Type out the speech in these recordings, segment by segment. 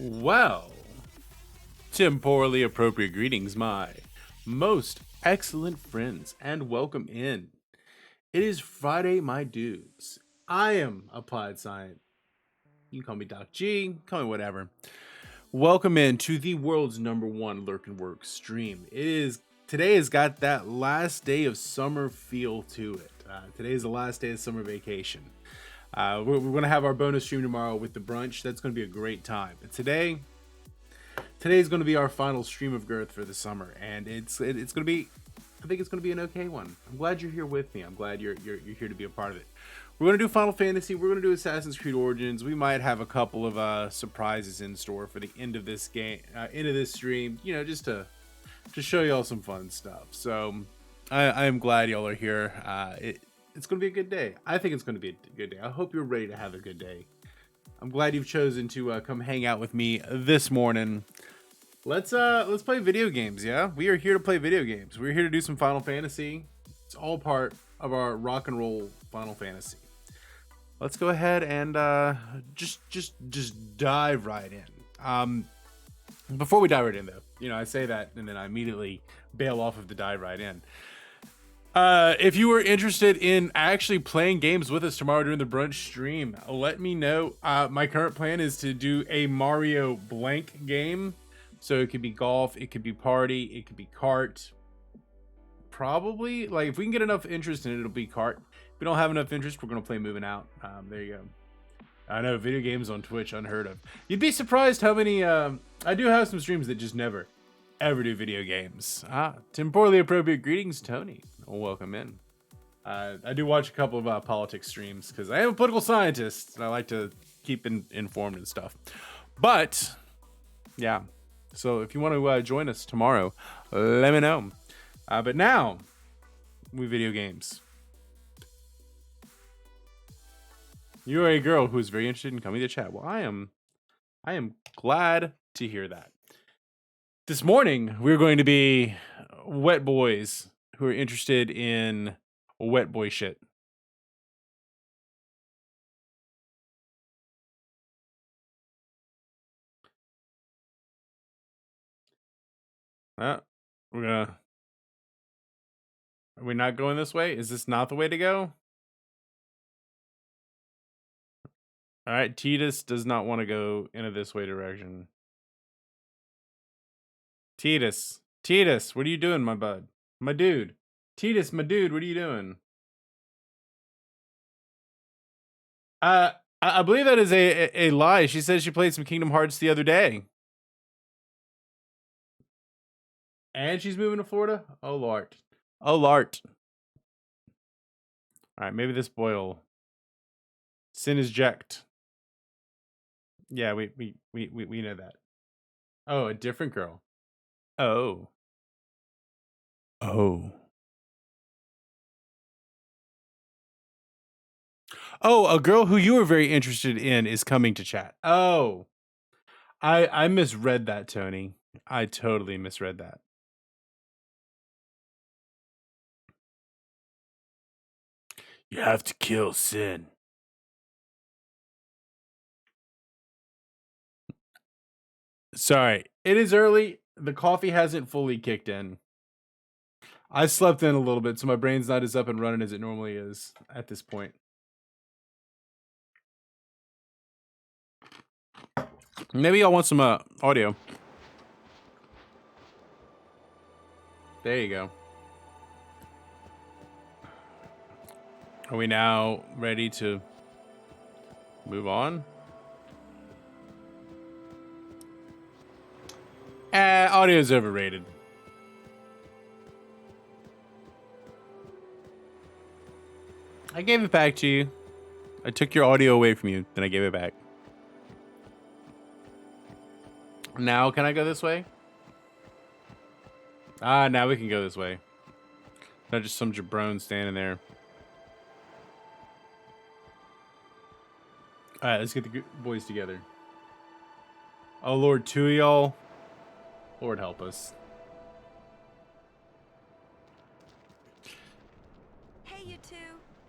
Well, temporally appropriate greetings, my most excellent friends, and welcome in. It is Friday, my dudes. I am Applied Science. You can call me Doc G, call me whatever. Welcome in to the world's number one Lurk and Work stream. Today has got that last day of summer feel to it. Today is the last day of summer vacation. We're going to have our bonus stream tomorrow with the brunch. That's going to be a great time. But today Today's going to be our final stream of Girth for the summer, and it's going to be, I think it's going to be an okay one. I'm glad you're here with me. I'm glad you're here to be a part of it. We're going to do Final Fantasy. We're going to do Assassin's Creed Origins. We might have a couple of surprises in store for the end of this game, end of this stream. You know, just to show y'all some fun stuff. So I am glad y'all are here. It's going to be a good day. I think it's going to be a good day. I hope you're ready to have a good day. I'm glad you've chosen to come hang out with me this morning. Let's play video games. Yeah, we are here to play video games. We're here to do some Final Fantasy. It's all part of our rock and roll Final Fantasy. Let's go ahead and just dive right in. Before we dive right in, though, you know, I say that and then I immediately bail off of the dive right in. If you were interested in actually playing games with us tomorrow during the brunch stream, let me know. My current plan is to do a Mario blank game. So it could be golf, it could be party, it could be kart. Probably, like, if we can get enough interest in it, it'll be kart. If we don't have enough interest, we're going to play Moving Out. There you go. I know, video games on Twitch, unheard of. You'd be surprised how many, I do have some streams that just never, ever do video games. Temporally appropriate greetings, Tony. Welcome in. I do watch a couple of politics streams because I am a political scientist and I like to keep informed and stuff. But, yeah. So if you want to join us tomorrow, let me know. But now, we video games. You are a girl who is very interested in coming to chat. Well, I am glad to hear that. This morning, we're going to be wet boys who are interested in wet boy shit. Are we not going this way? Is this not the way to go? All right, Titus does not want to go into this way direction. Titus, what are you doing, my bud? My dude. Titus, my dude, what are you doing? I believe that is a lie. She said she played some Kingdom Hearts the other day. And she's moving to Florida? Oh, Lord. Oh, Lord. All right, maybe this boy will sin is jacked. Yeah, we know that. Oh, a different girl. Oh. Oh. Oh, a girl who you were very interested in is coming to chat. Oh. I misread that, Tony. I totally misread that. You have to kill sin. Sorry, it is early. The coffee hasn't fully kicked in. I slept in a little bit, so my brain's not as up and running as it normally is at this point. Maybe y'all want some audio. There you go. Are we now ready to move on? Audio's overrated. I gave it back to you. I took your audio away from you, then I gave it back. Now, can I go this way? Now we can go this way. Not just some jabron standing there. Alright, let's get the boys together. Oh, Lord, two of y'all. Lord help us. Hey, you two.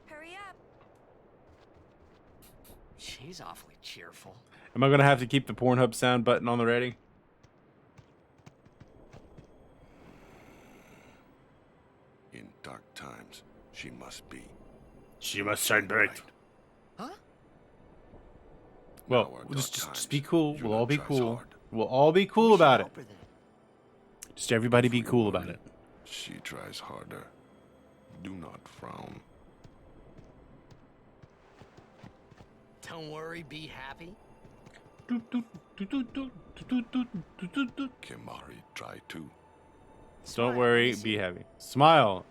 Hurry up. She's awfully cheerful. Am I going to have to keep the Pornhub sound button on the ready? In dark times, she must be. She must shine bright. Huh? Well, just be cool. We'll all be cool. We'll all be cool about it. Just everybody be cool about it. She tries harder. Do not frown. Don't worry, be happy. Kimari, try too. Don't worry, be happy. Smile.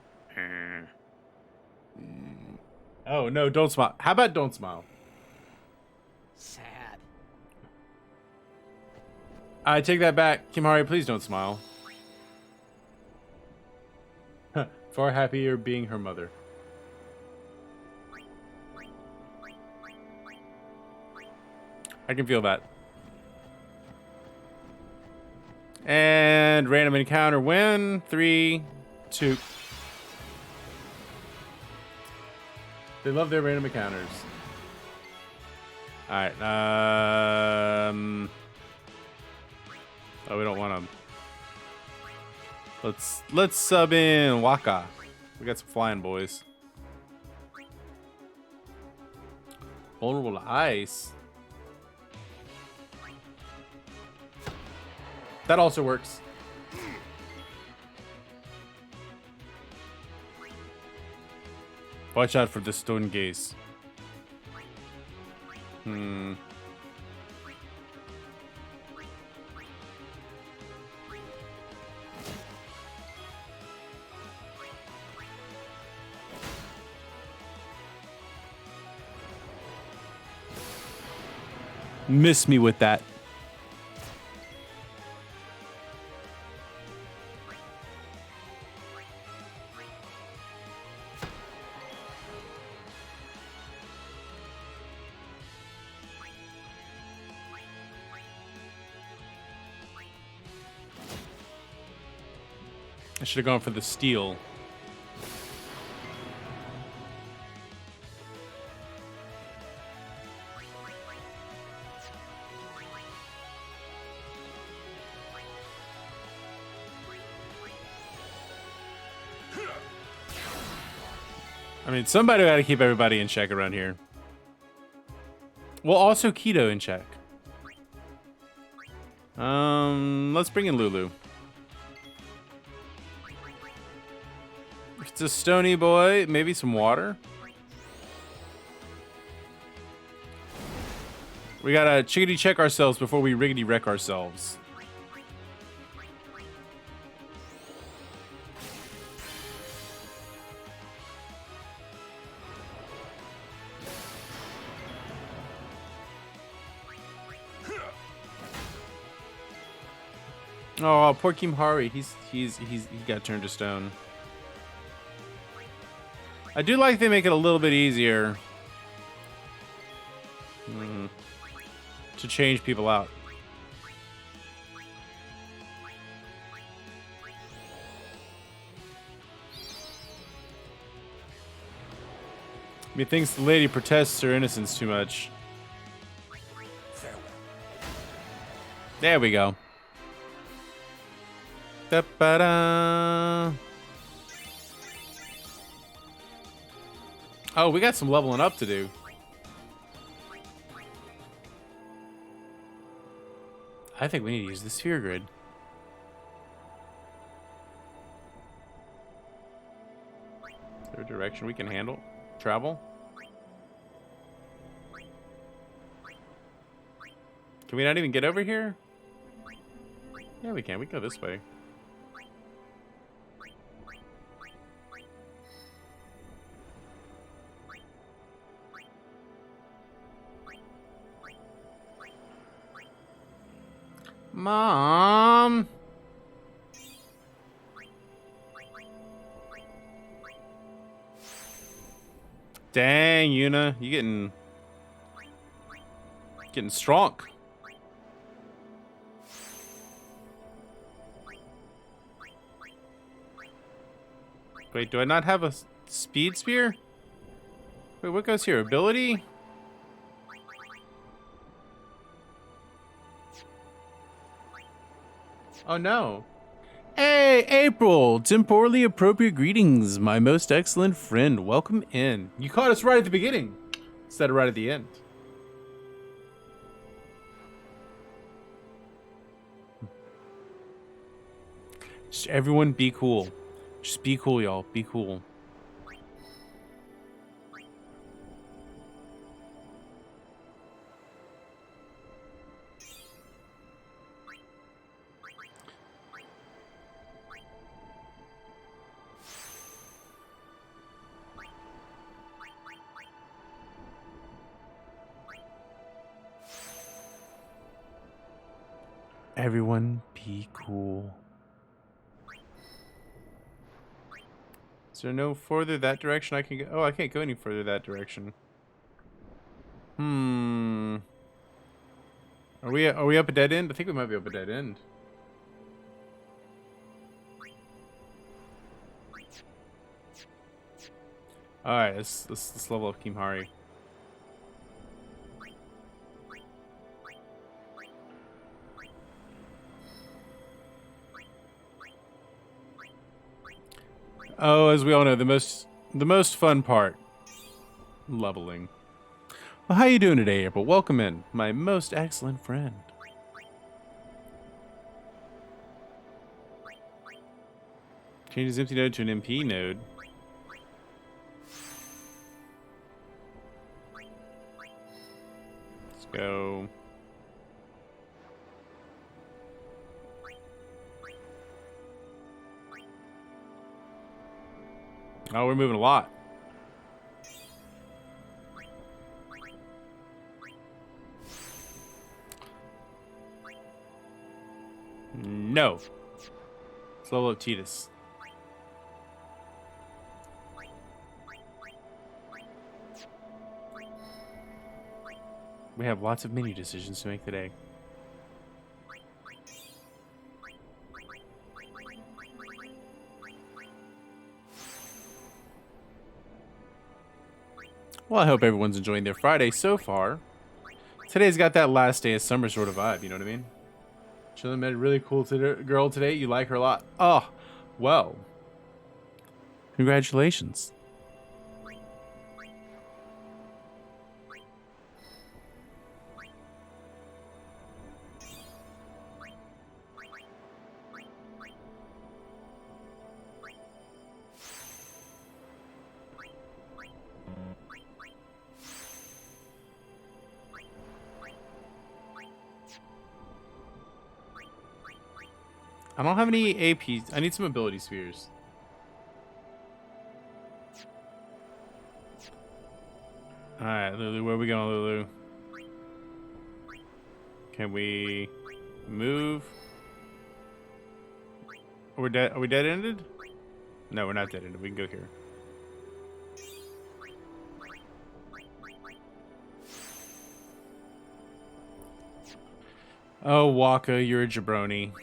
Oh no, don't smile. How about don't smile? Sad. I take that back. Kimari, please don't smile. Far happier being her mother. I can feel that. And random encounter win. 3, 2. They love their random encounters. Alright, oh, we don't want them. Let's sub in Waka. We got some flying boys. Vulnerable to ice. That also works. Watch out for the stone gaze. Miss me with that. I should have gone for the steel. I mean, somebody got to keep everybody in check around here. Well, also Keto in check. Let's bring in Lulu. If it's a stony boy, maybe some water. We gotta chickadee check ourselves before we riggedy wreck ourselves. Oh, poor Kimhari. He got turned to stone. I do like they make it a little bit easier to change people out. Methinks the lady protests her innocence too much. There we go. Da-ba-da. Oh, we got some leveling up to do. I think we need to use the sphere grid. Is there a direction we can handle? Travel? Can we not even get over here? Yeah, we can. We can go this way. Mom! Dang, Yuna, you getting strong. Wait, do I not have a speed spear? Wait, what goes here? Ability? Oh no. Hey, April! Temporally appropriate greetings, my most excellent friend. Welcome in. You caught us right at the beginning, instead of right at the end. Just everyone be cool. Just be cool, y'all. Be cool. Everyone be cool. Is there no further that direction I can go? Oh, I can't go any further that direction. Are we up a dead end? I think we might be up a dead end. All right, let's level up Kimhari. Oh, as we all know, the most fun part, leveling. Well, how you doing today, April? Welcome in, my most excellent friend. Change this empty node to an MP node. Let's go. Oh, we're moving a lot. No. Let's level up Titus. We have lots of menu decisions to make today. Well, I hope everyone's enjoying their Friday so far. Today's got that last day of summer sort of vibe, you know what I mean? Chillin' met a really cool girl today. You like her a lot. Oh, well. Congratulations. I don't have any APs. I need some ability spheres. Alright, Lulu, where are we going, Lulu? Can we move? Are we dead-ended? No, we're not dead-ended. We can go here. Oh, Waka, you're a jabroni.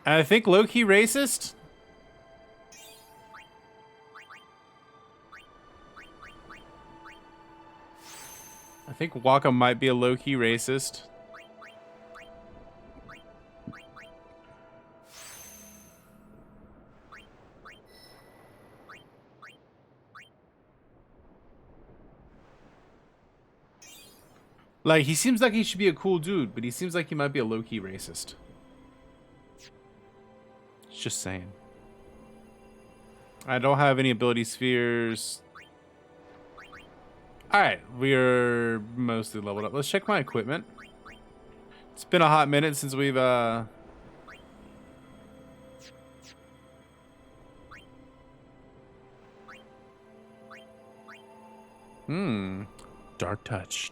I think low-key racist. I think Waka might be a low-key racist. Like, he seems like he should be a cool dude, but he seems like he might be a low-key racist. Just saying. I don't have any ability spheres. Alright, we are mostly leveled up. Let's check my equipment. It's been a hot minute since we've Dark touch.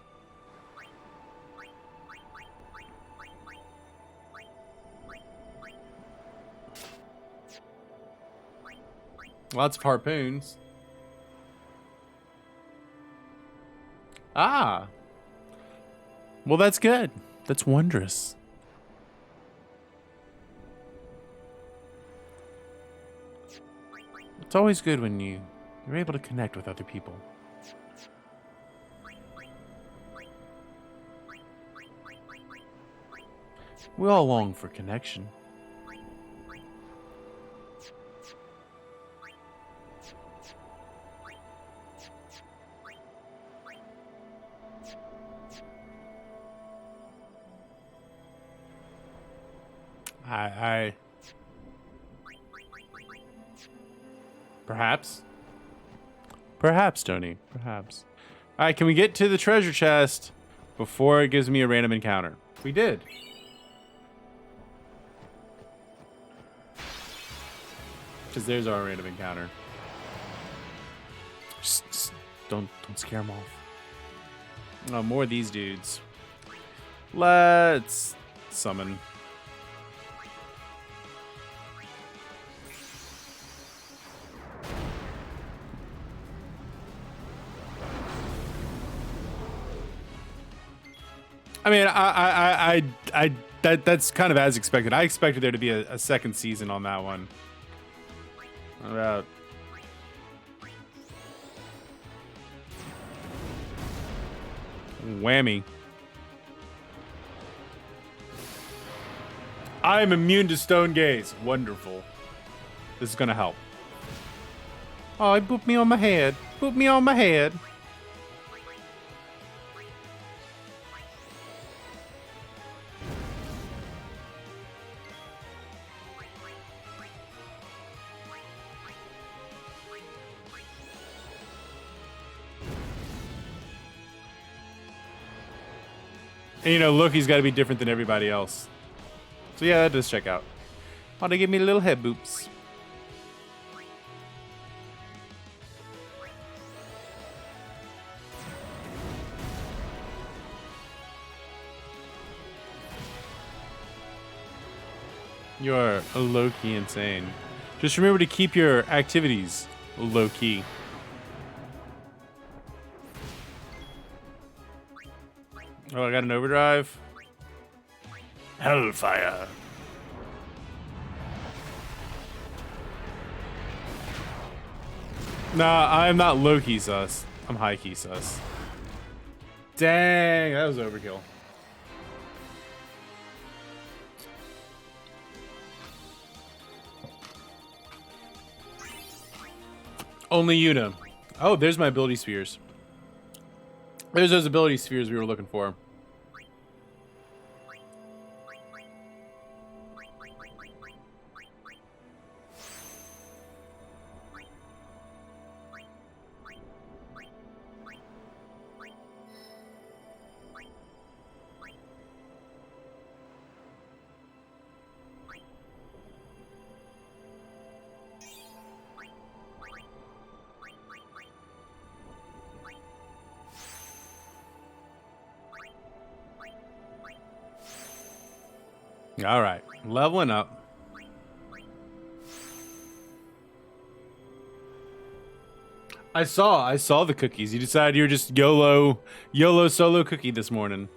Lots of harpoons. Ah. Well, that's good. That's wondrous. It's always good when you're able to connect with other people. We all long for connection. Perhaps, Tony. Perhaps. All right, can we get to the treasure chest before it gives me a random encounter? We did. Because there's our random encounter. Just don't scare them off. Oh, more of these dudes. Let's summon. I mean, that's kind of as expected. I expected there to be a second season on that one. What about whammy? I'm immune to stone gaze. Wonderful. This is gonna help. Oh, he booped me on my head. Booped me on my head. And you know, Loki's got to be different than everybody else. So yeah, that does check out. Oh, they give me little head boops. You're low-key insane. Just remember to keep your activities low-key. Oh, I got an overdrive. Hellfire. Nah, I'm not low-key sus. I'm high-key sus. Dang, that was overkill. Only Yuna. Oh, there's my ability spheres. There's those ability spheres we were looking for. All right, leveling up. I saw the cookies. You decided you were just YOLO solo cookie this morning.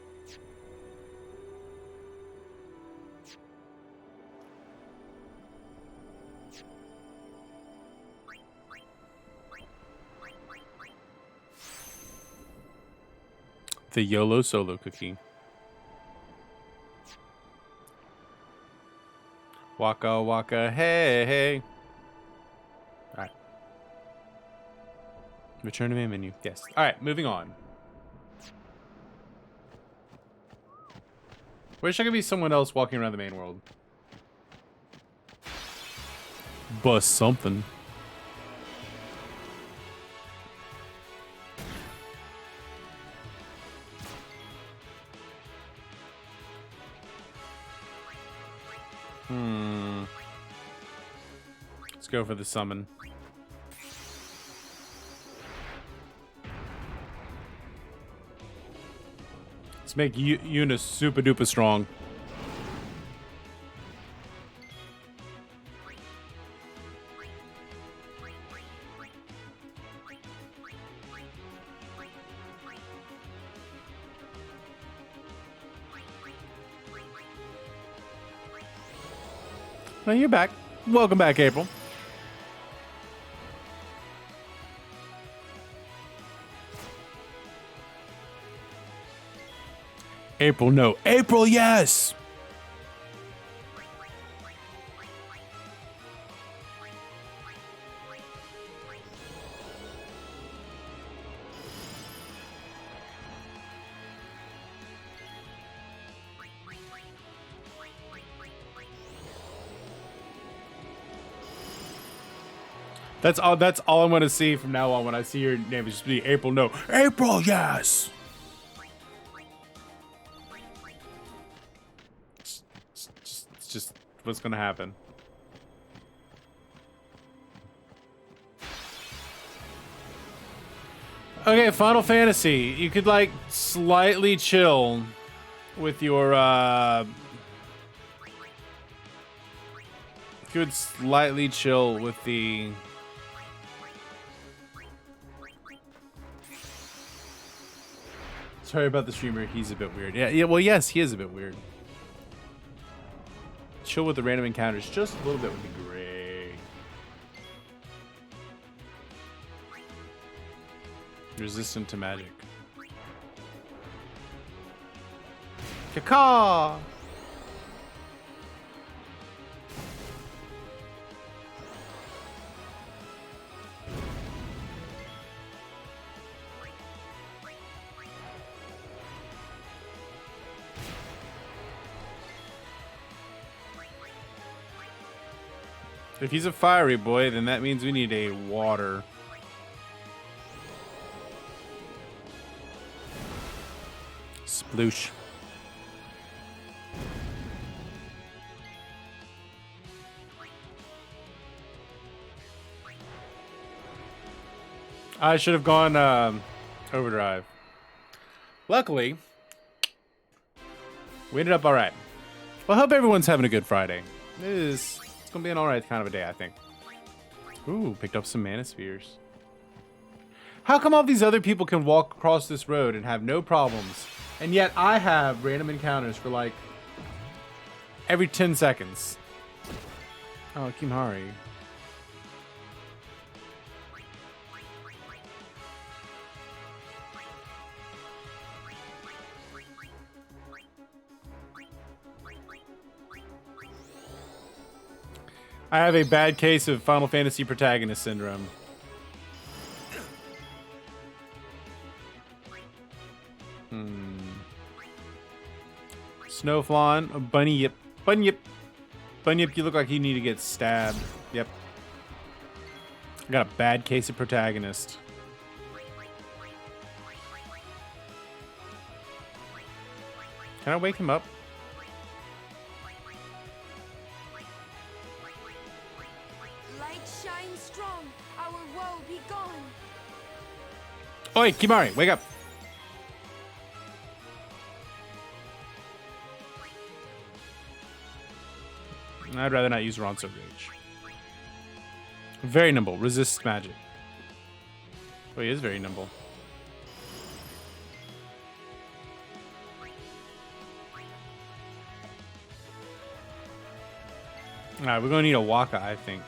The YOLO solo cookie. Waka waka hey hey. Alright. Return to main menu. Yes. Alright, moving on. Wish I could be someone else walking around the main world. Bust something. Let's go for the summon. Let's make Yuna super duper strong. Well, you're back. Welcome back, April. April, no. April, yes! That's all I'm gonna see from now on when I see your name. It's just be April, no. April, yes! It's just what's gonna happen. Okay, Final Fantasy. You could like slightly chill with your if you would slightly chill with the sorry about the streamer, he's a bit weird. Yeah, well, yes, he is a bit weird. Chill with the random encounters just a little bit would be great. Resistant to magic. Caw. If he's a fiery boy, then that means we need a water. Sploosh. I should have gone overdrive. Luckily, we ended up all right. Well, I hope everyone's having a good Friday. It's gonna be an all right kind of a day, I think. Ooh, picked up some mana spheres. How come all these other people can walk across this road and have no problems, and yet I have random encounters for like every 10 seconds? Oh, Kimahri. I have a bad case of Final Fantasy protagonist syndrome. Snowflawn, Bunny Bunyip, you look like you need to get stabbed. Yep. I got a bad case of protagonist. Can I wake him up? Light shines strong, our woe be gone. Oi, Kimahri, wake up. I'd rather not use Ronso Rage. Very nimble, resists magic. Oh, he is very nimble. Alright, we're gonna need a Waka, I think.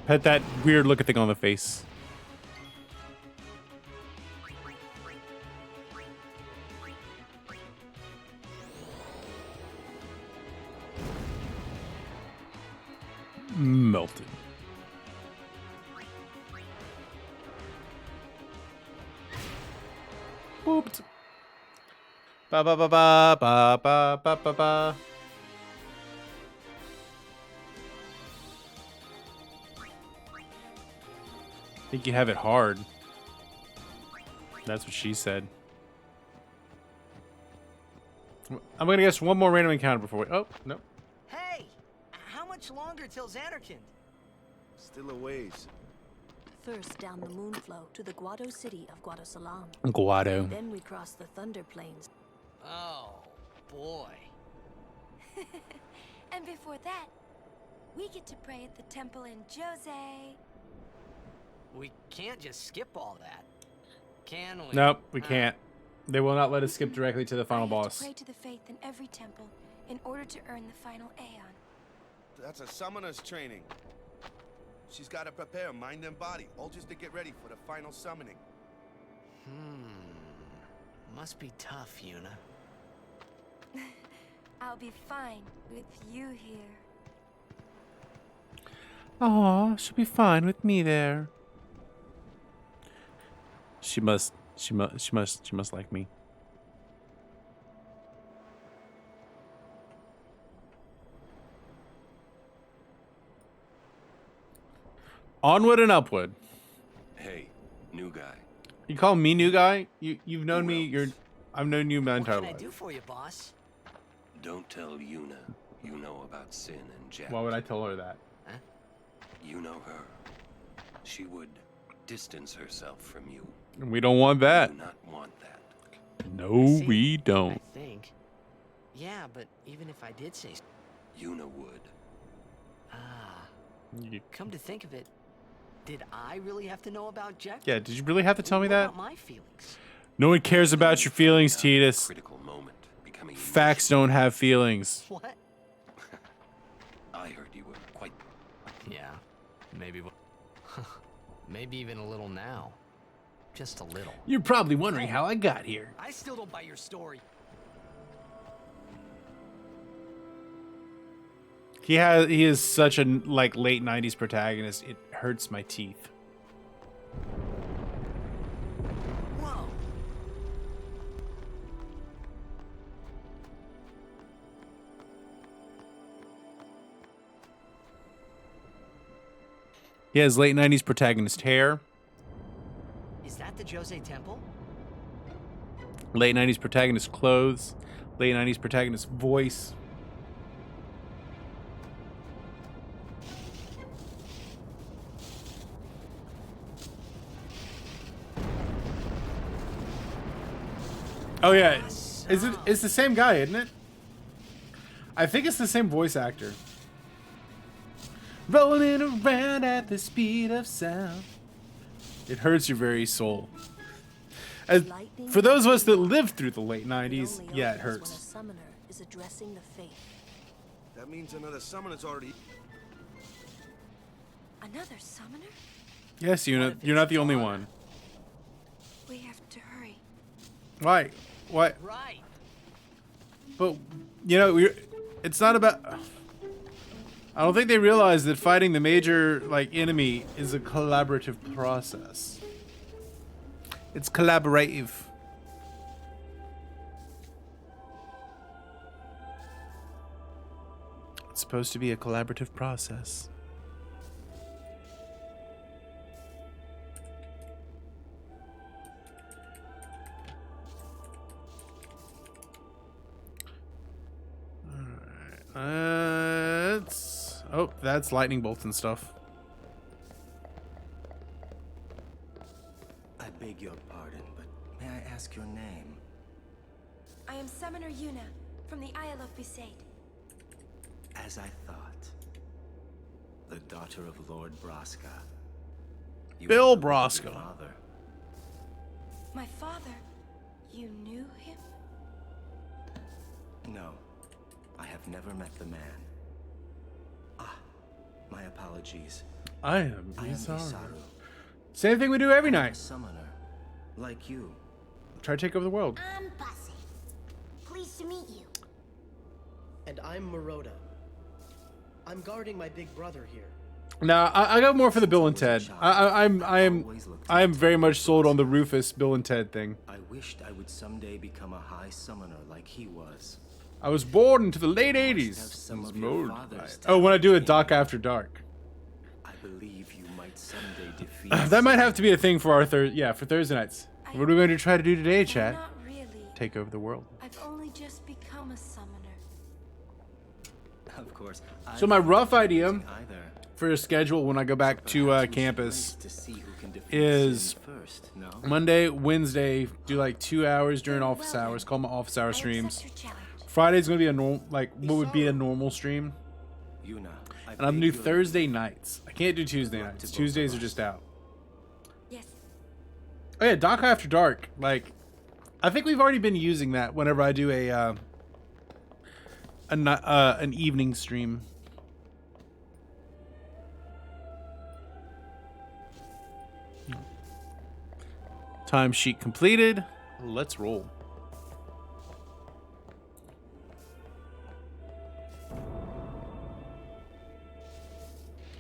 Pet that weird looking thing on the face. Melted. Booped. Ba ba ba ba ba ba ba ba ba. I think you have it hard. That's what she said. I'm gonna guess one more random encounter before we. Oh no. Hey, how much longer till Xanarkand? Still a ways. First down the Moonflow to the Guado city of Guadosalam. Guado. Then we cross the Thunder Plains. Oh, boy. And before that, we get to pray at the temple in Jose. We can't just skip all that, can we? Nope, we can't. They will not let us skip directly to the final I have boss. to pray to the faith in every temple in order to earn the final Aeon. That's a summoner's training. She's got to prepare mind and body, all just to get ready for the final summoning. Must be tough, Yuna. I'll be fine with you here. Aw, she'll be fine with me there. She must like me. Onward and upward. Hey, new guy. You call me new guy? You've known me I've known you my What entire can I life. do for you, boss? Don't tell Yuna you know about Sin and Jet. Why would I tell her that? You know her. She would distance herself from you. We don't want that. Do not want that. No, See, we I don't. think. Yeah, but even if I did say so. Yuna would. Ah, You- come to think of it, did I really have to know about Jet? Yeah, did you really have to tell me What that? about my feelings? No one cares about your feelings, Now, Titus. Critical moment. Becoming Facts don't have feelings. What? I heard you were quite. Yeah, maybe. Maybe even a little now. Just a little. You're probably wondering how I got here. I still don't buy your story. He is such a like late 90s protagonist. It hurts my teeth. Whoa. He has late 90s protagonist hair, Is that the Jose Temple? late 90s protagonist clothes, late 90s protagonist voice. Oh yeah, it's the same guy, isn't it? I think it's the same voice actor. Rolling around at the speed of sound. It hurts your very soul. As, for those of us that lived through the late 90s, yeah, it When a hurts. summoner is addressing the faith. That means another summoner's already. Another summoner? Yes, Una, you're not the only one. We have to hurry. Why? Why? Right. But, you know, it's not about... I don't think they realize that fighting the major, like, enemy is a collaborative process. It's collaborative. It's supposed to be a collaborative process. Oh, that's lightning bolts and stuff. I beg your pardon, but may I ask your name? I am Summoner Yuna from the Isle of Besaid. As I thought. The daughter of Lord Braska. You Bill are the Braska. father. My father? You knew him? No, I have never met the man. Ah, my apologies. I am I am Isaru. Isaru. Same thing we do every A night. summoner, like you. Try to take over the world. I'm Bussy. Pleased to meet you. And I'm Maroda. I'm guarding my big brother here. Now, I go more for the Bill and Ted. I am very much sold on the Rufus Bill and Ted thing. I wished I would someday become a high summoner like he was. I was born into the late have 80s. some Was of your mowed father's by- Oh, when I do a talent, Doc maybe. After Dark. I believe you might someday defeat. That might have to be a thing for our for Thursday nights. What are we going to try to do today, Well, chat? not really. Take over the world. I've only just become a summoner. Of course. So my rough idea Either. for a schedule when I go back to Perhaps we should campus race to see who can defeat is Sin first. No. Monday, Wednesday, do like 2 hours during Well office then, hours. Call my office hour I streams. accept your challenge. Friday's going to be a normal, like what would be a normal stream. Yuna, I And I'm beg gonna do your Thursday leave. nights. I can't do Tuesday Good luck nights. to both Tuesdays of are us. just out. Yes. Oh yeah, Doc After Dark. Like, I think we've already been using that whenever I do an evening stream. Timesheet completed. Let's roll.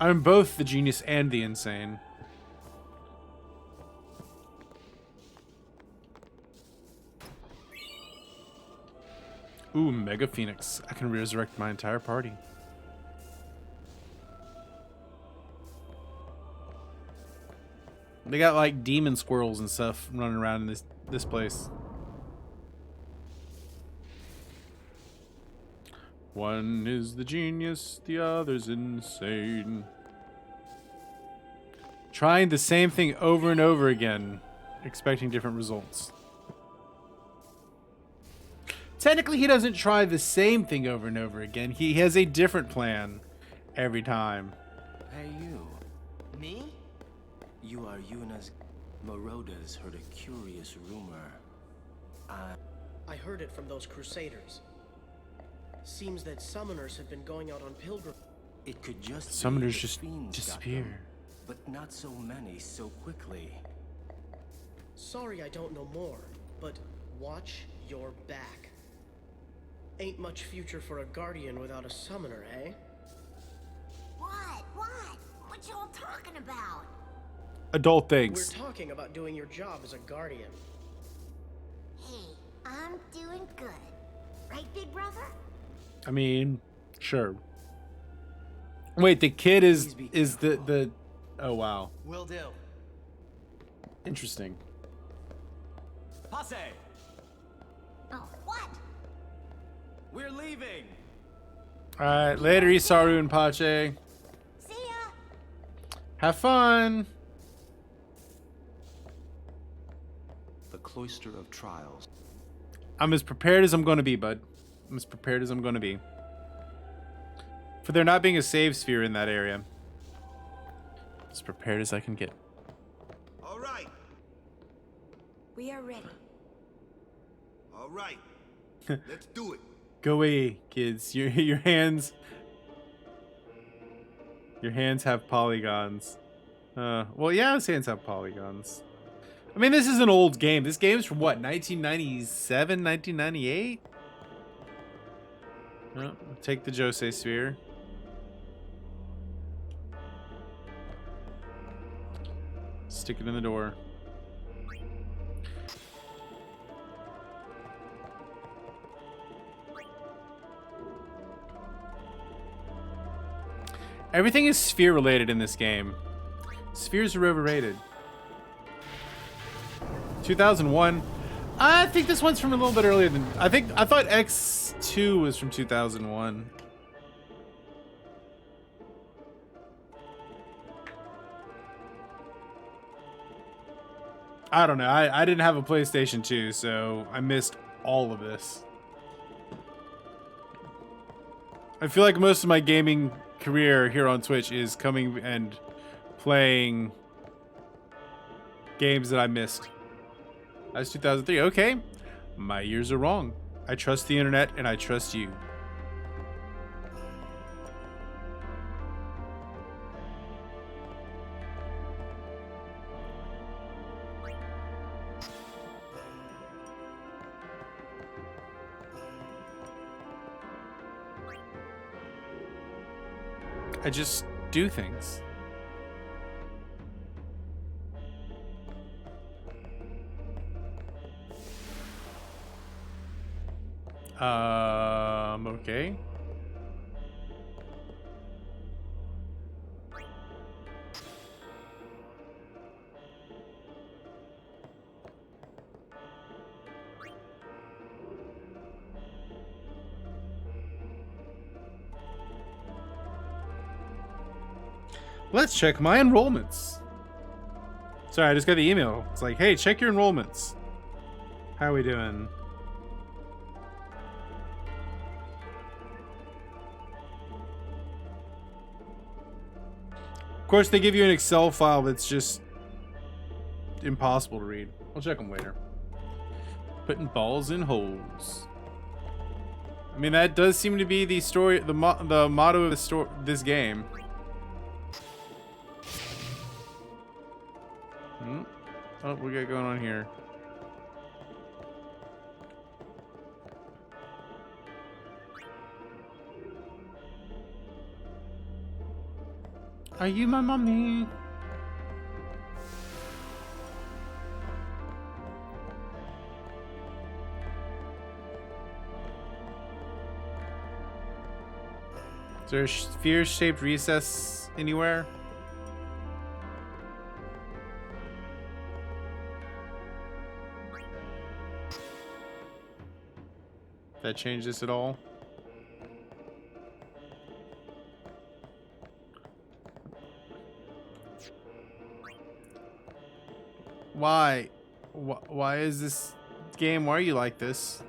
I'm both the genius and the insane. Ooh, Mega Phoenix. I can resurrect my entire party. They got like demon squirrels and stuff running around in this place. One is the genius, the other's insane. Trying the same thing over and over again, expecting different results. Technically, he doesn't try the same thing over and over again. He has a different plan every time. Hey, you. Me? You are Yuna's... Moroda's heard a curious rumor. I heard it from those crusaders. Seems that summoners have been going out on pilgrim. It could just Summoners be the just fiends got disappear. them, but not so many so quickly. Sorry I don't know more, but watch your back. Ain't much future for a guardian without a summoner, eh? What? What you all talking about? Adult We're things. talking about doing your job as a guardian. Hey, I'm doing good. Right, big brother? I mean, sure. Wait, the kid is the oh wow. Will do. Interesting. Passe! Oh, what? We're leaving! Alright, later Isaru and Pache. See ya! Have fun! The Cloister of Trials. I'm as prepared as I'm gonna be, bud. I'm as prepared as I'm gonna be. For there not being a save sphere in that area. As prepared as I can get. All right. We are ready. All right. Let's do it. Go away, kids. Your hands. Your hands have polygons. Well, yeah, his hands have polygons. I mean, this is an old game. This game's from what, 1997, 1998? Oh, take the Josei sphere. Stick it in the door. Everything is sphere related in this game. Spheres are overrated. 2001. I think this one's from a little bit earlier than I thought X2 was from 2001. I don't know. I didn't have a PlayStation 2, so I missed all of this. I feel like most of my gaming career here on Twitch is coming and playing games that I missed. That's 2003. Okay. My years are wrong. I trust the internet and I trust you. I just do things. Okay. Let's check my enrollments. Sorry, I just got the email. It's like, hey, check your enrollments. How are we doing? Of course, they give you an Excel file that's just impossible to read. I'll check them later. Putting balls in holes. I mean, that does seem to be the story, the motto of this game. Oh, what we got going on here? Are you my mommy? Is there a sphere-shaped recess anywhere? That changed this at all? Why? Why is this game? Why are you like this?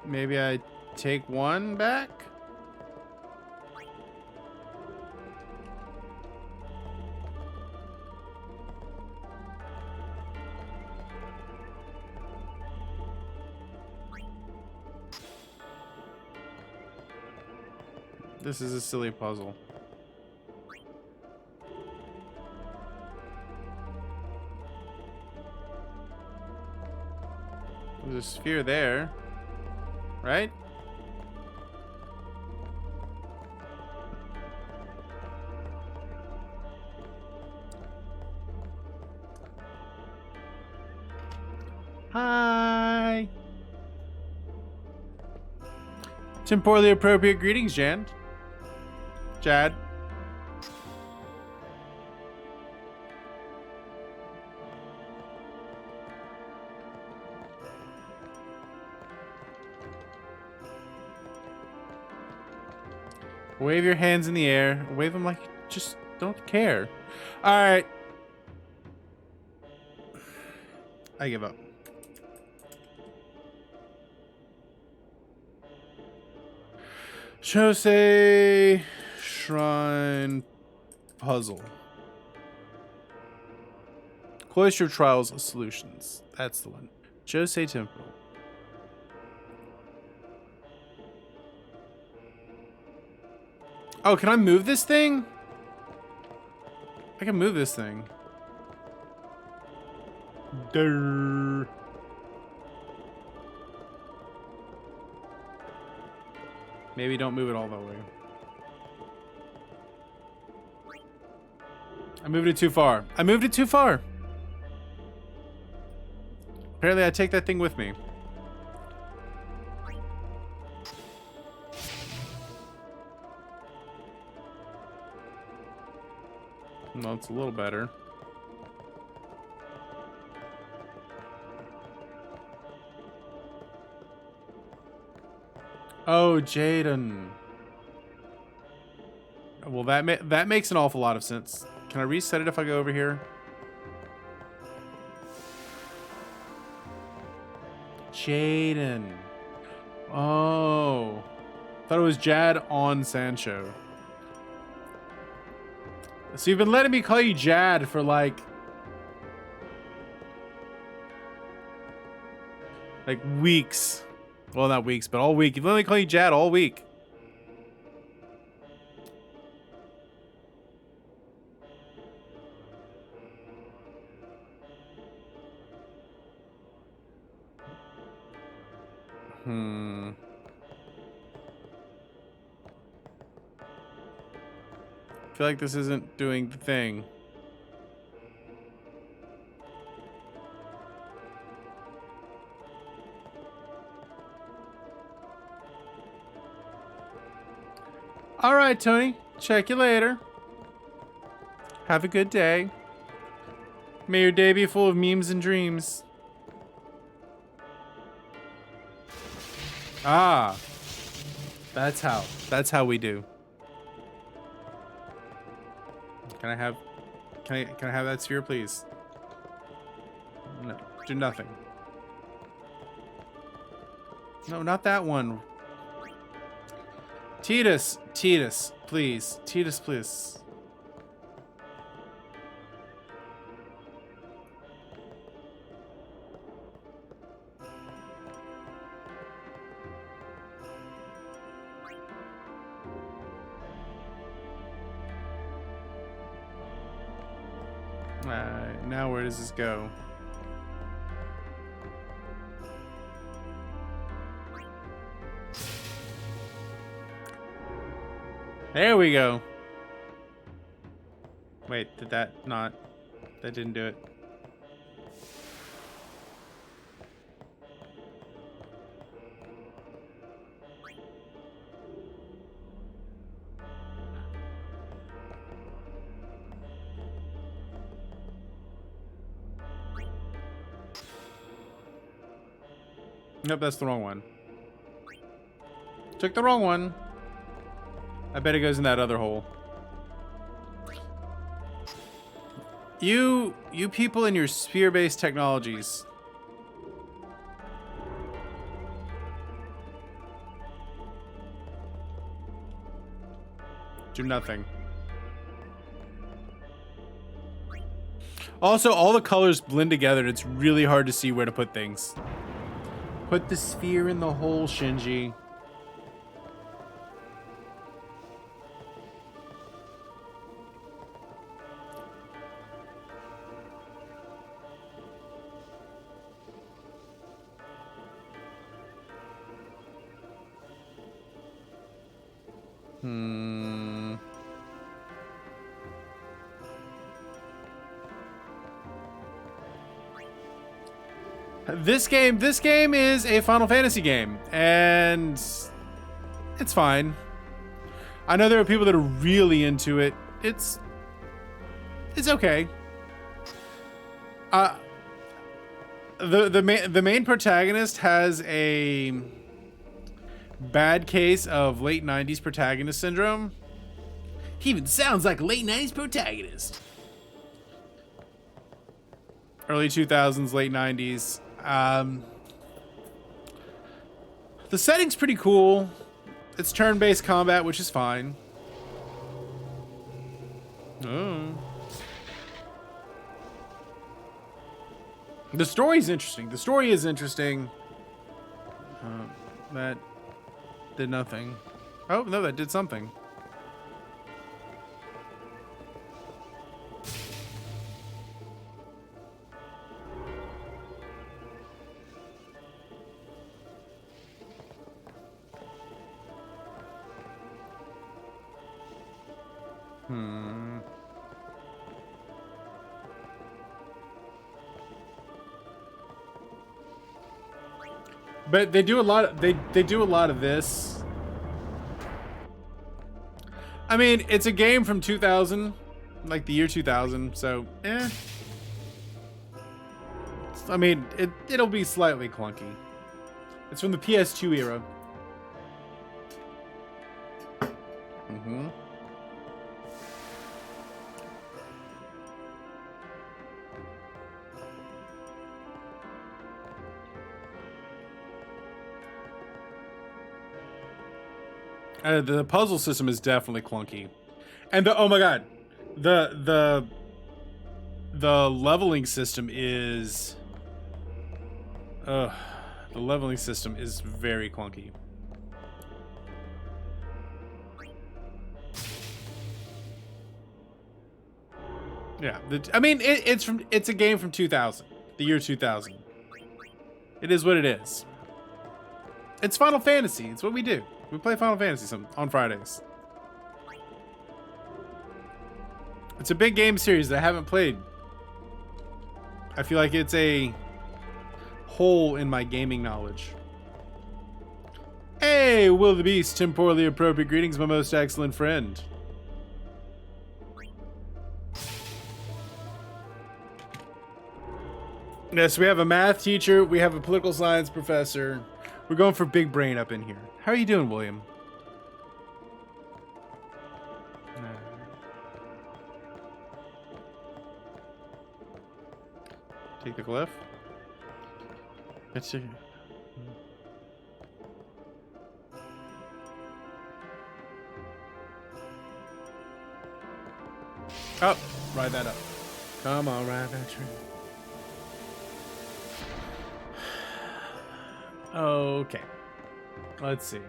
Maybe I take one back? This is a silly puzzle. There's a sphere there, right? Hi. Temporally appropriate greetings, Jan. Jad. Wave your hands in the air. Wave them like you just don't care. All right. I give up. Jose Shrine Puzzle. Cloister Trials Solutions. That's the one. Jose Temple. Oh, can I move this thing? I can move this thing. Durr. Maybe don't move it all the way. I moved it too far. I moved it too far. Apparently I take that thing with me. Well, it's a little better. Oh, Jaden. Well, that makes an awful lot of sense. Can I reset it if I go over here? Jaden. Oh. Thought it was Jad on Sancho. So you've been letting me call you Jad for like weeks. Well, not weeks, but all week. You've let me call you Jad all week. I feel like this isn't doing the thing. All right, Tony. Check you later. Have a good day. May your day be full of memes and dreams. Ah. That's how we do. Can I have that sphere, please? No, do nothing. No, not that one. Titus, please. Titus, please. Now where does this go? There we go. Wait, did that not? That didn't do it. Nope, that's the wrong one. Took the wrong one. I bet it goes in that other hole. You people and your sphere-based technologies. Do nothing. Also, all the colors blend together and it's really hard to see where to put things. Put the sphere in the hole, Shinji. This game is a Final Fantasy game, and it's fine. I know there are people that are really into it. It's okay. The main protagonist has a bad case of late 90s protagonist syndrome. He even sounds like a late 90s protagonist. Early 2000s, late 90s. The setting's pretty cool. It's turn-based combat, which is fine. Oh. The story's interesting. The story is interesting. That did nothing. Oh, no, that did something. But they do a lot. They do a lot of this. I mean, it's a game from 2000, like the year 2000. So, eh. I mean, it'll be slightly clunky. It's from the PS2 era. Mm-hmm. The puzzle system is definitely clunky, and oh my god, the leveling system is the leveling system is very clunky. Yeah, I mean it's a game from 2000, the year 2000. It is what it is. It's Final Fantasy. It's what we do. We play Final Fantasy on Fridays. It's a big game series that I haven't played. I feel like it's a hole in my gaming knowledge. Hey, Will the Beast, temporally appropriate greetings, my most excellent friend. Yes, we have a math teacher. We have a political science professor. We're going for big brain up in here. How are you doing, William? Take the glyph. Let's see. Oh, ride that up. Come on, ride that train. Okay. Let's see.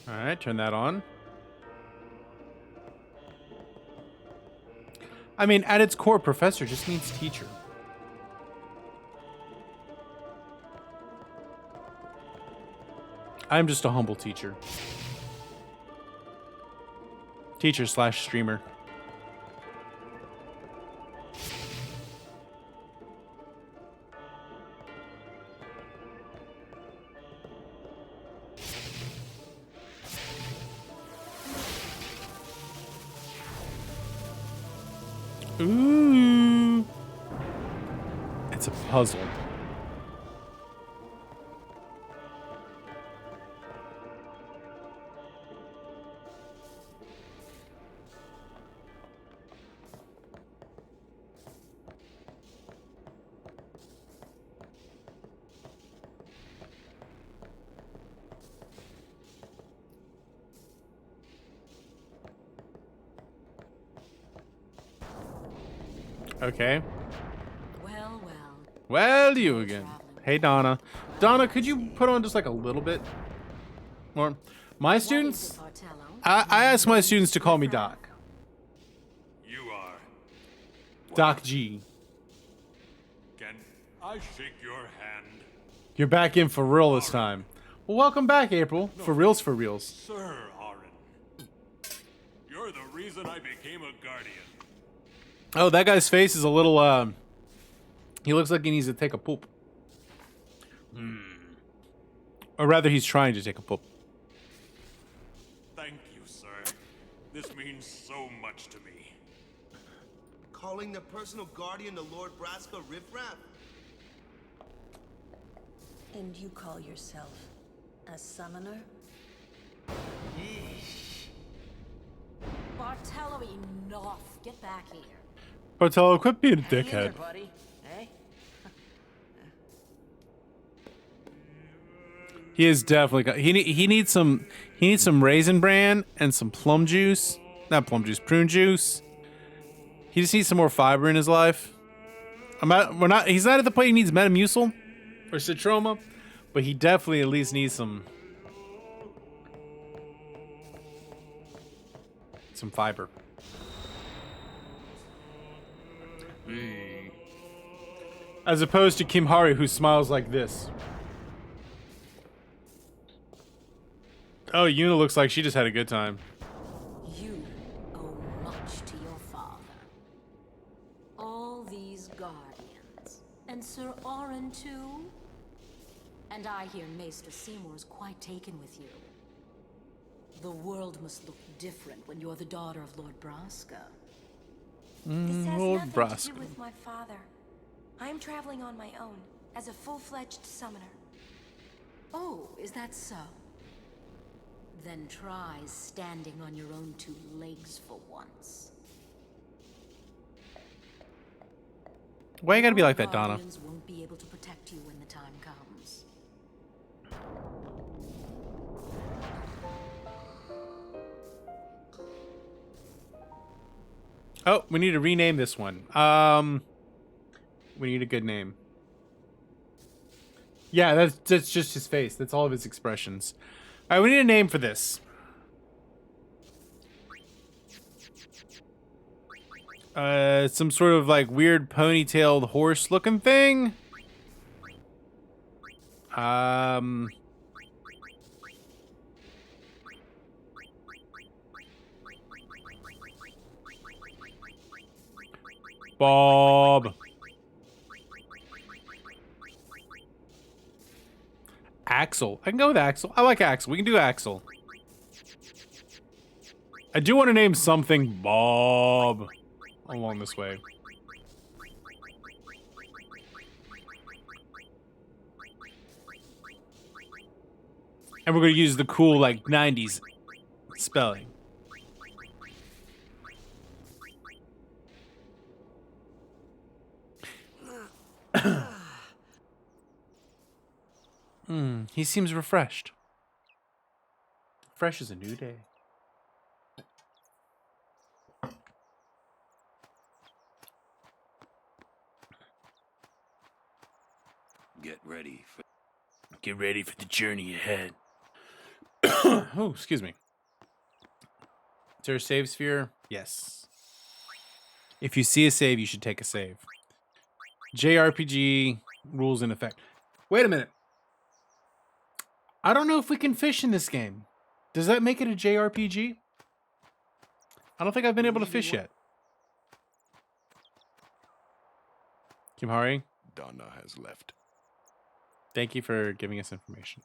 All right, turn that on. I mean, at its core, professor just means teacher. I'm just a humble teacher. Teacher slash streamer. Ooh. It's a puzzle. Okay. Well, well. Well, you again. Hey, Donna. Donna, could you put on just like a little bit more? My students, I ask my students to call me Doc. You are. Doc G. Can I shake your hand? You're back in for real this time. Well, welcome back, April. For reals, for reals. Sir Orin. You're the reason I became a guardian. Oh, that guy's face is a little, he looks like he needs to take a poop. Or rather, he's trying to take a poop. Thank you, sir. This means so much to me. Calling the personal guardian to Lord Braska riffraff? And you call yourself a summoner? Bartello, enough. Get back here. Bartello, quit being a Hey dickhead. there, buddy. Hey? He is definitely got, he needs some raisin bran and some plum juice. Not plum juice, prune juice. He just needs some more fiber in his life. He's not at the point he needs Metamucil or Citroma, but he definitely at least needs some fiber. As opposed to Kimhari, who smiles like this. Oh, Yuna looks like she just had a good time. You owe much to your father. All these guardians. And Sir Orin, too? And I hear Maester Seymour's quite taken with you. The world must look different when you're the daughter of Lord Braska. This has Lord nothing to Braska. do with my father. I am traveling on my own as a full-fledged summoner. Oh, is that so? Then try standing on your own two legs for once. Why you gotta be like that, Donna? Guardians won't be able to protect you when the time comes. Oh, we need to rename this one. We need a good name. Yeah, that's just his face. That's all of his expressions. All right, we need a name for this. Some sort of like weird ponytailed horse looking thing. Bob. Axel. I can go with Axel. I like Axel. We can do Axel. I do want to name something Bob along this way. And we're going to use the cool, like, 90s spelling. He seems refreshed. Fresh as a new day. Get ready for the journey ahead. Oh, excuse me. Is there a save sphere? Yes. If you see a save, you should take a save. JRPG rules in effect. Wait a minute. I don't know if we can fish in this game. Does that make it a JRPG? I don't think I've been able to fish yet. Kimhari, Donna has left. thank you for giving us information.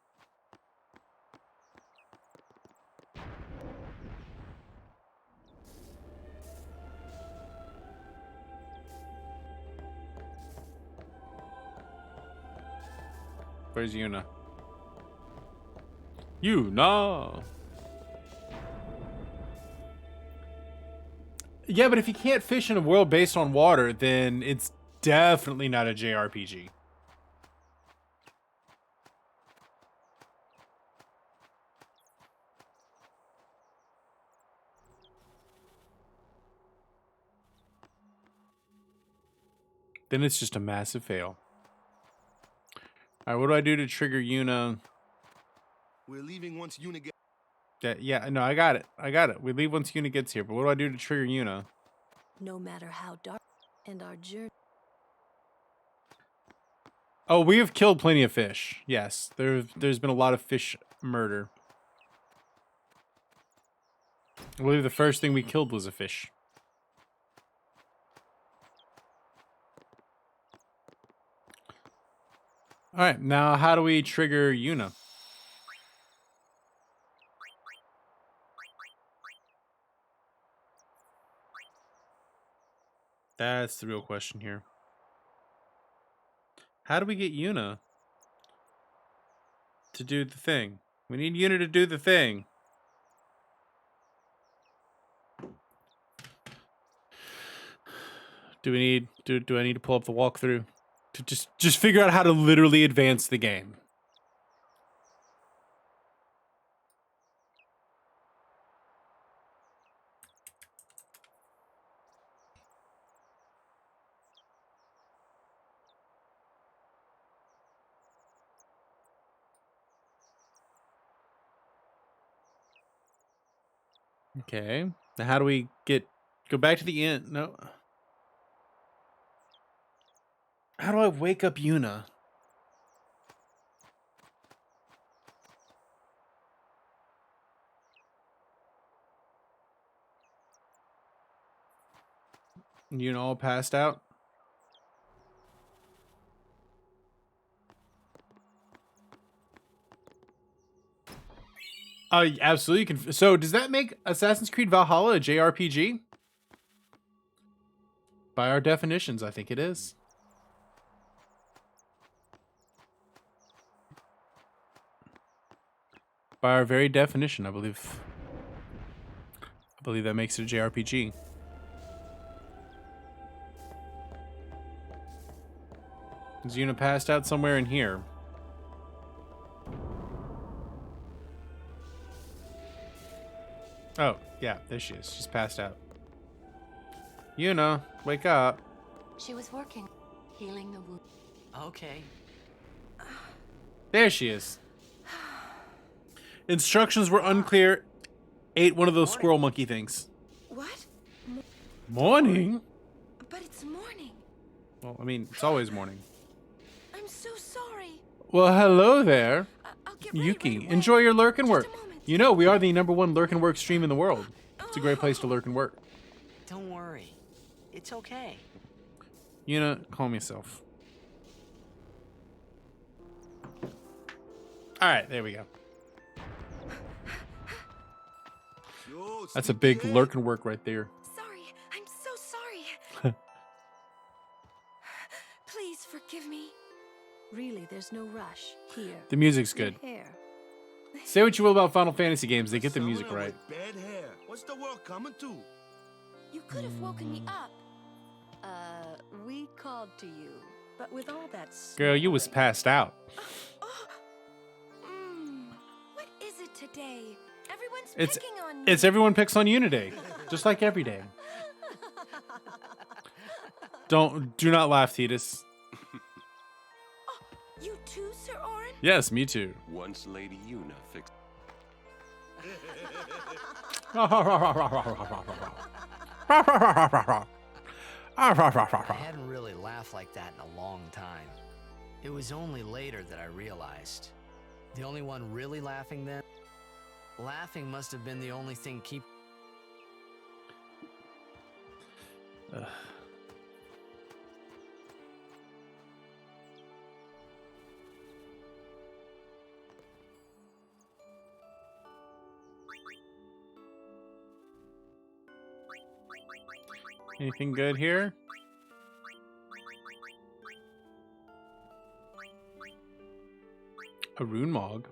Where's Yuna? Yuna! Yeah, but if you can't fish in a world based on water, then it's definitely not a JRPG. Then it's just a massive fail. Alright, what do I do to trigger Yuna? We're leaving once Yuna gets... Yeah, no, I got it. We leave once Yuna gets here, but what do I do to trigger Yuna? No matter how dark and our journey. Oh, we have killed plenty of fish. Yes, there's been a lot of fish murder. I believe the first thing we killed was a fish. Alright, now how do we trigger Yuna? That's the real question here. How do we get Yuna to do the thing? We need Yuna to do the thing. Do I need to pull up the walkthrough to just figure out how to literally advance the game? Okay. Now how do we go back to the end? No. How do I wake up Yuna? Yuna all passed out? Oh, absolutely. You can. So does that make Assassin's Creed Valhalla a JRPG? By our definitions, I think it is. By our very definition, I believe that makes it a JRPG. Is Yuna passed out somewhere in here? Oh, yeah, there she is. She's passed out. Yuna, wake up. She was working, healing the wound. Okay. There she is. Instructions were unclear. Ate one of those squirrel monkey things. What? Morning? But it's morning. Well, I mean, it's always morning. I'm so sorry. Well, hello there. I'll get ready Yuki, right away. enjoy your lurk and work. Just a moment. You know, we are the #1 lurk and work stream in the world. It's a great place to lurk and work. Don't worry. It's okay. Yuna, calm yourself. Alright, there we go. Yo, That's a big lurk and work right there. Sorry. I'm so sorry. Please forgive me. Really, there's no rush here. The music's good. Hair. Say what you will about Final Fantasy games, they get the music Summoner right. with bad hair. What's the world coming to? You could have woken me up. We called to you, but with all that Girl, you was passed out. What is it today? Everyone's It's picking on me. everyone picks on Yuna Day, just like every day. Do not laugh, Titus. You too, Sir Orin? Yes, me too. Once Lady Yuna fixed. I hadn't really laughed like that in a long time. It was only later that I realized. The only one really laughing then? Laughing must have been the only thing keep... Ugh. Anything good here? A rune mog.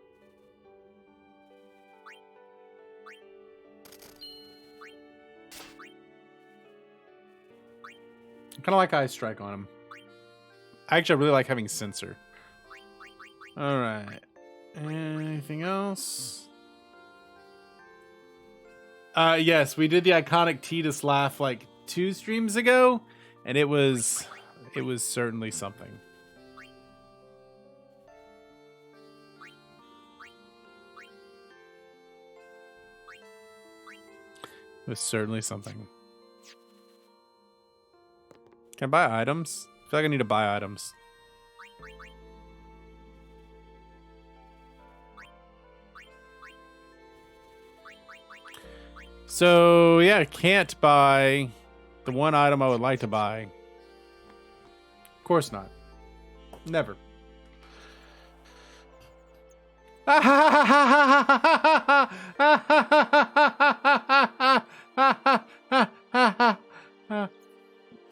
I kind of like Eye Strike on him. Actually, I really like having Sensor. Alright. Anything else? Yes, we did the iconic Tidus laugh like 2 streams ago, and it was certainly something. It was certainly something. Can I buy items? I feel like I need to buy items. So, yeah, I can't buy the one item I would like to buy. Of course not. Never.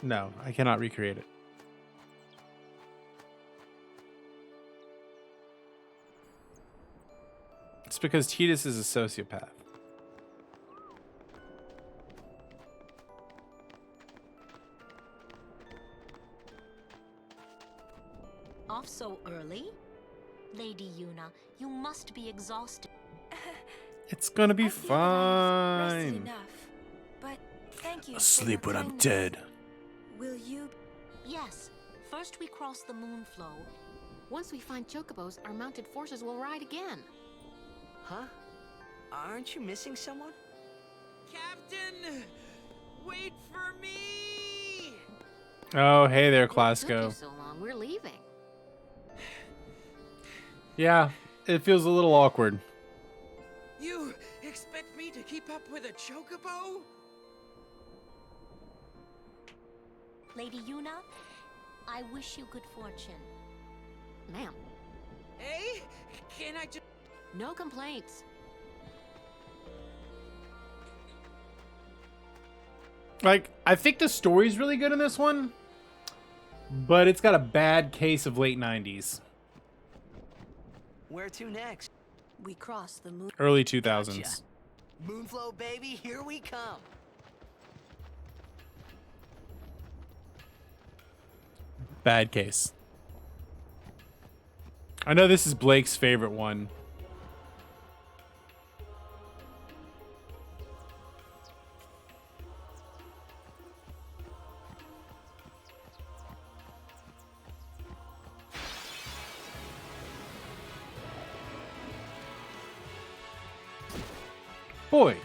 No, I cannot recreate it. It's because Tidus is a sociopath. Off so early? Lady Yuna, you must be exhausted. It's gonna be Rested fine. enough, but thank you. I'll for sleep your when I'm kindness. dead. Will you? Yes. First we cross the moon flow. Once we find chocobos, our mounted forces will ride again. Huh? Aren't you missing someone? Captain! Wait for me! Oh, hey there, What took Clasco. you so long? We're leaving. Yeah, it feels a little awkward. You expect me to keep up with a chocobo? Lady Yuna, I wish you good fortune. Ma'am, Hey, can I just... no complaints. Like, I think the story's really good in this one, but it's got a bad case of late 90s. Where to next? We cross the moon. Early 2000s. Gotcha. Moonflow, baby, here we come. Bad case. I know this is Blake's favorite one. Boy.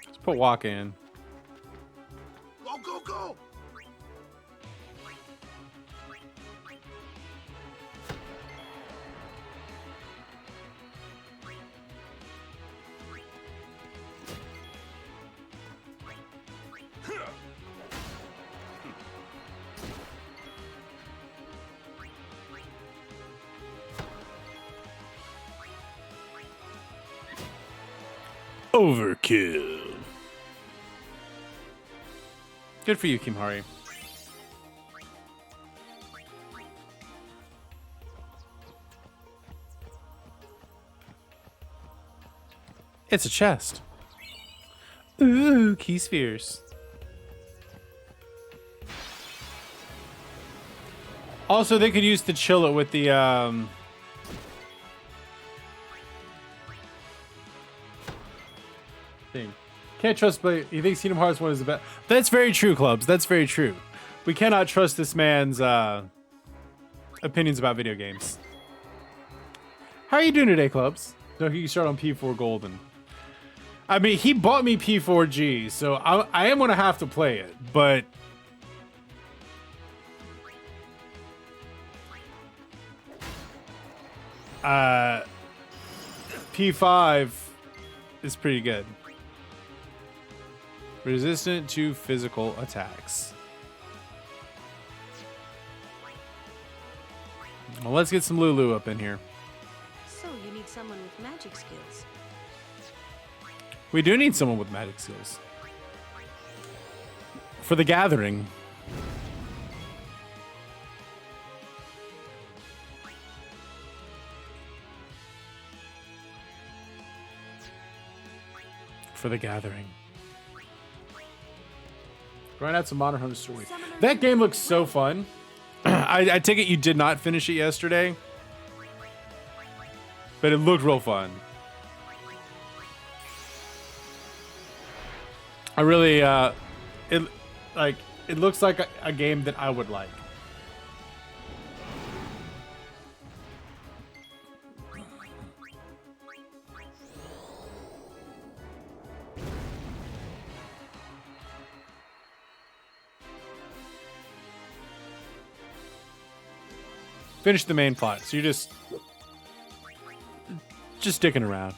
Let's put Waka in. Go, go, go! Overkill. Good for you, Kimhari. It's a chest. Ooh, key spheres. Also, they could use to chill it with the thing. Can't trust, but he thinks Kingdom Hearts 1 is the best. That's very true, Clubs. That's very true. We cannot trust this man's opinions about video games. How are you doing today, Clubs? So he can start on P4 Golden. I mean, he bought me P4G, so I am going to have to play it, but P5 is pretty good. Resistant to physical attacks. Well, let's get some Lulu up in here. So you need someone with magic skills. We do need someone with magic skills. For the gathering. For the gathering. Grind out some Modern Hunter Story. That game looks so fun. I take it you did not finish it yesterday. But it looked real fun. I really, it looks like a game that I would like. Finish the main plot, so you're just sticking around.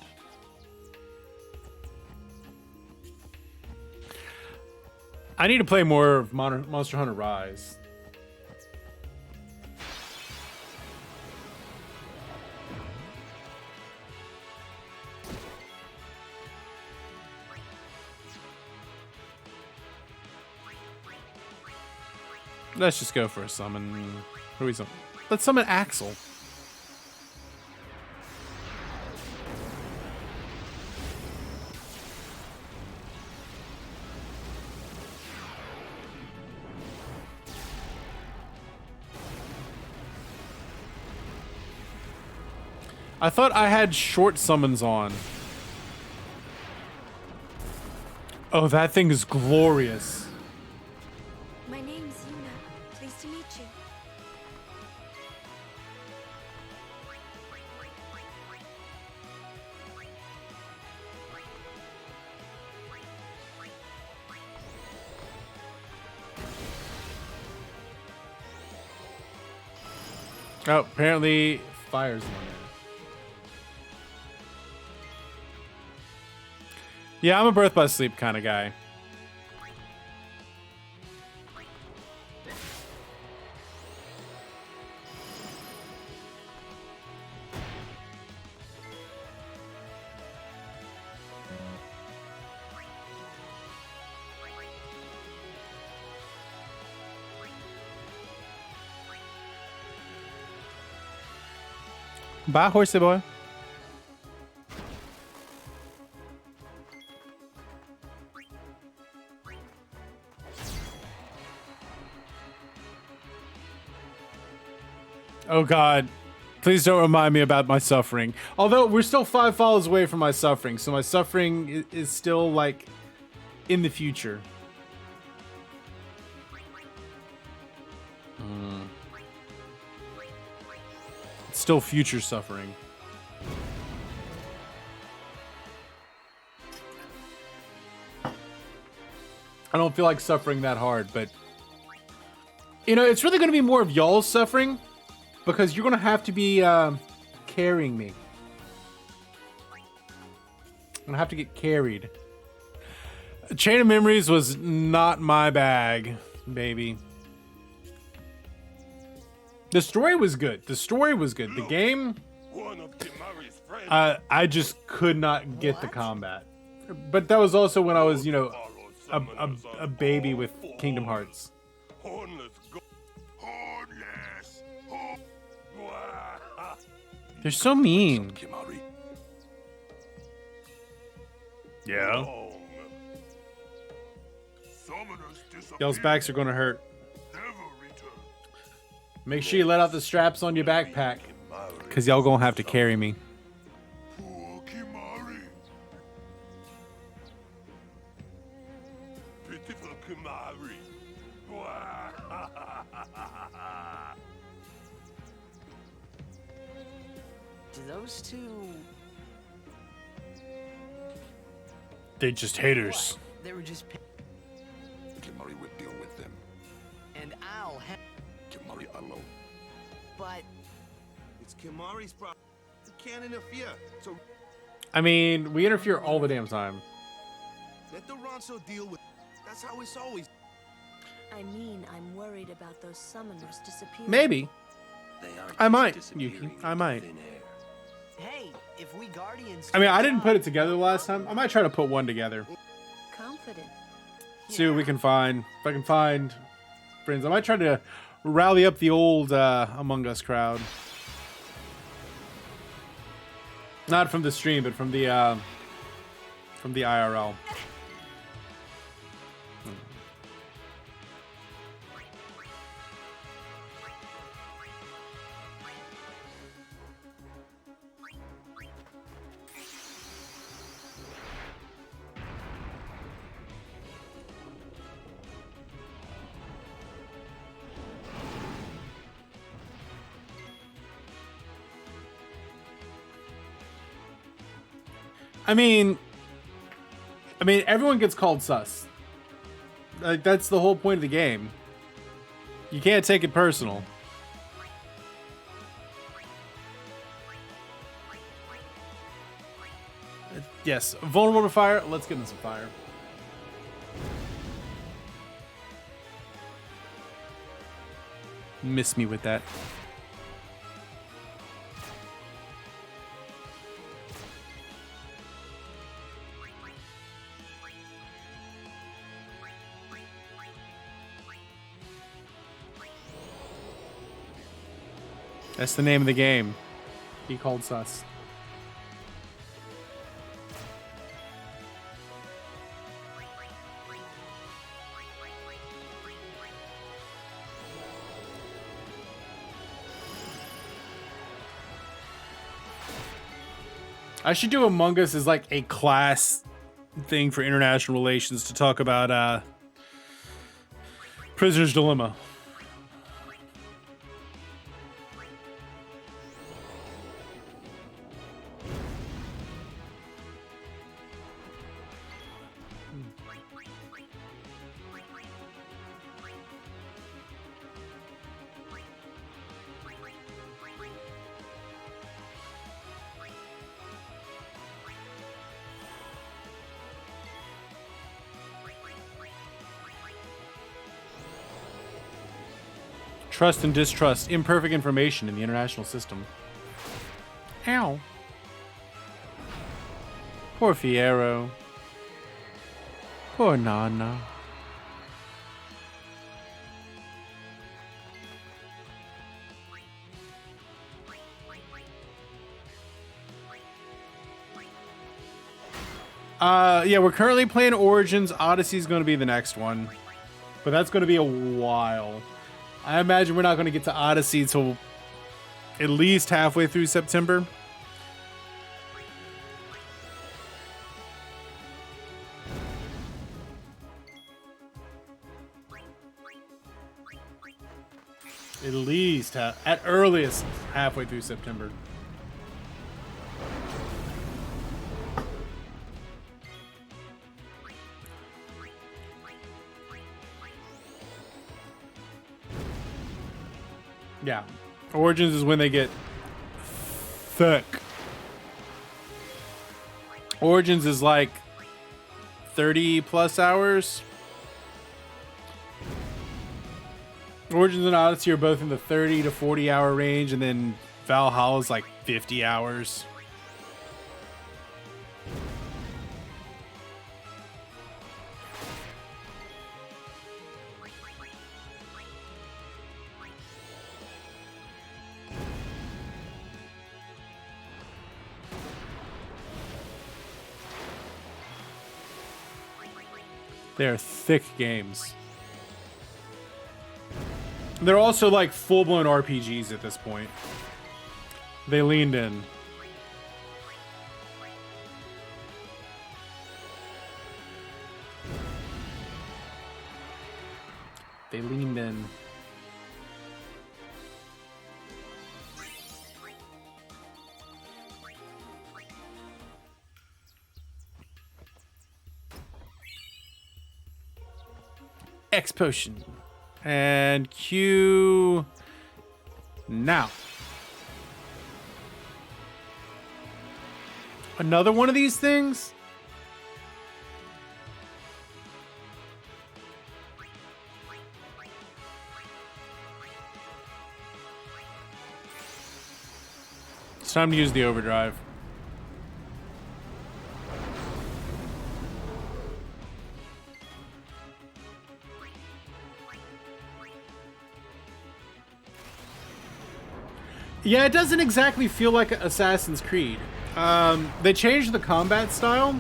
I need to play more of Monster Hunter Rise. Let's just go for a summon. Who is it? Let's summon Axel. I thought I had short summons on. Oh, that thing is glorious. My name's Yuna. Pleased to meet you. Oh, apparently fire's one there. Yeah, I'm a birth by sleep kind of guy. Bye, horsey boy. Oh God, please don't remind me about my suffering. Although we're still 5 follows away from my suffering, so my suffering is still like in the future. It's still future suffering. I don't feel like suffering that hard, but you know, it's really going to be more of y'all's suffering. Because you're going to have to be carrying me. I'm going to have to get carried. Chain of Memories was not my bag, baby. The story was good. The story was good. The game, I just could not get the combat. But that was also when I was, you know, a baby with Kingdom Hearts. They're so mean. Yeah. Y'all's backs are gonna hurt. Make sure you let out the straps on your backpack, cause y'all gonna have to carry me. Those two... They're just haters. What? They were just... Kimari would deal with them. And I'll have... Kimari alone. But... It's Kimari's problem. can't interfere. So I mean, we interfere all the damn time. let the Ronso deal with. That's how it's always. I mean, I'm worried about those summoners disappearing. Maybe. They aren't I might, disappearing Yuki. I might. in thin air. Hey, if we Guardians... I mean, I didn't put it together last time. I might try to put one together. Confident. See what we can find. If I can find friends. I might try to rally up the old Among Us crowd. Not from the stream, but from the IRL. I mean, everyone gets called sus. Like, that's the whole point of the game. You can't take it personal. Yes, vulnerable to fire. Let's get in some fire. Miss me with that. That's the name of the game. Be called sus. I should do Among Us as like a class thing for international relations to talk about Prisoner's Dilemma. Trust and distrust, imperfect information in the international system. Ow. Poor Fiero. Poor Nana. Yeah, we're currently playing Origins. Odyssey's going to be the next one. But that's going to be a while. I imagine we're not going to get to Odyssey until at least halfway through September. At least, at earliest, halfway through September. Yeah. Origins is when they get thick. Origins is like 30 plus hours. Origins and Odyssey are both in the 30 to 40 hour range, and then Valhalla is like 50 hours. They're thick games. They're also like full-blown RPGs at this point. They leaned in. They leaned in. X potion. And Q now. Another one of these things? It's time to use the overdrive. Yeah, it doesn't exactly feel like Assassin's Creed. They changed the combat style.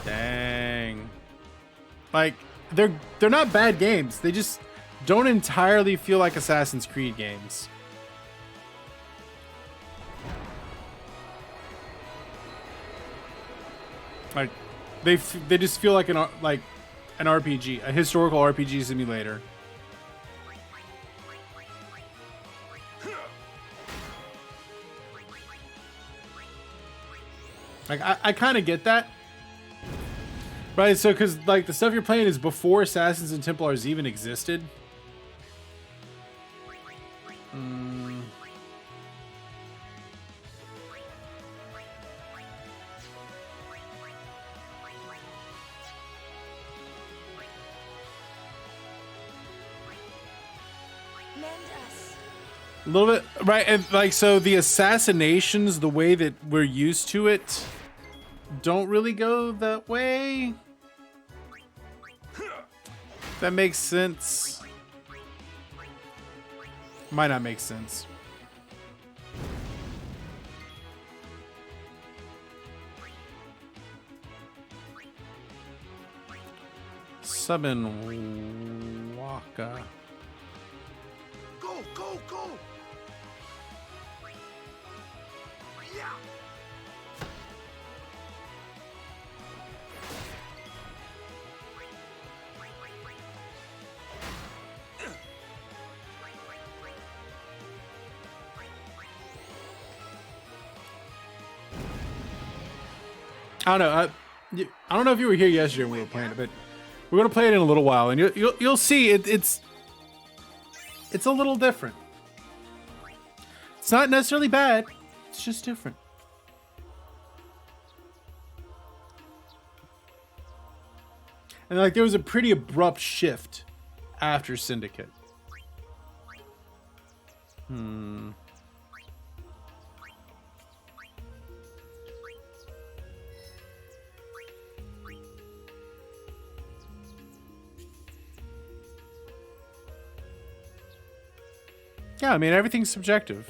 Dang. Like, they're not bad games. They just don't entirely feel like Assassin's Creed games. Like, they just feel like an RPG, a historical RPG simulator. Like, I kind of get that. Right, so, because, like, the stuff you're playing is before Assassins and Templars even existed. A little bit, right? And like, so the assassinations, the way that we're used to it, don't really go that way. That makes sense. Might not make sense. Summon Waka. Go, go, go! Yeah! I don't know. I don't know if you were here yesterday when we were playing it, but we're gonna play it in a little while, and you'll see it's a little different. It's not necessarily bad. It's just different. And like, there was a pretty abrupt shift after Syndicate. Yeah, I mean, everything's subjective.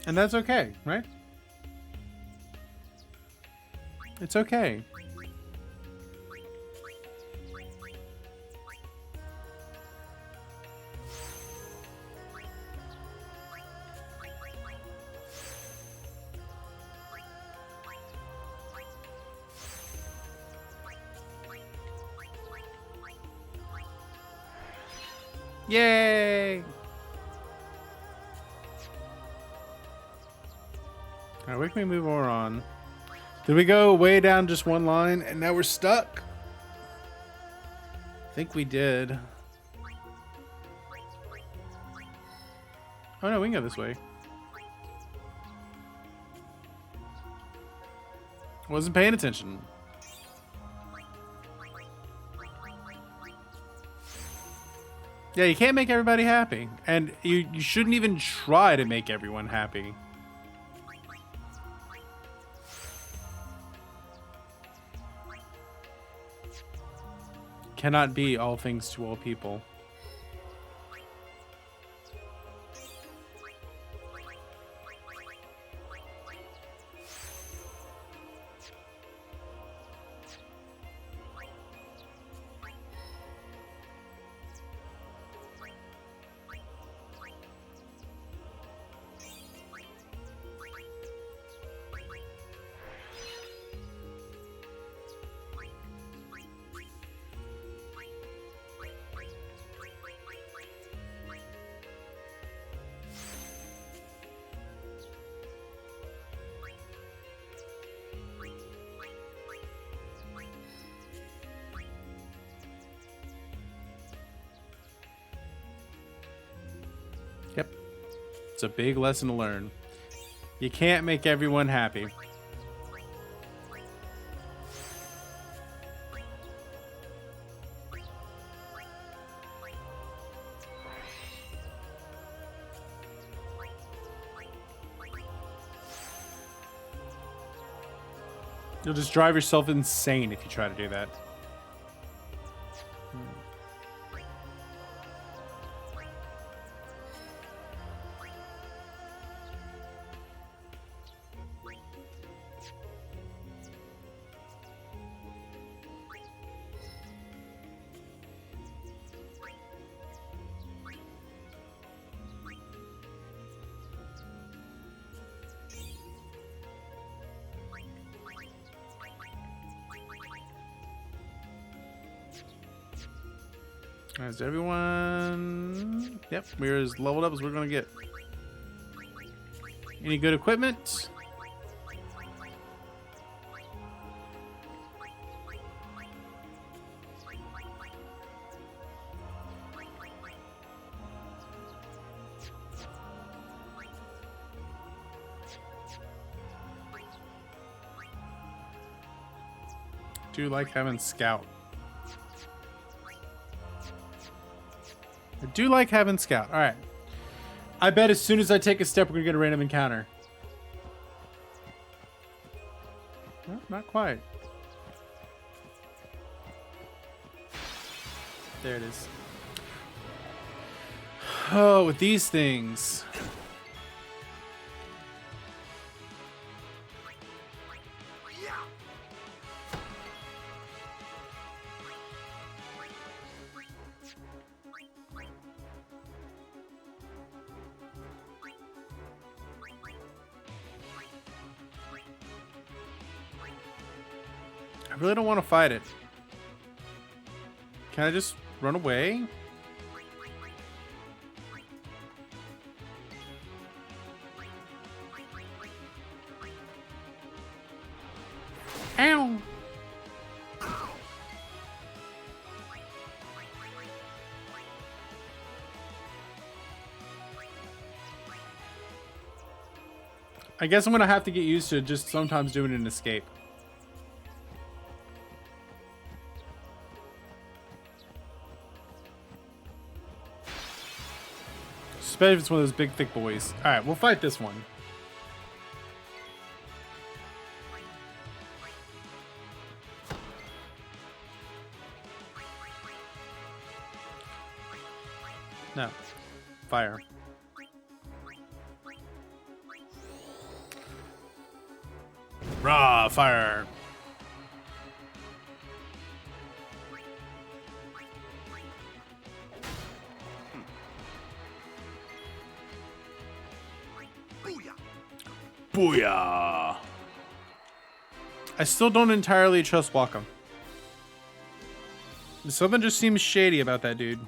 And that's okay, right? It's okay. Yay! Alright, we can move more on. Did we go way down just one line and now we're stuck? I think we did. Oh no, we can go this way. Wasn't paying attention. Yeah, you can't make everybody happy. And you shouldn't even try to make everyone happy. Cannot be all things to all people. a big lesson to learn. You can't make everyone happy. You'll just drive yourself insane if you try to do that. Is everyone? Yep, we're as leveled up as we're gonna get. Any good equipment? Do like having Scout. I do like having Scout. All right. I bet as soon as I take a step, we're gonna get a random encounter. No, not quite. There it is. Oh, with these things. I really don't want to fight it. Can I just run away? Ow! I guess I'm gonna have to get used to just sometimes doing an escape. Especially if it's one of those big, thick boys. Alright, we'll fight this one. No. Fire. Raw fire. Booyah! I still don't entirely trust Wacom. Something just seems shady about that dude.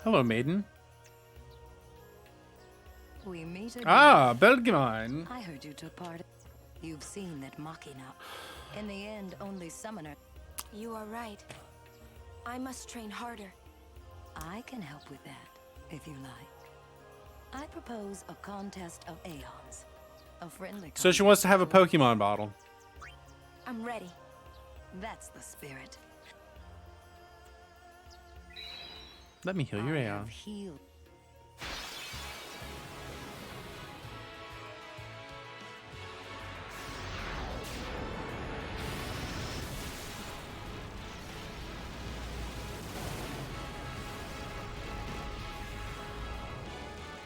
Hello, maiden. We meet again. Ah, Belgemine. I heard you took part. You've seen that Machina. In the end, only summoner. You are right. I must train harder. I can help with that, if you like. I propose a contest of Aeons. A friendly So she wants to have a Pokemon bottle. I'm ready. That's the spirit. Let me heal your Aeon. Healed.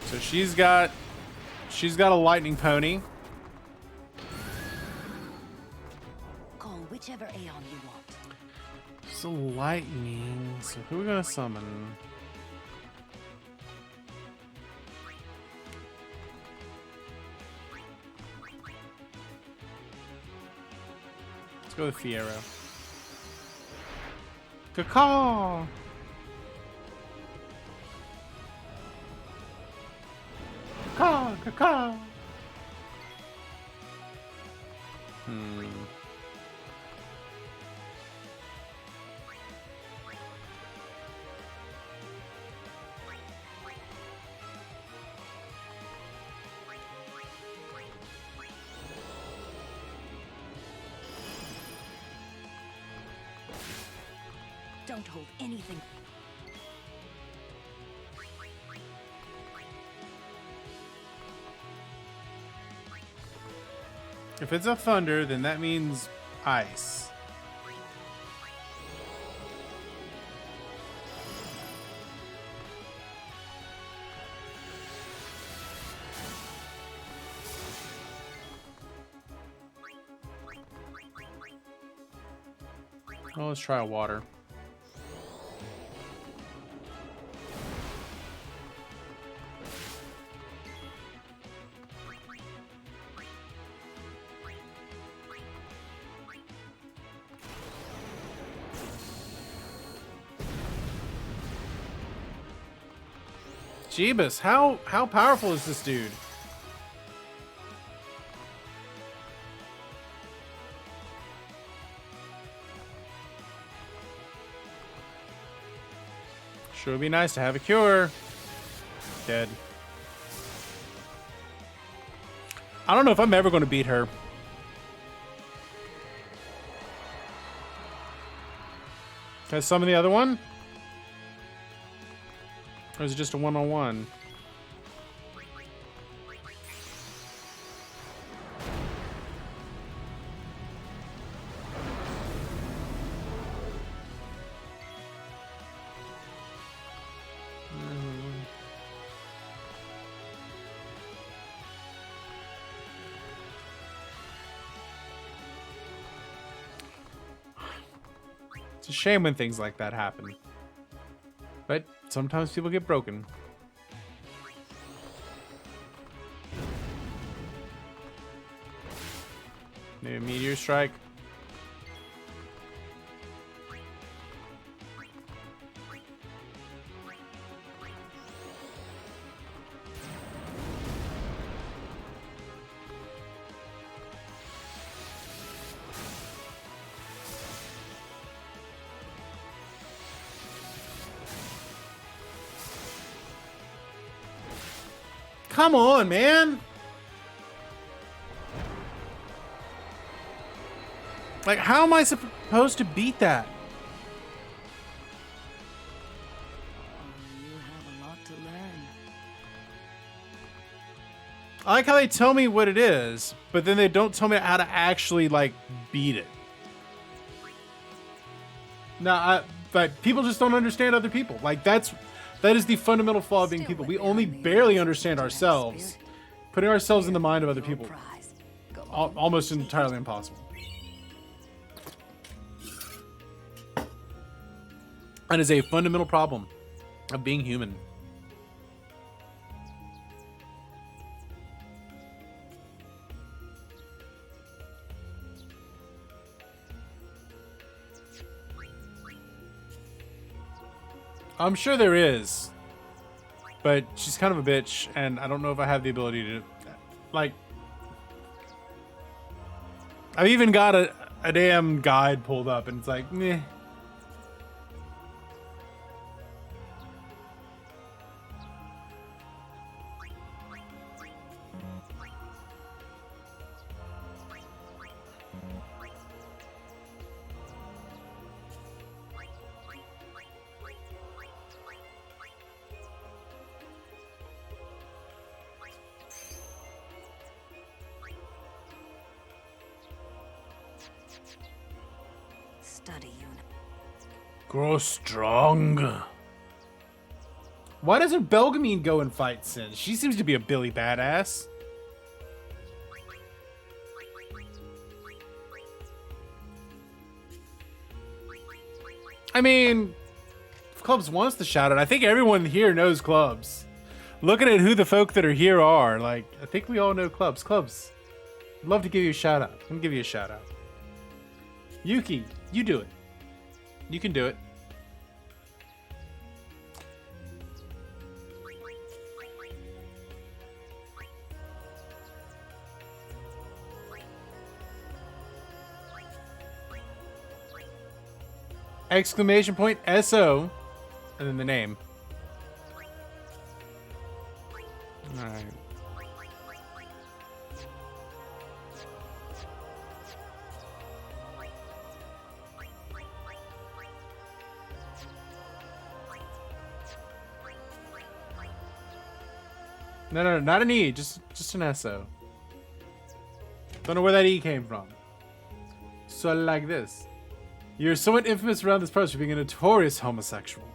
So she's got a lightning pony. Call Whichever Aeon you want. It's a lightning. So who are we gonna summon? Let's go with Fiero. Caw. Caw. Don't hold anything. If it's a thunder, then that means ice. Oh, let's try a water. Jeebus, how powerful is this dude? Sure would be nice to have a cure. Dead. I don't know if I'm ever going to beat her. Can I summon the other one? Or is it just a one-on-one? It's a shame when things like that happen. But sometimes people get broken. Maybe a meteor strike. Come on, man. Like, how am I supposed to beat that? You have a lot to learn. I like how they tell me what it is, but then they don't tell me how to actually, like, beat it. Nah, but people just don't understand other people. Like, that is the fundamental flaw of being people. We only barely understand ourselves. Putting ourselves in the mind of other people, almost entirely impossible. That is a fundamental problem of being human. I'm sure there is, but she's kind of a bitch, and I don't know if I have the ability to, like, I've even got a damn guide pulled up, and it's like, meh. Study unit. Grow strong. Why doesn't Belgamine go and fight Sin? She seems to be a Billy badass. I mean, if Clubs wants to shout it, I think everyone here knows Clubs. Looking at who the folk that are here are, like, I think we all know Clubs. Clubs, I'd love to give you a shout out. I'm gonna give you a shout out. Yuki, you do it. You can do it. Exclamation point SO and then the name. Alright. No, not an E, just an SO. Don't know where that E came from. So like this. You're somewhat infamous around this part for being a notorious homosexual.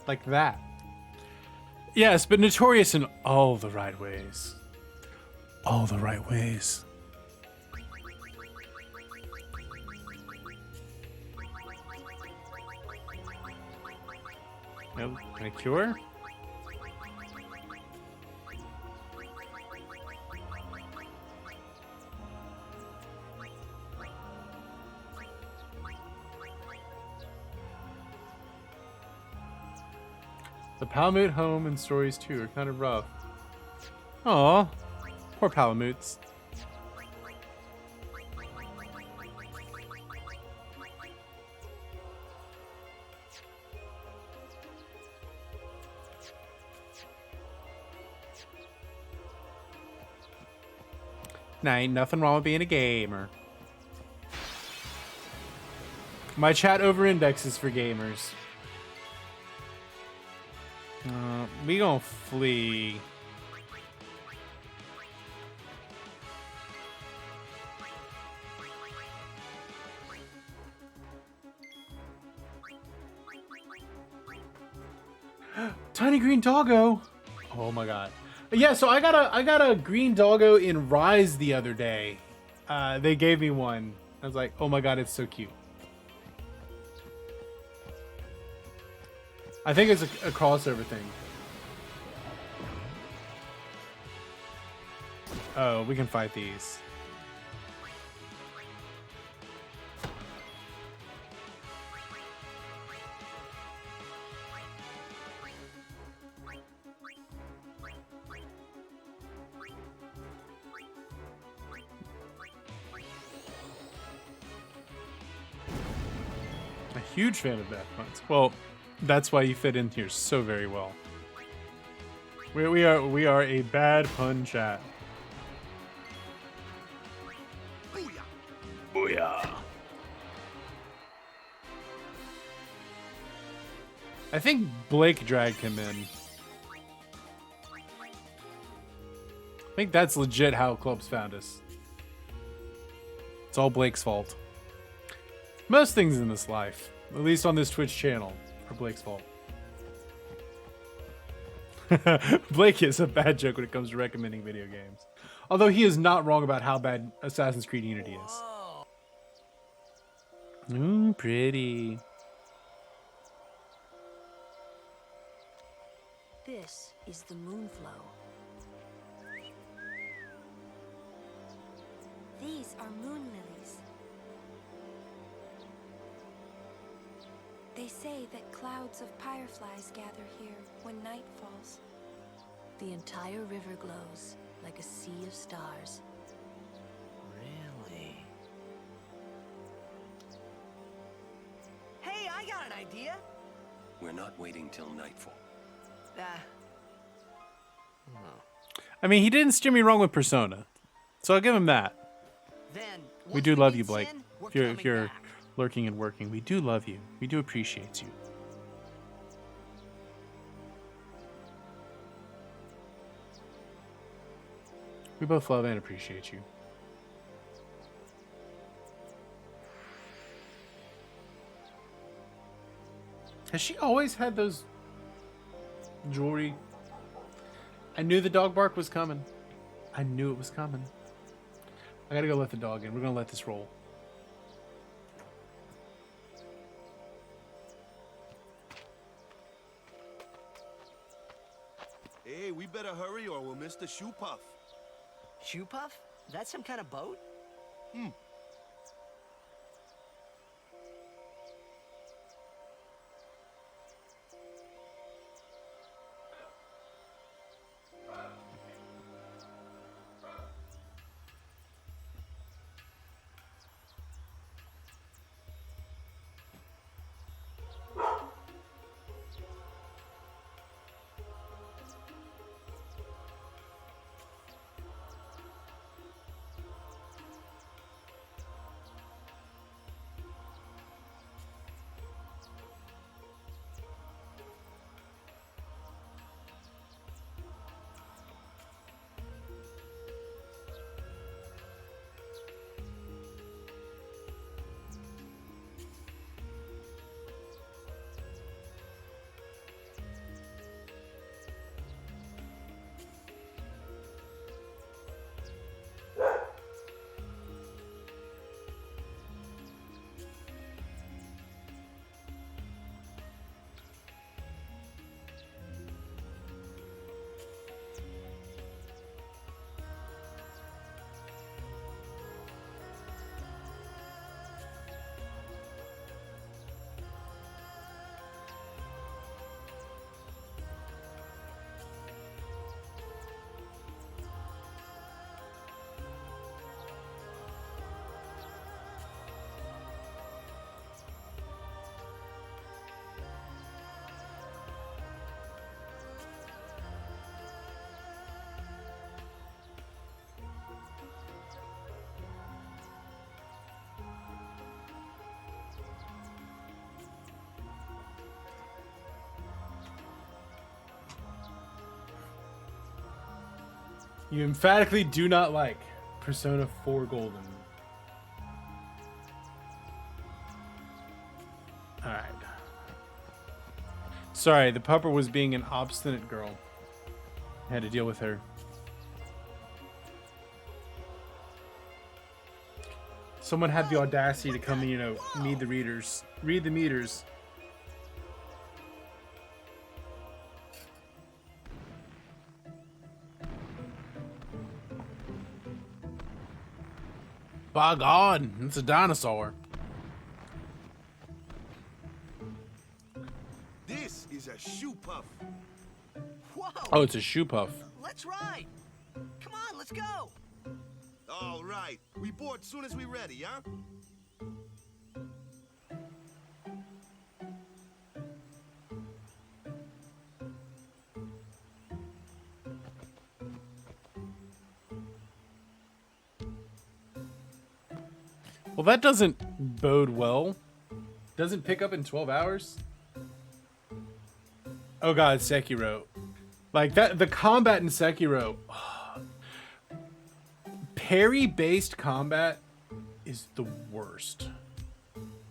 Like that. Yes, but notorious in all the right ways. All the right ways. No, can I cure? The Palamute home and stories too are kind of rough. Aw, poor Palamutes. Nah, ain't nothing wrong with being a gamer. My chat over indexes for gamers. We gonna flee. Tiny green doggo. Oh my god. Yeah, so I got a green doggo in Rise the other day. They gave me one. I was like, oh my god, it's so cute. I think it's a crossover thing. Oh, we can fight these. A huge fan of that punts. Well, that's why you fit in here so very well. We are a bad pun chat. Booyah. I think Blake dragged him in. I think that's legit how Clubs found us. It's all Blake's fault. Most things in this life, at least on this Twitch channel, are Blake's fault. Blake is a bad joke when it comes to recommending video games. Although he is not wrong about how bad Assassin's Creed Unity is. Ooh, pretty. This is the Moonflow. These are moon lilies. They say that clouds of fireflies gather here when night falls. The entire river glows like a sea of stars. Really? Hey, I got an idea. We're not waiting till nightfall. I mean, he didn't steer me wrong with Persona, so I'll give him that. Then, We do love you, Blake. If you're lurking and working, we do love you. We do appreciate you. We both love and appreciate you. Has she always had those jewelry? I knew the dog bark was coming. I knew it was coming. I gotta go let the dog in. We're gonna let this roll. Hey, we better hurry or we'll miss the shoe puff. Shoe puff? That's some kind of boat? You emphatically do not like Persona 4 Golden. Alright. Sorry, the pupper was being an obstinate girl. I had to deal with her. Someone had the audacity to come and, you know, read the meters. By God, it's a dinosaur. This is a shoe puff. Whoa! Oh, it's a shoe puff. Let's ride! Come on, let's go! All right. We board soon as we ready, huh? Well, that doesn't bode well. Doesn't pick up in 12 hours. Oh God, Sekiro. Like that, the combat in Sekiro. Parry-based combat is the worst.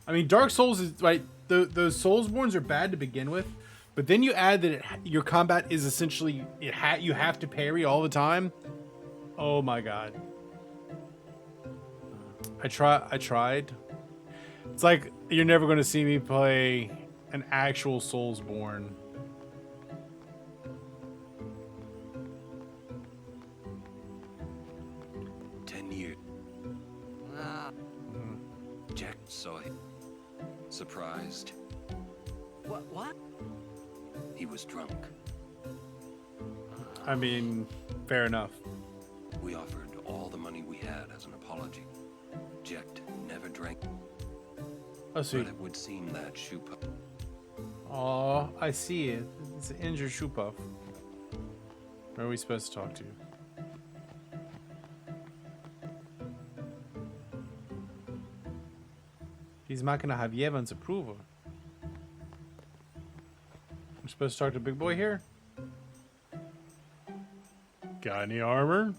I mean, Dark Souls is right. Those Soulsborns are bad to begin with, but then you add that your combat is essentially you have to parry all the time. Oh my God. I tried. It's like you're never going to see me play an actual Soulsborne. Jack saw him. Surprised. What? He was drunk. I mean, fair enough. We offered all the money we had as an apology. Jack never drank. Oh, sweet. But it would seem that shoe puff. Oh, I see it. It's an injured shoe puff. Where are we supposed to talk to? He's not gonna have Yevon's approval. We're supposed to talk to Big Boy here? Got any armor?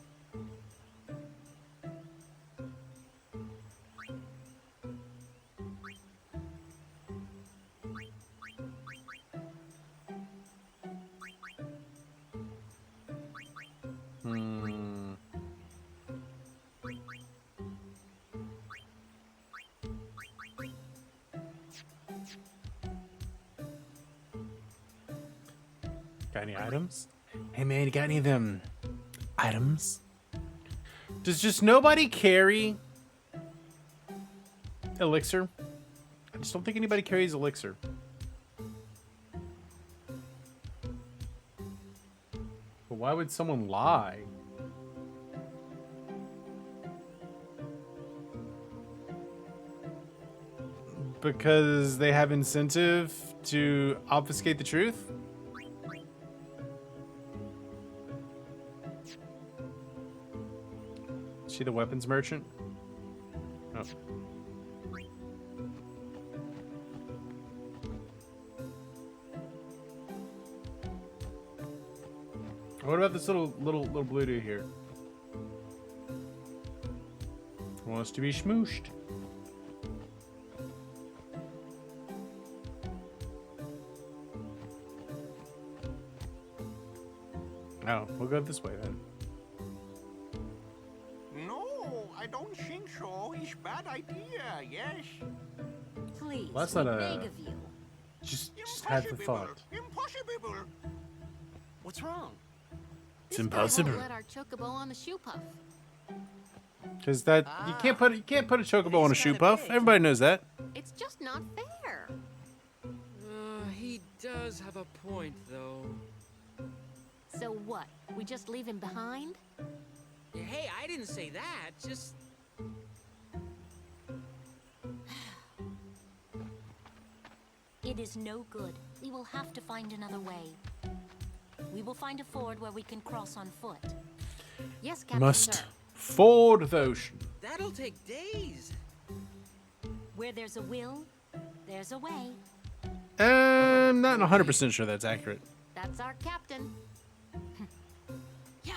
Got any items? Hey man, you got any of them items? Does just nobody carry elixir? I just don't think anybody carries elixir. But why would someone lie? Because they have incentive to obfuscate the truth? Is she the weapons merchant? Oh. What about this little blue dude here? Wants to be schmooshed. Oh, we'll go this way then. No, I don't think so. It's bad idea, yes. Please, Well, that's we not beg a... of you. Just had the thought. Impossible. What's wrong? It's This guy impossible. won't let our chocobo on the shoe puff. Because that you can't put a chocobo on a shoe puff. Everybody knows that. It's just not fair. He does have a point, though. So what? We just leave him behind? Hey, I didn't say that. Just... It is no good. We will have to find another way. We will find a ford where we can cross on foot. Yes, Captain, Must sir. ford the ocean. That'll take days. Where there's a will, there's a way. I'm not 100% sure that's accurate. That's our captain. Yeah.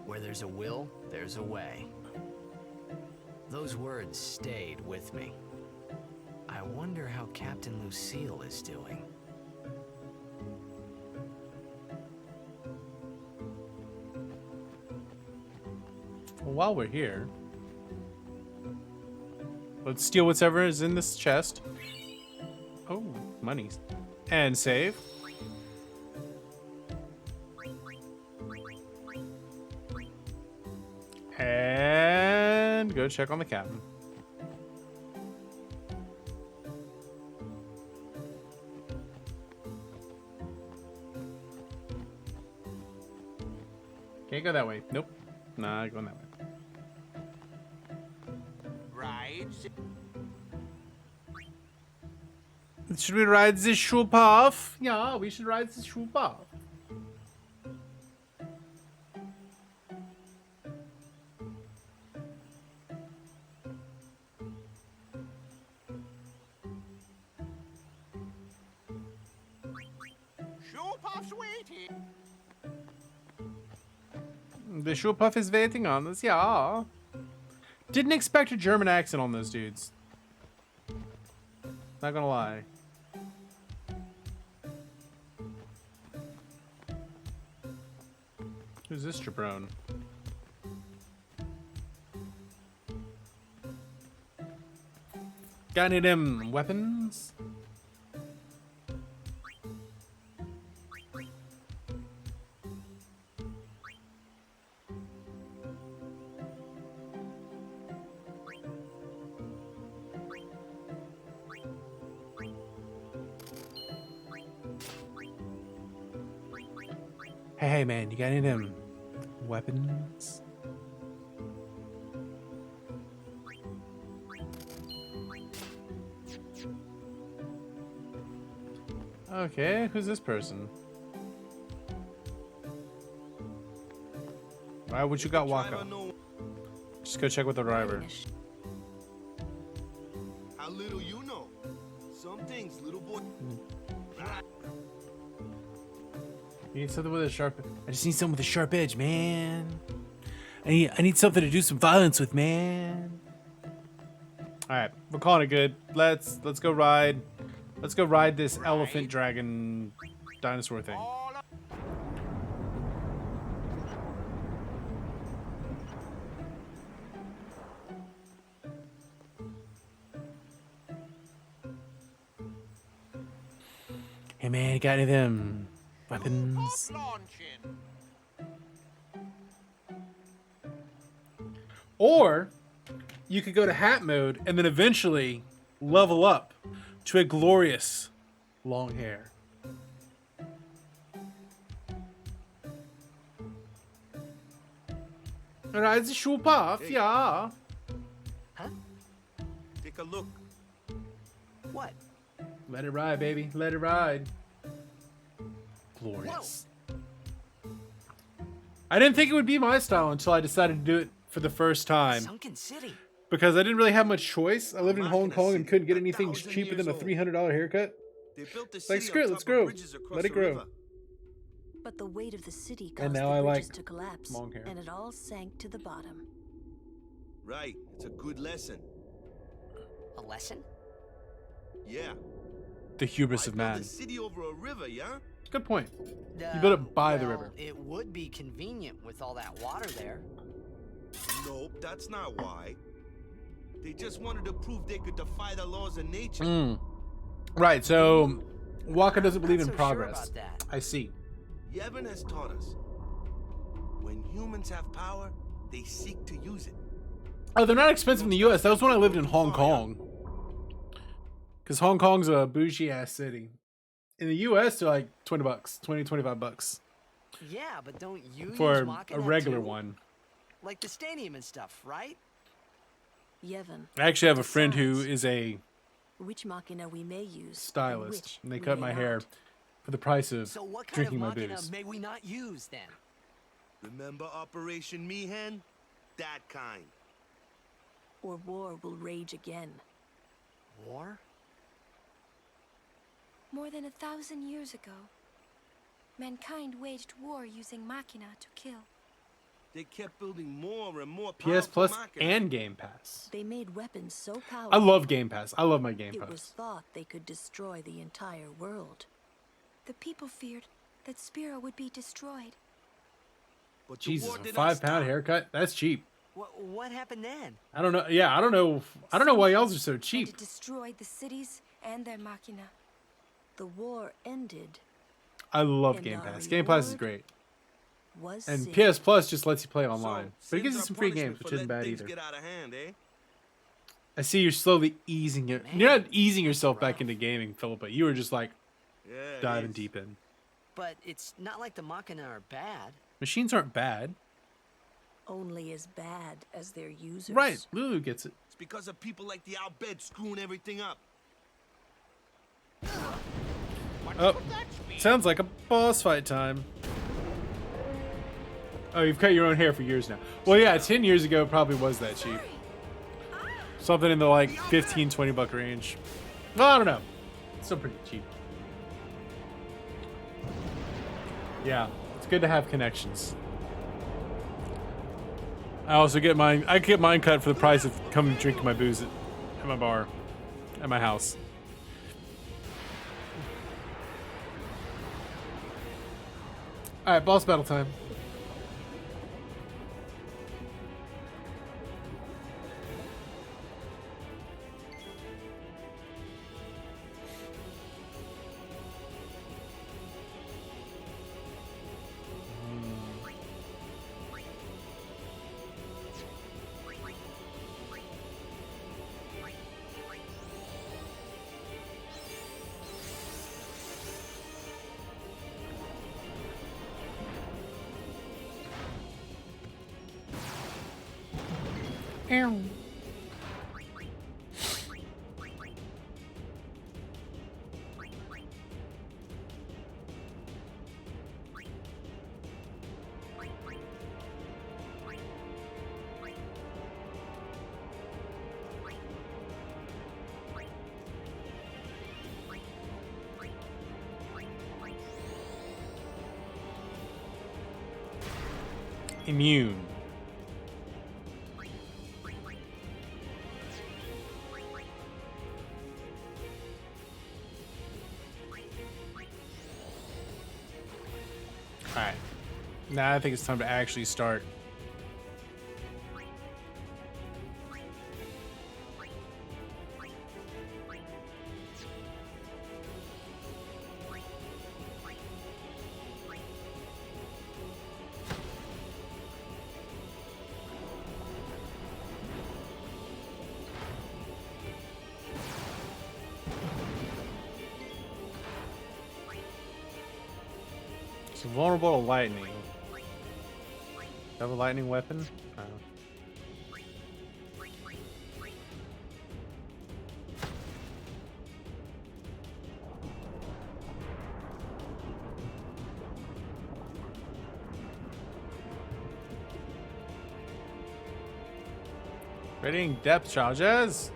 Where there's a will, there's a way. Those words stayed with me. I wonder how Captain Lucille is doing. Well, while we're here, let's steal whatever is in this chest. Oh, money. And save. And go check on the captain. Can't go that way. Nope. Not going that way. Rides. Should we ride this shoe path? Yeah, we should ride this shoe path. Show puff's waiting. The shoe puff is waiting on us, yeah. Didn't expect a German accent on those dudes. Not gonna lie. Who's this jabron? Got any of them weapons? Hey man, you got any of them weapons? Okay, who's this person? Why would you got Waka? Just go check with the driver. How little you know. Some things, little boy. You need something with a sharp... I just need something with a sharp edge, man. I need something to do some violence with, man. Alright, we're calling it good. Let's go ride. Let's go ride this elephant dragon dinosaur thing. Hey man, you got any of them weapons? Launching. Or you could go to hat mode and then eventually level up to a glorious long hair. Reise Schuhpaff, Hey. ja. Huh? Take a look. What? Let it ride, baby. Let it ride. Glorious. I didn't think it would be my style until I decided to do it for the first time. Sunken City. Because I didn't really have much choice. I lived in Hong Kong and couldn't get anything 1,000 cheaper than a years old. $300 haircut. They built the Like, city screw on it, let's top of grow. bridges across Let it the grow. river. But the weight of the city And caused now the I bridges like to collapse, long hair. and it all sank to the bottom. Right, it's a good lesson. A lesson? Yeah. The hubris Why of build man. a city over a river, yeah? Good point. You built it by the Well, river. It would be convenient with all that water there. Nope, that's not why. They just wanted to prove they could defy the laws of nature. Right, so Waka doesn't believe in Not so sure progress. about that. I see. Yevon has taught us. When humans have power, they seek to use it. Oh, they're not expensive in the US. That was when I lived in Hong Kong. Because Hong Kong's a bougie ass city. In the US, they're like $20, 20, 25 bucks Yeah, but don't you for use a Machina regular too? one. Like the stadium and stuff, right? Yevon, I actually have a friend who decides is a which machina we may use, stylist, which and they we cut may my not. hair for the price of So what kind drinking of my Machina booze. may we not use then? Remember Operation Mihan? That kind. Or war will rage again. War? More than 1,000 years ago, mankind waged war using machina to kill. They kept building more and more PS powerful Plus machina. and Game Pass. They made weapons so powerful. I love Game Pass. I love my Game It was Pass. thought they could destroy the entire world. The people feared that Spira would be destroyed. But the Jesus, war a did not £5 stop. haircut? That's cheap. What happened then? I don't know. Yeah, I don't know. I don't know why y'all are so And cheap. it destroyed the cities and their machina. The war ended. I love And Game our Pass. Game Pass is reward great. Was And sin. PS Plus just lets you play online. So, But it gives you sins some are free punishment games, which for isn't bad letting things either. get out of hand, eh? I see you're slowly easing it. You're not easing yourself back into gaming, Philippa. You were just like Yeah, it diving is. deep in. But it's not like the Machina are bad. Machines aren't bad. Only as bad as their users. Right. Lulu gets it. It's because of people like the Albed screwing everything up. Oh, sounds like a boss fight time. Oh, you've cut your own hair for years now. Well, yeah, 10 years ago it probably was that cheap. Something in the like 15, 20 buck range. No, I don't know. It's still pretty cheap. Yeah, it's good to have connections. I also get mine. I get mine cut for the price of coming drinking my booze at my bar, at my house. All right, boss battle time. Ow. Immune. Alright. Now I think it's time to actually start. So vulnerable to lightning. Have a lightning weapon? Oh. Readying depth charges.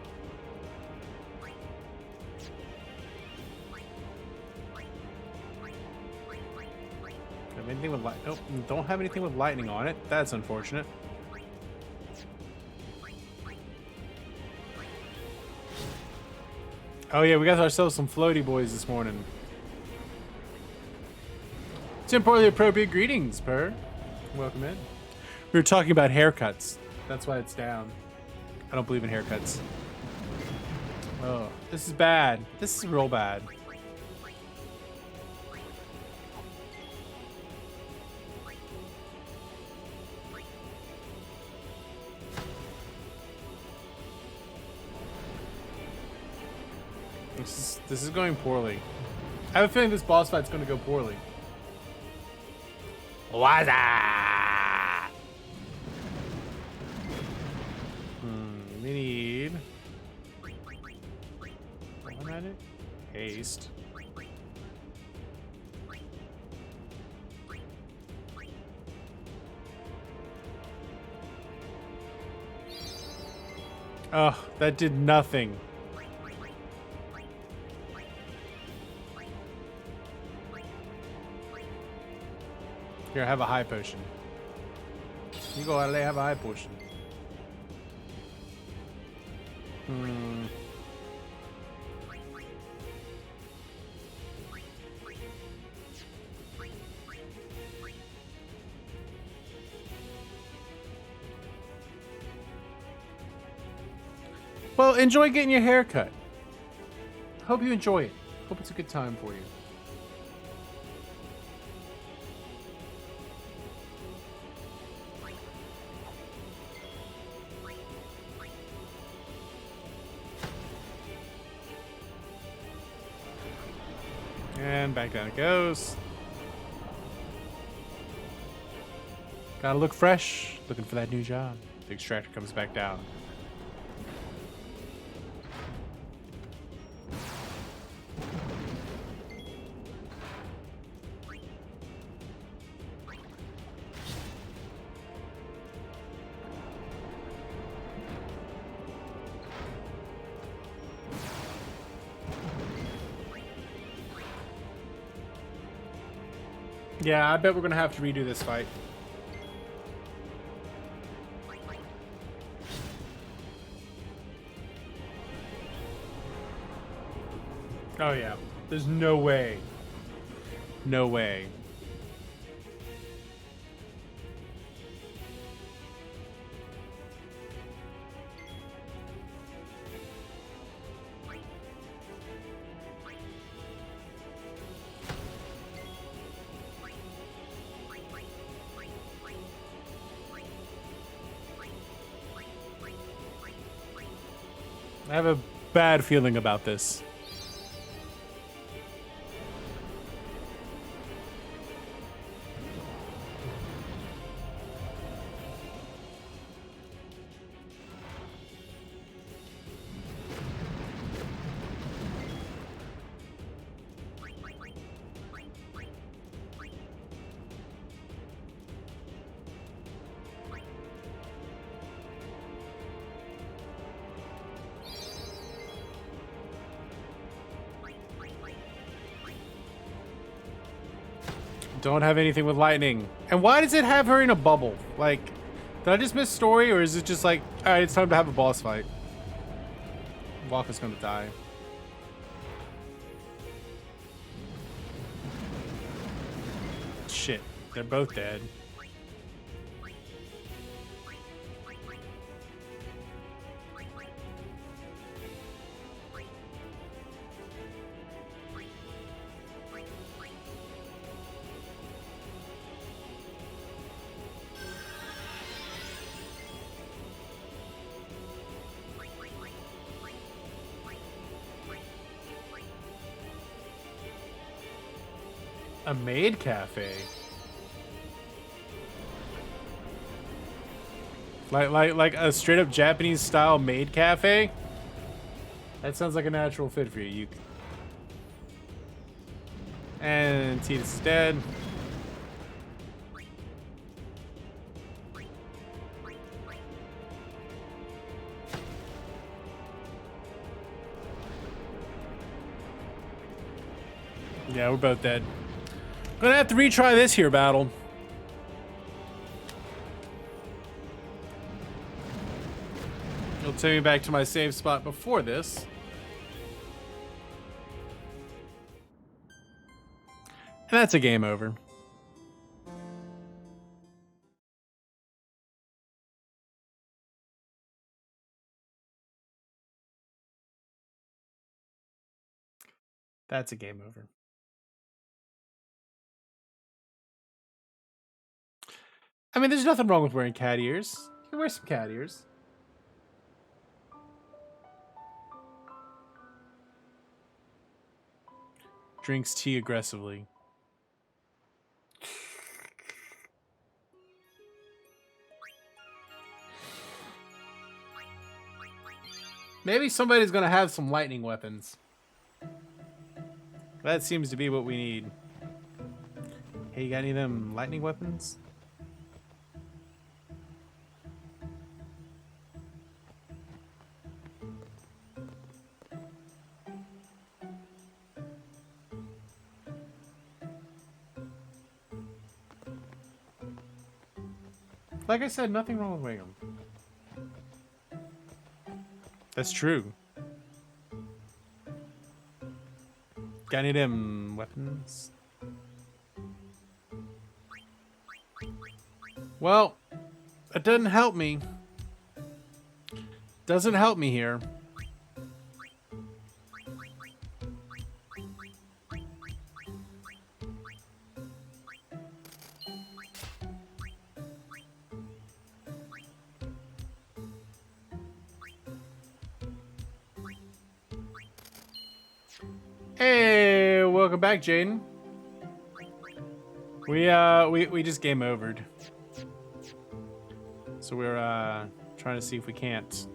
Have anything with light? Nope, don't have anything with lightning on it. That's unfortunate. Oh yeah, we got ourselves some floaty boys this morning. Temporally appropriate greetings, Per. Welcome in. We were talking about haircuts. That's why it's down. I don't believe in haircuts. Oh, this is bad. This is real bad. This is going poorly. I have a feeling this boss fight's going to go poorly. What's that? We need automatic haste. Oh, that did nothing. Here, have a high potion. You go out of there, have a high potion. Well, enjoy getting your hair cut. Hope you enjoy it. Hope it's a good time for you. And back down it goes. Gotta look fresh. Looking for that new job. The extractor comes back down. Yeah, I bet we're gonna have to redo this fight. Oh yeah, there's no way. No way. I have a bad feeling about this. Don't have anything with lightning. And why does it have her in a bubble? Like, did I just miss story, or is it just like, alright, it's time to have a boss fight? Waka's gonna die. Shit, they're both dead. A maid cafe. Like a straight up Japanese style maid cafe? That sounds like a natural fit for you. And Titus is dead. Yeah, we're both dead. Gonna have to retry this here battle. It'll take me back to my save spot before this. And that's a game over. That's a game over. I mean, there's nothing wrong with wearing cat ears. You can wear some cat ears. Drinks tea aggressively. Maybe somebody's gonna have some lightning weapons. That seems to be what we need. Hey, you got any of them lightning weapons? Like I said, nothing wrong with wearing them. That's true. Got any of them weapons? Well, it doesn't help me. Doesn't help me here. Hey, welcome back, Jaden. We just game overed. So we're trying to see if we can't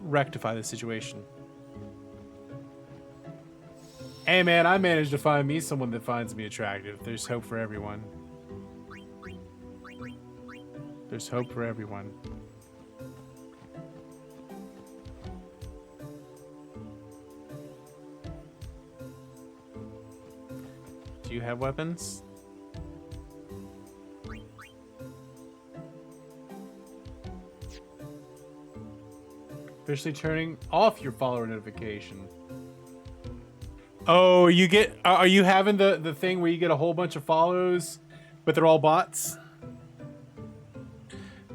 rectify the situation. Hey man, I managed to find me someone that finds me attractive. There's hope for everyone. There's hope for everyone. Do you have weapons? Officially turning off your follower notification. Oh, you get... Are you having the thing where you get a whole bunch of follows, but they're all bots?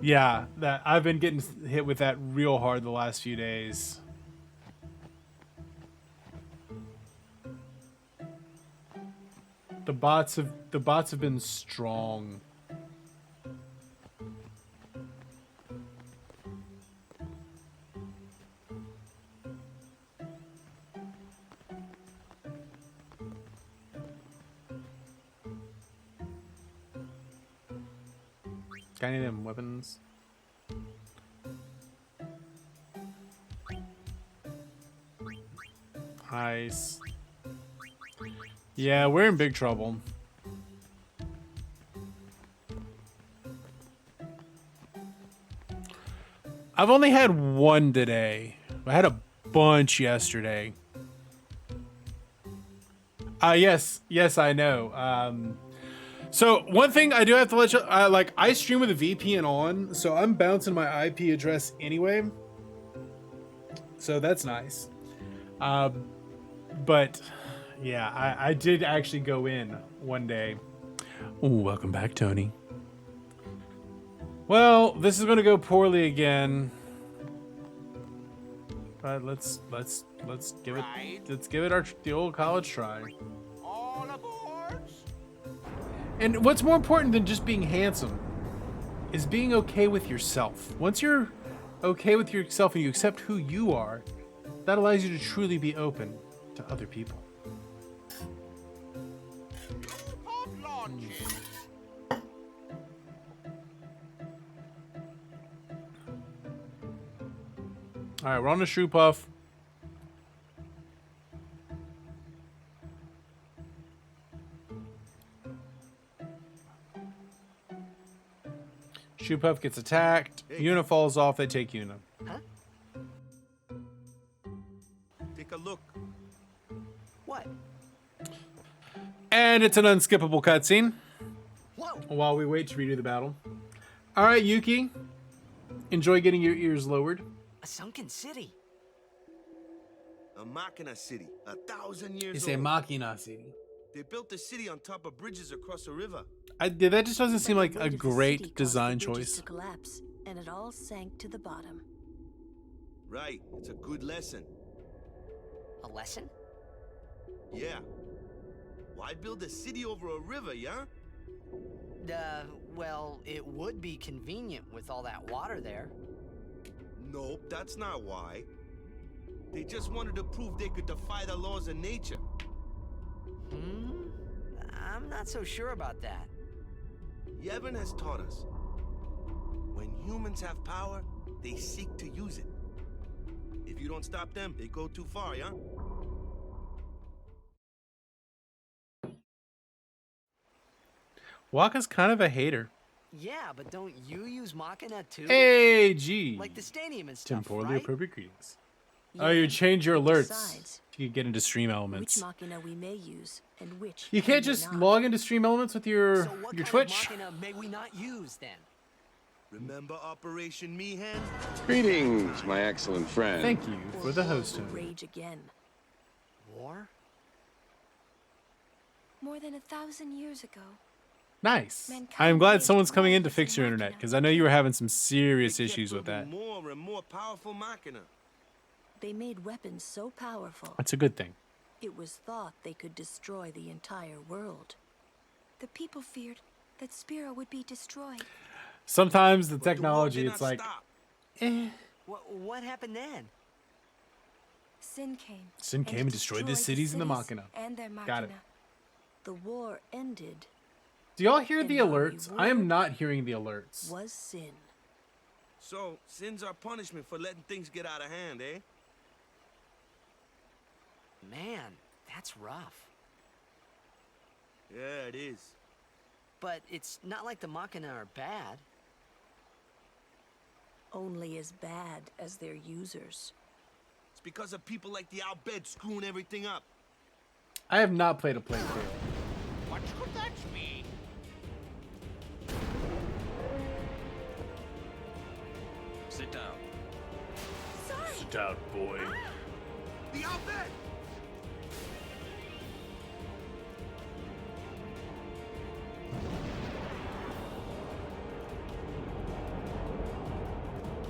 Yeah, that I've been getting hit with that real hard the last few days. The bots have been strong. Got any of them weapons? Nice. Yeah, we're in big trouble. I've only had one today. I had a bunch yesterday. Yes, I know. So one thing I do have to let you, like I stream with a VPN on, so I'm bouncing my IP address anyway. So that's nice. But yeah, I did actually go in one day. Ooh, welcome back, Tony. Well, this is gonna go poorly again. But let's give it the old college try. All aboard! And what's more important than just being handsome is being okay with yourself. Once you're okay with yourself and you accept who you are, that allows you to truly be open to other people. All right, we're on the Shoe Puff. Shoe Puff gets attacked. Yuna falls off. They take Yuna. Huh? Take a look. What? And it's an unskippable cutscene. Whoa. While we wait to redo the battle. All right, Yuki. Enjoy getting your ears lowered. A sunken city. A Machina city, 1,000 years It's old. a Machina city. They built the city on top of bridges across a river. That just doesn't seem like The a weight of the great city caused design the bridges choice. to collapse, and it all sank to the bottom. Right, it's a good lesson. A lesson? Yeah. Why build a city over a river, yeah? Well, it would be convenient with all that water there. Nope, that's not why. They just wanted to prove they could defy the laws of nature. I'm not so sure about that. Yevon has taught us. When humans have power, they seek to use it. If you don't stop them, they go too far, yeah? Wakka's kind of a hater. Yeah, but don't you use Machina too? Hey, gee. Like the stadium and stuff, Temporally right? appropriate greetings. Yeah, Oh, you change your alerts. besides, You can get into stream elements. Which Machina we may use, and which You we can't may just not. log into stream elements with your So what your kind Twitch. of Machina may we not use then? Remember Operation Meehan? Greetings, my excellent friend. Thank you for the host. Will rage again. War? More than 1,000 years ago. Nice. Mankind I'm glad waged someone's coming war in to using fix your Machina. internet because I know you were having some serious They kept issues with that. building more and more powerful Machina. They made weapons so powerful, That's a good thing. it was thought they could destroy the entire world. The people feared that Spira would be destroyed. Sometimes the But the war technology, did it's not like, stop. What happened then? Sin came. Sin came and destroyed the cities in the Machina. And their Machina. Got it. The war ended Do y'all hear And the now alerts? I am not hearing the alerts. was sin. So, sins are punishment for letting things get out of hand, eh? Man, that's rough. Yeah, it is. But it's not like the Machina are bad. Only as bad as their users. It's because of people like the Albed screwing everything up. I have not played a Plague Tale. What could that be? Sit down. Sit down, boy. The Albed!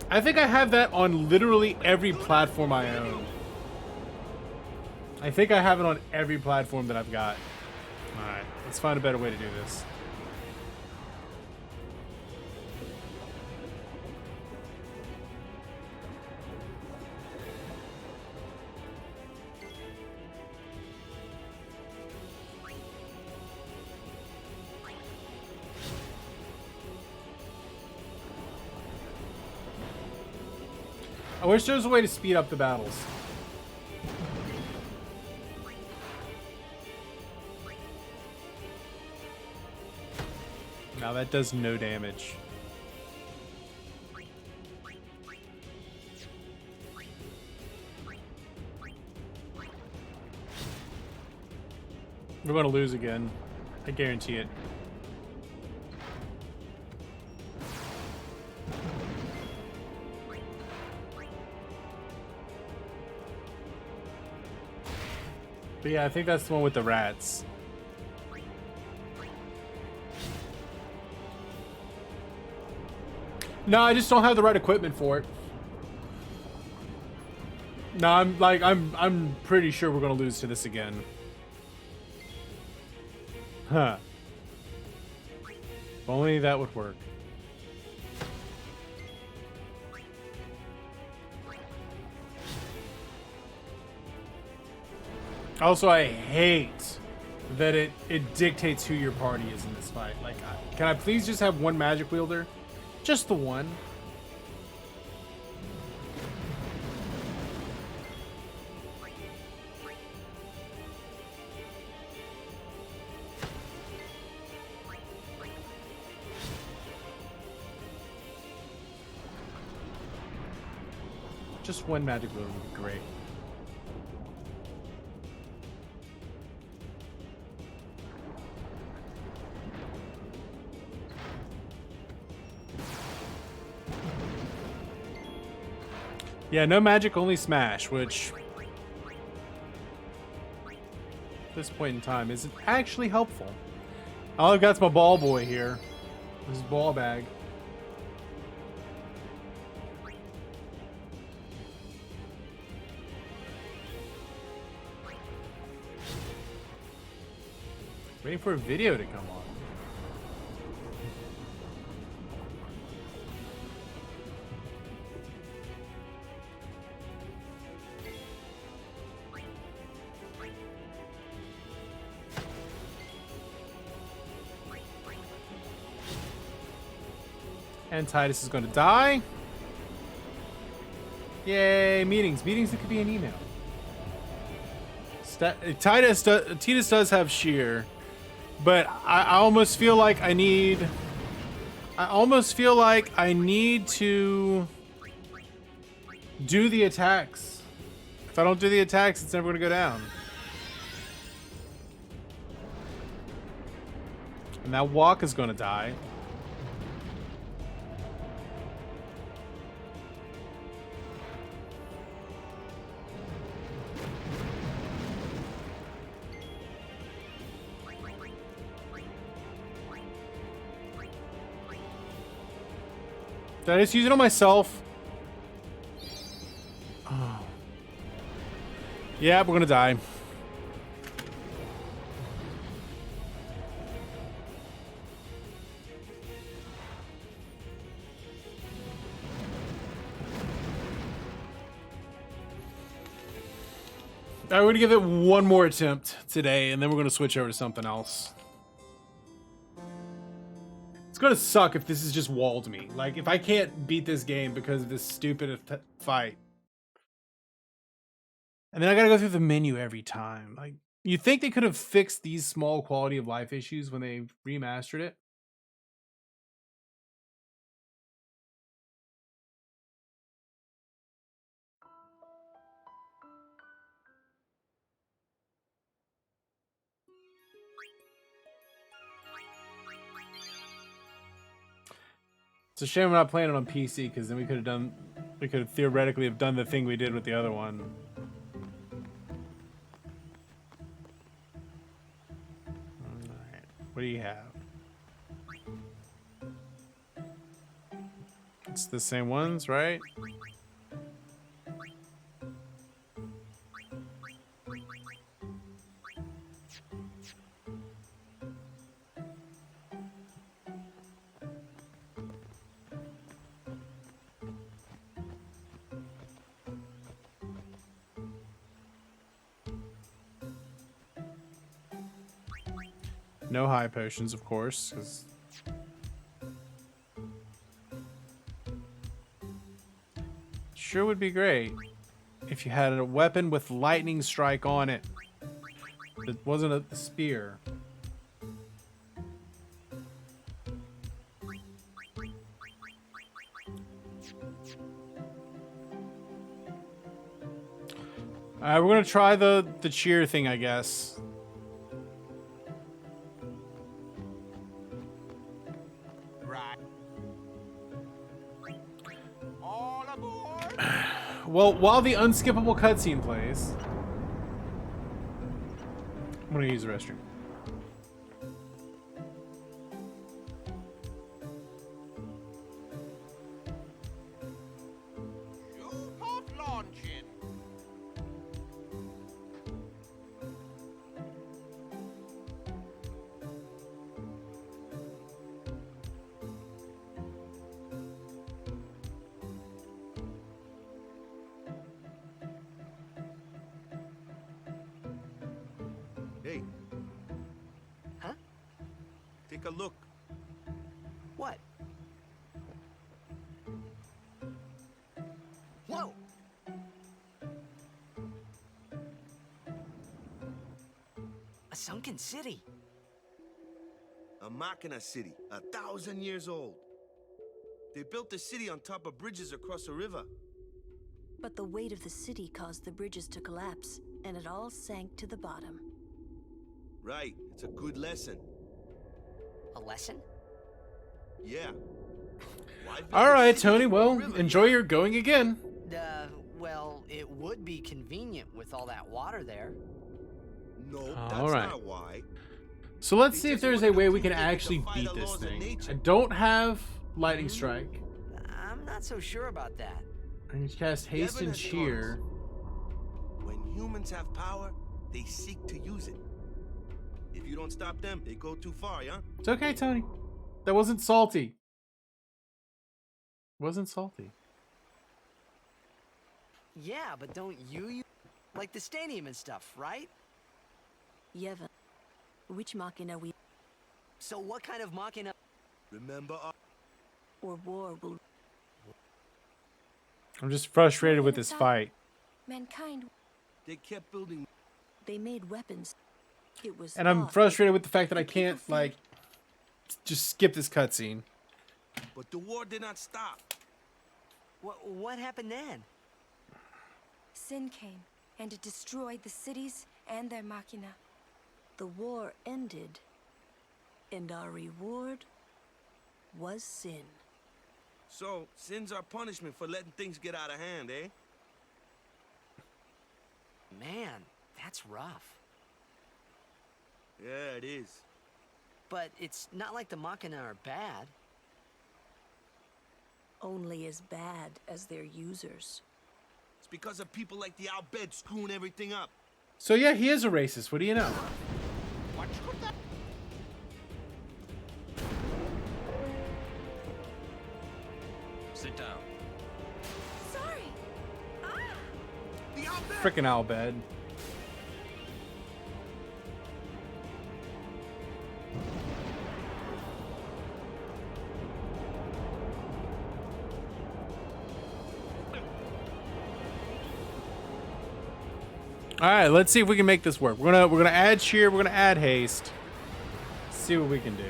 I think I have that on literally every platform I own. I think I have it on every platform that I've got. Alright, let's find a better way to do this. I wish there was a way to speed up the battles. Now that does no damage. We're gonna lose again. I guarantee it. But yeah, I think that's the one with the rats. No, I just don't have the right equipment for it. No, I'm pretty sure we're gonna lose to this again. Huh. If only that would work. Also, I hate that it dictates who your party is in this fight. Like, can I please just have one magic wielder? Just the one. Just one magic room would be great. Yeah, no magic, only smash, which at this point in time isn't actually helpful. All I've got is my ball boy here. This is ball bag. Waiting for a video to come on. And Titus is going to die. Yay, meetings. Meetings that could be an email. Titus does have sheer, but I almost feel like I need to do the attacks. If I don't do the attacks, it's never going to go down. And that walk is going to die. Did I just use it on myself? Oh. Yeah, we're gonna die. Alright, we're gonna give it one more attempt today, and then we're gonna switch over to something else. It's gonna suck if this is just walled me. Like, if I can't beat this game because of this stupid fight. And then I gotta go through the menu every time. Like, you think they could have fixed these small quality of life issues when they remastered it? It's a shame we're not playing it on PC, because then we could have theoretically have done the thing we did with the other one. Alright, what do you have? It's the same ones, right? No high potions, of course, because sure would be great if you had a weapon with lightning strike on it that wasn't a spear. Alright, we're gonna try the cheer thing, I guess. Well, while the unskippable cutscene plays, I'm gonna use the restroom. Hey. Huh? Take a look. What? Whoa! A sunken city. A Machina city, 1,000 years old. They built the city on top of bridges across a river. But the weight of the city caused the bridges to collapse, and it all sank to the bottom. Right, it's a good lesson. A lesson? Yeah. Why build All a right, city Tony. into a Well, river, enjoy yeah? your going again. Well, it would be convenient with all that water there. No, All that's right. not why. So let's They see if just there's wanted a to way we prove can they could actually defy beat the this laws of thing. nature. I don't have Lightning Strike. I'm not so sure about that. I can cast Haste Yevon and has taught Cheer. us, when humans have power, they seek to use it. If you don't stop them, they go too far, yeah? It's okay, Tony. That wasn't salty. Wasn't salty. Yeah, but don't you like the stadium and stuff, right? Yevon, which machina we So what kind of machina? Remember, or war will... I'm just frustrated with this fight. Mankind, they kept building. They made weapons. It was And I'm thought frustrated with the fact that I the people can't, think- like, just skip this cutscene. But the war did not stop. What happened then? sin came, and it destroyed the cities and their machina. The war ended, and our reward was sin. So, sin's our punishment for letting things get out of hand, eh? Man, that's rough. Yeah, it is. But it's not like the machina are bad. Only as bad as their users. It's because of people like the Al-Bed screwing everything up. So yeah, he is a racist. What do you know? What could that... Sit down. Sorry! Ah! The Al-Bed! Frickin' Albed. All right, let's see if we can make this work. We're gonna add cheer. We're gonna add haste. See what we can do.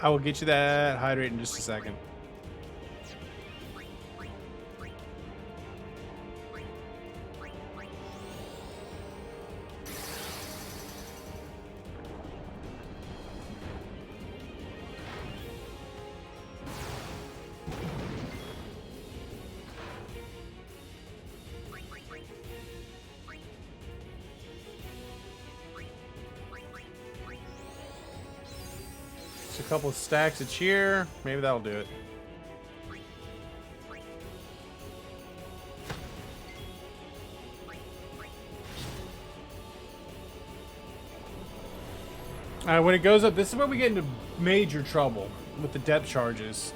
I will get you that hydrate in just a second. A couple of stacks of cheer. Maybe that'll do it. Alright, when it goes up, this is where we get into major trouble with the depth charges.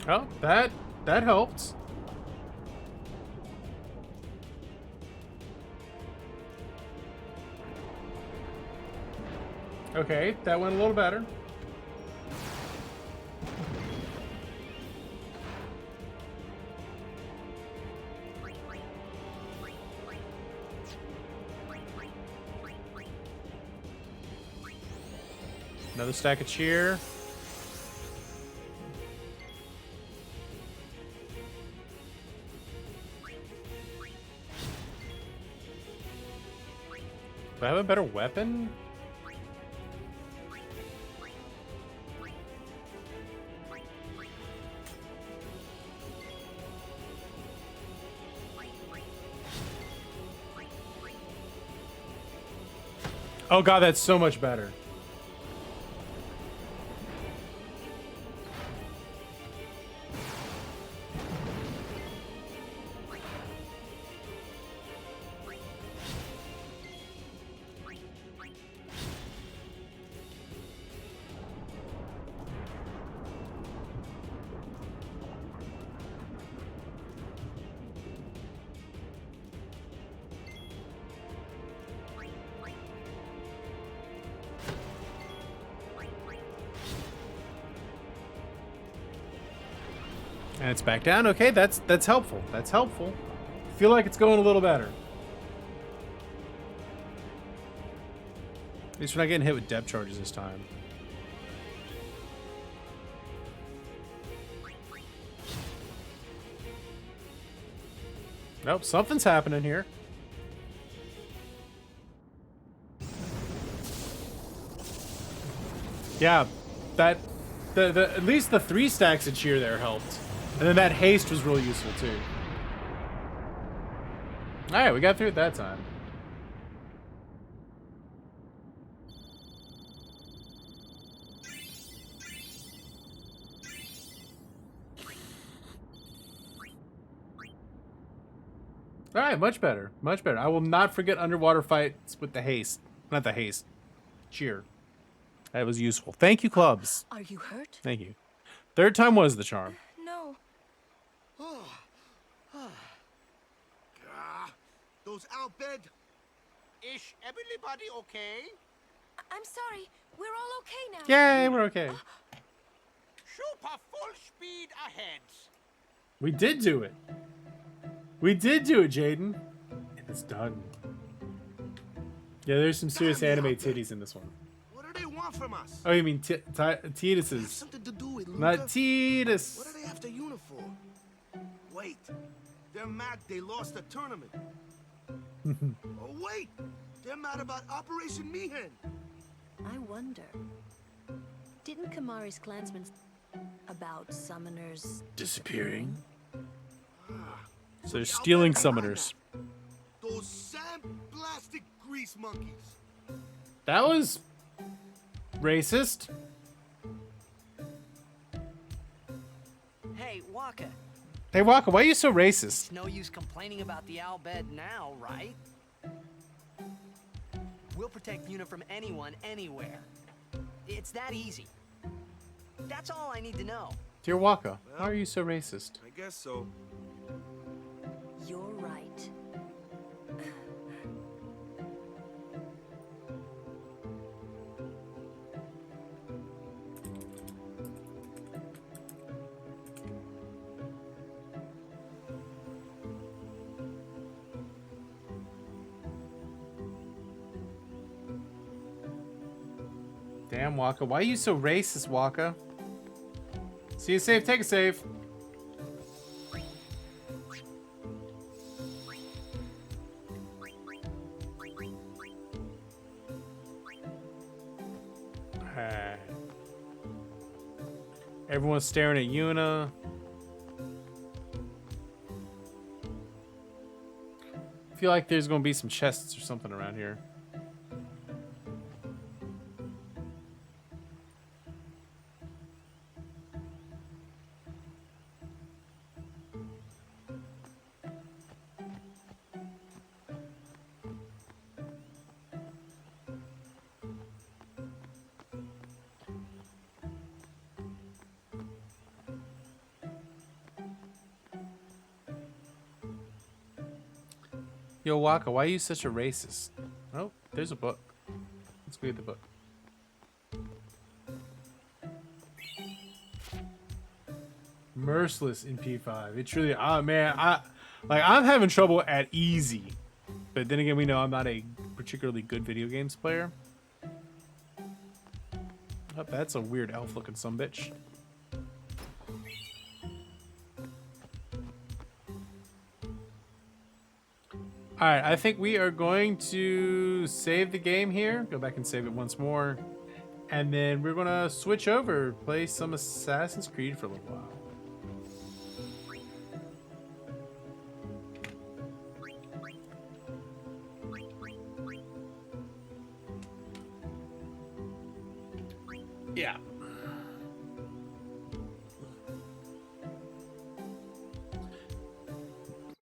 Oh, that helped. Okay, that went a little better. Another stack of cheer. Do I have a better weapon? Oh god, that's so much better. And it's back down. Okay, that's helpful. That's helpful. I feel like it's going a little better. At least we're not getting hit with depth charges this time. Nope, something's happening here. Yeah, that the at least the 3 stacks of cheer there helped. And then that haste was really useful too. Alright, we got through it that time. Alright, much better. Much better. I will not forget underwater fights with the haste. Not the haste. Cheer. That was useful. Thank you, clubs. Are you hurt? Thank you. Third time was the charm. No. Those out bed. Is everybody okay? I'm sorry. We're all okay now. Yay, we're okay. Super full speed ahead. We did do it. We did do it, Jaden. It's done. Yeah, there's some serious anime titties in this one. What do they want from us? Oh, you mean tituses? Something to do with Luca? Not Titus. What are they after Una for? Wait, they're mad they lost the tournament. Oh wait, they're mad about Operation Mihen. I wonder. Didn't Kamari's clansmen about summoners disappearing? So they're stealing summoners. Those sand-blasted grease monkeys. That was racist. Hey, Waka. Hey, Waka, why are you so racist? It's no use complaining about the owl bed now, right? We'll protect Yuna from anyone, anywhere. It's that easy. That's all I need to know. Dear Waka, why are you so racist? I guess so. You're right. Damn, Waka, why are you so racist, Waka? See you safe, take a save. Everyone's staring at Yuna. I feel like there's gonna be some chests or something around here. Yo, Waka, why are you such a racist? Oh, there's a book. Let's go get the book. Merciless in P5. It truly, man, I'm having trouble at easy. But then again, we know I'm not a particularly good video games player. Oh, that's a weird elf looking sumbitch. Alright, I think we are going to save the game here. Go back and save it once more. And then we're going to switch over, play some Assassin's Creed for a little while. Yeah.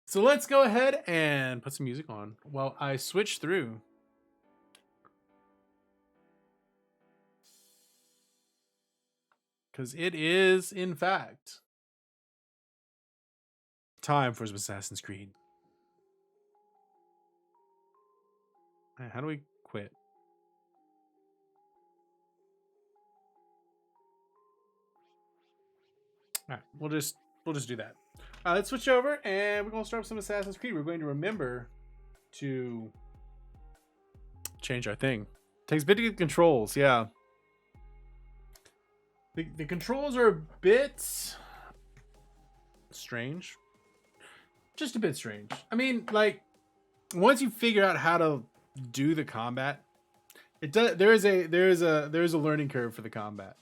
So let's go ahead and put some music on while I switch through. Because it is, in fact, time for some Assassin's Creed. All right, how do we quit? All right, we'll just do that. Let's switch over and we're gonna start with some Assassin's Creed. We're going to remember to change our thing. Takes a bit to get controls, yeah. The controls are a bit strange. Just a bit strange. I mean, like, once you figure out how to do the combat, it does. There is a learning curve for the combat.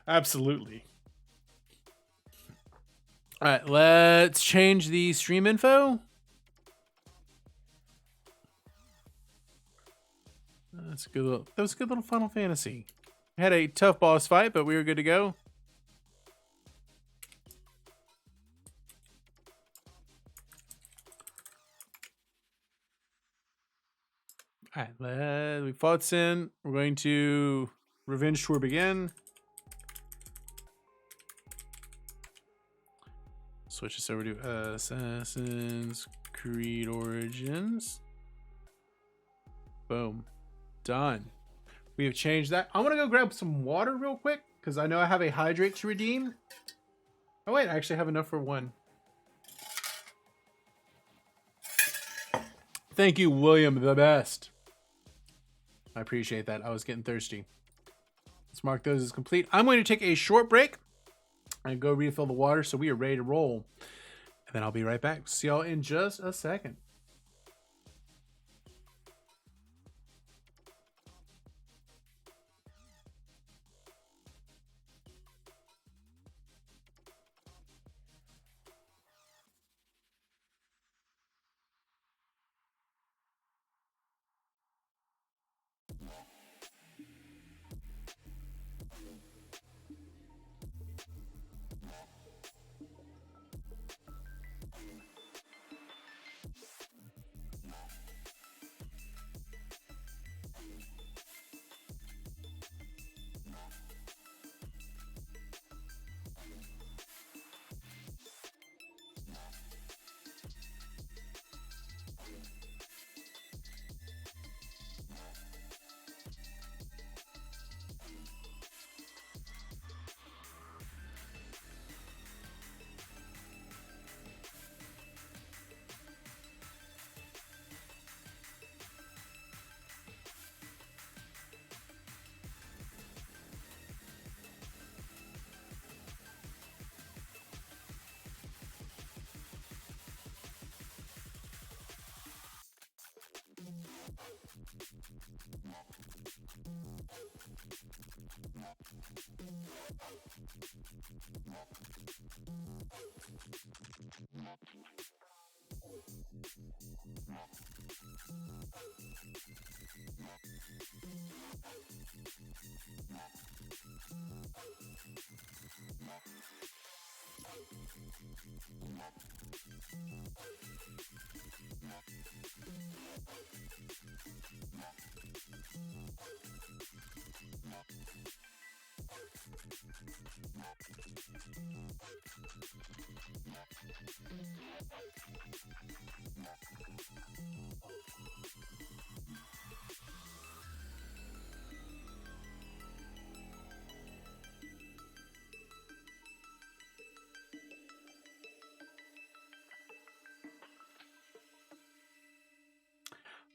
Absolutely. All right, let's change the stream info. That's a good little, that was a good little Final Fantasy. Had a tough boss fight, but we were good to go. All right, we fought Sin. We're going to Revenge Tour begin. Switch this over to Assassin's Creed Origins. Boom. Done. We have changed that. I want to go grab some water real quick because I know I have a hydrate to redeem. Oh wait, I actually have enough for one. Thank you, William the Best. I appreciate that. I was getting thirsty. Let's mark those as complete. I'm going to take a short break and go refill the water so we are ready to roll. And then I'll be right back. See y'all in just a second.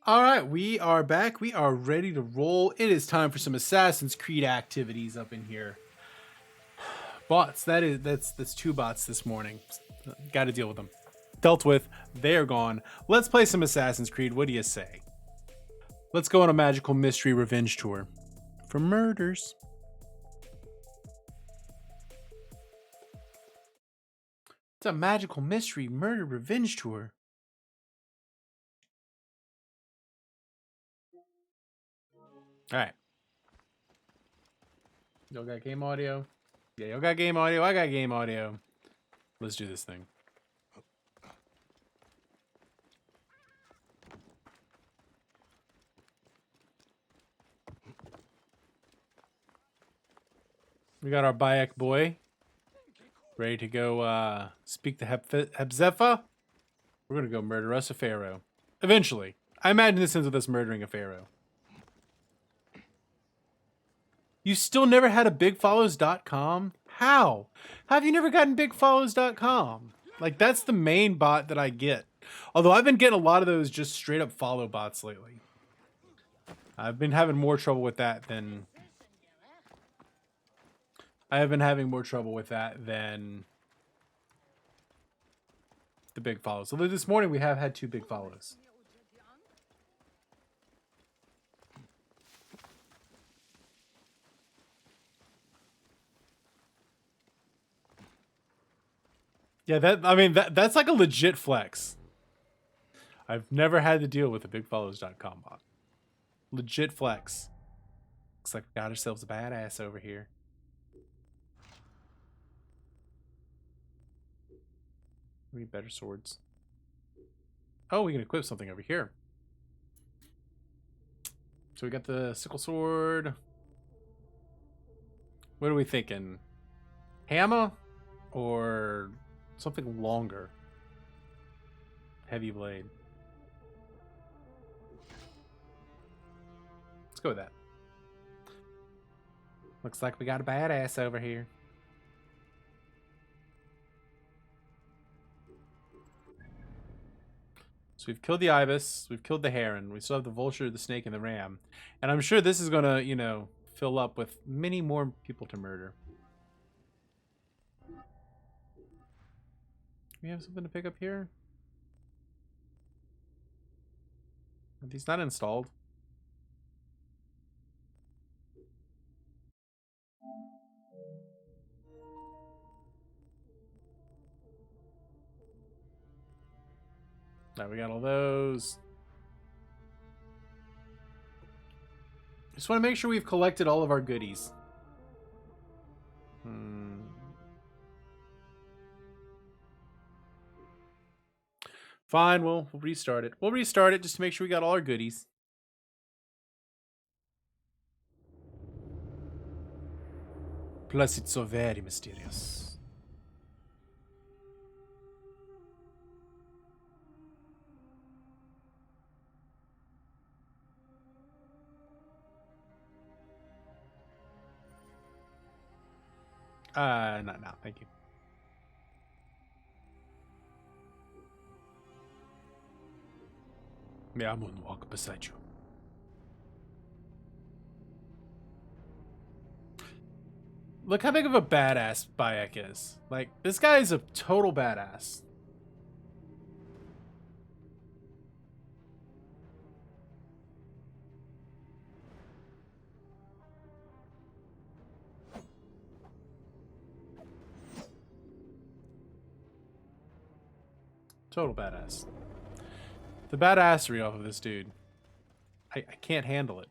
All right, we are back. We are ready to roll. It is time for some Assassin's Creed activities up in here. Bots, that's two bots this morning. Got to deal with them. Dealt with. They're gone. Let's play some Assassin's Creed. What do you say? Let's go on a magical mystery revenge tour for murders. It's a magical mystery murder revenge tour. All right. Y'all got game audio? Yeah, y'all got game audio. I got game audio. Let's do this thing. We got our Bayek boy ready to go speak to Hebzepha. We're going to go murder us a pharaoh. Eventually. I imagine this ends with us murdering a pharaoh. You still never had a bigfollows.com? How? How have you never gotten bigfollows.com? Like, that's the main bot that I get. Although I've been getting a lot of those just straight up follow bots lately. I've been having more trouble with that than... I have been having more trouble with that than the big follows. Although this morning we have had 2 big follows. Yeah, that's like a legit flex. I've never had to deal with a bigfollows.com bot. Legit flex. Looks like we got ourselves a badass over here. We need better swords. Oh, we can equip something over here. So we got the sickle sword. What are we thinking? Hammer or something longer? Heavy blade. Let's go with that. Looks like we got a badass over here. So we've killed the ibis, we've killed the heron, we still have the vulture, the snake, and the ram. And I'm sure this is gonna, you know, fill up with many more people to murder. We have something to pick up here? Are these not installed? Alright, we got all those. Just want to make sure we've collected all of our goodies. Fine, we'll restart it. We'll restart it just to make sure we got all our goodies. Plus, it's so very mysterious. Not now, thank you. Yeah, I'm gonna walk beside you. Look how big of a badass Bayek is. Like, this guy is a total badass. Total badass. The badassery off of this dude. I can't handle it.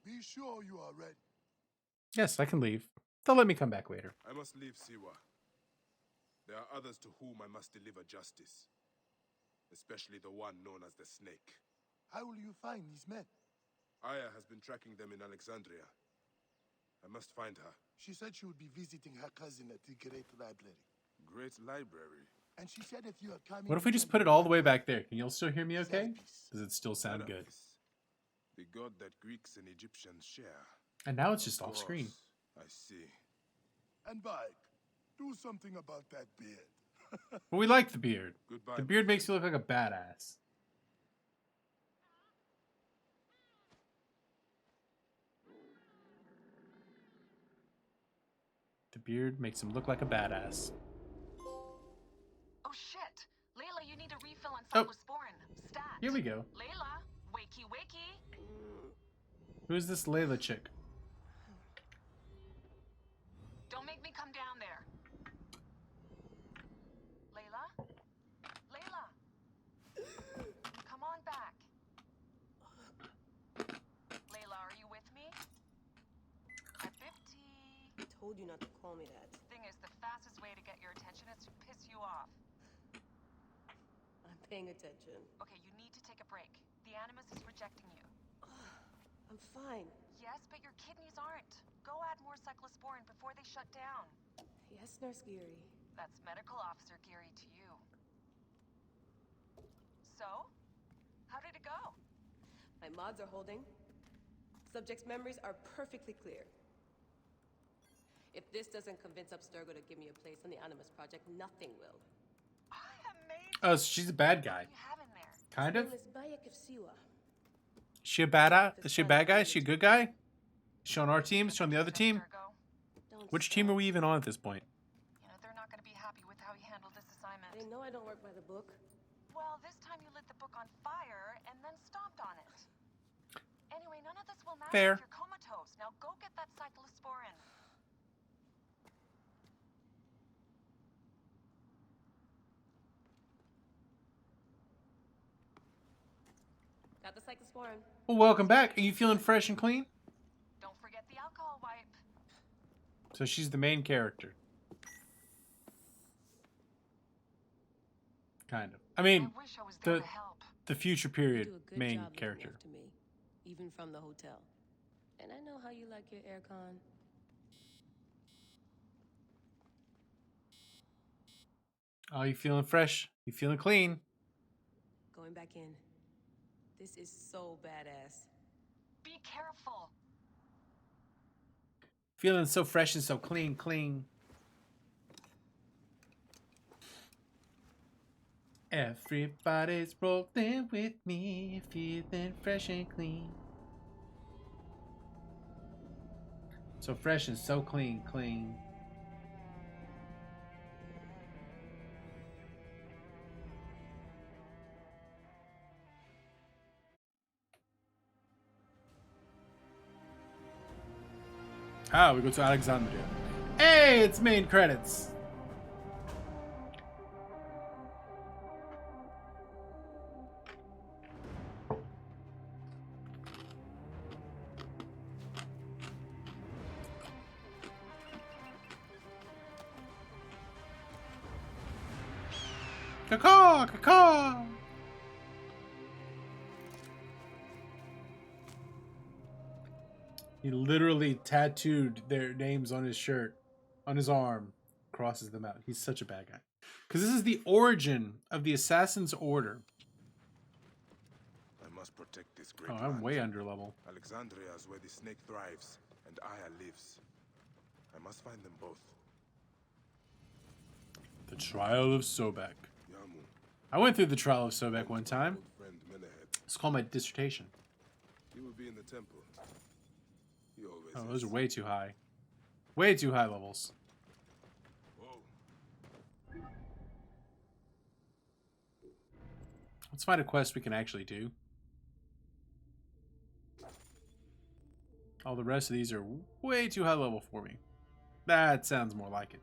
Be sure you are ready. Yes, I can leave. They'll let me come back later. I must leave Siwa. There are others to whom I must deliver justice. Especially the one known as the Snake. How will you find these men? Aya has been tracking them in Alexandria. I must find her. She said she would be visiting her cousin at the Great Library. Great Library? And she said if you are coming... What if we just put it all the way back there? Can you all still hear me okay? Does it still sound good? The god that Greeks and Egyptians share. And now it's just off screen. I see. And Bike, do something about that beard. But we like the beard. Goodbye, the beard makes you look like a badass. The beard makes him look like a badass. Oh shit! Layla, you need a refill on cyclosporin. Stat. Here we go. Layla, wakey wakey. Who's this Layla chick? Don't make me come down there. Layla? Layla! Come on back. Layla, are you with me? Hi, 50. Told you not to call me that. Thing is, the fastest way to get your attention is to piss you off. I'm paying attention. Okay, you need to take a break. The Animus is rejecting you. I'm fine. Yes, but your kidneys aren't. Go add more cyclosporin before they shut down. Yes, Nurse Geary. That's Medical Officer Geary to you. So? How did it go? My mods are holding. Subject's memories are perfectly clear. If this doesn't convince Abstergo to give me a place on the Animus Project, nothing will. Oh, so she's a bad guy. Kind of? His name is Bayek of Siwa. Is she a bad? Is she a bad guy? Is she a good guy? Is she on our team? Is she on the other team? Which team are we even on at this point? You know, they're not going to be happy with how he handled this assignment. They know I don't work by the book. Well, this time you lit the book on fire and then stomped on it. Anyway, none of this will matter Fair. if you're comatose. Now go get that cyclosporin. Got the cyclosporin. Well, welcome back. Are you feeling fresh and clean? Don't forget the alcohol wipe. So she's the main character. Kind of. I mean, I wish I was there to help. the future You period do a good main job looking character. after me, even from the hotel. And I know how you like your aircon. Oh, you feeling fresh? You feeling clean? Going back in. This is so badass. Be careful. Feeling so fresh and so clean, clean. Everybody's rolling with me, feeling fresh and clean. So fresh and so clean, clean. Ah, we go to Alexandria. Hey, it's main credits. Caw, caw. He literally tattooed their names on his shirt, on his arm, crosses them out. He's such a bad guy. Because this is the origin of the Assassin's Order. I must protect this great Oh, I'm land. way under level. Alexandria is where the snake thrives, and Aya lives. I must find them both. The Trial of Sobek. Yamu, I went through the Trial of Sobek one time. friend Menehet. It's called my dissertation. He will be in the temple. He always Oh, is. those are way too high. Way too high levels. Whoa. Let's find a quest we can actually do. All the rest of these are way too high level for me. That sounds more like it.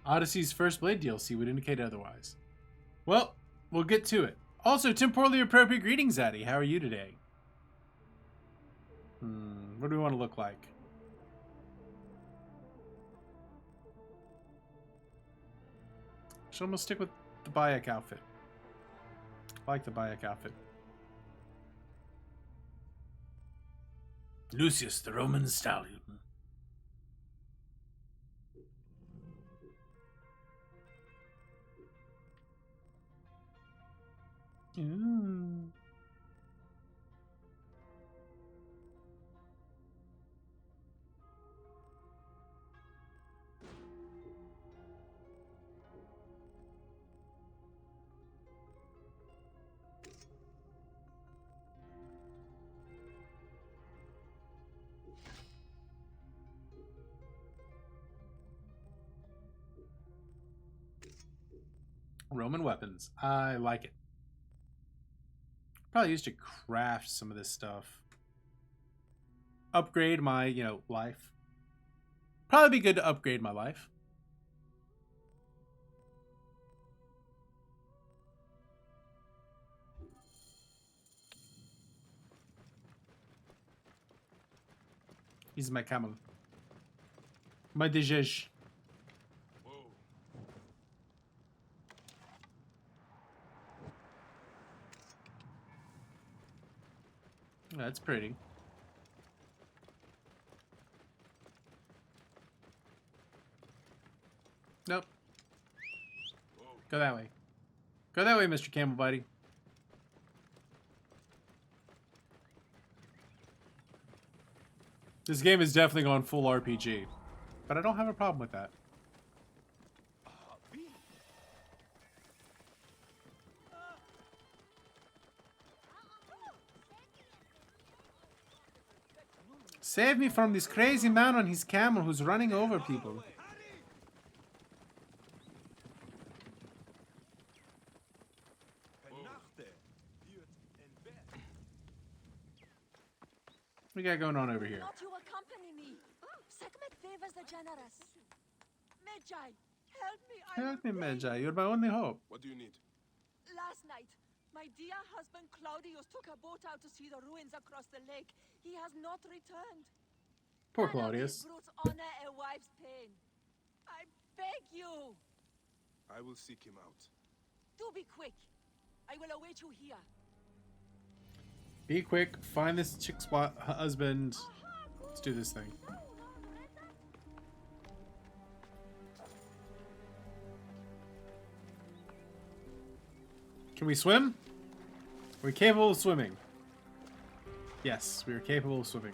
Odyssey's First Blade DLC would indicate otherwise. Well, we'll get to it. Also, temporally appropriate greetings, Addy. How are you today? What do we want to look like? Should almost stick with the Bayek outfit. I like the Bayek outfit. Lucius, the Roman stallion. Ooh. Roman weapons. I like it. Probably used to craft some of this stuff. Upgrade my, life. Probably be good to upgrade my life. He's my camel. My dejej. That's pretty. Nope. Go that way. Go that way, Mr. Camel Buddy. This game is definitely going full RPG, but I don't have a problem with that. Save me from this crazy man on his camel who's running over people. What we got going on over here? Not you accompany me. Sekhmet favors the generous. Medjay, help me. Help me, Medjay. You're my only hope. What do you need? Last night, my dear husband Claudius took a boat out to see the ruins across the lake. He has not returned. Poor Claudius. Brutes honor a wife's pain. I beg you. I will seek him out. Do be quick. I will await you here. Be quick. Find this chick's husband. Let's do this thing. Can we swim? Are we capable of swimming? Yes, we are capable of swimming.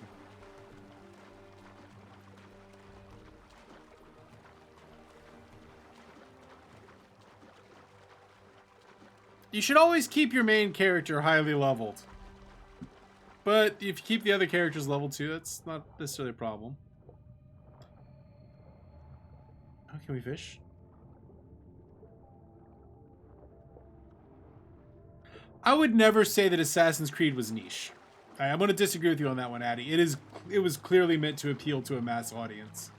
You should always keep your main character highly leveled. But if you keep the other characters level too, that's not necessarily a problem. Oh, can we fish? I would never say that Assassin's Creed was niche. I'm going to disagree with you on that one, Addy. It was clearly meant to appeal to a mass audience.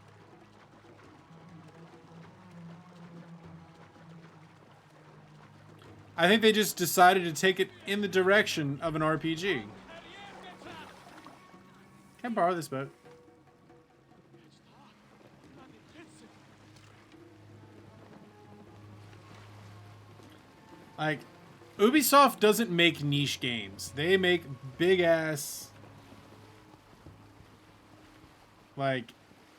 I think they just decided to take it in the direction of an RPG. Can I borrow this boat? Like, Ubisoft doesn't make niche games. They make big ass, like,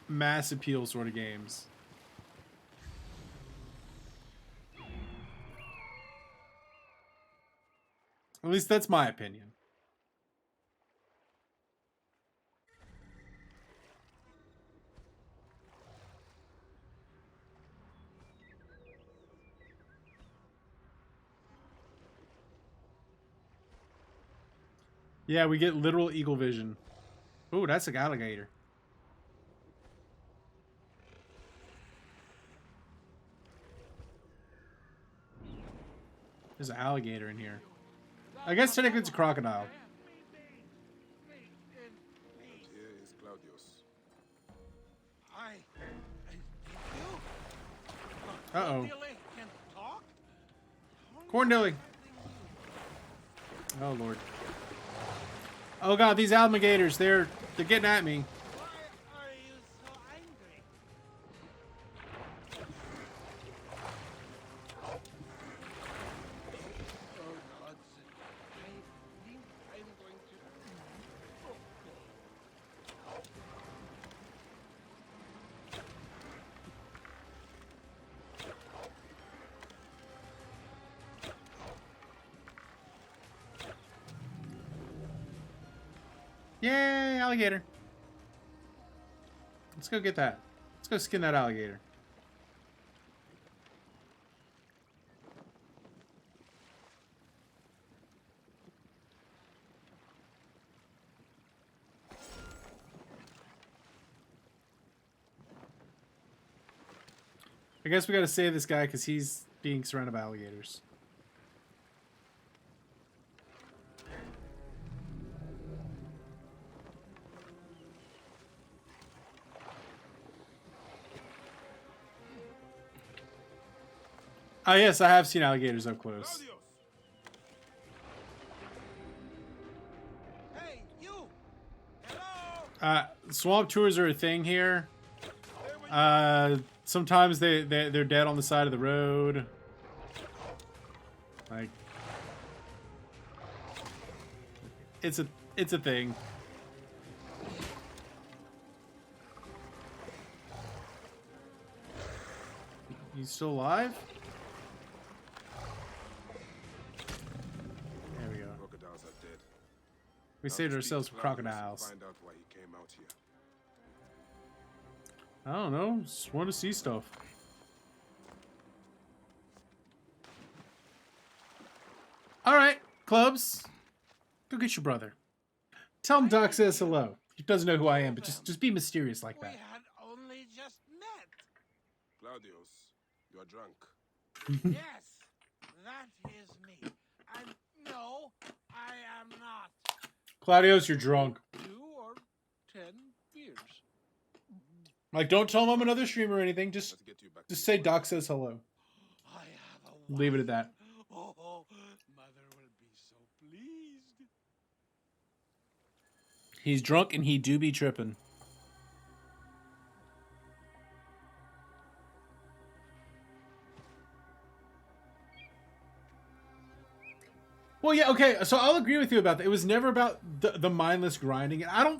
mass appeal sort of games. At least that's my opinion. Yeah, we get literal eagle vision. Ooh, that's an alligator. There's an alligator in here. I guess technically it's a crocodile. Here is Claudius. Uh-oh. Corndilly. Oh, Lord. Oh, God, these alligators, they're getting at me. Yay, alligator. Let's go get that. Let's go skin that alligator. I guess we gotta save this guy because he's being surrounded by alligators. Oh yes, I have seen alligators up close. Hey, you! Hello! Swamp tours are a thing here. Sometimes they're dead on the side of the road. Like, it's a thing. You still alive? There we go. Crocodiles are dead. We saved ourselves from crocodiles. Find out why he came out here. I don't know. Just want to see stuff. All right, clubs. Go get your brother. Tell him Doc says hello. He doesn't know who I am, but just be mysterious like that. We had only just met. Claudius, you are drunk. Yes, that is me. And no, I am not. Claudius, you're drunk. 2 or 10 beers. Like, don't tell him I'm another streamer or anything. Just say Doc says hello. I have a Leave it at that. Oh, mother will be so pleased. He's drunk and he do be tripping. Well, yeah, okay, so I'll agree with you about that. It was never about the mindless grinding. I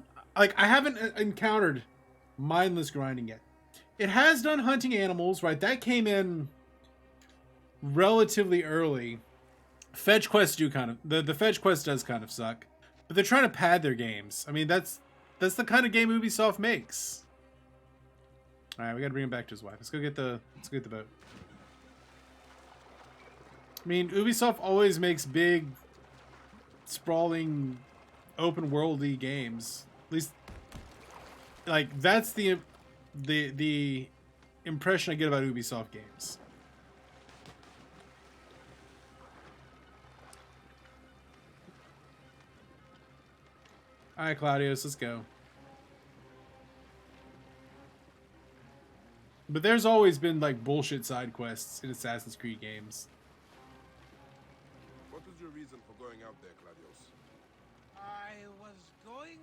haven't encountered mindless grinding yet. It has done hunting animals, right? That came in relatively early. Fetch quests do kind of... The fetch quest does kind of suck. But they're trying to pad their games. I mean, that's the kind of game Ubisoft makes. Alright, we gotta bring him back to his wife. Let's go get the boat. I mean, Ubisoft always makes big, sprawling, open-worldy games. At least, like, that's the impression I get about Ubisoft games. All right, Claudius, let's go. But there's always been, like, bullshit side quests in Assassin's Creed games. What was your reason for going out there, Claudius? I was going...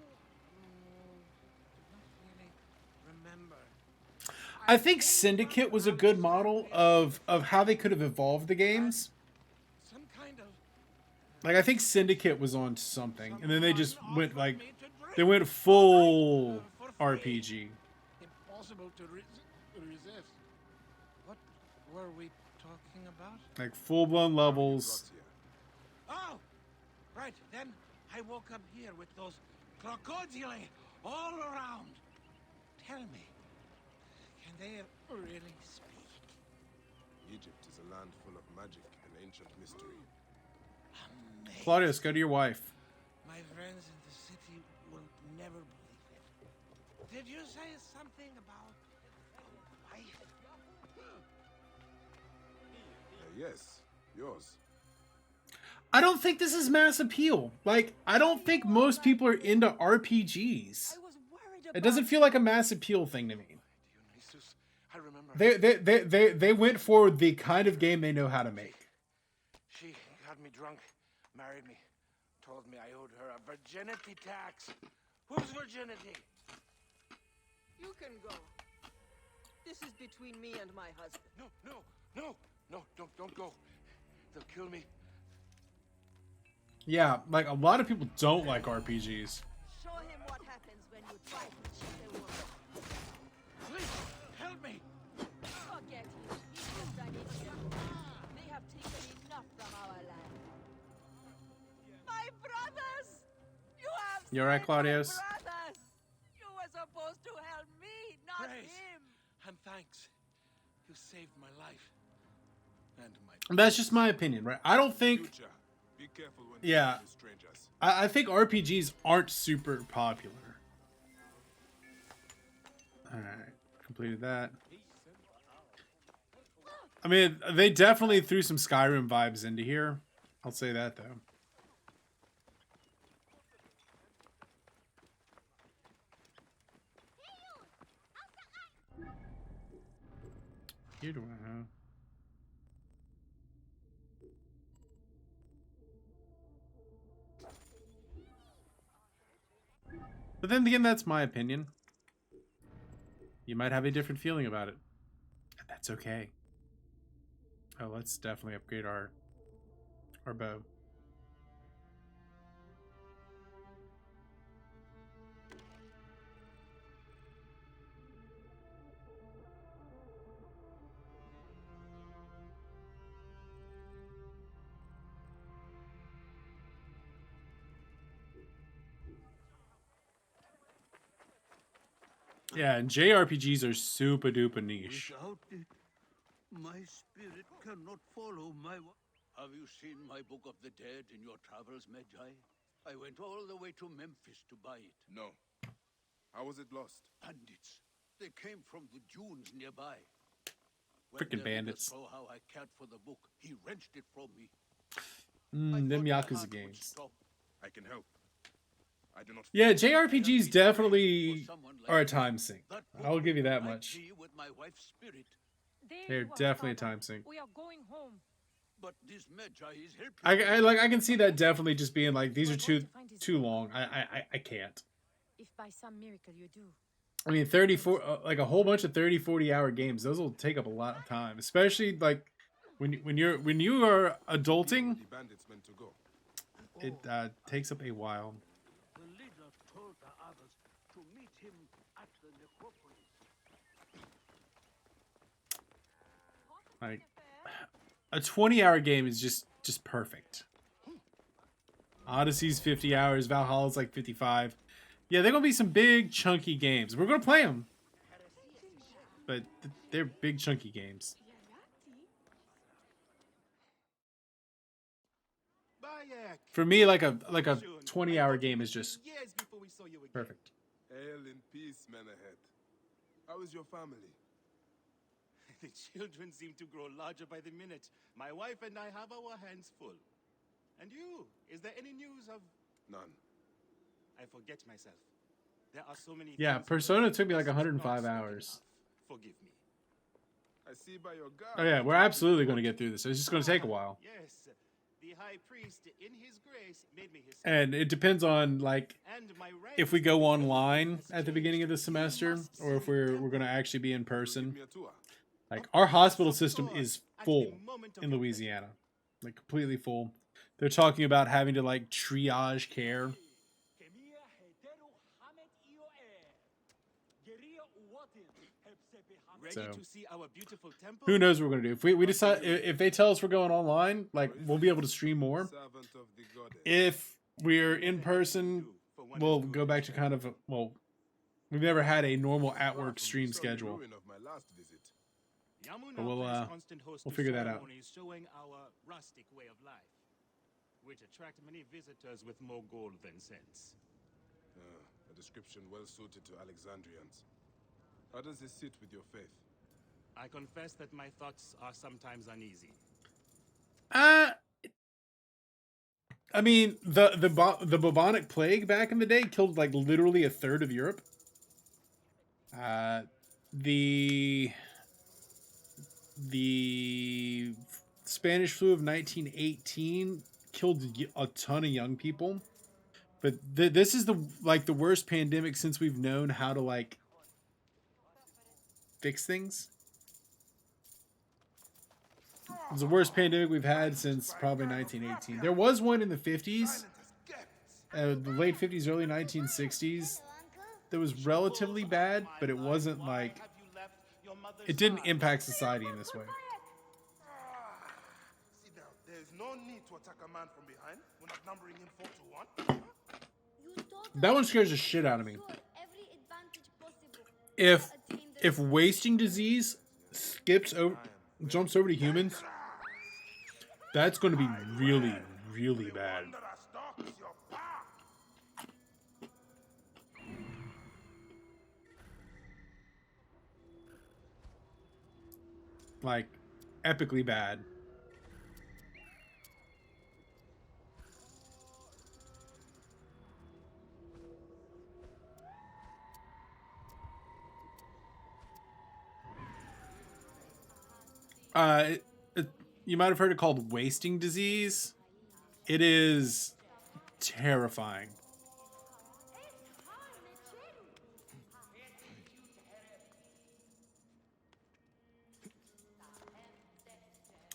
not really remember. I think Syndicate was a good model of how they could have evolved the games. Some kind of... Like, I think Syndicate was on something, and then they just went, like, they went full RPG. Impossible to resist. What were we talking about? Like, full-blown levels. Oh! Right, then I woke up here with those crocodili all around. Tell me, can they really speak? Egypt is a land full of magic and ancient mystery. Amazing. Claudius, go to your wife. My friends in the city will never believe it. Did you say something about a wife? Yes, yours. I don't think this is mass appeal. Like, I don't think most people are into RPGs. It doesn't feel like a mass appeal thing to me. I remember. They went for the kind of game they know how to make. She got me drunk, married me, told me I owed her a virginity tax. Whose virginity? You can go. This is between me and my husband. No, don't go. They'll kill me. Yeah, like, a lot of people don't like RPGs. Show him what happens when you try to cheat a woman. Please, help me. Forget him. He's just an idiot. They have taken enough from our land. My brothers! You have You alright, Claudius? brothers! You were supposed to help me, not Praise him. and thanks. You saved my life. And my... That's just my opinion, right? I don't think... Future. Be careful when Yeah. strangers. I think RPGs aren't super popular. Alright, completed that. I mean, they definitely threw some Skyrim vibes into here. I'll say that, though. Here do I have? But then again, that's my opinion. You might have a different feeling about it. And that's okay. Oh, let's definitely upgrade our bow. Yeah, and JRPGs are super duper niche. Without it, my spirit cannot follow my... Have you seen my Book of the Dead in your travels, Magi? I went all the way to Memphis to buy it. No. How was it lost? Bandits. They came from the dunes nearby. Freaking bandits. Saw how I cared for the book. He wrenched it from me. Them Yakuza games. I can help. I do not. Yeah, JRPGs definitely are a time sink. I'll give you that much. They're definitely a time sink. We are going home. But this Magi is helping. I can see that definitely just being like, these are too long. I can't. If by some miracle you do. I mean, 34 like a whole bunch of 30-40 hour games. Those will take up a lot of time, especially like when you are adulting. It takes up a while. The leader told the others to meet him at the necropolis. Like a 20-hour game is just perfect. Odyssey's 50 hours, Valhalla's like 55. Yeah, they're gonna be some big chunky games. We're gonna play them, but they're big chunky games. For me, like a 20-hour game is just perfect. Hail in peace, Menahet. How is your family? The children seem to grow larger by the minute. My wife and I have our hands full. And you? Is there any news of... None. I forget myself. There are so many Yeah, Persona took me like 105 hours. Forgive me. I see by your guard. Oh yeah, we're absolutely going to get through this. It's just going to take a while. Yes. The high priest, in his grace, made me his... And it depends on like if we go online at the beginning of the semester or if we're going to actually be in person. Like our hospital system is full in Louisiana. Like completely full. They're talking about having to like triage care. So, who knows what we're gonna do? If we decide, if they tell us we're going online, like we'll be able to stream more. If we're in person, we'll go back to kind of well, we've never had a normal at work stream schedule, but we'll figure that out. Showing our rustic way of life, which attract many visitors with more gold than sense. A description well suited to Alexandrians. How does this sit with your faith? I confess that my thoughts are sometimes uneasy. I mean, the bubonic plague back in the day killed like literally a third of Europe. The Spanish flu of 1918 killed a ton of young people. But this is the worst pandemic since we've known how to like fix things. It's the worst pandemic we've had since probably 1918. There was one in the 50s, the late 50s, early 1960s. That was relatively bad, but it wasn't like it didn't impact society in this way. See now, there is no need to attack a man from behind when outnumbering him 4-1. That one scares the shit out of me. If wasting disease jumps over to humans, that's going to be really, really bad. Like, epically bad. You might have heard it called wasting disease. It is terrifying.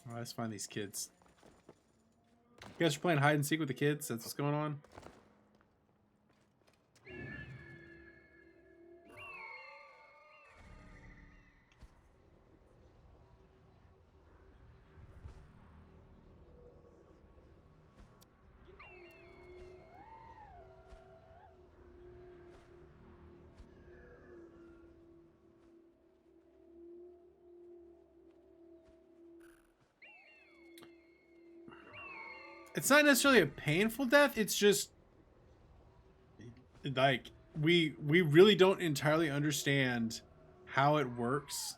Oh, let's find these kids. You guys are playing hide and seek with the kids? That's what's going on? It's not necessarily a painful death. It's just like we really don't entirely understand how it works.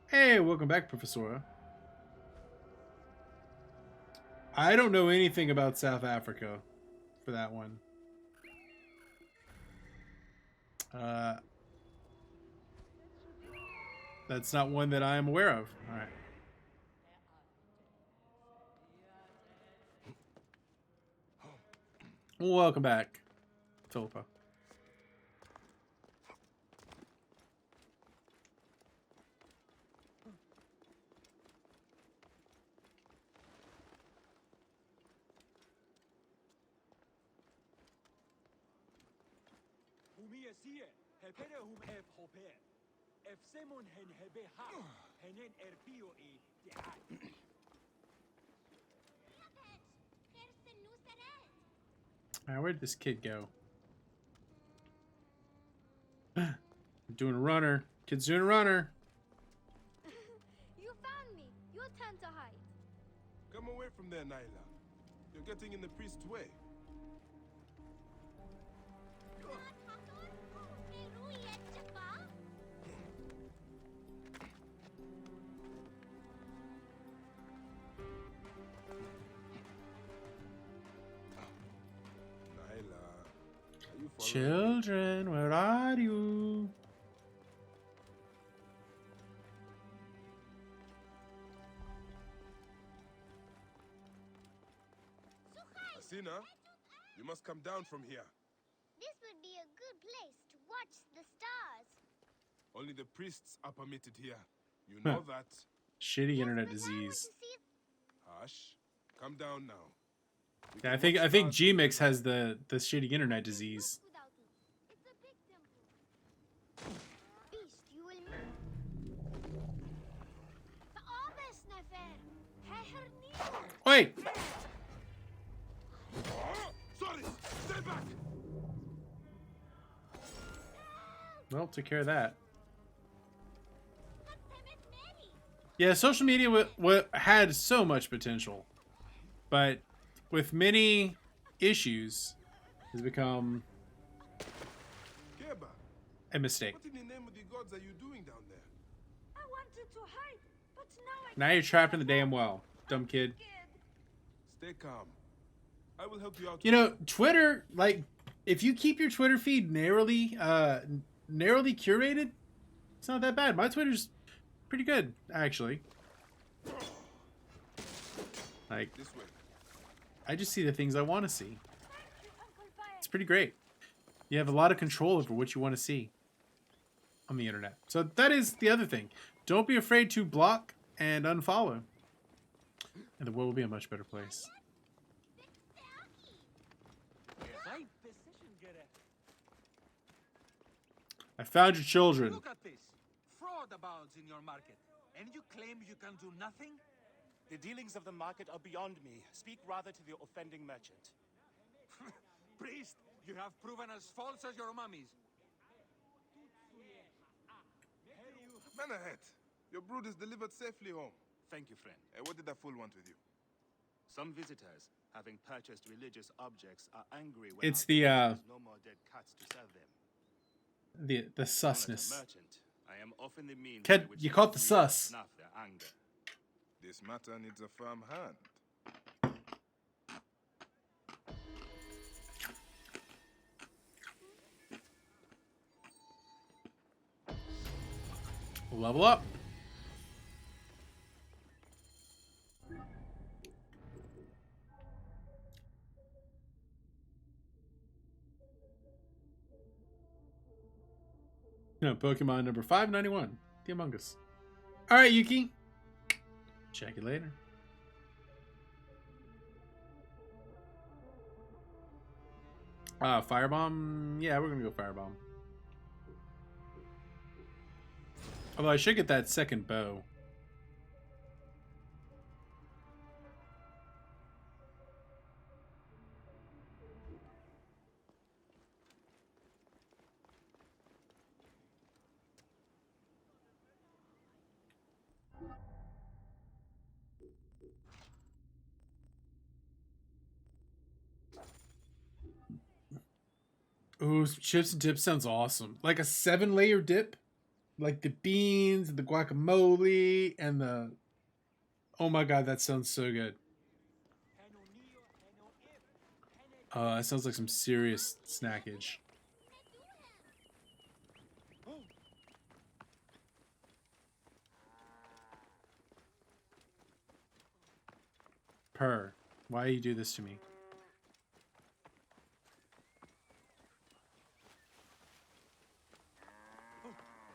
Hey, welcome back, Professor. I don't know anything about South Africa for that one. That's not one that I am aware of. All right. Welcome back, Philippa. Alright, where'd this kid go? Doing a runner. Kid's doing a runner. You found me. Your turn to hide. Come away from there, Nyla. You're getting in the priest's way. Children, where are you? Asina, you must come down from here. This would be a good place to watch the stars. Only the priests are permitted here. You know that. Shitty internet disease. Hush. Come down now. Yeah, I think G-Mix has the shitty internet disease. Beast, you will Wait. Sorry, stay back. Well, took care of that. Yeah, social media had so much potential, but with many issues, has become a mistake. What in the name of the gods are you doing down there? I wanted to hide, but now Now you're trapped in the damn well, dumb kid. Stay calm. I will help you out. You know, Twitter, like, if you keep your Twitter feed narrowly curated, it's not that bad. My Twitter's pretty good, actually. Like, I just see the things I want to see. It's pretty great. You have a lot of control over what you want to see on the internet. So that is the other thing. Don't be afraid to block and unfollow. And the world will be a much better place. I found your children. Look at this. Fraud abounds in your market. And you claim you can do nothing? The dealings of the market are beyond me. Speak rather to the offending merchant. Priest, you have proven as false as your mummies. Man ahead. Your brood is delivered safely home. Thank you, friend. What did that fool want with you? Some visitors, having purchased religious objects, are angry when It's there's no more dead cats to serve them. The susness. Merchant, I am often the means Ked, by which you they caught the flee or sus. snuff their anger. This matter needs a firm hand. Level up. No, Pokemon number 591, the Among Us. All right, Yuki. Check you later. Firebomb. Yeah, we're gonna go Firebomb. Although I should get that second bow. Ooh, chips and dip sounds awesome. Like a 7-layer dip, like the beans, the guacamole, and the. Oh my god, that sounds so good. That sounds like some serious snackage. Purr, why you do this to me?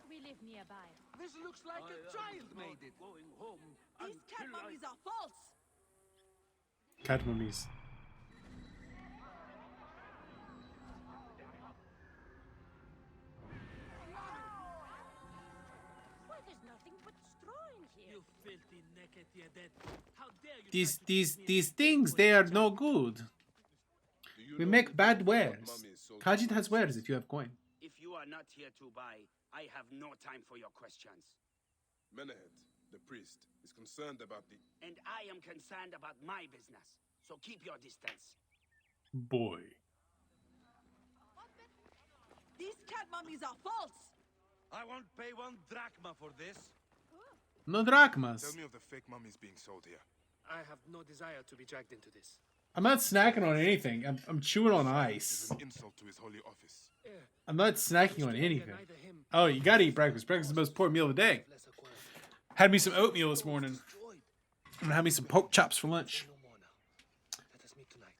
We live nearby. This looks like a child made it. Going home. These cat mummies are false. Cat mummies. Why, there's nothing but straw in here. You filthy naked dead. How dare you? These things, they are no good. We make bad wares. Khajiit has wares if you have coin. If you are not here to buy, I have no time for your questions. Menehet, the priest, is concerned about the... And I am concerned about my business, so keep your distance. Boy. These cat mummies are false. I won't pay 1 drachma for this. No drachmas. Tell me of the fake mummies being sold here. I have no desire to be dragged into this. I'm not snacking on anything. I'm chewing on ice. It's an insult to his holy office. I'm not snacking on anything. Oh, you gotta eat breakfast. Breakfast is the most important meal of the day. Had me some oatmeal this morning. I'm gonna have me some pork chops for lunch. Let us meet tonight,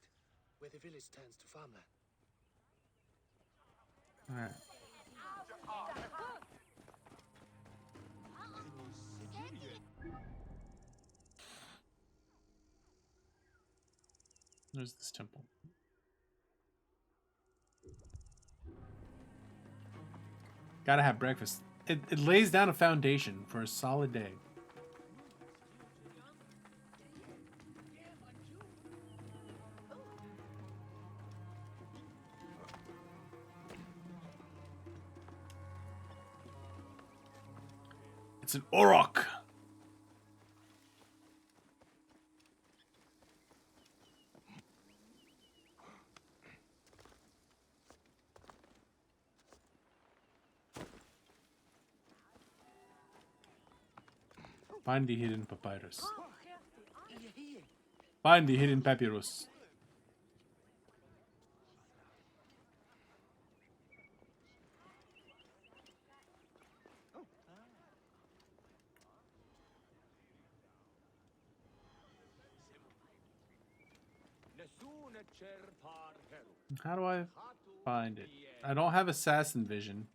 where the village turns to farmland. Alright. There's this temple. Gotta have breakfast. It lays down a foundation for a solid day. It's an Auroch. Find the hidden papyrus. Find the hidden papyrus. How do I find it? I don't have assassin vision.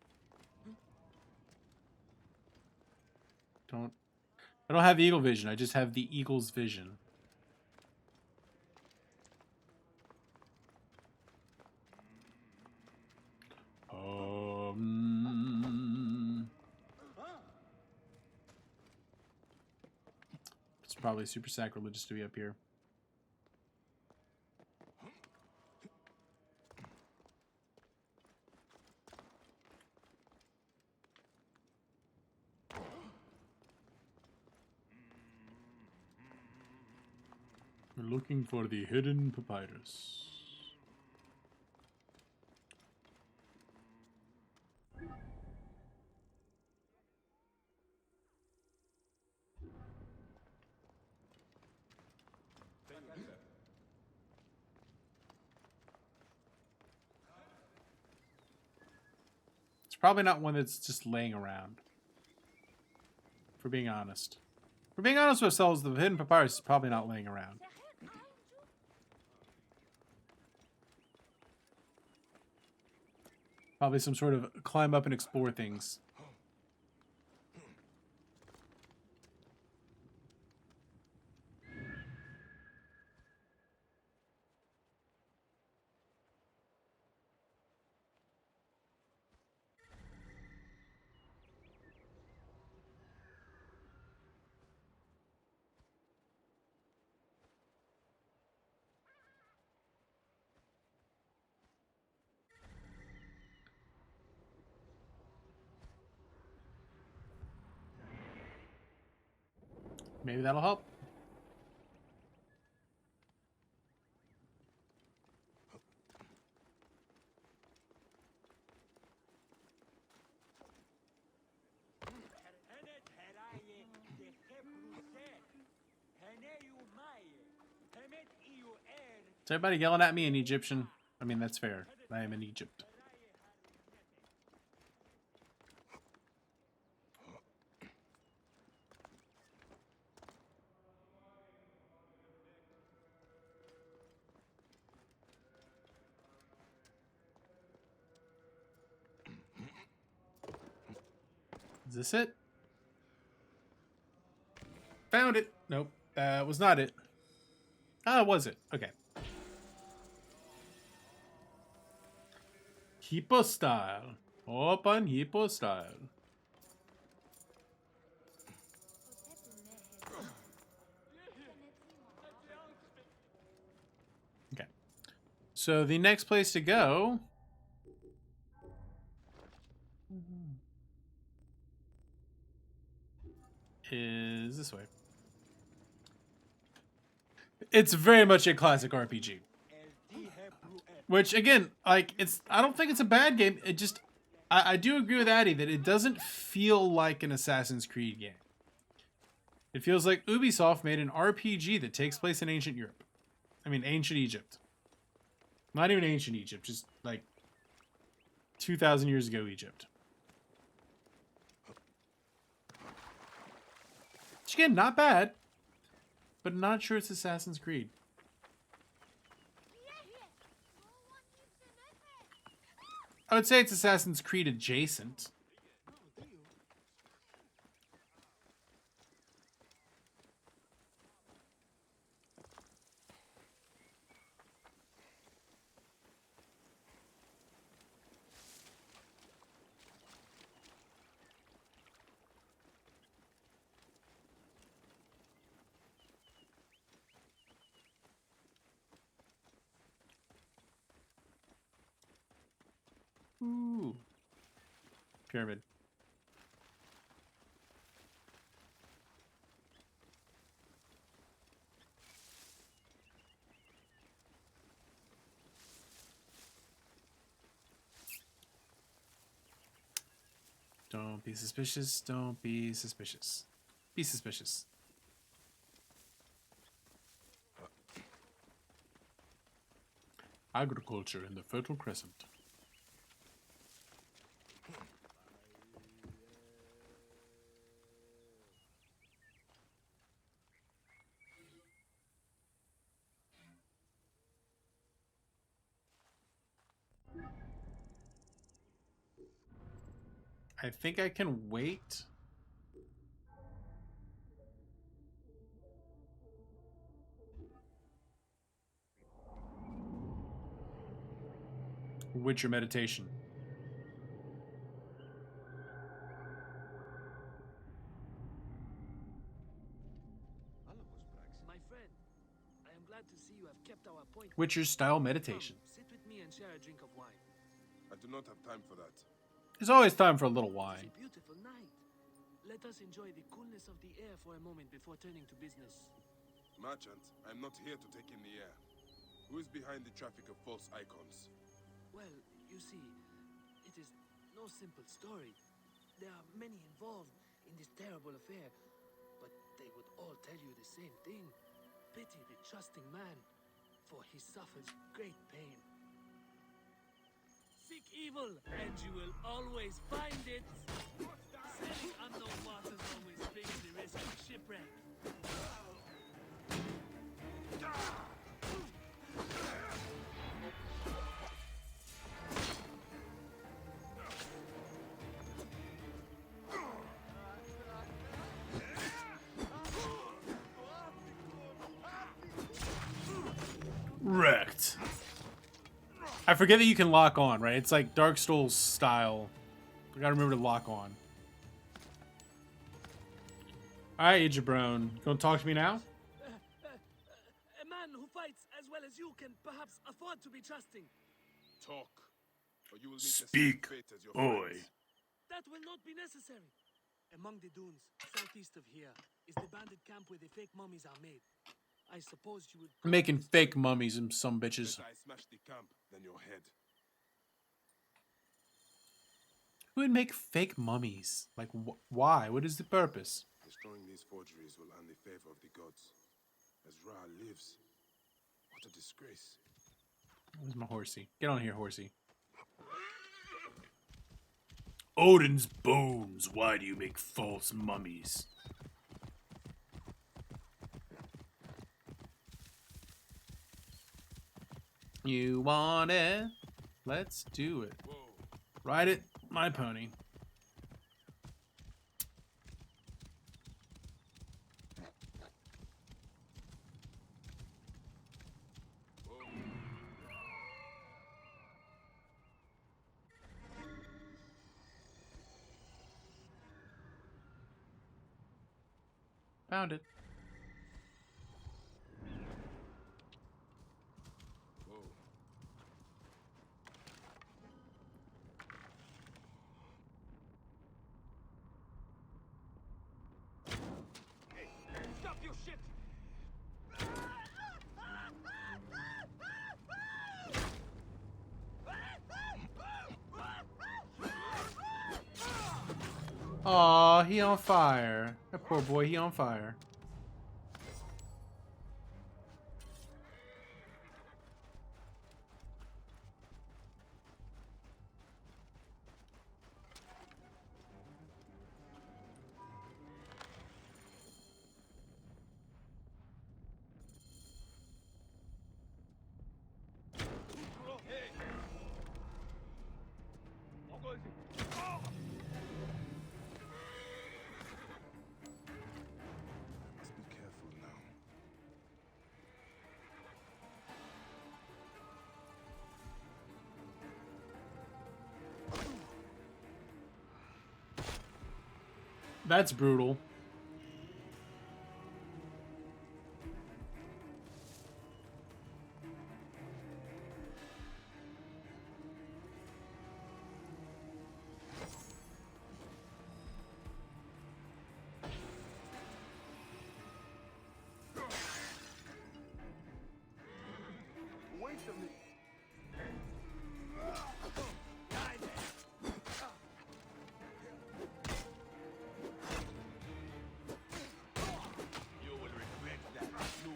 I don't have eagle vision. I just have the eagle's vision. It's probably super sacrilegious to be up here. We're looking for the hidden papyrus. probably not one that's just laying around. For being honest. For being honest with ourselves, the hidden papyrus is probably not laying around. Probably some sort of climb up and explore things. Maybe that'll help. Is everybody yelling at me in Egyptian? I mean, that's fair. I am in Egypt. Is this it? Found it. Nope. That was not it. Ah, was it? Okay. Hippo style. Open hippo style. Okay. So the next place to go is this way. It's very much a classic RPG. Which, again, like, I don't think it's a bad game. It just, I do agree with Addy that it doesn't feel like an Assassin's Creed game. It feels like Ubisoft made an RPG that takes place in ancient Europe. I mean, ancient Egypt. Not even ancient Egypt, just like 2,000 years ago Egypt. Which, again, not bad, but not sure it's Assassin's Creed. I would say it's Assassin's Creed adjacent. Ooh. Pyramid. Don't be suspicious. Don't be suspicious. Be suspicious. Agriculture in the Fertile Crescent. I think I can wait. Witcher meditation. My friend, I am glad to see you have kept our appointment. Witcher style meditation. Sit with me and share a drink of wine. I do not have time for that. There's always time for a little It's wine. a beautiful night. Let us enjoy the coolness of the air for a moment before turning to business. Merchant, I am not here to take in the air. Who is behind the traffic of false icons? Well, you see, it is no simple story. There are many involved in this terrible affair, but they would all tell you the same thing. Pity the trusting man, for he suffers great pain. Seek evil, and you will always find it. Sailing unknown waters always brings the risk of shipwreck. Wrecked. I forget that you can lock on, right? It's like Dark Souls style. I gotta remember to lock on. Alright, Jabron. Gonna talk to me now? A man who fights as well as you can perhaps afford to be trusting. Talk, or you will meet Speak, the same fate as your boy. friends. That will not be necessary. Among the dunes, southeast of here, is the bandit camp where the fake mummies are made. I suppose you would... Making fake mummies and some bitches. Better I smash the camp than your head. Who would make fake mummies? Like, why? What is the purpose? Destroying these forgeries will earn the favor of the gods. As Ra lives, what a disgrace. Where's my horsey? Get on here, horsey. Odin's bones. Why do you make false mummies? You want it? Let's do it. Whoa. Ride it, my pony. Found it. Whoa. Hey, stop your shit! Aw, he on fire. That poor boy, he on fire. Let's be careful now. That's brutal. Wait a minute. You will regret that. You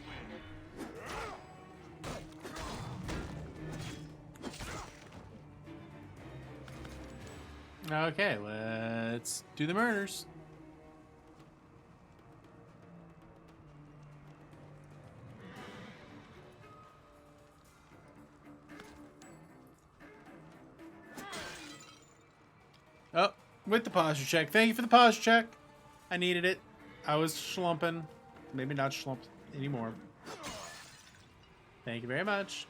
will. Okay, let's do the murders. Oh, with the posture check. Thank you for the posture check. I needed it. I was schlumping. Maybe not schlumped anymore. Thank you very much.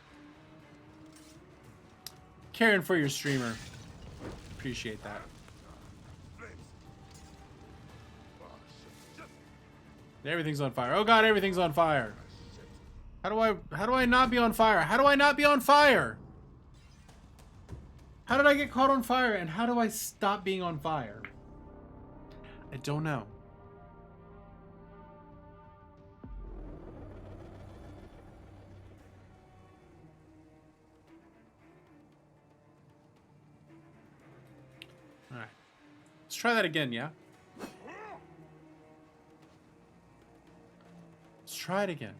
Caring for your streamer. Appreciate that. Everything's on fire. Oh god, everything's on fire. How do I not be on fire? How do I not be on fire? How did I get caught on fire, and how do I stop being on fire? I don't know. Alright. Let's try that again, yeah? Let's try it again.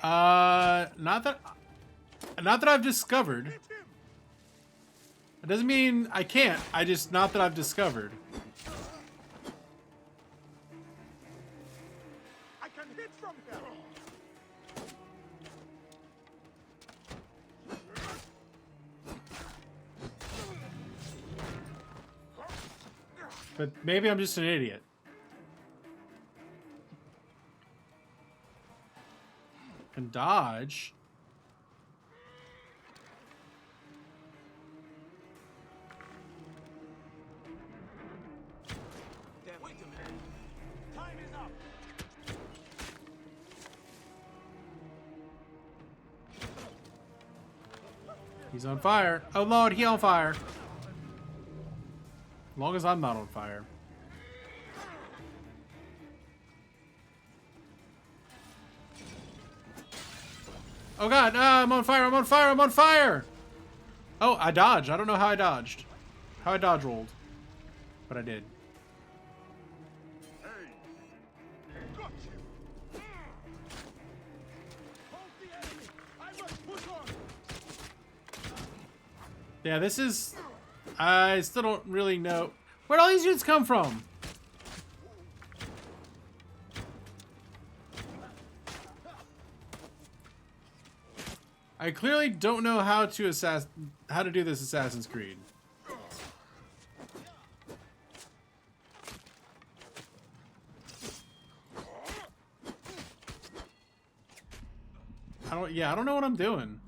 Not that I've discovered. It doesn't mean I can't. Not that I've discovered. I can hit from here. But maybe I'm just an idiot. And dodge. Wait a minute. Time is up. He's on fire. Oh Lord, he on fire. As long as I'm not on fire. Oh God, I'm on fire, I'm on fire, I'm on fire! Oh, I dodged. I don't know how I dodged. How I dodge rolled. But I did. Yeah, this is... I still don't really know... Where'd all these dudes come from? I clearly don't know how to do this Assassin's Creed. I don't know what I'm doing.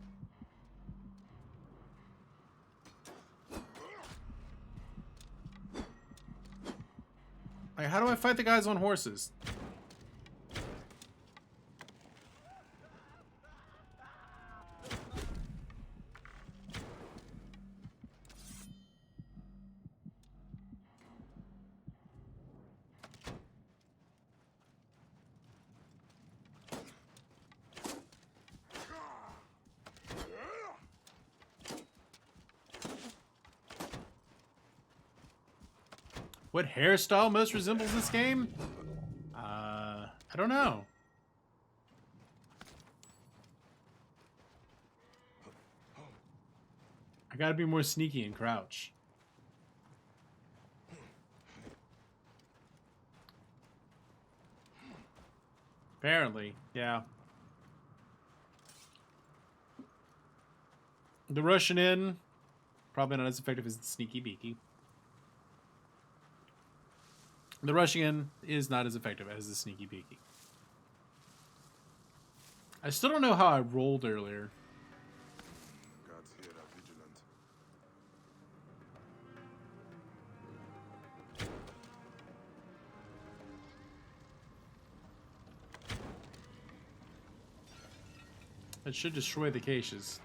Like, how do I fight the guys on horses? What hairstyle most resembles this game? I don't know. I gotta be more sneaky and crouch. Apparently, yeah. The rushing in, probably not as effective as the sneaky beaky. The rushing in is not as effective as the sneaky beaky. I still don't know how I rolled earlier. Guards here are vigilant. That should destroy the caches.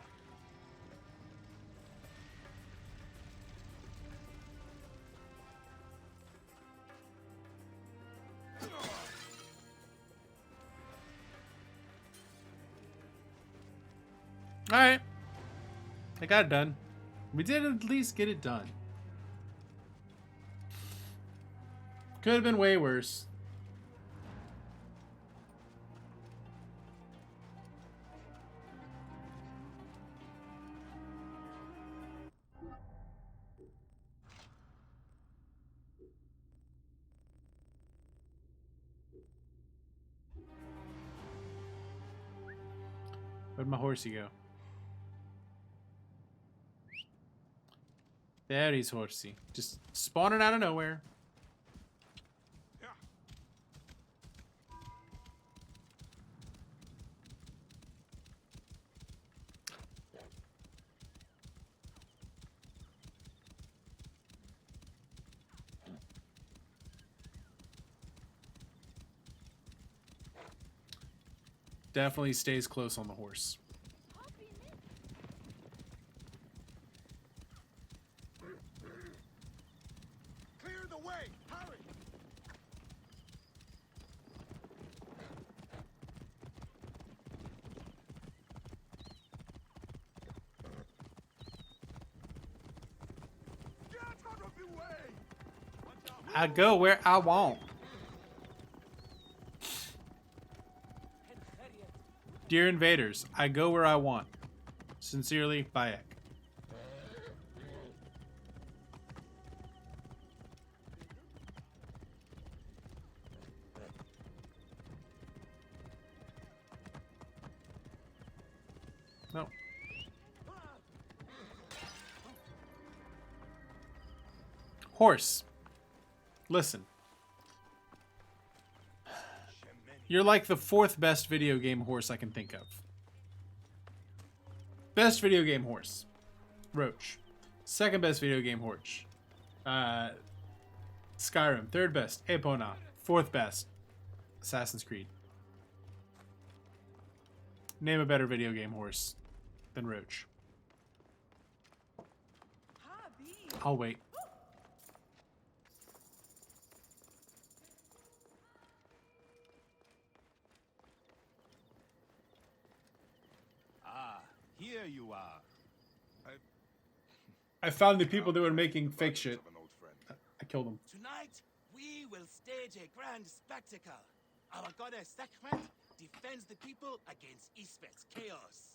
Alright. I got it done. We did at least get it done. Could have been way worse. Where'd my horsey go? There he's horsey. Just spawning out of nowhere. Definitely stays close on the horse. Clear the way! Hurry! Get out of the way! I go where I want. Dear invaders, I go where I want. Sincerely, Bayek. No. Horse. Listen. You're like the 4th best video game horse I can think of. Best video game horse. Roach. 2nd best video game horse. Skyrim. 3rd best. Epona. 4th best. Assassin's Creed. Name a better video game horse than Roach. I'll wait. Ah, here you are. I found the people that were making fake shit. I killed them. Tonight, we will stage a grand spectacle. Our goddess Sekhmet defends the people against Isfet's chaos.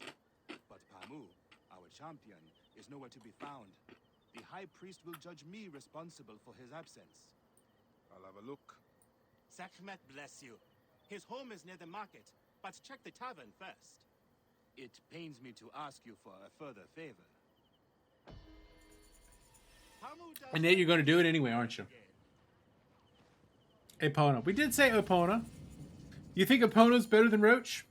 But Pamu, our champion, is nowhere to be found. The High Priest will judge me responsible for his absence. I'll have a look. Sekhmet bless you. His home is near the market, but check the tavern first. It pains me to ask you for a further favor. And yet you're going to do it anyway, aren't you? Epona. We did say Epona. You think Epona's better than Roach?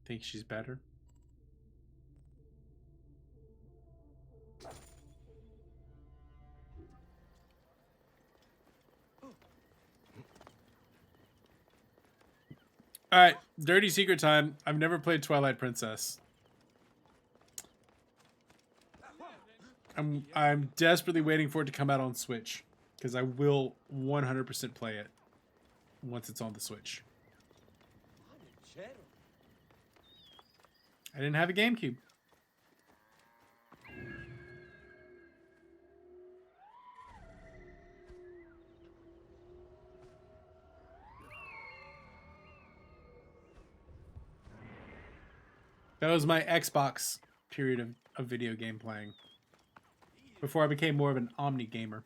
Think she's better? Alright, dirty secret time. I've never played Twilight Princess. I'm desperately waiting for it to come out on Switch, because I will 100% play it once it's on the Switch. I didn't have a GameCube. That was my Xbox period of video game playing. Before I became more of an Omni gamer.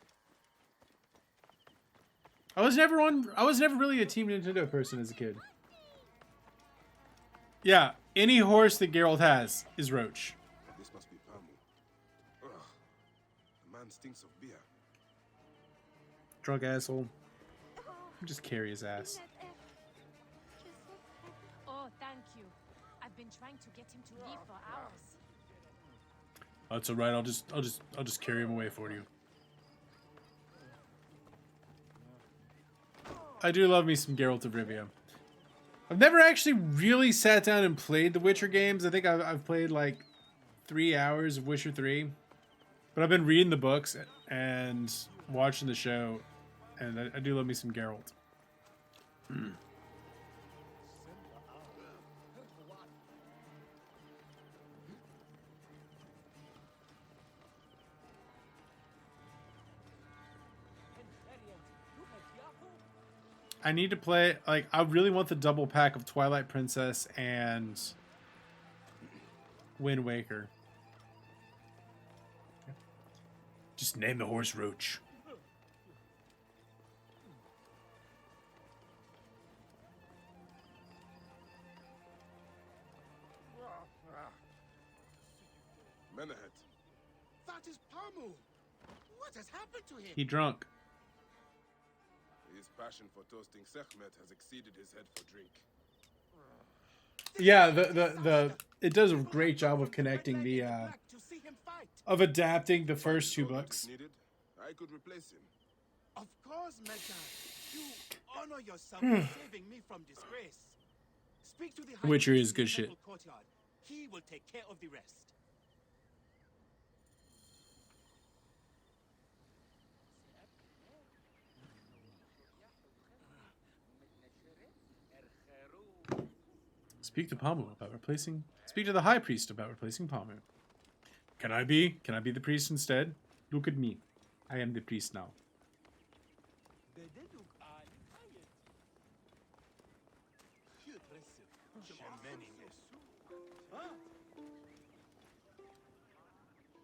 I was never really a Team Nintendo person as a kid. Yeah, any horse that Geralt has is Roach. This must be Pamu. Ugh. The man stinks of beer. Drunk asshole. Just carry his ass. Oh, thank you. I've been trying to get him to leave for hours. That's all right. I'll just carry him away for you. I do love me some Geralt of Rivia. I've never actually really sat down and played the Witcher games. I think I've played like 3 hours of Witcher 3. But I've been reading the books and watching the show. And I do love me some Geralt. I need to play, like, I really want the double pack of Twilight Princess and Wind Waker. Just name the horse Roach. Menahet. That is Pamu. What has happened to him? He drunk. His passion for toasting Sekhmet has exceeded his head for drink. Yeah, it does a great job of connecting the of adapting the first 2 books. I could replace him. Of course, Medjay. You honor yourself in saving me from disgrace. Speak to the High Witcher Priest is in good the shit. temple courtyard. He will take care of the rest. Speak to Pamu about replacing. Speak to the High Priest about replacing Pamu. Can I be the priest instead? Look at me. I am the priest now.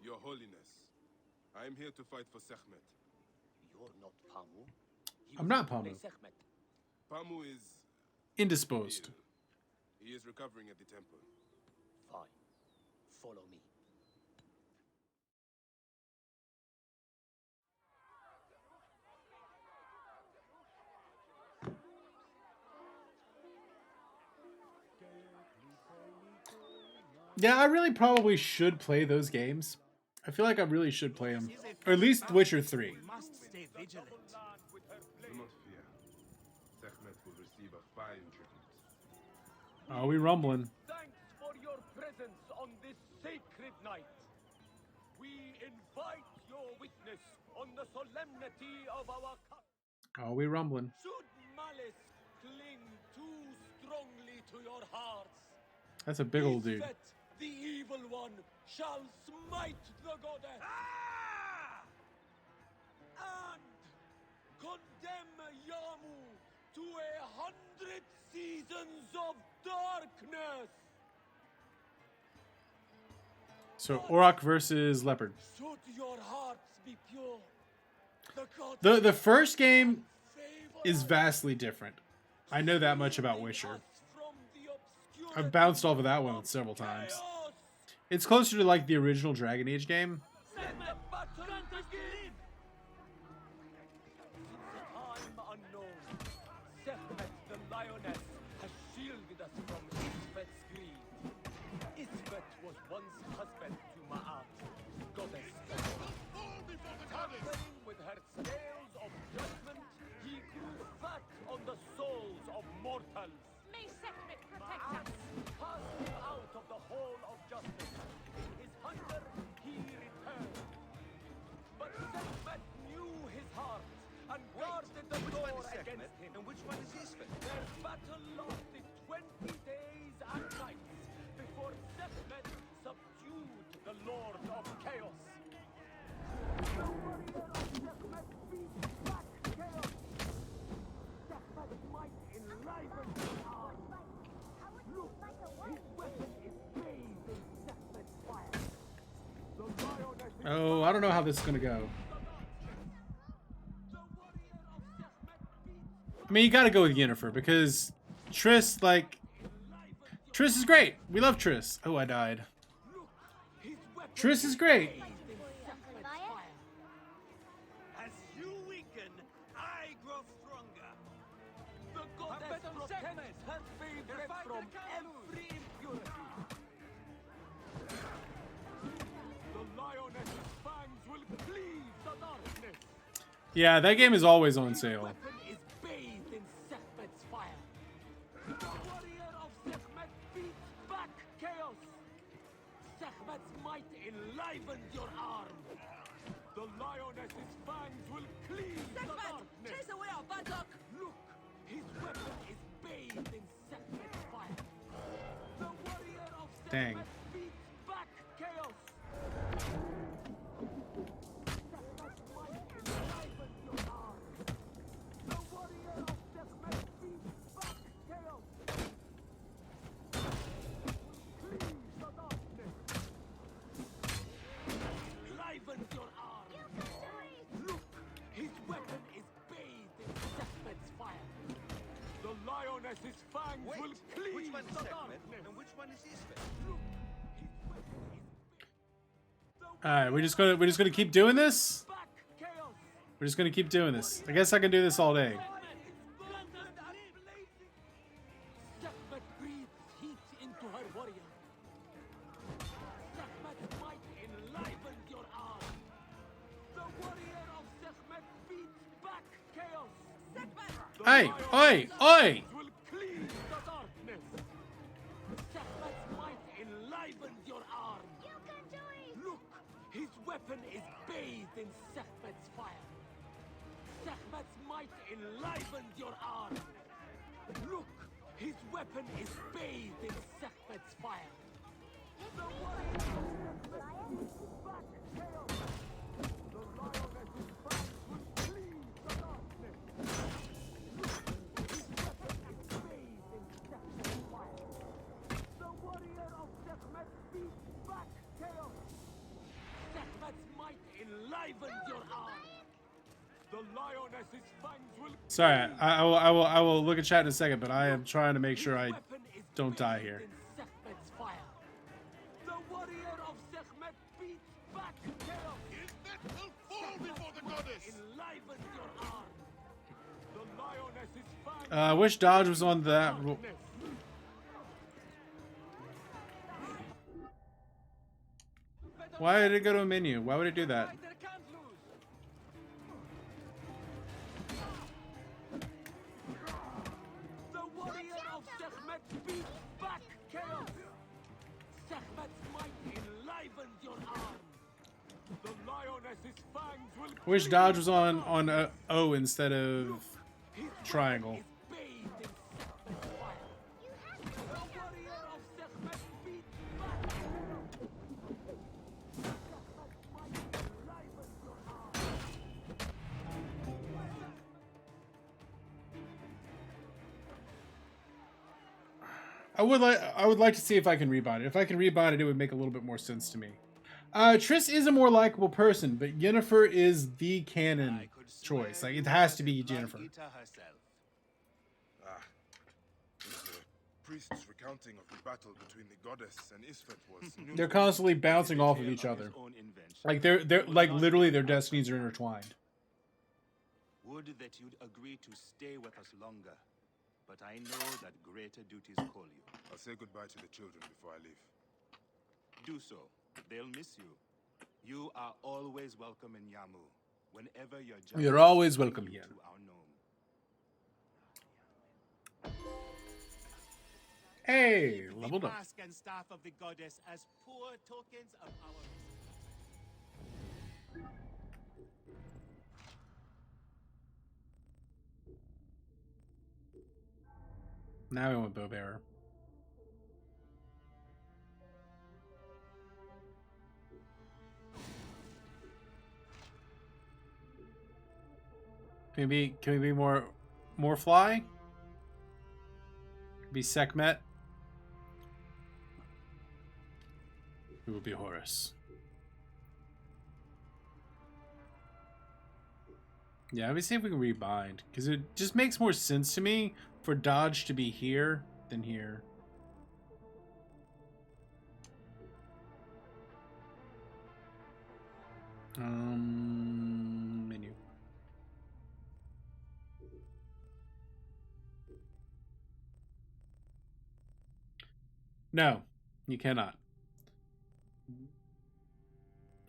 Your Holiness, I am here to fight for Sekhmet. You're not Pamu. I'm not Pamu. Pamu is Indisposed. ill. He is recovering at the temple. Fine. Follow me. Yeah, I really probably should play those games. I feel like I really should play them. Or at least Witcher 3. We must stay vigilant. Do not fear. Sekhmet will receive a fine tribute. Are we rumbling? Thanks for your presence on this sacred night. We invite your witness on the solemnity of our Are we rumbling? Should malice cling too strongly to your hearts, That's a big old dude. Isvet, the evil one, shall smite the goddess and condemn Yamu to 100 seasons of darkness. So Auroch versus Leopard. Should your hearts be pure, The first game is vastly different. I know that much about Witcher. I've bounced off of that one several times. It's closer to like the original Dragon Age game. Unknown, Sekhmet the lioness has shielded us from Isvet's greed. Isvet was once husband to Ma'at, goddess. Tampering with her scales of judgment, he grew fat on the souls of mortals. May Sekhmet protect us. Cast him out of the hall of justice. In his hunger, he returned. But Sekhmet knew his heart and guarded the door against him. And which one is Isvet? Their battle lasted 20 days and nights before Sekhmet subdued the Lord of Chaos. The warrior of Sekhmet beat back Chaos. Sekhmet's might enlivened the arm. Look, his weapon is bathed in Sekhmet's fire. The lioness Oh, I don't know how this is gonna go. I mean, you gotta go with Yennefer because Triss, like, Triss is great. We love Triss. Oh, I died. Triss is great. As you weaken, I grow stronger. The goddess protects her favorite from every impurity. The lioness's fangs will cleave the darkness. Yeah, that game is always on sale. Weapon is bathed in Sekhmet's fire. The warrior of Sekhmet beats back chaos. Sekhmet's might enlivens your arm. The lioness's fangs will cleave the darkness. Chase away our bad luck. Look, his weapon is bathed in Sekhmet's fire. The warrior of Sekhmet Dang. beats back chaos. Sekhmet's might enlivens your arm. The warrior of Sekhmet beats back chaos. Cleave the darkness. Enlivens your arm. Look, his weapon is bathed in Sekhmet's fire. The lioness's fangs will cleave Which one is the Sekhmet? darkness. And which one is Isvet? Look, his weapon is All right, we're just gonna keep doing this. back chaos. We're just gonna keep doing this. I guess I can do this all day. Sekhmet breathes heat into her warrior. Sekhmet's might enlivens your arm. The warrior of Sekhmet beats back chaos. Sekhmet! Hey, oi, oi! Will cleave the darkness. Sekhmet's might enlivens your arm. You can do it! Look, his weapon is bathed in Sekhmet's fire. Sekhmet's might enlivens your arm. Look, His weapon is bathed in Sekhmet's fire. The warrior of Sekhmet beats back chaos. The lioness's fangs will cleave the darkness. His weapon is bathed in Sekhmet's fire. The warrior of Sekhmet beats back chaos. Sekhmet's might enlivens your arm. The lioness's fangs will. Sorry, I will look at chat in a second, but I am trying to make sure I don't die here. Sekhmet's fire. The warrior of Sekhmet beats back chaos. That will fall before the goddess. Enlivens your arm. The lioness's fangs. I wish dodge was on that. Why did it go to a menu? Why would it do that? The warrior of Sekhmet beats back chaos. Sekhmet's might enlivens your arm. The lioness's fangs will. Wish dodge was on O instead of triangle. I would like to see if I can rebind it. If I can rebind it, it would make a little bit more sense to me. Triss is a more likable person, but Yennefer is the canon choice. Like, it has to be Yennefer. The priest's recounting of the battle between the goddess and Isfet was new. They're constantly bouncing off of each other. Like they're like literally their destinies are intertwined. Would that you'd agree to stay with us longer. But I know that greater duties call you. I'll say goodbye to the children before I leave. Do so. They'll miss you. You are always welcome in Yamu. Whenever You're always welcome here. Hey, leveled up. Mask and staff of the goddess as poor tokens of our. Now we want bow bearer. Can we be more fly? Be Sekhmet. It will be Horus. Yeah, let me see if we can rebind, because it just makes more sense to me for dodge to be here than here. Menu. No, you cannot.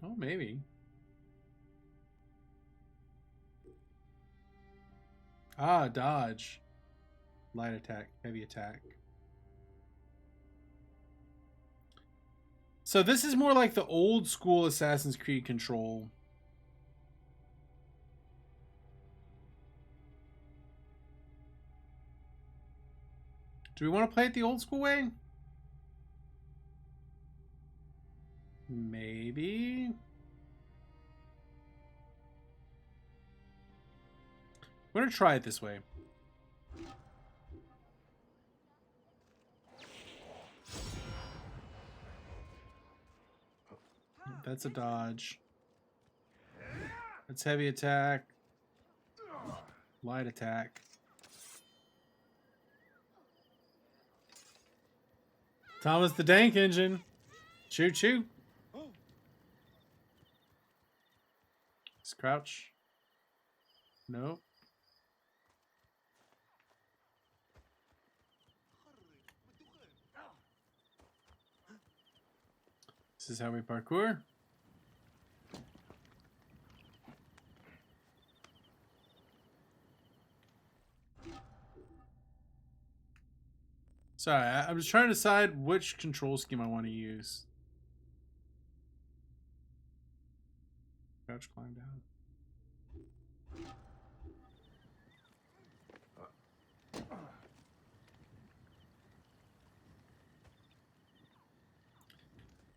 Oh, maybe. Ah, dodge. Light attack, heavy attack. So this is more like the old school Assassin's Creed control. Do we want to play it the old school way? Maybe. I'm going to try it this way. That's a dodge. That's heavy attack. Light attack. Thomas the Tank Engine. Choo choo. Crouch. Nope. This is how we parkour. Sorry, I'm just trying to decide which control scheme I want to use. Crouch, climb down.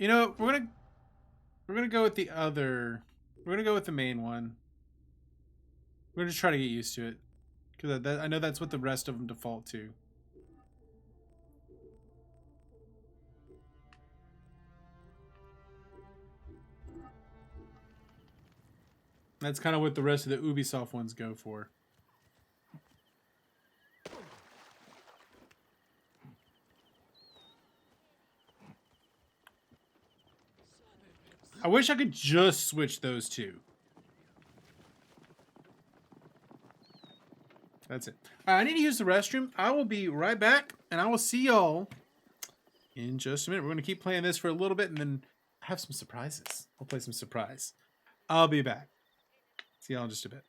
You know, we're gonna go with the other. We're gonna go with the main one. We're gonna try to get used to it, because I know that's what the rest of them default to. That's kind of what the rest of the Ubisoft ones go for. I wish I could just switch those two. That's it. I need to use the restroom. I will be right back, and I will see y'all in just a minute. We're going to keep playing this for a little bit, and then have some surprises. I'll play some surprise. I'll be back. See y'all in just a bit.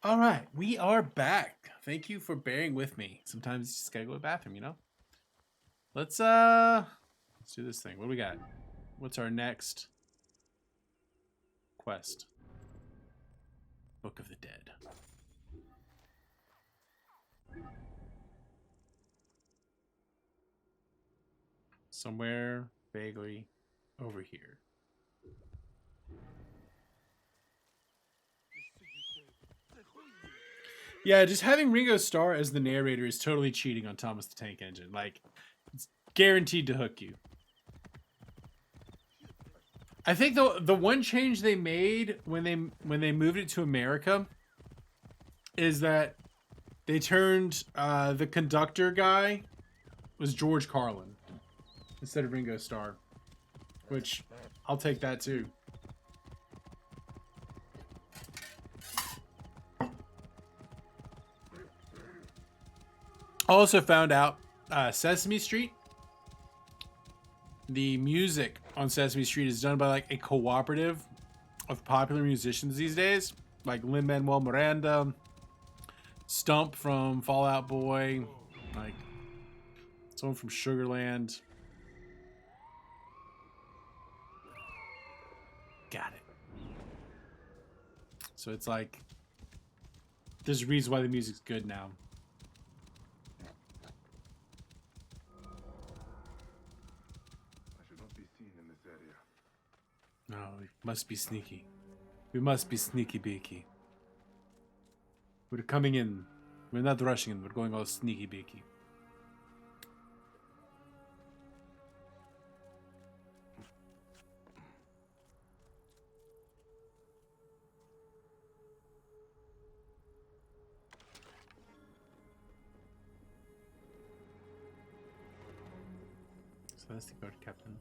All right, we are back. Thank you for bearing with me. Sometimes you just gotta go to the bathroom, you know? Let's do this thing. What do we got? What's our next quest? Book of the Dead. Somewhere vaguely over here. Yeah, just having Ringo Starr as the narrator is totally cheating on Thomas the Tank Engine. Like, it's guaranteed to hook you. I think the one change they made when they moved it to America is that they turned the conductor guy was George Carlin instead of Ringo Starr, which I'll take that too. I also found out Sesame Street, the music on Sesame Street is done by like a cooperative of popular musicians these days, like Lin-Manuel Miranda, Stump from Fall Out Boy, like someone from Sugarland. Got it. So it's like there's a reason why the music's good now. No, we must be sneaky. We must be sneaky beaky. We're coming in. We're not rushing in. We're going all sneaky beaky. So that's the code, Captain.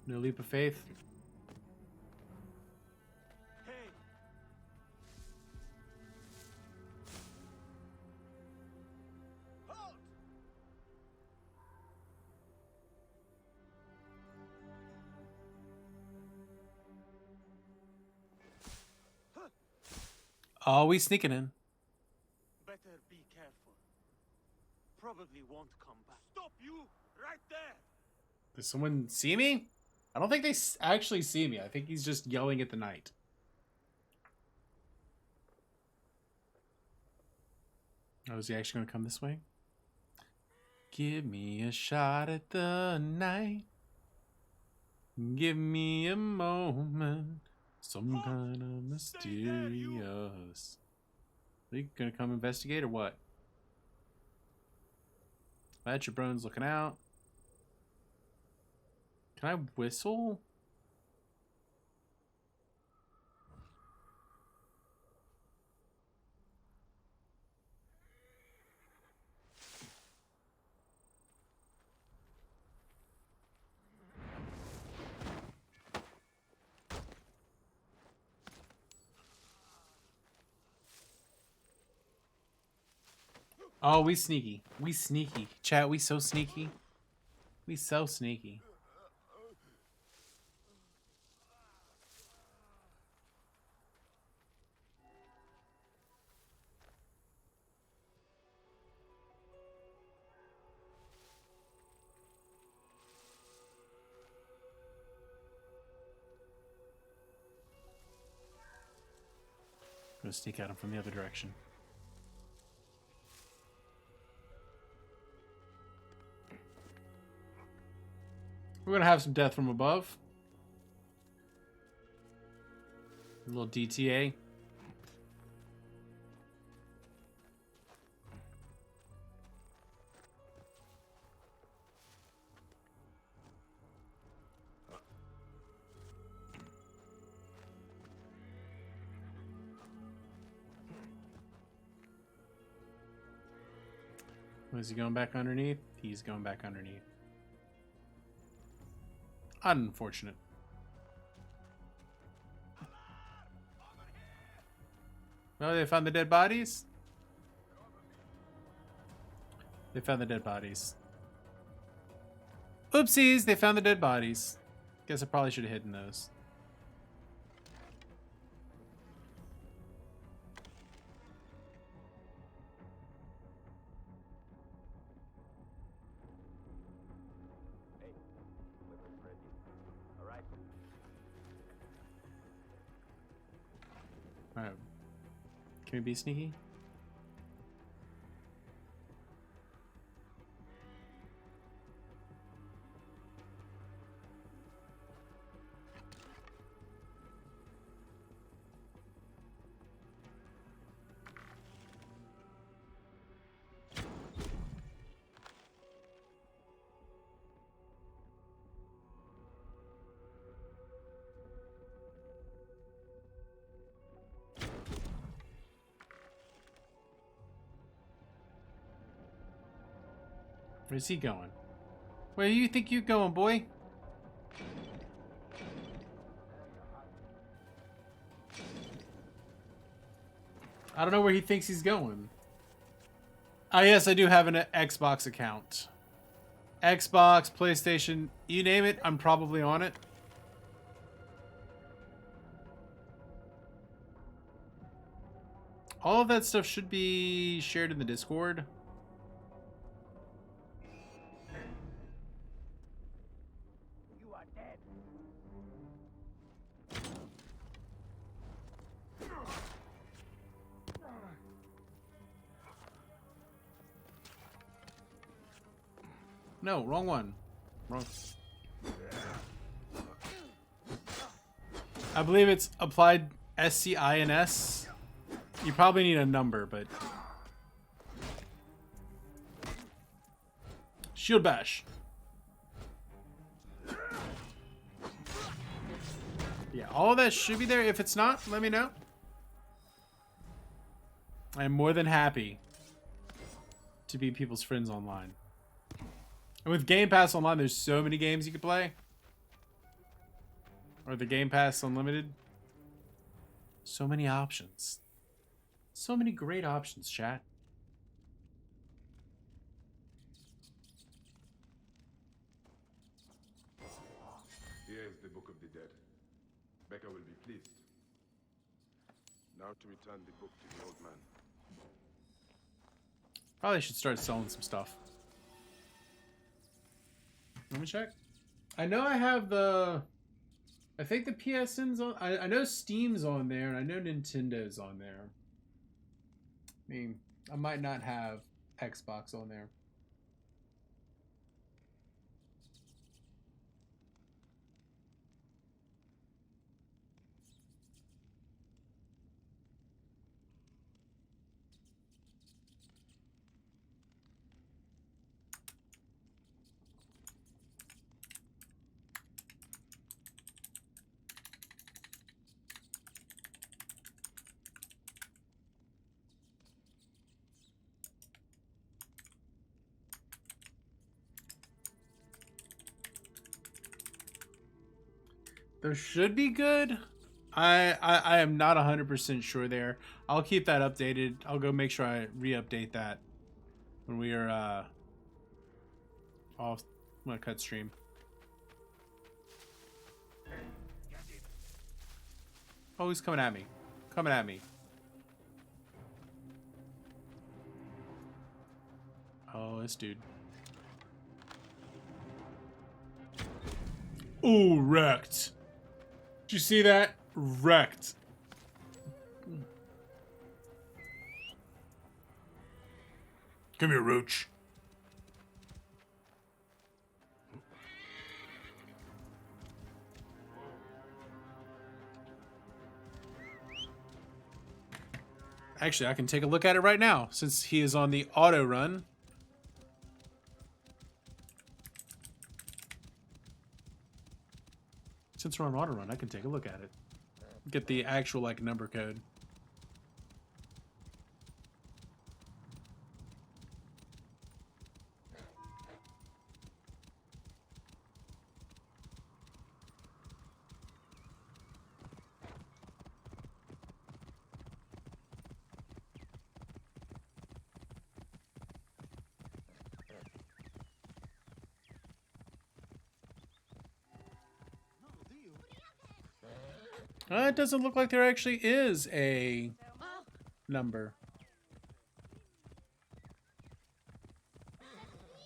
No leap of faith. Hey. Halt! Always sneaking in. Better be careful. Probably won't come back. Stop you right there! Does someone see me? I don't think they actually see me. I think he's just yelling at the night. Oh, is he actually going to come this way? Give me a shot at the night. Give me a moment. Some kind of mysterious. Are you going to come investigate or what? Badger Brone's looking out. Can I whistle? Oh, we sneaky. We sneaky. Chat, we so sneaky. We so sneaky. I'm gonna sneak at him from the other direction. We're gonna have some death from above. A little DTA. Was he going back underneath? He's going back underneath. Unfortunate. Oh, they found the dead bodies? They found the dead bodies. Oopsies, they found the dead bodies. Guess I probably should have hidden those. Alright. Can we be sneaky? Where's he going? Where do you think you're going, boy? I don't know where he thinks he's going. Ah, yes, I do have an Xbox account. Xbox, PlayStation, you name it, I'm probably on it. All of that stuff should be shared in the Discord. You are dead. No, wrong one. Wrong. I believe it's applied SCINS. You probably need a number, but... Shield bash. Yeah, all of that should be there. If it's not, let me know. I am more than happy to be people's friends online. And with Game Pass Online, there's so many games you can play. Or the Game Pass Unlimited. So many options. So many great options, chat. Here is the Book of the Dead. Becca will be pleased. Now to return the book to the old man. Probably should start selling some stuff. Let me check. I know I have the... I think the PSN's on... I know Steam's on there, and I know Nintendo's on there. I mean, I might not have Xbox on there. There should be good. I am not 100% sure there. I'll keep that updated. I'll go make sure I re-update that when we are off. I'm gonna cut stream. Oh, he's coming at me. Coming at me. Oh, this dude. Ooh, wrecked. Did you see that? Wrecked. Come here, Roach. Actually, I can take a look at it right now since he is on the auto run. Since we're on auto run, I can take a look at it. Get the actual like number code. It doesn't look like there actually is a number.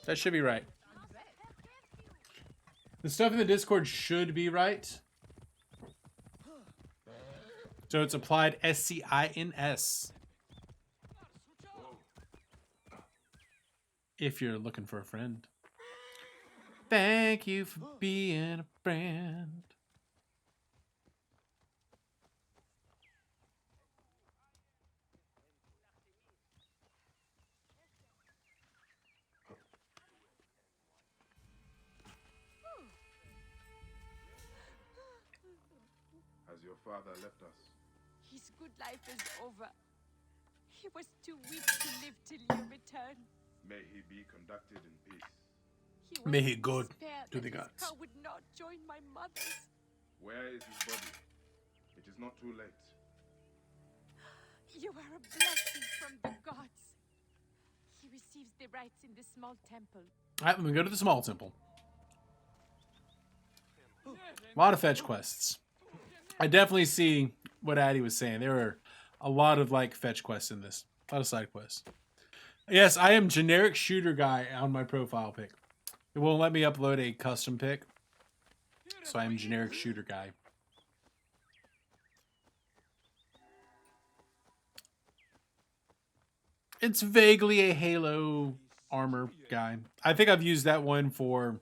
That should be right. The stuff in the Discord should be right. So it's applied SCINS. If you're looking for a friend. Thank you for being a friend. Has your father left us? His good life is over. He was too weak to live till you return. May he be conducted in peace. He was May he in go despair to that the his gods. cow would not join my mother's. Where is his body? It is not too late. You are a blessing from the gods. He receives the rites in the small temple. Alright, let me go to the small temple. A lot of fetch quests. I definitely see what Addy was saying. There are a lot of like fetch quests in this. A lot of side quests. Yes, I am generic shooter guy on my profile pic. It won't let me upload a custom pic. So I am generic shooter guy. It's vaguely a Halo armor guy. I think I've used that one for...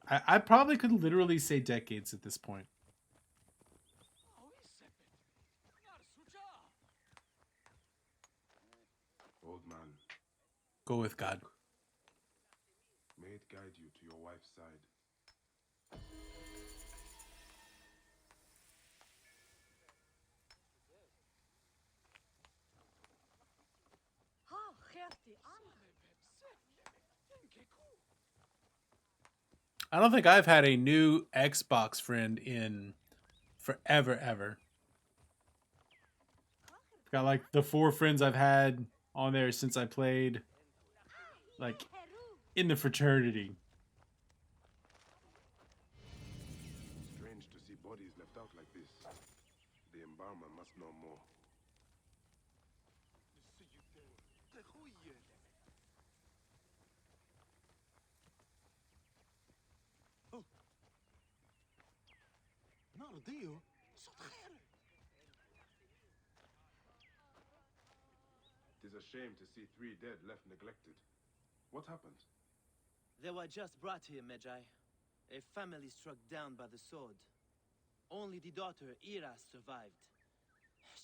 I probably could literally say decades at this point. Old man. Go with God. May it guide you to your wife's side. I don't think I've had a new Xbox friend in forever, ever. Got like the 4 friends I've had on there since I played, like, in the fraternity. Strange to see bodies left out like this. The embalmer must know more. Nardio? It is a shame to see 3 dead left neglected. What happened? They were just brought here, Medjay. A family struck down by the sword. Only the daughter, Ira, survived.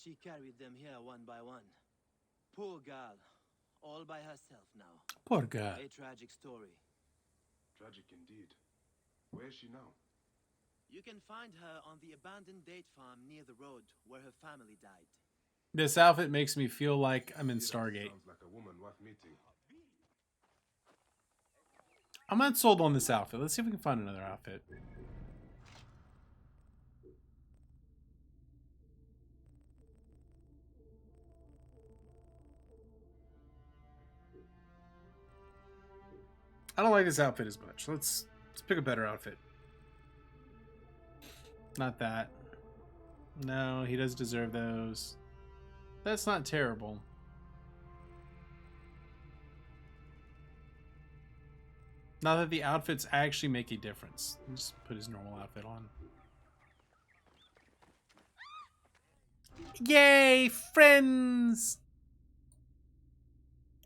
She carried them here one by one. Poor girl. All by herself now. Poor girl. A tragic story. Tragic indeed. Where is she now? You can find her on the abandoned date farm near the road where her family died. This outfit makes me feel like I'm in Stargate. Sounds like a woman worth meeting. I'm not sold on this outfit. Let's see if we can find another outfit. I don't like this outfit as much. Let's pick a better outfit. Not that. No, he does deserve those. That's not terrible. Not that the outfits actually make a difference. Just put his normal outfit on. Yay, friends!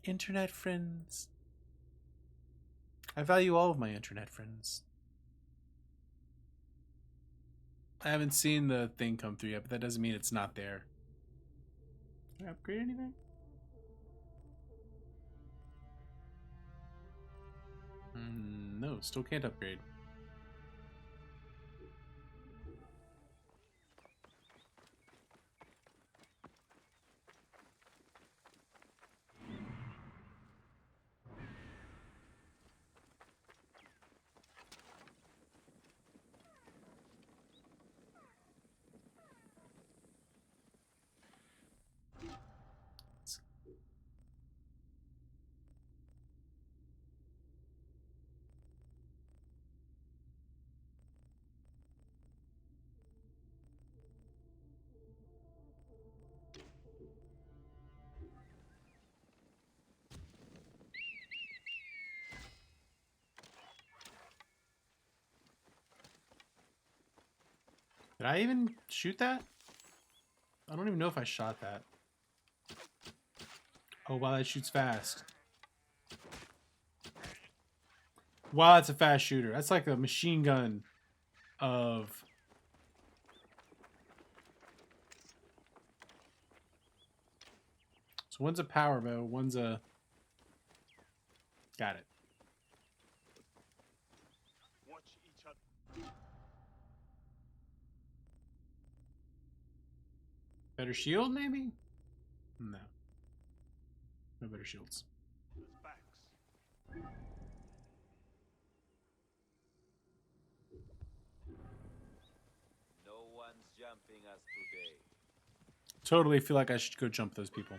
Internet friends. I value all of my internet friends. I haven't seen the thing come through yet, but that doesn't mean it's not there. Can I upgrade anything? No, still can't upgrade. I even shoot that? I don't even know if I shot that. Oh, wow, that shoots fast. Wow, that's a fast shooter. That's like a machine gun of... So one's a power bow, one's a... Got it. Watch each other. Better shield, maybe? No. No better shields. No one's jumping us today. Totally feel like I should go jump those people.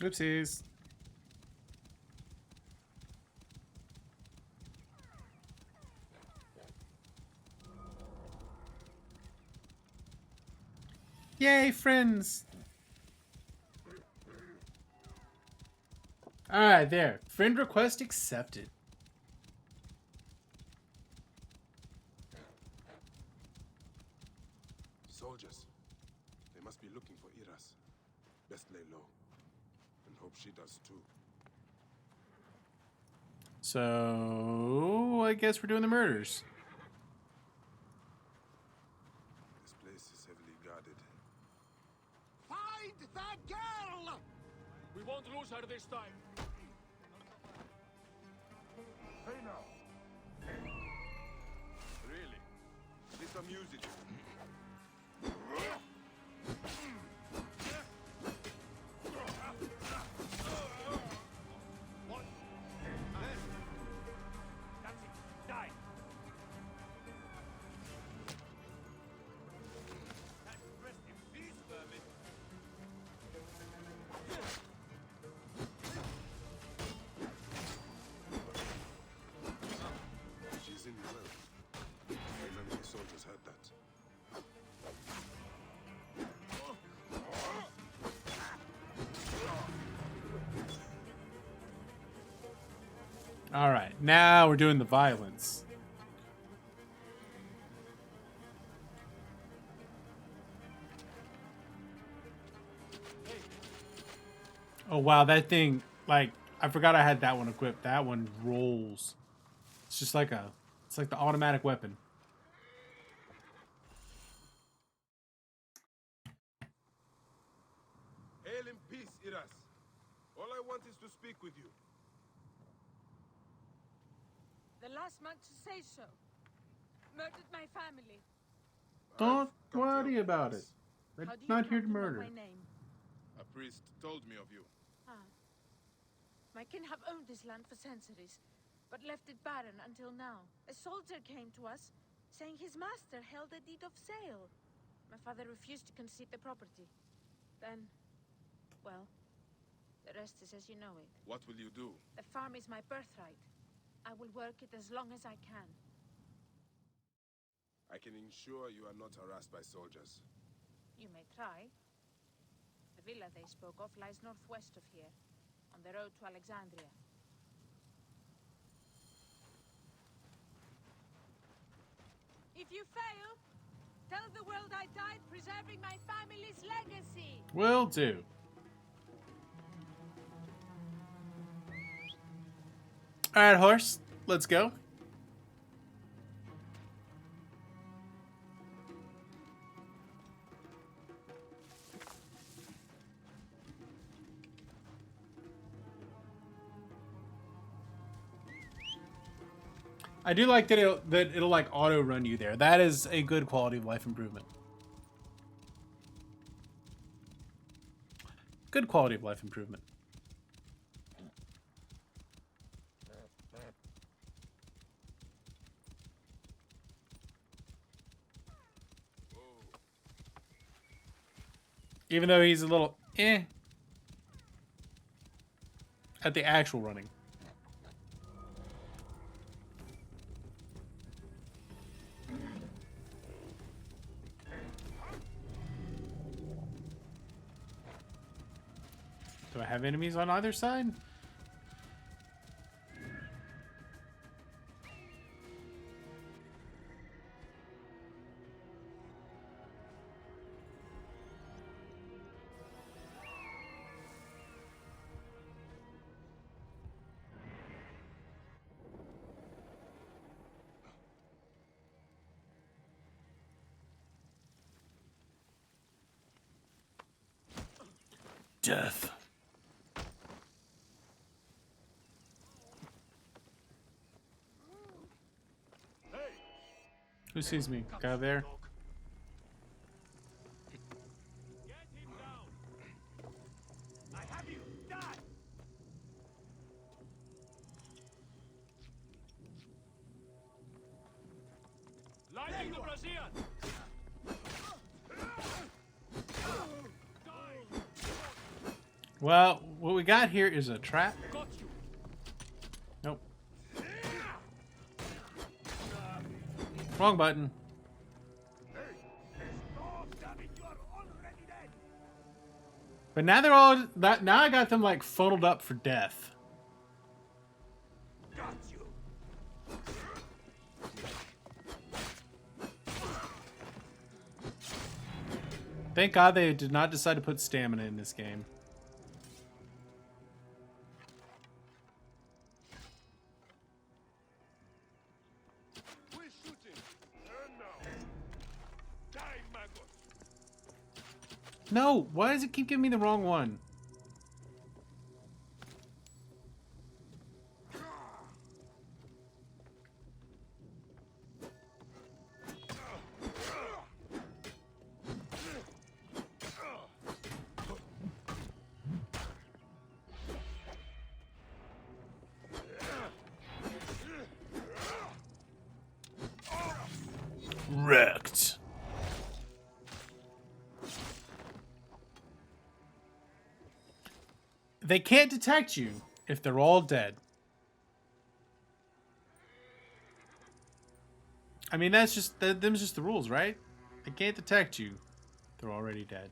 Oopsies. Yay, friends! Alright, there. Friend request accepted. Soldiers. They must be looking for Iras. Best lay low. And hope she does too. So, I guess we're doing the murders. This place is heavily guarded. Find that girl! We won't lose her this time. Hey now. Really? This amuses you. What? That's it. Die. Rest in peace, vermin. She's in well. Remember the soldiers heard that. Alright, now we're doing the violence. Oh wow, that thing, like, I forgot I had that one equipped. That one rolls. It's just like it's like the automatic weapon. Hail in peace, Iras. All I want is to speak with you. The last monk to say so. Murdered my family. Don't worry about it. I'm How do you not here come to know murder. my name? A priest told me of you. Ah. My kin have owned this land for centuries, but left it barren until now. A soldier came to us, saying his master held a deed of sale. My father refused to concede the property. Then, well, the rest is as you know it. What will you do? The farm is my birthright. I will work it as long as I can. I can ensure you are not harassed by soldiers. You may try. The villa they spoke of lies northwest of here, on the road to Alexandria. If you fail, tell the world I died preserving my family's legacy. Will do. Alright, horse. Let's go. I do like that it'll like auto run you there. That is a good quality of life improvement. Good quality of life improvement. Even though he's a little at the actual running. Do I have enemies on either side? Death. Who sees me? Guy there? I have you! Die! Lighting the Brazilian! Well, what we got here is a trap. Nope. Wrong button. But now they're all now I got them like funneled up for death. Thank God they did not decide to put stamina in this game. No, why does it keep giving me the wrong one? Wrecked. They can't detect you if they're all dead. I mean, that's just them's just the rules, right? They can't detect you. They're already dead.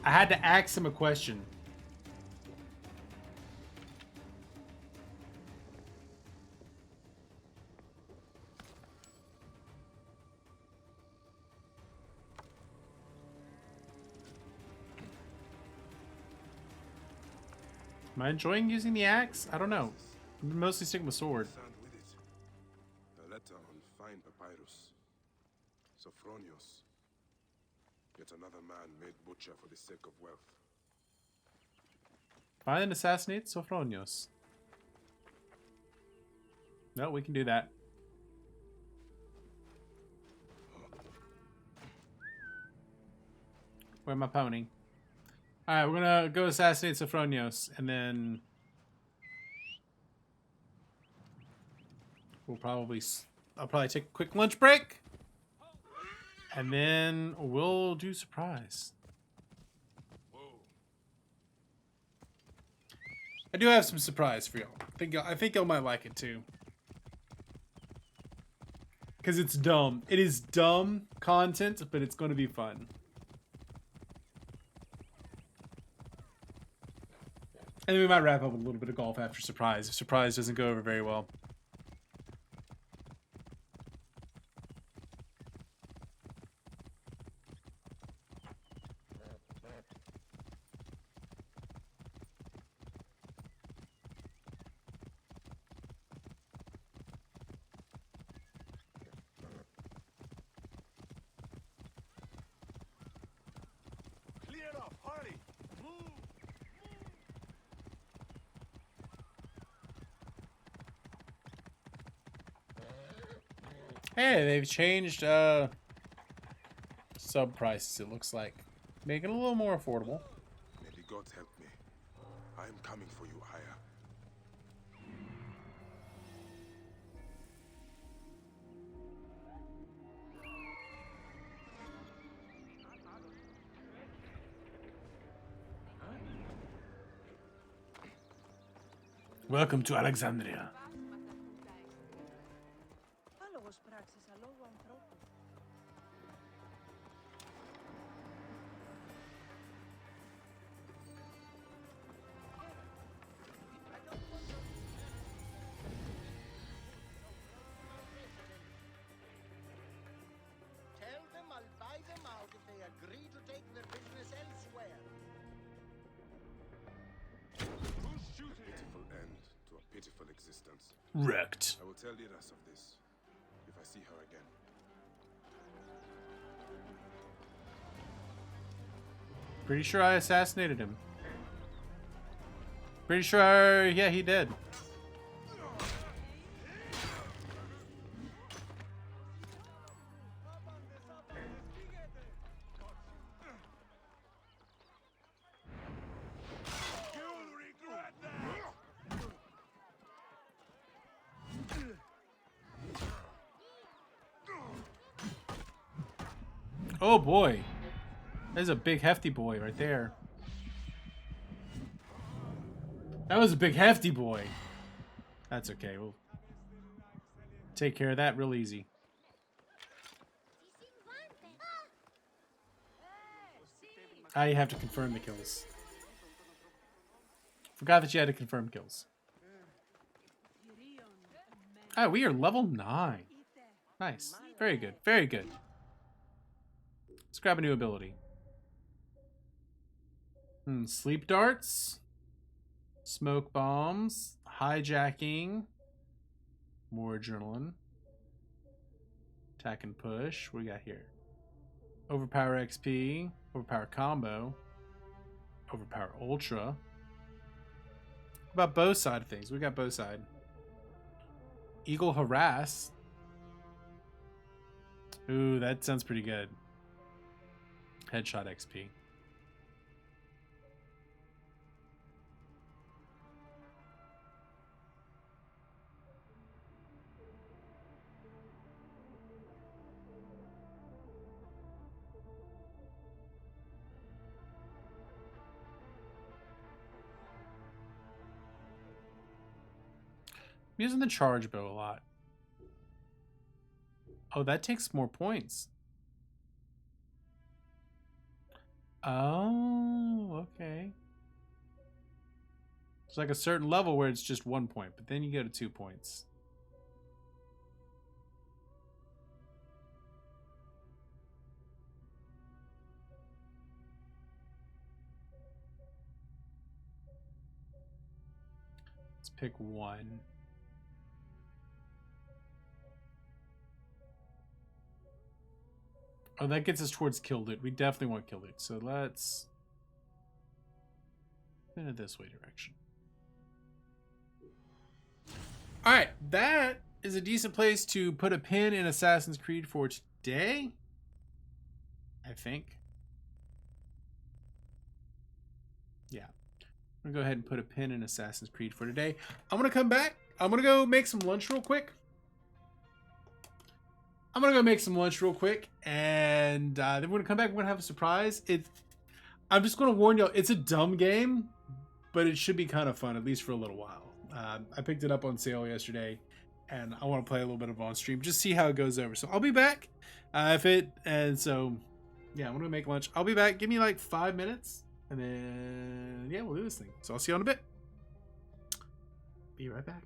I had to ask him a question. Am I enjoying using the axe? I don't know. I'm mostly sticking with sword. A letter on fine papyrus. Sophronios. Yet another man made butcher for the sake of wealth. Find and assassinate Sophronios. No, we can do that. Where's my pony? Alright, we're gonna go assassinate Sophronios, and then I'll probably take a quick lunch break, and then we'll do surprise. I do have some surprise for y'all. I think y'all might like it too. Because it's dumb. It is dumb content, but it's going to be fun. And then we might wrap up with a little bit of golf after surprise, if surprise doesn't go over very well. Hey, they've changed sub prices, it looks like. Make it a little more affordable. May the gods help me. I am coming for you, Aya. Welcome to Alexandria. Tell them I'll buy them out if they agree to take their business elsewhere. Pitiful end to a pitiful existence. Wrecked. I will tell Iras of this if I see her again. Pretty sure I assassinated him. Pretty sure, yeah, he did. Oh boy. There's a big hefty boy right there. That was a big hefty boy. That's okay. We'll take care of that real easy. Ah, you have to confirm the kills. Forgot that you had to confirm kills. Ah, we are level 9. Nice. Very good. Very good. Let's grab a new ability. Sleep darts. Smoke bombs. Hijacking. More adrenaline. Attack and push. What do we got here? Overpower XP. Overpower combo. Overpower ultra. What about bow side of things? We got bow side. Eagle harass. Ooh, that sounds pretty good. Headshot XP. I'm using the charge bow a lot. Oh, that takes more points. Oh, okay. It's like a certain level where it's just 1 point, but then you go to 2 points. Let's pick one. Oh, that gets us towards Kill Loot. We definitely want Kill Loot. So let's spin it this way direction. Alright, that is a decent place to put a pin in Assassin's Creed for today. I think. Yeah. I'm going to go ahead and put a pin in Assassin's Creed for today. I'm going to come back. I'm going to go make some lunch real quick. And then we're going to come back. We're going to have a surprise. I'm just going to warn y'all, it's a dumb game, but it should be kind of fun, at least for a little while. I picked it up on sale yesterday, and I want to play a little bit of on stream, just see how it goes over. So I'll be back. Yeah, I'm going to make lunch. I'll be back. Give me like 5 minutes, and then, yeah, we'll do this thing. So I'll see you in a bit. Be right back.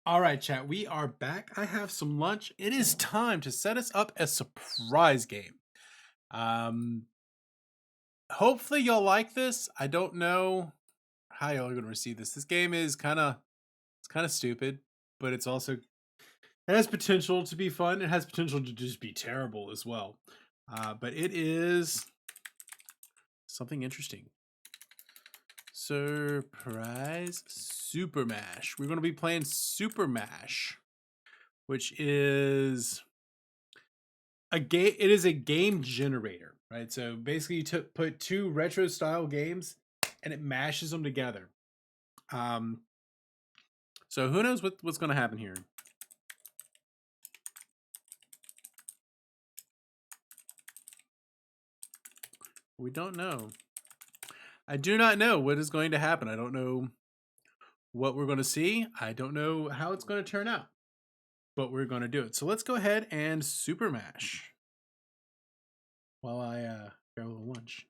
All right, chat, we are back. I have some lunch. It is time to set us up a surprise game. Hopefully y'all like this. I don't know how y'all are going to receive this. This game is kind of stupid, but it has potential to be fun. It has potential to just be terrible as well. But it is something interesting. Surprise Super Mash. We're going to be playing Super Mash, which is a game. It is a game generator, right? So basically, you put two retro style games, and it mashes them together. So who knows what's going to happen here? We don't know. I do not know what is going to happen. I don't know what we're going to see. I don't know how it's going to turn out, but we're going to do it. So let's go ahead and Super Mash while I grab a little lunch.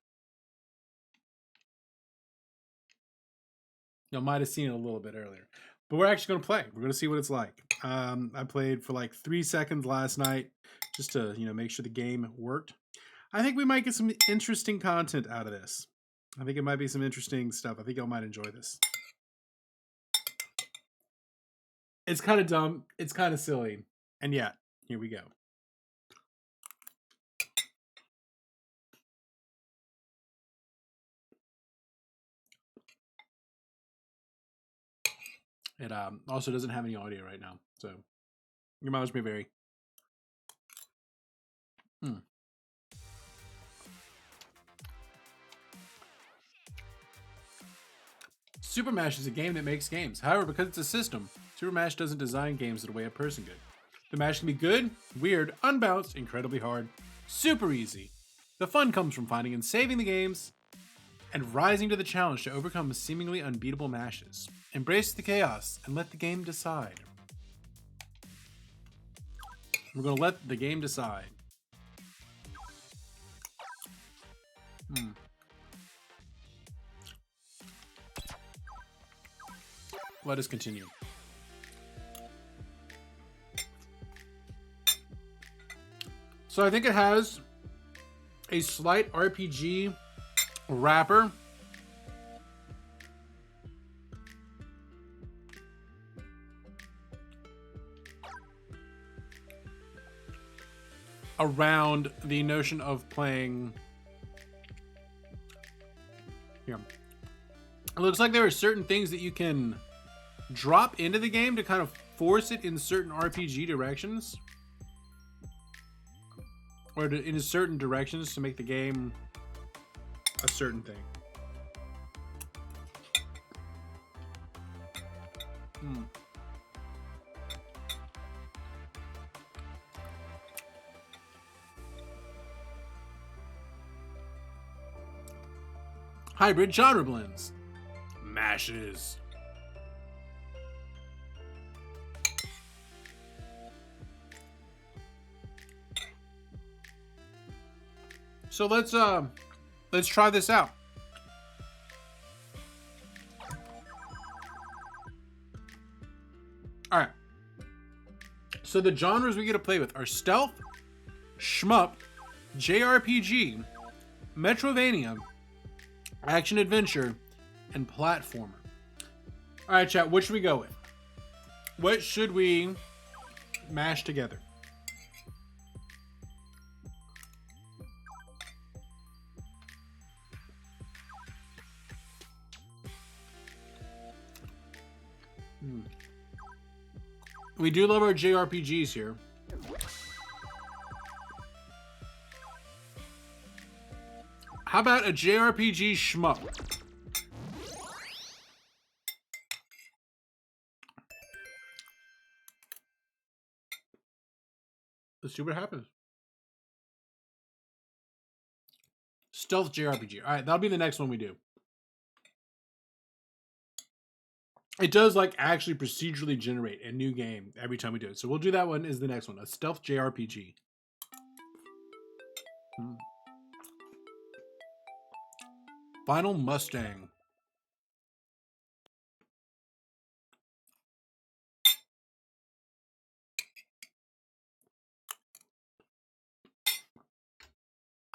You might have seen it a little bit earlier, but we're actually going to play. We're going to see what it's like. I played for like 3 seconds last night just to, make sure the game worked. I think we might get some interesting content out of this. I think it might be some interesting stuff. I think y'all might enjoy this. It's kind of dumb. It's kind of silly. And yeah, here we go. It also doesn't have any audio right now, so your mileage may vary. Super Mash is a game that makes games. However, because it's a system, Super Mash doesn't design games the way a person could. The mash can be good, weird, unbalanced, incredibly hard, super easy. The fun comes from finding and saving the games and rising to the challenge to overcome seemingly unbeatable mashes. Embrace the chaos and let the game decide. We're going to let the game decide. Let us continue. So I think it has a slight RPG wrapper. Around the notion of playing. Yeah. It looks like there are certain things that you can drop into the game to kind of force it in certain RPG directions. Or in certain directions to make the game a certain thing. Hybrid genre blends. Mashes. So let's try this out. All right. So the genres we get to play with are stealth, shmup, JRPG, Metrovania, action adventure, and platformer. All right, chat. What should we go with? What should we mash together? We do love our JRPGs here. How about a JRPG shmup? Let's see what happens. Stealth JRPG. All right, that'll be the next one we do. It does like actually procedurally generate a new game every time we do it. So we'll do that one as the next one, a stealth JRPG. Final Mustang.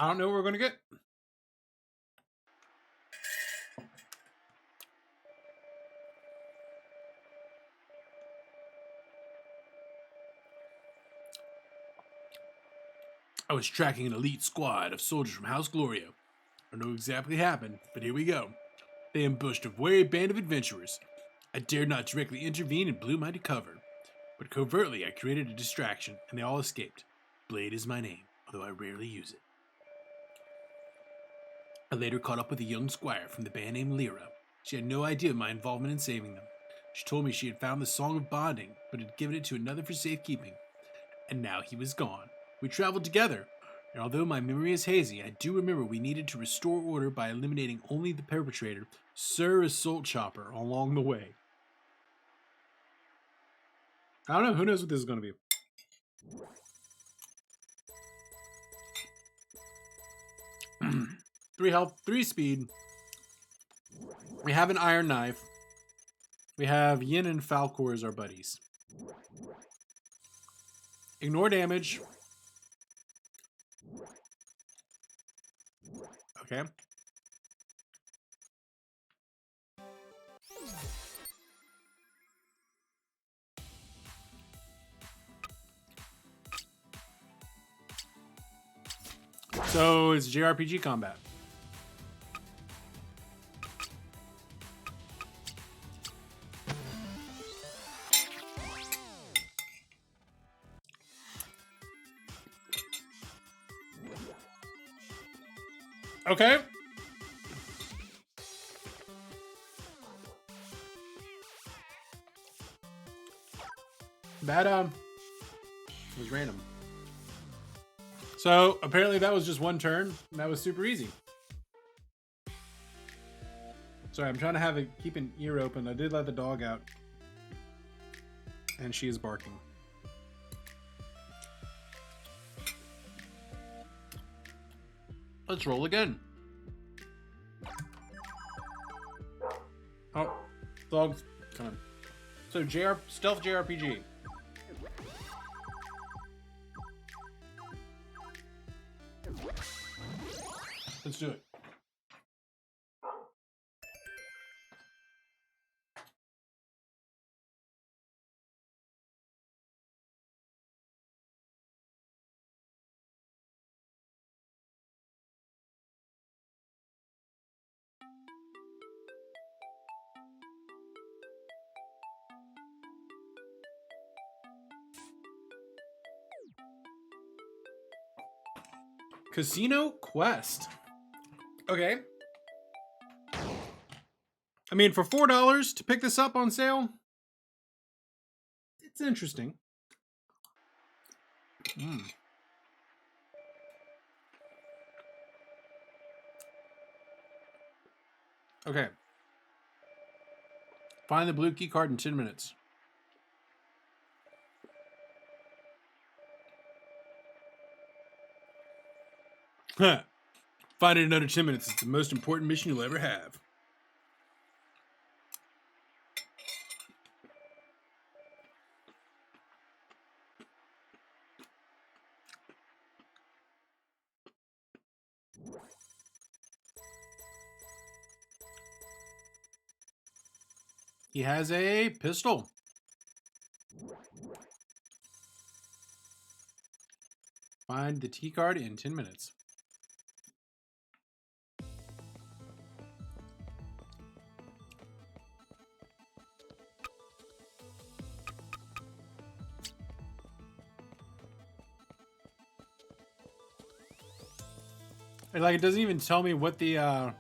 I don't know what we're going to get. I was tracking an elite squad of soldiers from House Gloria. I don't know exactly what happened, but here we go. They ambushed a wary band of adventurers. I dared not directly intervene and blew my cover, but covertly I created a distraction, and they all escaped. Blade is my name, although I rarely use it. I later caught up with a young squire from the band named Lyra. She had no idea of my involvement in saving them. She told me she had found the Song of Bonding, but had given it to another for safekeeping. And now he was gone. We traveled together, and although my memory is hazy, I do remember we needed to restore order by eliminating only the perpetrator, Sir Assault Chopper, along the way. I don't know. Who knows what this is going to be? Three health, 3 speed. We have an iron knife. We have Yin and Falcor as our buddies. Ignore damage. Okay. So it's JRPG combat. Okay. That was random. So apparently that was just one turn, and that was super easy. Sorry, I'm trying to keep an ear open. I did let the dog out, and she is barking. Let's roll again. Oh, dog's coming. So stealth JRPG. Let's do it. Casino Quest. Okay. I mean, for $4 to pick this up on sale, it's interesting. Okay. Find the blue key card in 10 minutes. Huh. Find it in under 10 minutes. It's the most important mission you'll ever have. He has a pistol. Find the T card in 10 minutes. And like, it doesn't even tell me what the uh-oh.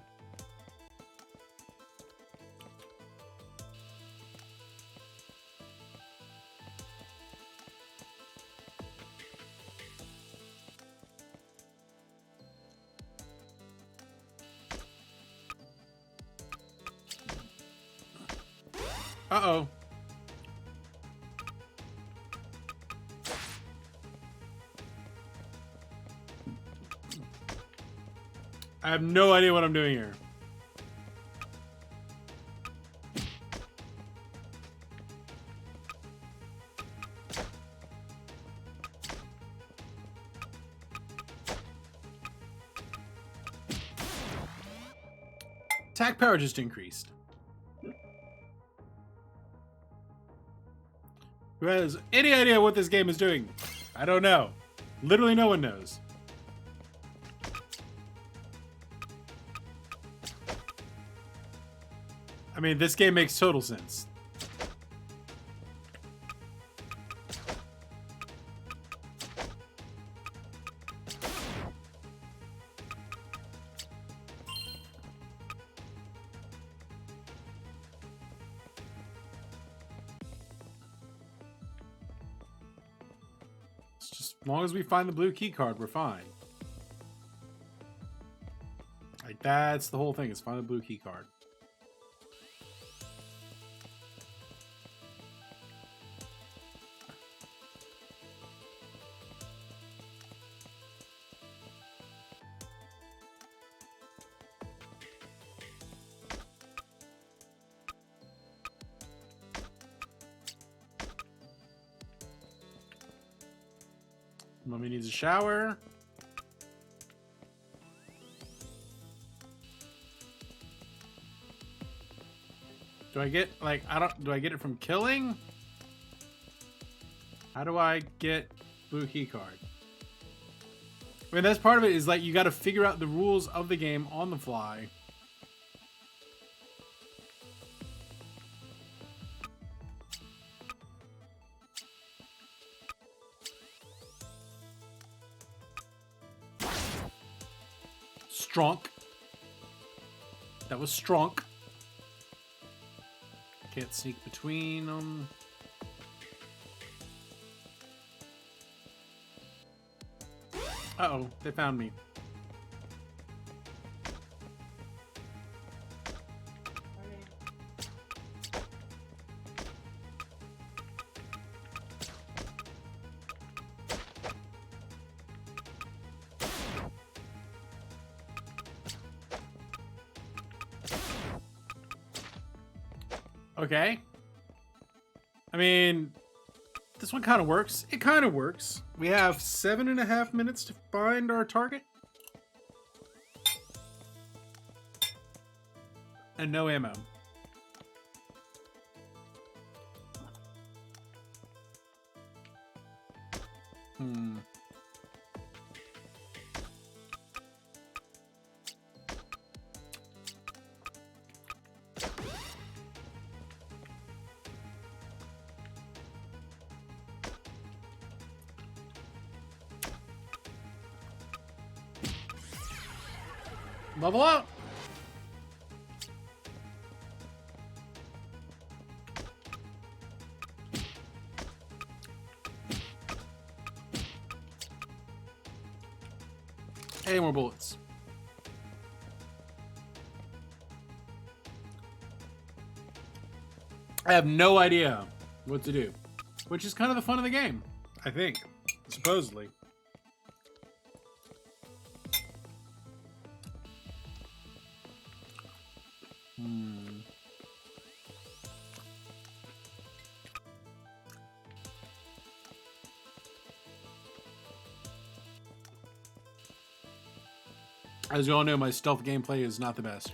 I have no idea what I'm doing here. Attack power just increased. Who has any idea what this game is doing? I don't know. Literally no one knows. I mean, this game makes total sense. It's just, as long as we find the blue key card, we're fine. Like, that's the whole thing, is find the blue key card. Mummy needs a shower. Do I get, like, do I get it from killing? How do I get blue key card? I mean, that's part of it, is like you got to figure out the rules of the game on the fly. Strunk. That was strunk. Can't sneak between them. Uh-oh, they found me. Okay. I mean, this one kind of works. It kind of works. We have 7.5 minutes to find our target. And no ammo. Level up! Hey, more bullets. I have no idea what to do, which is kind of the fun of the game, I think, supposedly. As you all know, my stealth gameplay is not the best.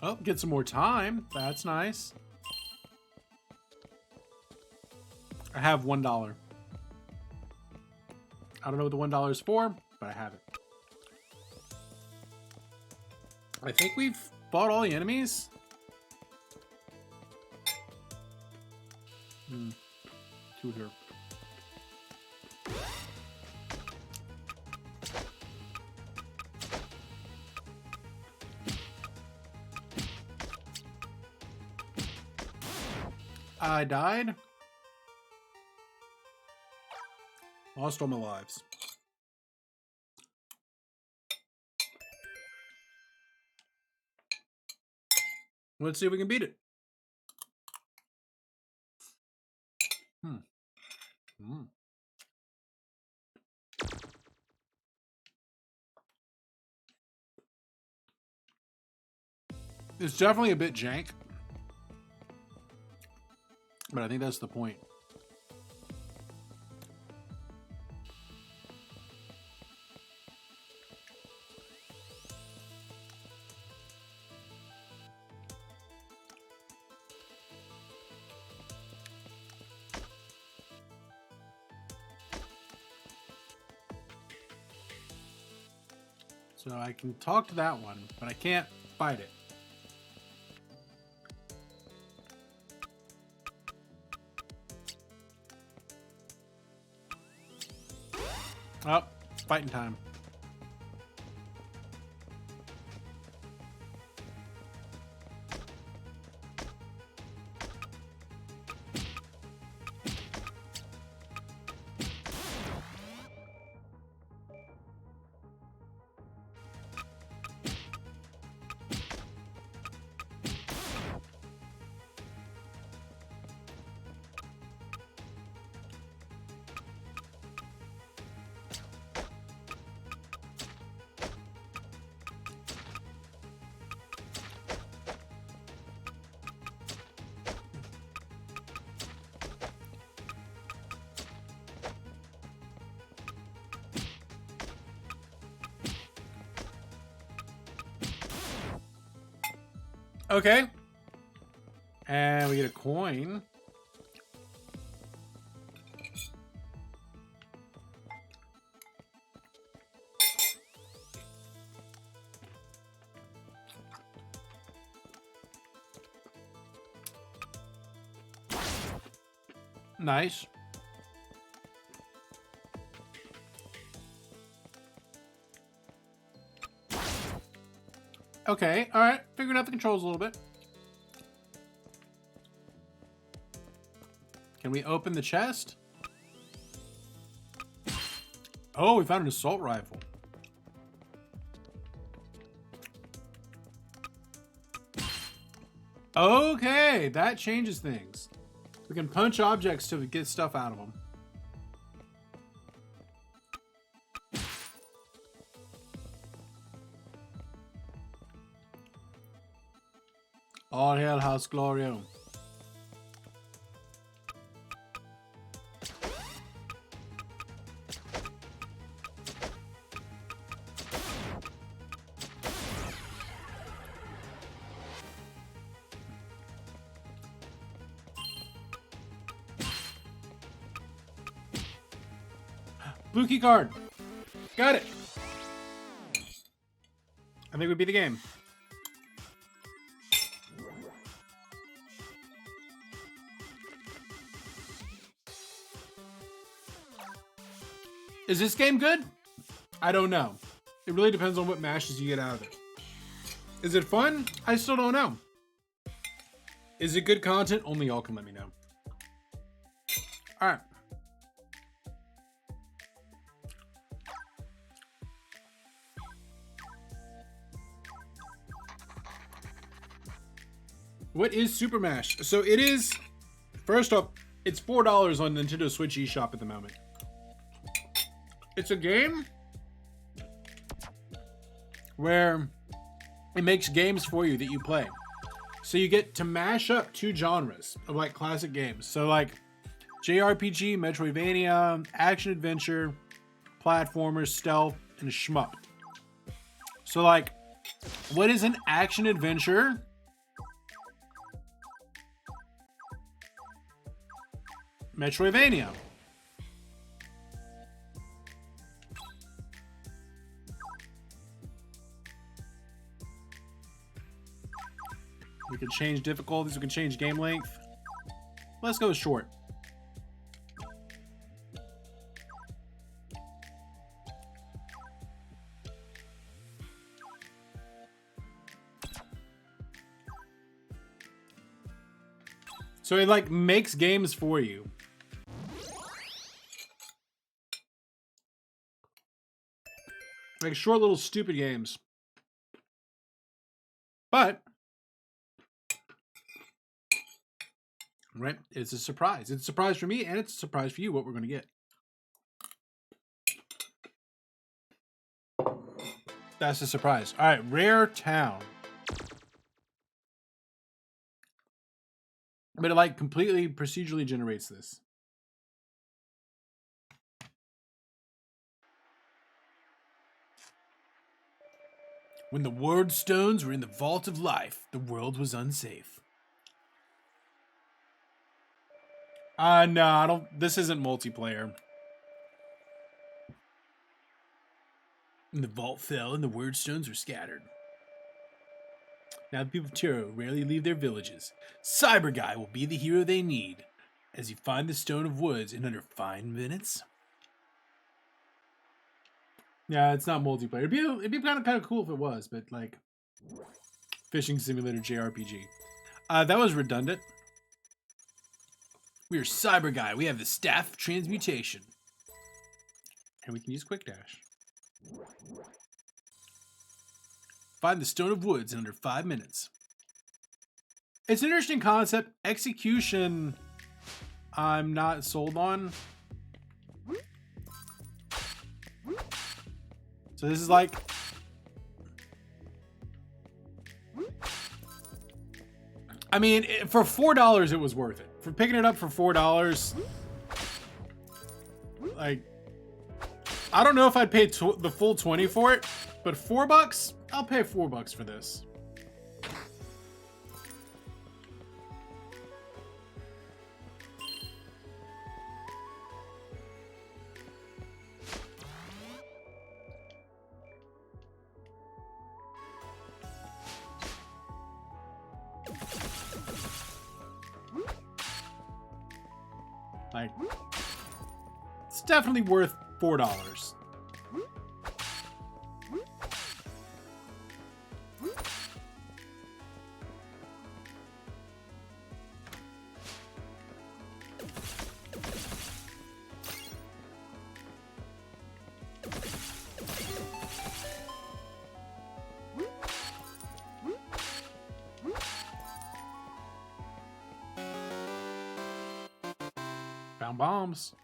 Oh, get some more time. That's nice. I have $1. I don't know what the $1 is for, but I have it. I think we've fought all the enemies. Two here. I died. Lost all my lives. Let's see if we can beat it. Mm. It's definitely a bit jank, but I think that's the point. So I can talk to that one, but I can't fight it. Oh, fighting time. Okay. And we get a coin. Nice. Okay, all right. Figuring out the controls a little bit. Can we open the chest? Oh, we found an assault rifle. Okay, that changes things. We can punch objects to get stuff out of them. All hail House Glorio. Blue key card. Got it. I think we beat the game. Is this game good? I don't know. It really depends on what mashes you get out of it. Is it fun? I still don't know. Is it good content? Only y'all can let me know. All right. What is Super Mash? So it is, first off, it's $4 on Nintendo Switch eShop at the moment. It's a game where it makes games for you that you play. So you get to mash up two genres of like classic games. So like JRPG, Metroidvania, action adventure, platformers, stealth, and shmup. So like, what is an action adventure? Metroidvania. We can change difficulties, we can change game length. Let's go short. So it like makes games for you. Like short little stupid games. But Right? It's a surprise. It's a surprise for me, and it's a surprise for you what we're going to get. That's a surprise. All right, Rare Town. But it like completely procedurally generates this. When the word stones were in the vault of life, the world was unsafe. No, I don't. This isn't multiplayer. And the vault fell and the word stones were scattered. Now the people of Tiro rarely leave their villages. Cyber Guy will be the hero they need as you find the Stone of Woods in under 5 minutes. Yeah, it's not multiplayer. It'd be kind of cool if it was, but like fishing simulator JRPG. That was redundant. We are Cyber Guy. We have the Staff of Transmutation. And we can use Quick Dash. Find the Stone of Woods in under 5 minutes. It's an interesting concept. Execution, I'm not sold on. So this is like... I mean, for $4, it was worth it. For picking it up for $4, like... I don't know if I'd pay the full 20 for it, but $4? I'll pay $4 for this. Like, it's definitely worth $4. Found bombs.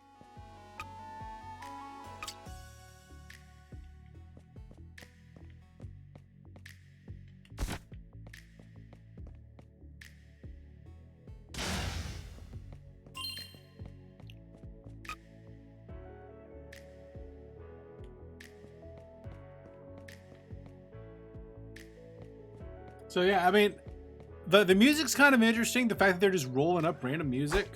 So yeah, I mean, the music's kind of interesting. The fact that they're just rolling up random music.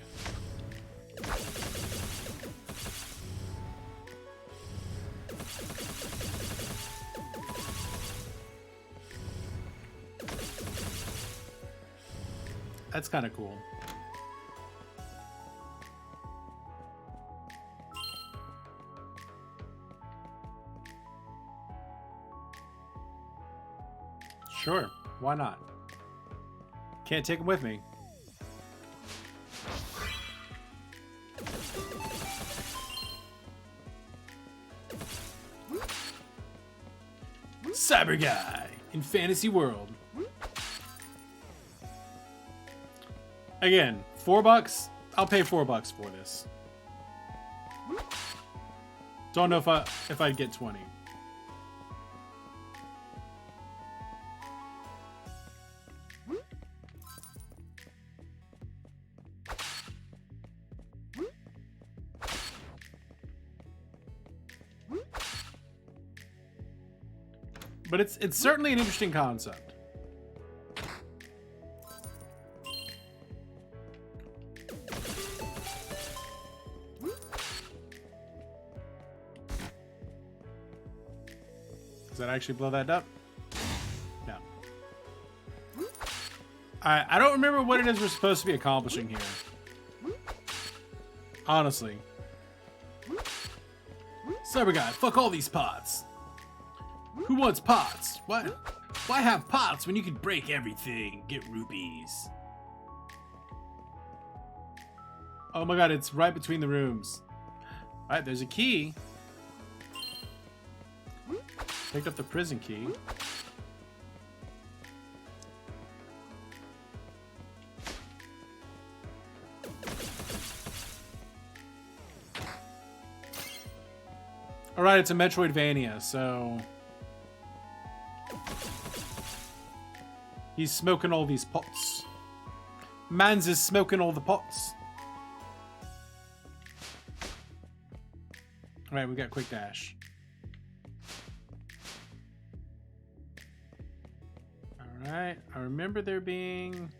That's kind of cool. Sure, why not? Can't take them with me. Cyber Guy in Fantasy World. Again, $4. I'll pay $4 for this. Don't know if I'd get 20. But it's certainly an interesting concept. Does that actually blow that up? No. I don't remember what it is we're supposed to be accomplishing here. Honestly. Cyber Guy, fuck all these pots. Who wants pots? Why have pots when you can break everything? Get rupees. Oh my god, it's right between the rooms. Alright, there's a key. Picked up the prison key. Alright, it's a Metroidvania, so... He's smoking all these pots. Mans is smoking all the pots. Alright, we got quick dash. Alright, I remember there being...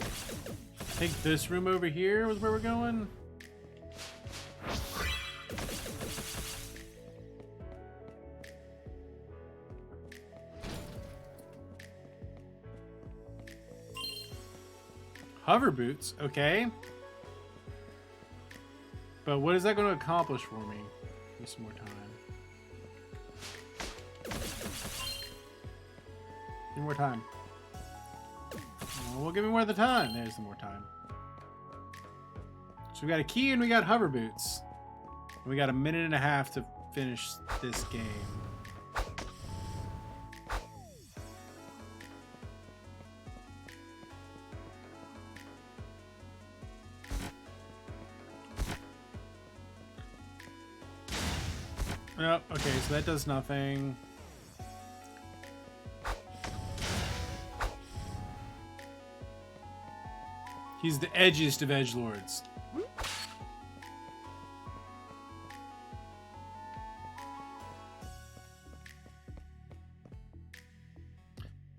I think this room over here was where we're going. Hover boots, okay. But what is that going to accomplish for me? Give me some more time. Give me more time. Well, give me more of the time. There's some more time. So we got a key and we got hover boots. We got a minute and a half to finish this game. Oh, okay, so that does nothing. He's the edgiest of edgelords.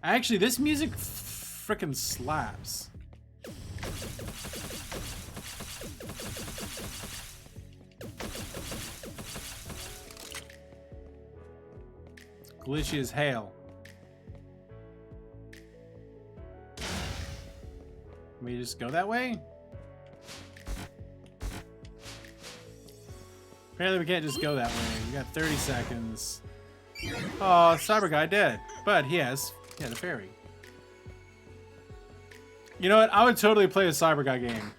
Actually, this music frickin' slaps. Glitchy as hail. Can we just go that way? Apparently we can't just go that way. We got 30 seconds. Oh, Cyber Guy dead. But he has a fairy. You know what? I would totally play a Cyber Guy game.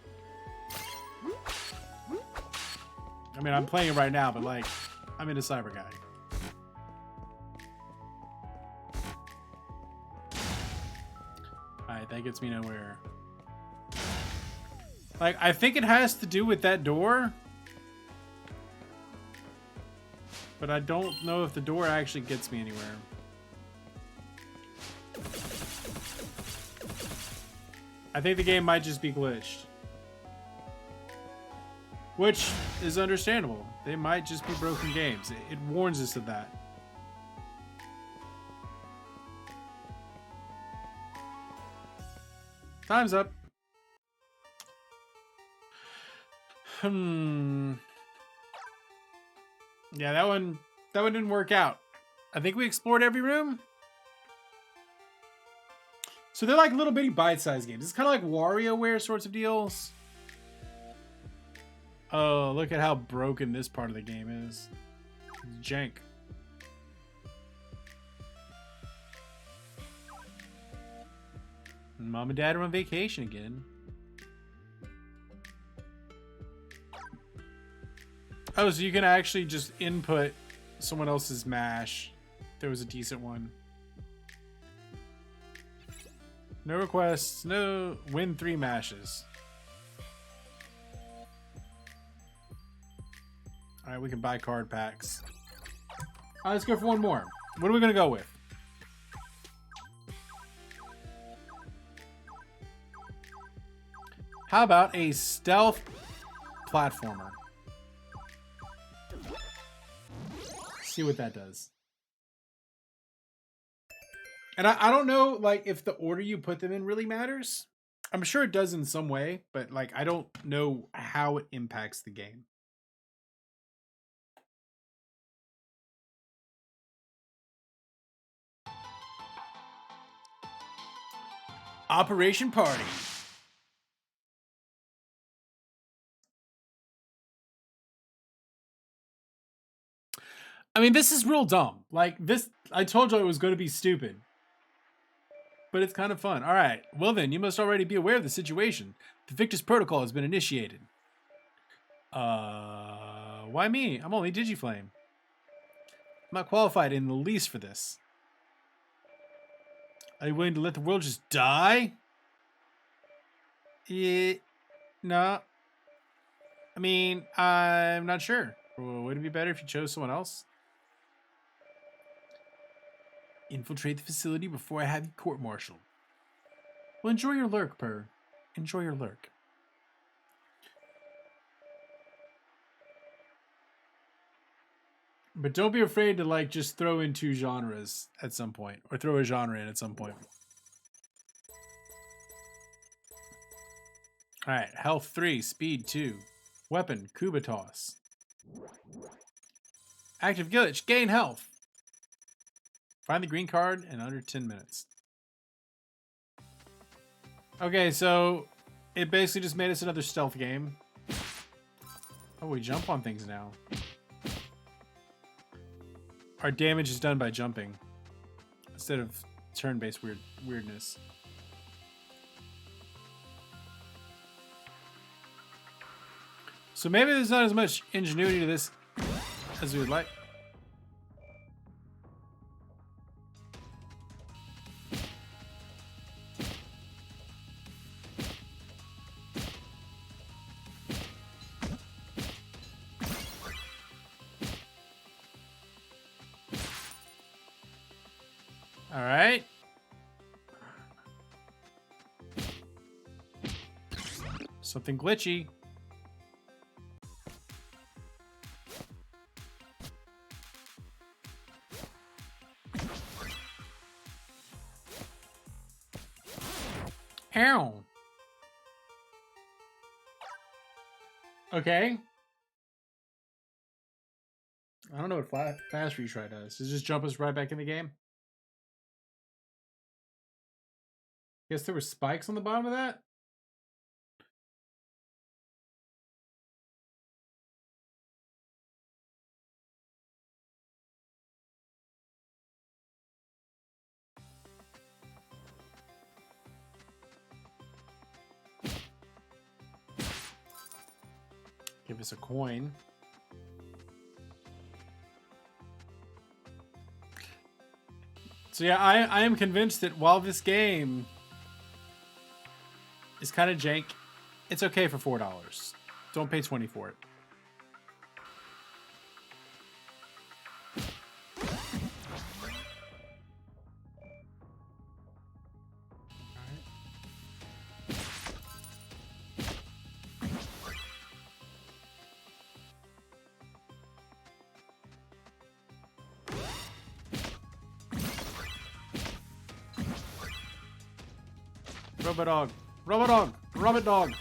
I mean, I'm playing it right now, but like, I'm into Cyber Guy. Alright, that gets me nowhere. Like, I think it has to do with that door. But I don't know if the door actually gets me anywhere. I think the game might just be glitched. Which is understandable. They might just be broken games. It warns us of that. Time's up. Yeah, that one didn't work out. I think we explored every room. So they're like little bitty bite-sized games. It's kind of like WarioWare sorts of deals. Oh, look at how broken this part of the game is. It's jank. Mom and Dad are on vacation again. Oh, so you can actually just input someone else's mash. If there was a decent one. No requests. No. Win 3 mashes. Alright, we can buy card packs. Alright, let's go for one more. What are we going to go with? How about a stealth platformer? See what that does. And I don't know, like, if the order you put them in really matters. I'm sure it does in some way, but, like, I don't know how it impacts the game. Operation Party. I mean, this is real dumb. Like, this, I told you it was going to be stupid. But it's kind of fun. All right. Well, then, you must already be aware of the situation. The Victus Protocol has been initiated. Why me? I'm only Digiflame. I'm not qualified in the least for this. Are you willing to let the world just die? No. I mean, I'm not sure. Or would it be better if you chose someone else? Infiltrate the facility before I have you court-martialed. Well, enjoy your lurk, Per. Enjoy your lurk. But don't be afraid to, like, just throw in 2 genres at some point. Or throw a genre in at some point. Alright, health 3, speed 2. Weapon, Kubatos. Active glitch, gain health. Find the green card in under 10 minutes. Okay, so it basically just made us another stealth game. Oh, we jump on things now. Our damage is done by jumping instead of turn-based weirdness. So maybe there's not as much ingenuity to this as we would like. All right. Something glitchy. Ow. Okay. I don't know what fast retry does. Does it just jump us right back in the game? Guess there were spikes on the bottom of that? Give us a coin. So yeah, I am convinced that while this game is kind of jank, it's okay for $4. Don't pay $20 for it. Robot dog. Robot dog. Robot dog.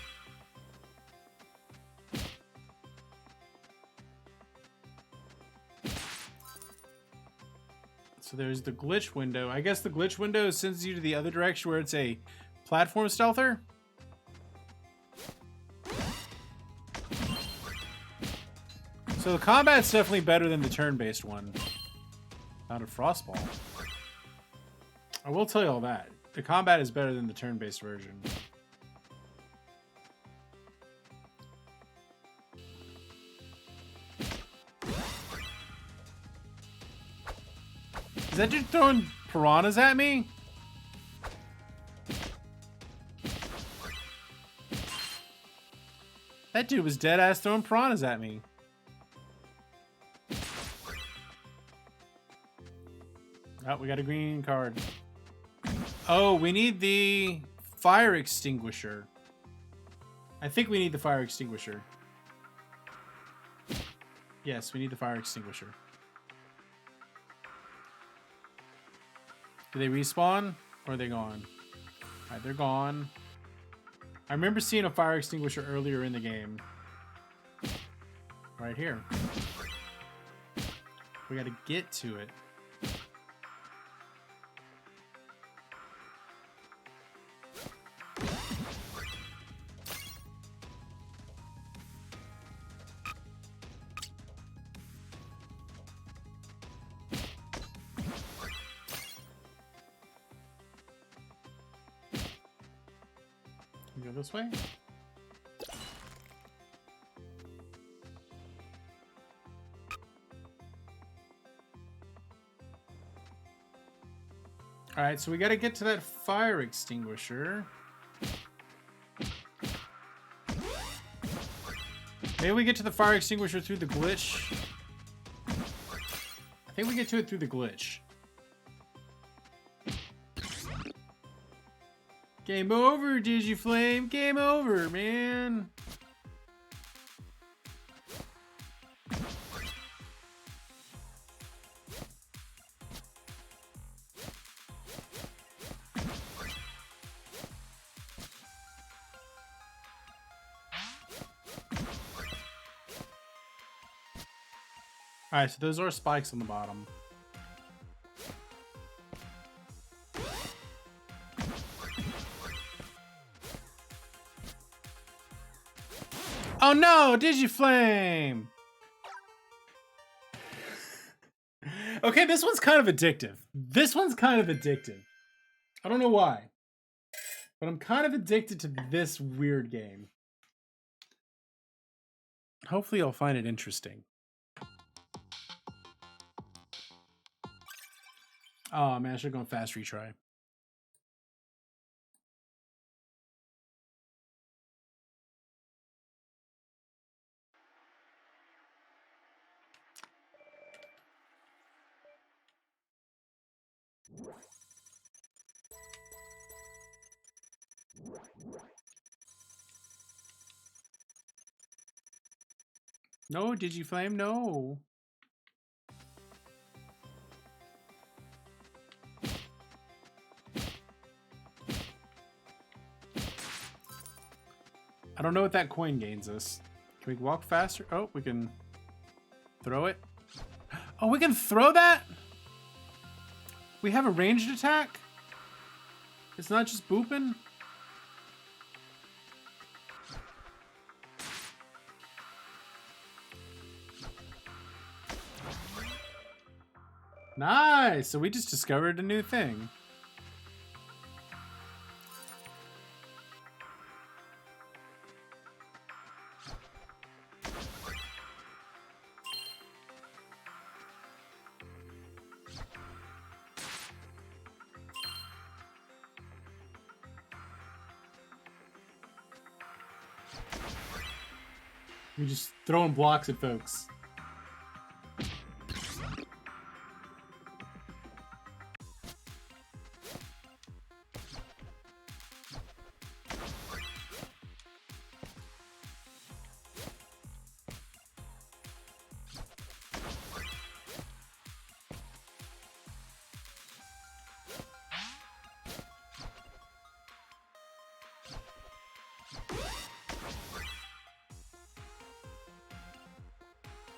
So there's the glitch window. I guess the glitch window sends you to the other direction where it's a platform stealther. So the combat's definitely better than the turn-based one. Not a frostball. I will tell you all that. The combat is better than the turn-based version. Is that dude throwing piranhas at me? That dude was dead-ass throwing piranhas at me. Oh, we got a green card. Oh, we need the fire extinguisher. I think we need the fire extinguisher. Yes, we need the fire extinguisher. Do they respawn? Or are they gone? Alright, they're gone. I remember seeing a fire extinguisher earlier in the game. Right here. We gotta get to it. Go this way. All right, so we got to get to that fire extinguisher. Maybe we get to the fire extinguisher through the glitch. I think we get to it through the glitch. Game over, Digiflame. Game over, man. Alright, so those are spikes on the bottom. Oh no, Digiflame! Okay, this one's kind of addictive. This one's kind of addictive. I don't know why. But I'm kind of addicted to this weird game. Hopefully I'll find it interesting. Oh man, I should have gone fast retry. No, Digiflame, no. I don't know what that coin gains us. Can we walk faster? Oh, we can throw it. Oh, we can throw that? We have a ranged attack? It's not just booping? Nice! So we just discovered a new thing. We're just throwing blocks at folks.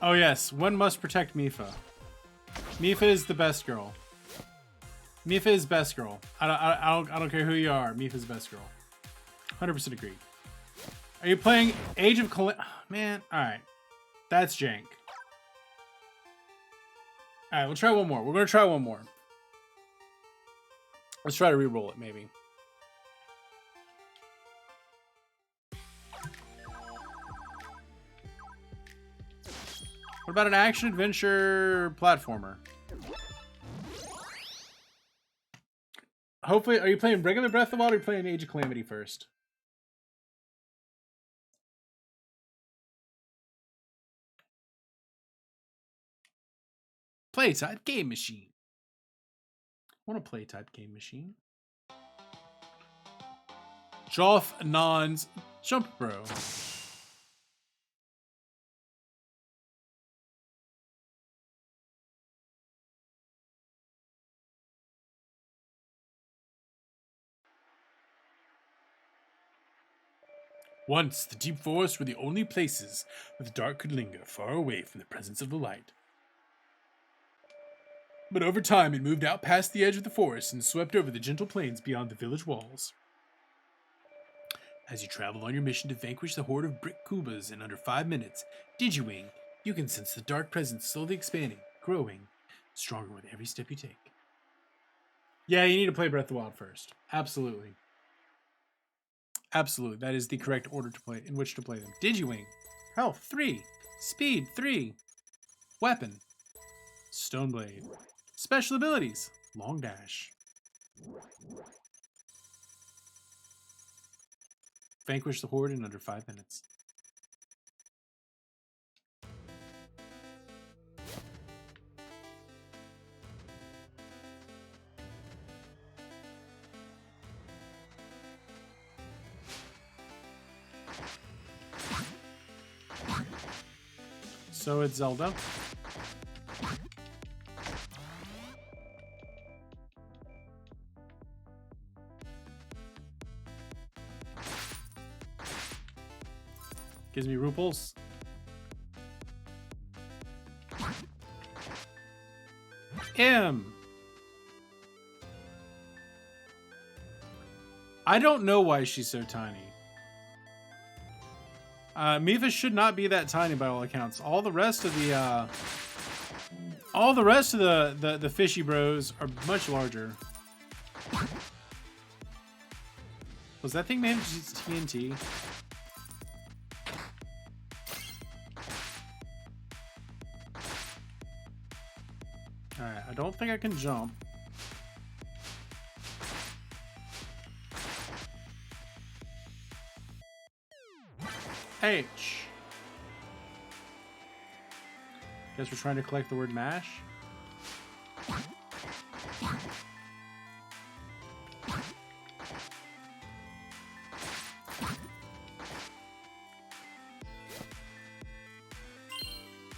Oh yes, one must protect Mifa. Mifa is the best girl. Mifa is best girl. I don't care who you are. Mifa's best girl. 100% agree. Are you playing Age of Man, alright. That's jank. Alright, we'll try one more. We're gonna try one more. Let's try to re-roll it, maybe. What about an action-adventure platformer? Hopefully, are you playing regular Breath of the Wild or are you playing Age of Calamity first? Playtype game machine. I want a playtype game machine. Joth Non's Jump Bro. Once, the deep forests were the only places where the dark could linger far away from the presence of the light. But over time, it moved out past the edge of the forest and swept over the gentle plains beyond the village walls. As you travel on your mission to vanquish the horde of brick Kubas in under 5 minutes, Digiwing, you can sense the dark presence slowly expanding, growing, stronger with every step you take. Yeah, you need to play Breath of the Wild first. Absolutely. Absolutely. That is the correct order to play in which to play them. Digiwing. Health 3. Speed 3. Weapon. Stoneblade. Special abilities. Long dash. Vanquish the horde in under 5 minutes. So it's Zelda. Gives me ruples. I don't know why she's so tiny. Mifa should not be that tiny by all accounts. All the rest of the the fishy bros are much larger. Was that thing made of TNT? Alright, I don't think I can jump. H. Guess we're trying to collect the word mash.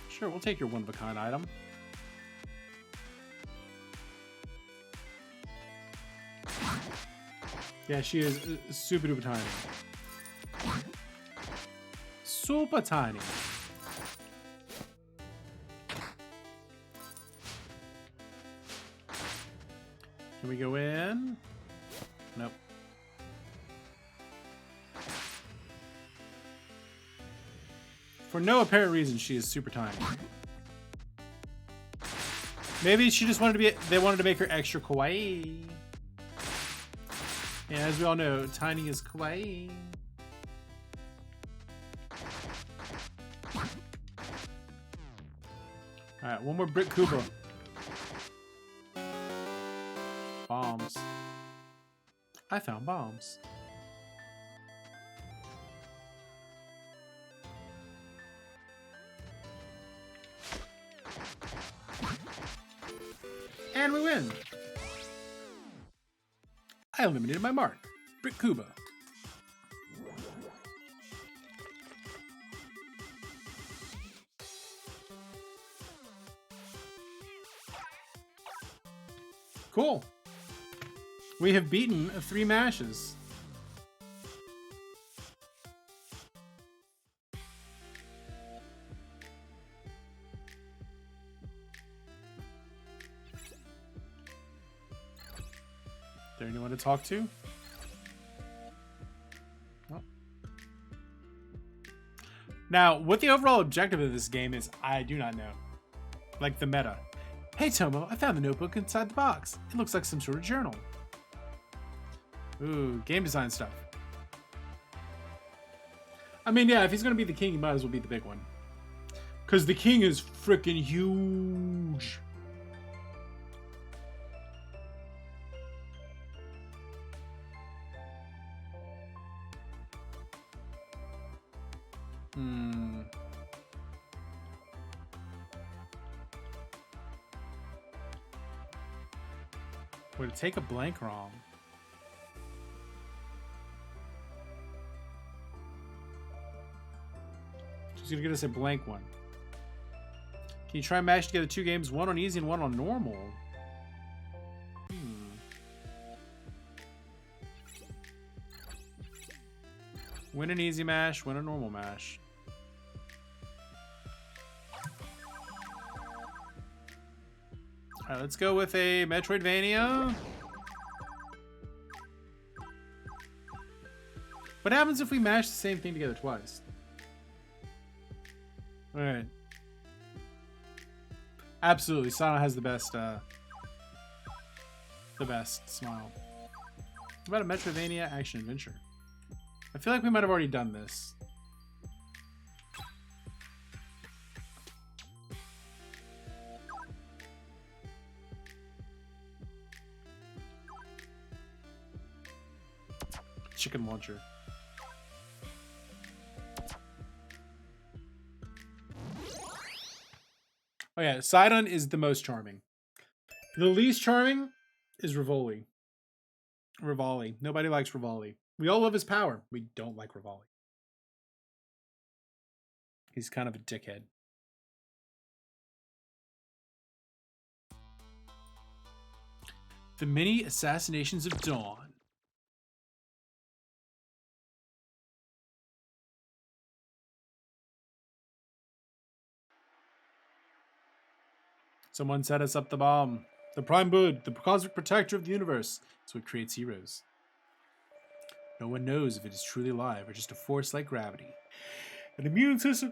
Sure, we'll take your one-of-a-kind item. Yeah, she is super duper tiny. Super tiny. Can we go in? Nope. For no apparent reason, she is super tiny. Maybe she just wanted to be. They wanted to make her extra kawaii. And as we all know, tiny is kawaii. Alright, one more Brick Kuba. Bombs. I found bombs. And we win! I eliminated my mark. Brick Kuba. Cool. We have beaten 3 mashes. Is there anyone to talk to? Oh. Now, what the overall objective of this game is, I do not know. Like the meta. Hey Tomo, I found the notebook inside the box. It looks like some sort of journal. Ooh, game design stuff. I mean, yeah, if he's gonna be the king, he might as well be the big one. Because the king is freaking huge. Would it take a blank wrong? She's gonna get us a blank one. Can you try and mash together 2 games, one on easy and one on normal? Win an easy mash, win a normal mash. Alright, let's go with a Metroidvania. What happens if we mash the same thing together twice? Alright. Absolutely, Sana has the best smile. What about a Metroidvania action adventure? I feel like we might have already done this. Chicken launcher. Oh yeah, Sidon is the most charming. The least charming is Rivoli. Rivali. Nobody likes Rivali. We all love his power. We don't like Rivali. He's kind of a dickhead. The many assassinations of Dawn. Someone set us up the bomb. The Prime Bud, the cosmic protector of the universe. It's what creates heroes. No one knows if it is truly alive or just a force like gravity. An immune system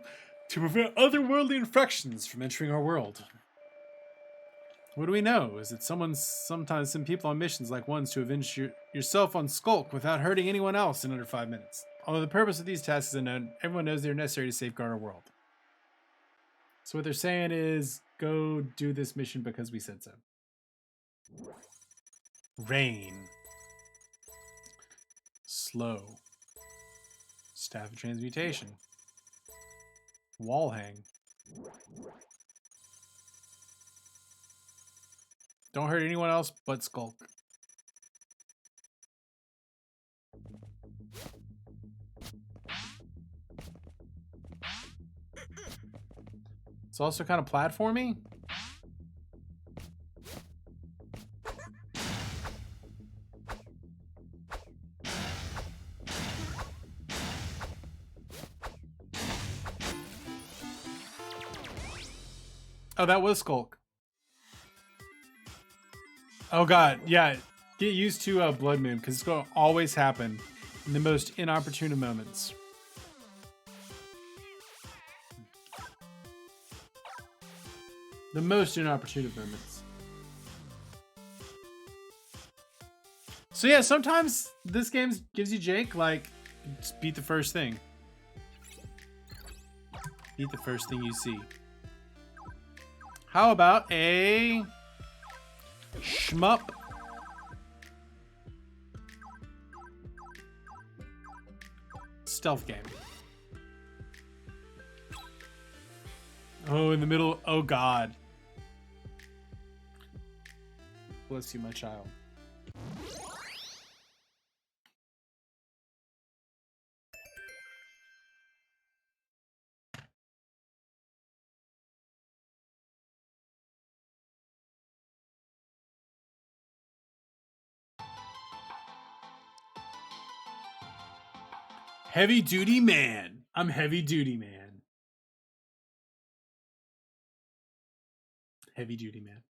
to prevent otherworldly infections from entering our world. What do we know? Is that sometimes send people on missions like ones to avenge yourself on Skulk without hurting anyone else in under 5 minutes. Although the purpose of these tasks is unknown, everyone knows they're necessary to safeguard our world. So what they're saying is, go do this mission because we said so. Rain. Slow. Staff of Transmutation. Wall hang. Don't hurt anyone else but Skulk. It's also kind of platformy. Oh, that was Skulk. Oh god, yeah. Get used to Blood Moon, because it's going to always happen in the most inopportune moments. The most inopportune moments. So yeah, sometimes this game gives you Jake, like, just beat the first thing. Beat the first thing you see. How about a shmup? Stealth game. Oh, in the middle. Oh, God. Bless you, my child. Heavy Duty Man. I'm Heavy Duty Man. Heavy Duty Man.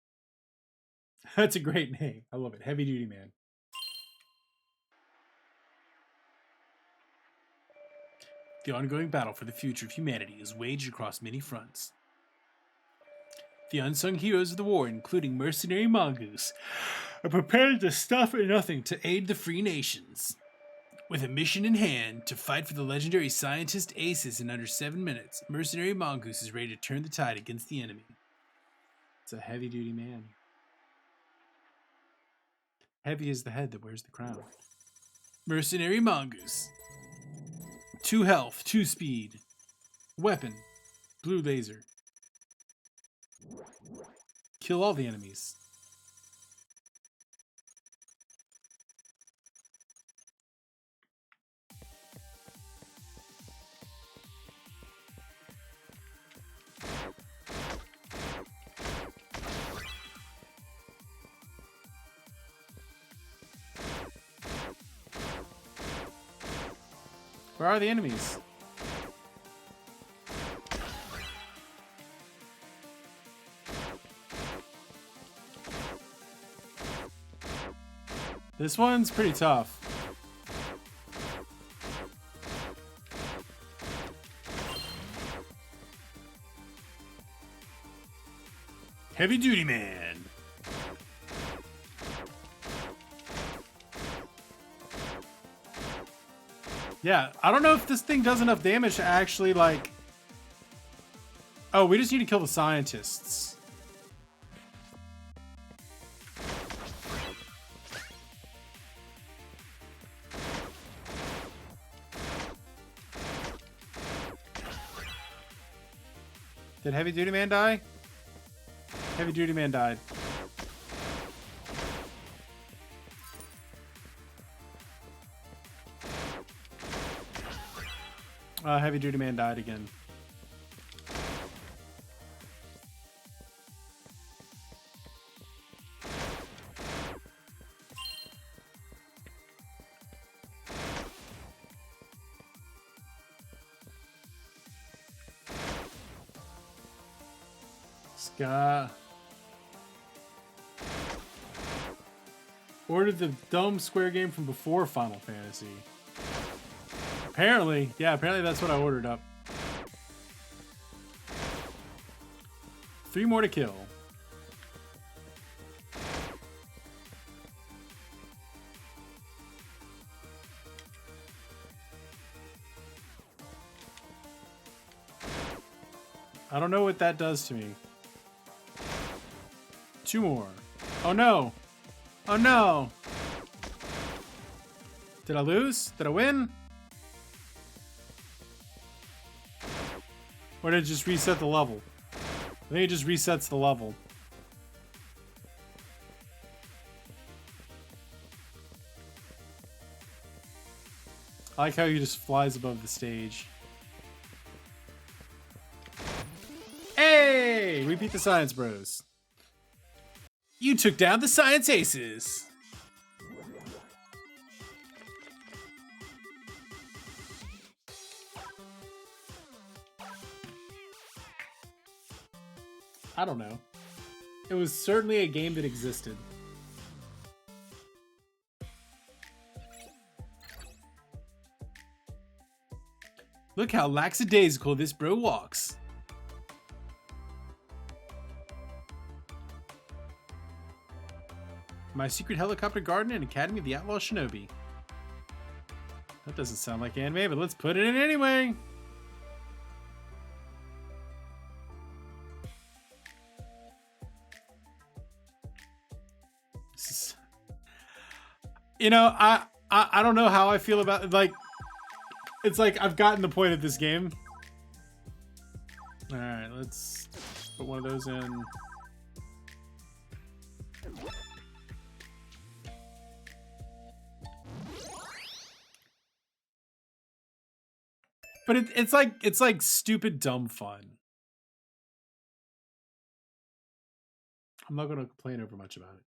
That's a great name. I love it. Heavy Duty Man. The ongoing battle for the future of humanity is waged across many fronts. The unsung heroes of the war, including mercenary mongoose, are prepared to stop at nothing to aid the free nations. With a mission in hand to fight for the legendary scientist aces in under 7 minutes, Mercenary Mongoose is ready to turn the tide against the enemy. It's a heavy-duty man. Heavy is the head that wears the crown. Mercenary Mongoose. 2 health, 2 speed. Weapon, blue laser. Kill all the enemies. Where are the enemies? This one's pretty tough. Heavy Duty Man. Yeah, I don't know if this thing does enough damage to actually, like... Oh, we just need to kill the scientists. Did Heavy Duty Man die? Heavy Duty Man died. Heavy Duty Man died again. Ska. Ordered the dumb square game from before Final Fantasy. Apparently, yeah, apparently that's what I ordered up. 3 more to kill. I don't know what that does to me. 2 more. Oh no! Oh no! Did I lose? Did I win? Or did it just reset the level? I think it just resets the level. I like how he just flies above the stage. Hey! We beat the Science Bros. You took down the Science Aces! I don't know. It was certainly a game that existed. Look how lackadaisical this bro walks. My secret helicopter garden and Academy of the Outlaw Shinobi. That doesn't sound like anime, but let's put it in anyway. You know, I don't know how I feel about it. Like, it's like I've gotten the point of this game. All right, let's put one of those in. But it's like stupid dumb fun. I'm not gonna complain over much about it.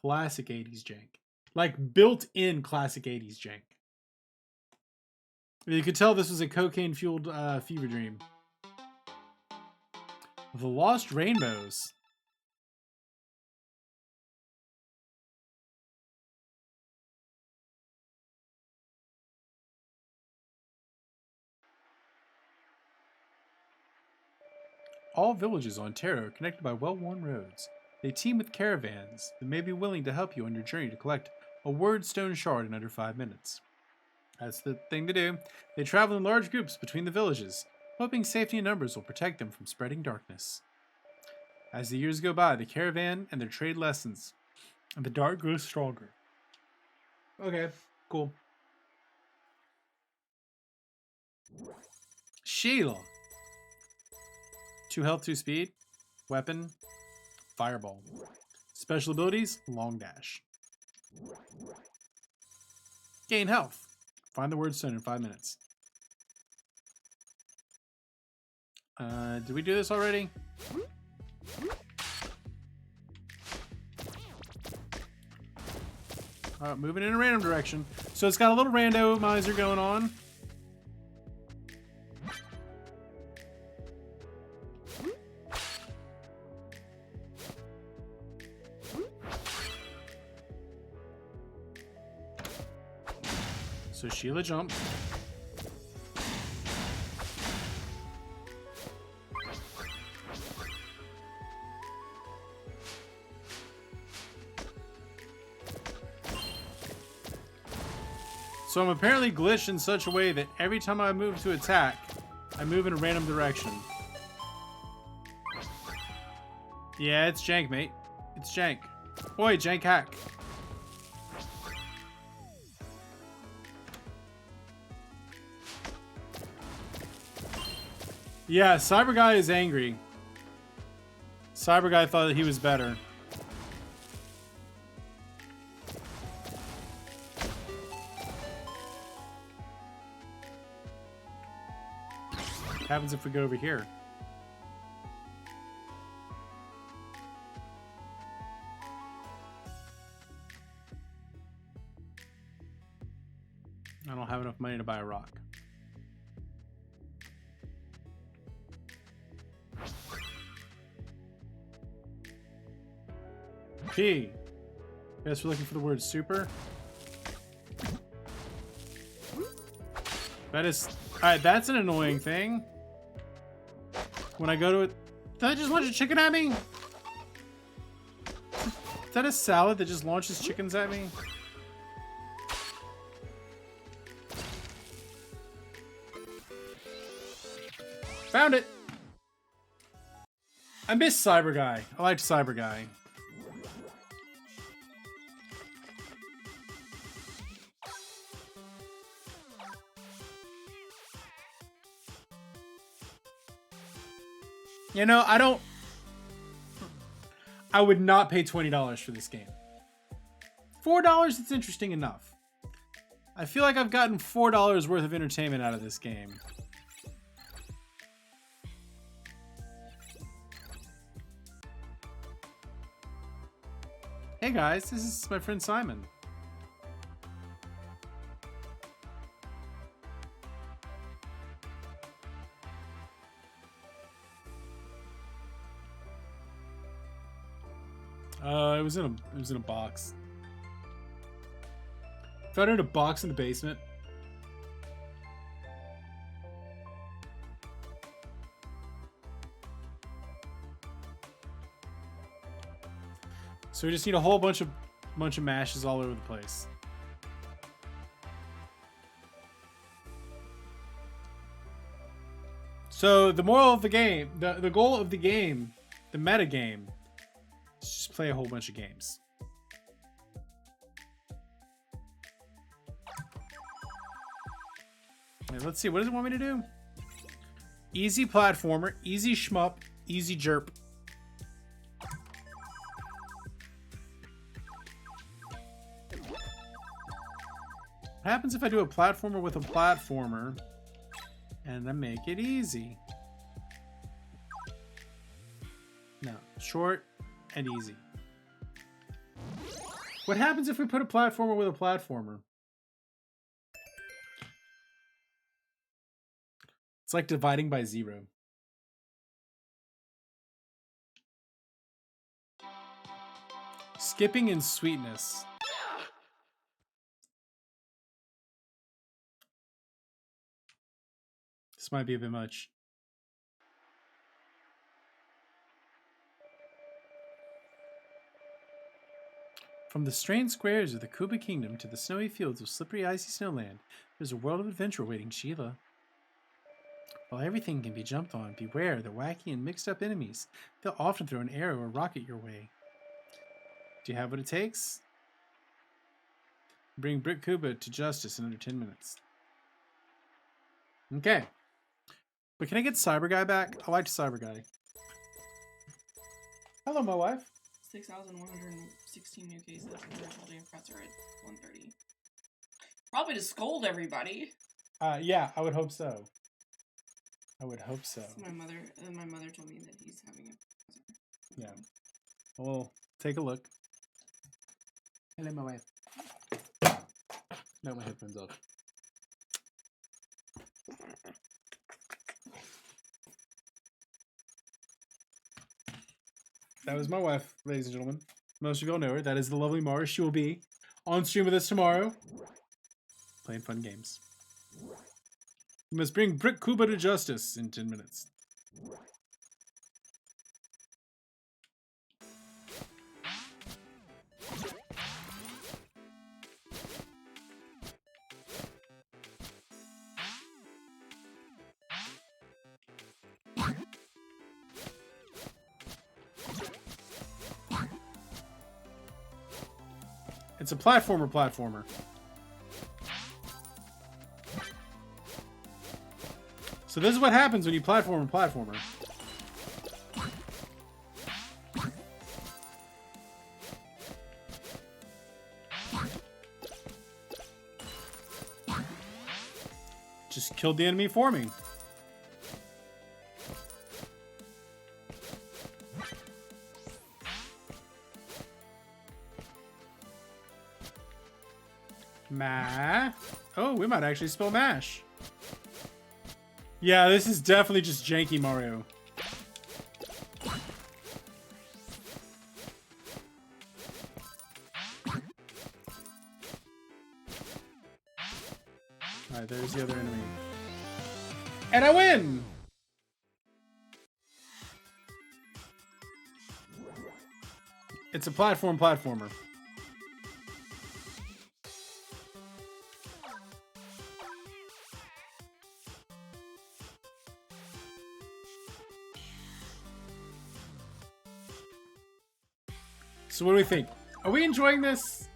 Classic 80s jank. Like built-in classic 80s jank. You could tell this was a cocaine-fueled fever dream. The Lost Rainbows. All villages on Terra are connected by well-worn roads. They team with caravans that may be willing to help you on your journey to collect a word stone shard in under 5 minutes. That's the thing to do. They travel in large groups between the villages, hoping safety in numbers will protect them from spreading darkness. As the years go by, the caravan and their trade lessens, and the dark grows stronger. Okay, cool. Sheila. 2 health, 2 speed. Weapon, fireball. Special abilities, long dash. Gain health. Find the word stone in 5 minutes. Did we do this already? Moving in a random direction. So it's got a little randomizer going on. So Sheila jump. So I'm apparently glitched in such a way that every time I move to attack, I move in a random direction. Yeah, it's jank, mate. It's jank. Oi, jank hack. Yeah, Cyber Guy is angry. Cyber Guy thought that he was better. What happens if we go over here? I don't have enough money to buy a rock. P. Guess we're looking for the word super. That is... Alright, that's an annoying thing. When I go to it... Did I just launch a chicken at me? Is that a salad that just launches chickens at me? Found it! I miss Cyber Guy. I liked Cyber Guy. You know, I would not pay $20 for this game. $4, it's interesting enough. I feel like I've gotten $4 worth of entertainment out of this game. Hey guys, this is my friend Simon. It was in a box. Found it in a box in the basement. So we just need a whole bunch of mashes all over the place. So the moral of the game, the goal of the game, the meta game, is just play a whole bunch of games. Wait, let's see, what does it want me to do? Easy platformer, easy shmup, easy jerp. What happens if I do a platformer with a platformer and I make it easy? No, short and easy. What happens if we put a platformer with a platformer? It's like dividing by 0. Skipping and sweetness. This might be a bit much. From the strange squares of the Kuba Kingdom to the snowy fields of slippery icy snowland, there's a world of adventure awaiting Sheila. While everything can be jumped on, beware the wacky and mixed up enemies. They'll often throw an arrow or rocket your way. Do you have what it takes? Bring Brick Kuba to justice in under 10 minutes. Okay. But can I get Cyber Guy back? I liked Cyber Guy. Hello, my wife. 6,116 new cases. Democrats are at 130. Probably to scold everybody. Yeah, I would hope so. I would hope so. My mother told me that he's having a... Yeah. Well, take a look. Hello, my wife. Now my headphones off. That was my wife, ladies and gentlemen. Most of y'all know her. That is the lovely Mara. She will be on stream with us tomorrow, playing fun games. We must bring Brick Kuba to justice in 10 minutes. It's a platformer. So this is what happens when you platformer. Just killed the enemy for me. Oh, we might actually spell mash. Yeah, this is definitely just janky Mario. Alright, there's the other enemy. And I win! It's a platformer. So what do we think? Are we enjoying this?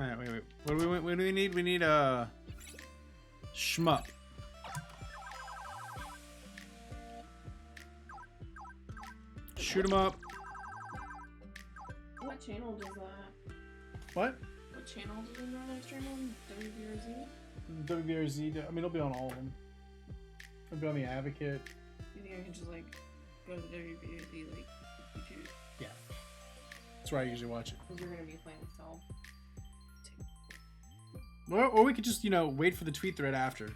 Alright, wait. What do we need? We need a shmup. Shoot him up. What channel does that? What? What channel does it normally stream on? WBRZ? WBRZ. I mean, it'll be on all of them. It'll be on the Advocate. You think I can just like go to the WBRZ like YouTube? Yeah. That's where I usually watch it. Because we're gonna be playing Cell. Or we could just, you know, wait for the tweet thread after.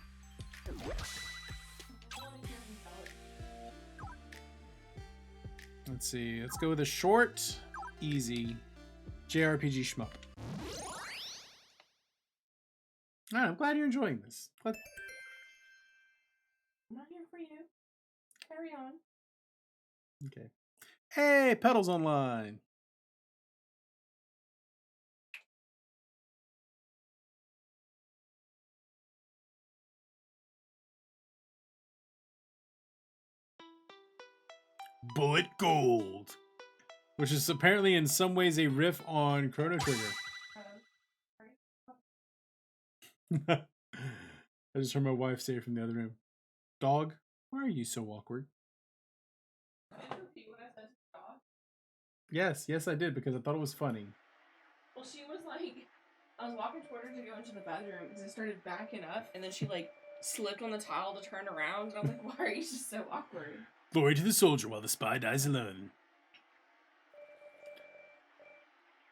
Let's see. Let's go with a short, easy JRPG shmup. Alright, I'm glad you're enjoying this. I'm not here for you. Carry on. Okay. Hey, Pedals Online. Bullet Gold, which is apparently in some ways a riff on Chrono Trigger. I just heard my wife say it from the other room. Dog, why are you so awkward? Yes, I did because I thought it was funny. Well, she was like, I was walking toward her to go into the bedroom because I started backing up, and then she like slipped on the tile to turn around, and I'm like, why are you just so awkward? Glory to the soldier while the spy dies alone.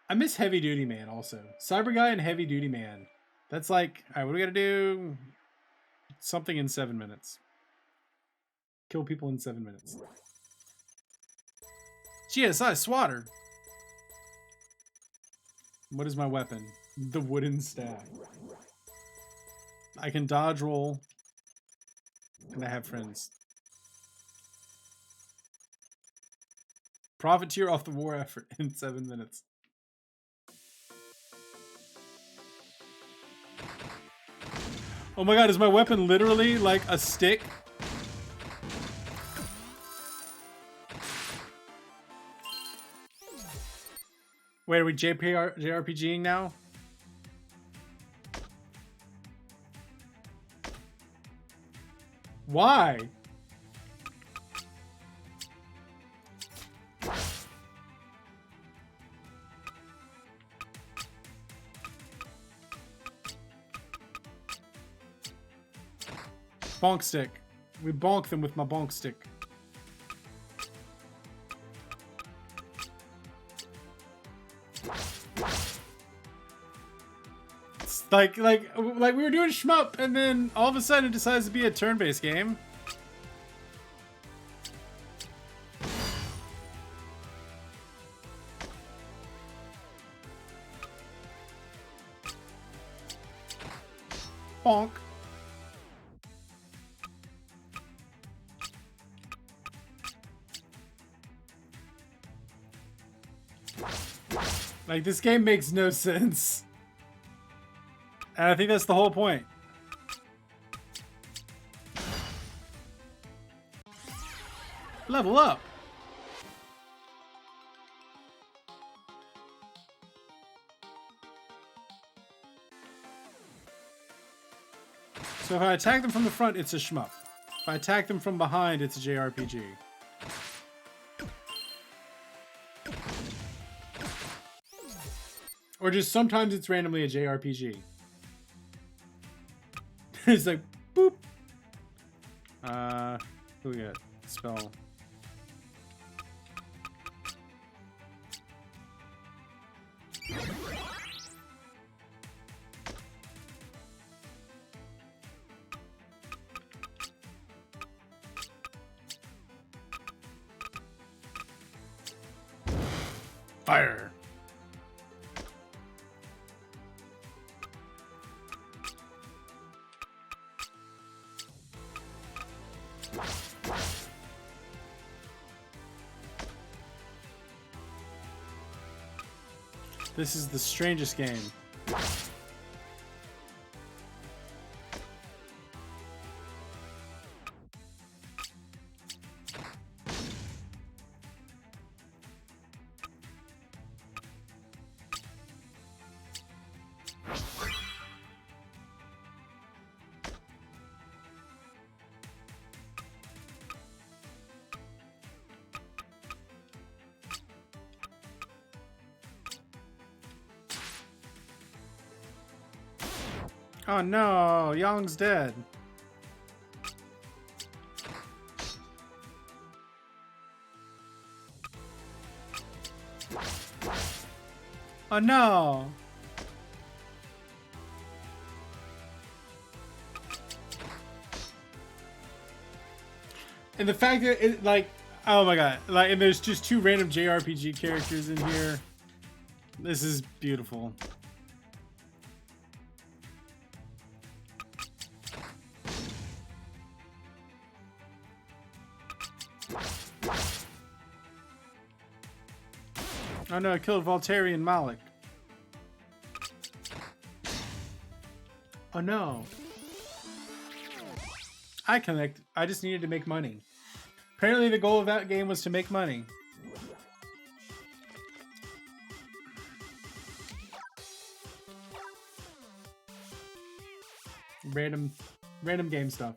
I miss Heavy Duty Man also. Cyber Guy and Heavy Duty Man. That's like, alright, what do we gotta do? Something in 7 minutes. Kill people in 7 minutes. GSI Swatter. What is my weapon? The wooden staff. I can dodge roll. And I have friends. Profiteer off the war effort in 7 minutes. Oh my god, is my weapon literally like a stick? Wait, are we JRPGing now? Why? Bonk stick. We bonk them with my bonk stick. It's like we were doing shmup, and then all of a sudden it decides to be a turn-based game. Bonk. Like, this game makes no sense. And I think that's the whole point. Level up. So if I attack them from the front, it's a shmup. If I attack them from behind, it's a JRPG. Or just sometimes it's randomly a JRPG. It's like, boop. Who we got? Spell. Fire. This is the strangest game. Oh no, Young's dead. Oh no. And the fact that it, like, oh my god, like, and there's just 2 random JRPG characters in here. This is beautiful. Oh no, I killed Voltari and Malik. Oh no. I just needed to make money. Apparently the goal of that game was to make money. Random game stuff.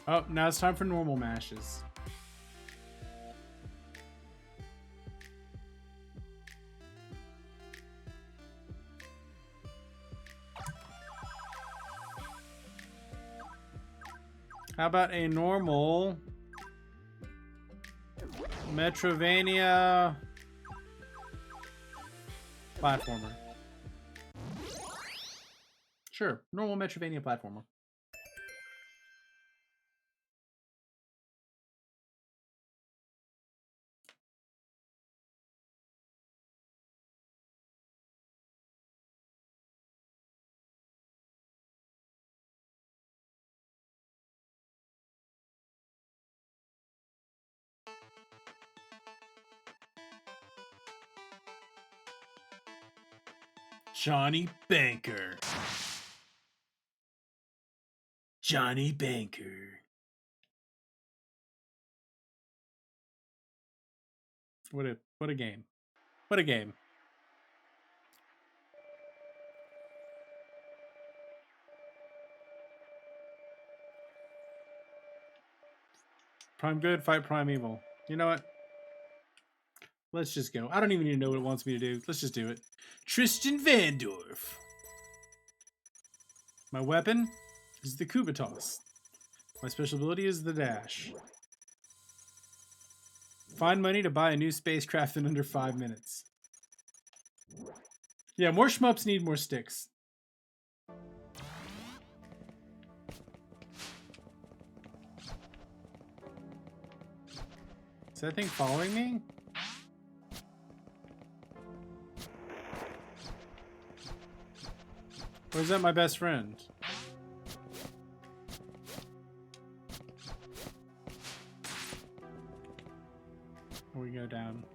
Oh, now it's time for normal mashes. How about a normal Metrovania platformer? Sure, normal Metrovania platformer. Johnny Banker. Johnny Banker. What a game. What a game. Prime good, fight prime evil. You know what? Let's just go. I don't even need to know what it wants me to do. Let's just do it. Tristan Vandorf. My weapon is the Kubitos. My special ability is the dash. Find money to buy a new spacecraft in under 5 minutes. Yeah, more shmups need more sticks. Is that thing following me? Or is that my best friend? We go down.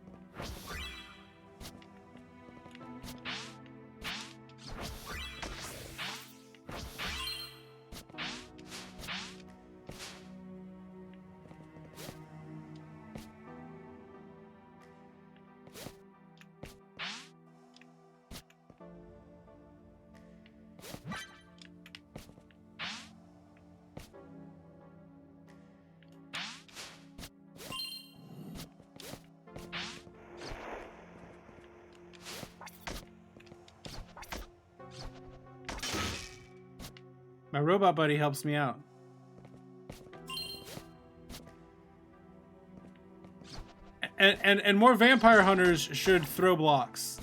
My robot buddy helps me out. And more vampire hunters should throw blocks.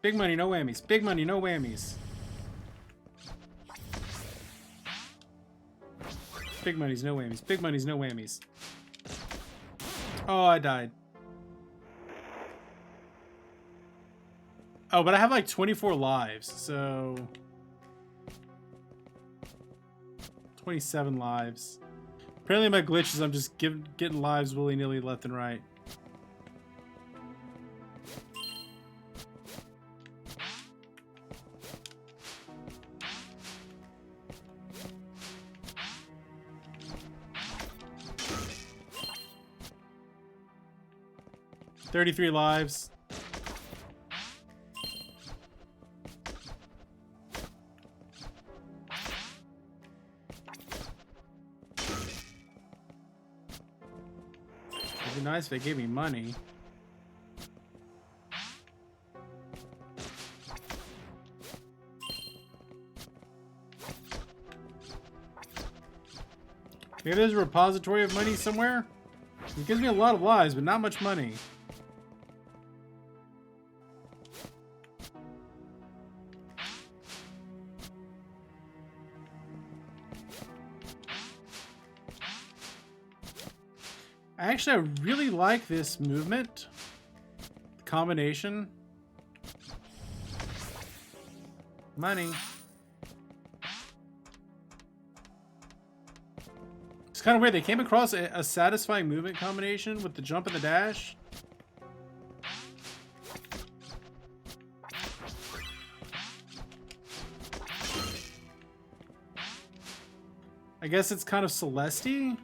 Big money, no whammies. Big money, no whammies. Big money's no whammies. Big money's no whammies. Oh, I died. Oh, but I have like 24 lives, so 27 lives. Apparently my glitch is I'm just getting lives willy-nilly left and right. $33 lives. It'd be nice if they gave me money. Maybe there's a repository of money somewhere? It gives me a lot of lives, but not much money. Actually, I really like this movement combination. Money. It's kind of weird. They came across a satisfying movement combination with the jump and the dash. I guess it's kind of Celeste-y.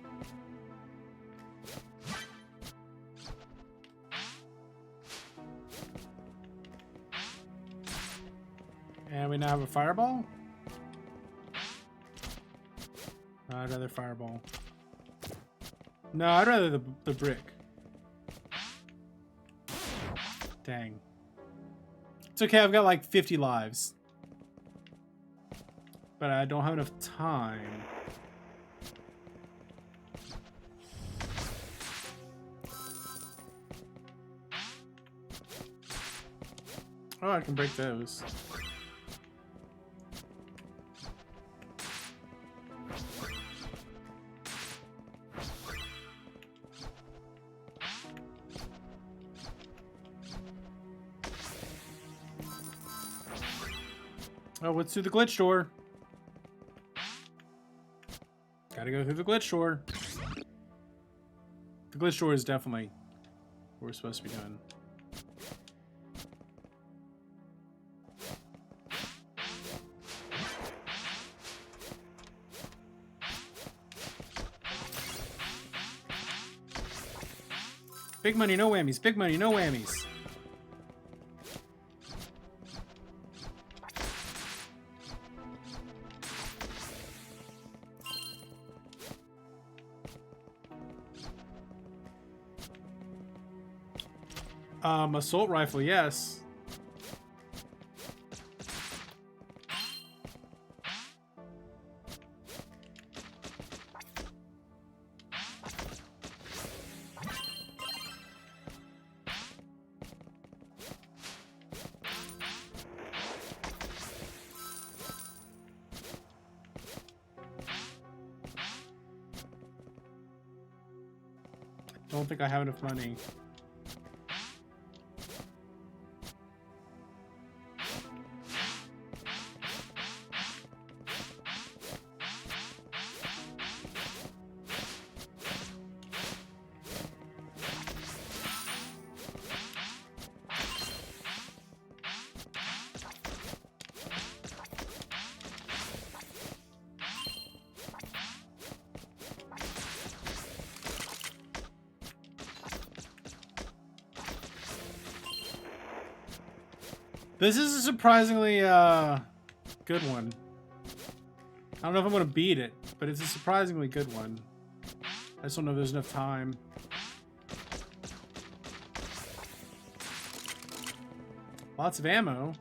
And we now have a fireball? I'd rather fireball. No, I'd rather the brick. Dang. It's okay, I've got like 50 lives. But I don't have enough time. Oh, I can break those. Oh, what's through the glitch door? Gotta go through the glitch door. The glitch door is definitely what we're supposed to be doing. Big money, no whammies. Big money, no whammies. Assault rifle, yes. Don't think I have enough money. This is a surprisingly good one. I don't know if I'm gonna beat it, but it's a surprisingly good one. I just don't know if there's enough time. Lots of ammo.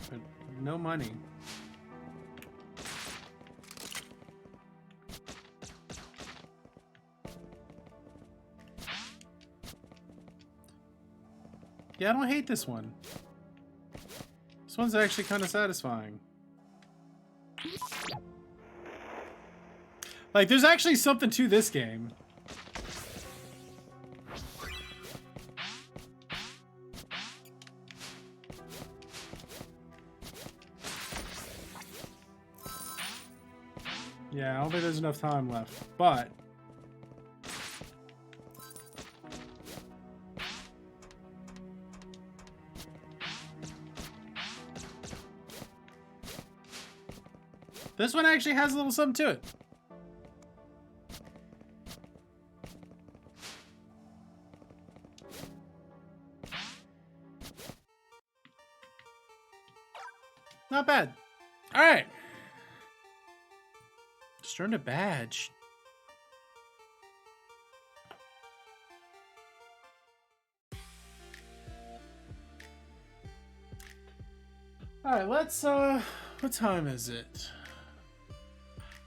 But no money. Yeah, I don't hate this one. This one's actually kind of satisfying. Like, there's actually something to this game. Yeah, I don't think there's enough time left, but... this one actually has a little something to it. Not bad. All right. Just earned a badge. All right, let's what time is it?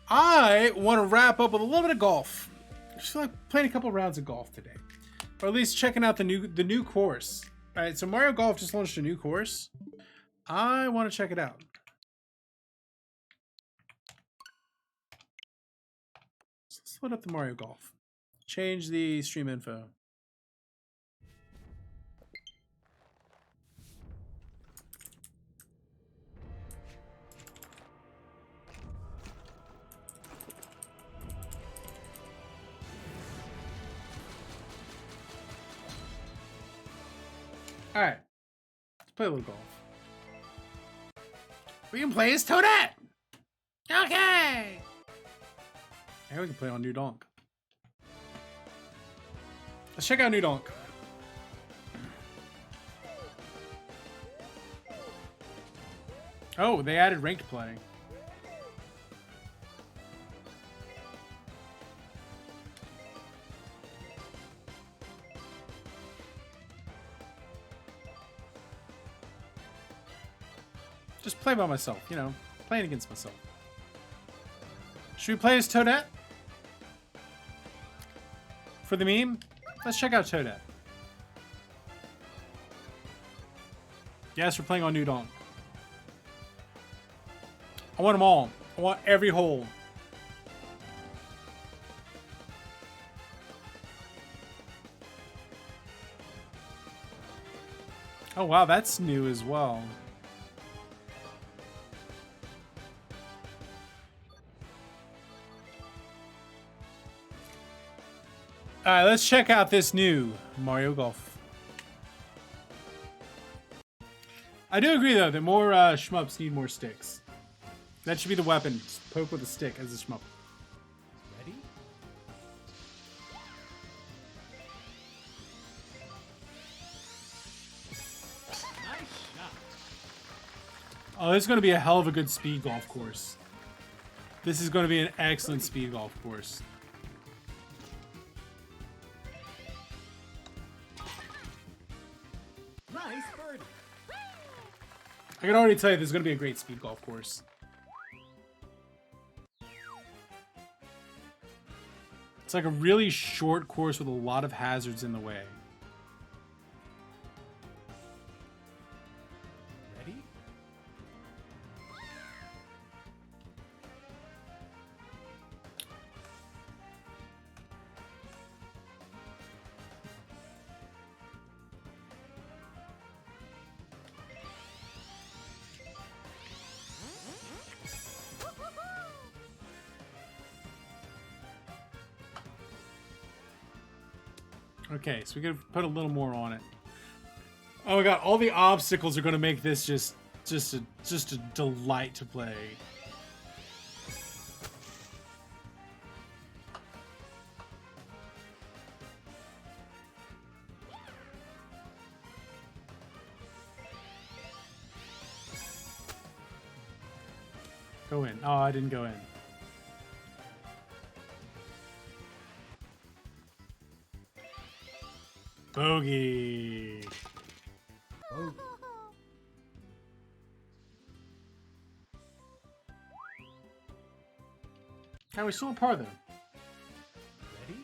I want to wrap up with a little bit of golf. I just feel like playing a couple rounds of golf today, or at least checking out the new course. All right, so Mario Golf just launched a new course. I want to check it out. So let's load up the Mario Golf. Change the stream info. All right, let's play a little golf. We can play as Toadette. Okay. And we can play on New Donk. Let's check out New Donk. Oh, they added ranked play. Just play by myself, you know, playing against myself. Should we play as Toadette? For the meme? Let's check out Toadette. Yes, we're playing on New Donk. I want them all. I want every hole. Oh wow, that's new as well. Alright, let's check out this new Mario Golf. I do agree though that more shmups need more sticks. That should be the weapon. Just poke with a stick as a shmup. Ready? Nice shot. Oh, this is going to be a hell of a good speed golf course. This is going to be an excellent speed golf course. Nice birdie. I can already tell you this is going to be a great speed golf course. It's like a really short course with a lot of hazards in the way. Ready? Okay, so we gotta put a little more on it. Oh my god, all the obstacles are gonna make this just a delight to play. Go in. Oh, I didn't go in. Bogey. Bogey. Now we're still in par though. Ready?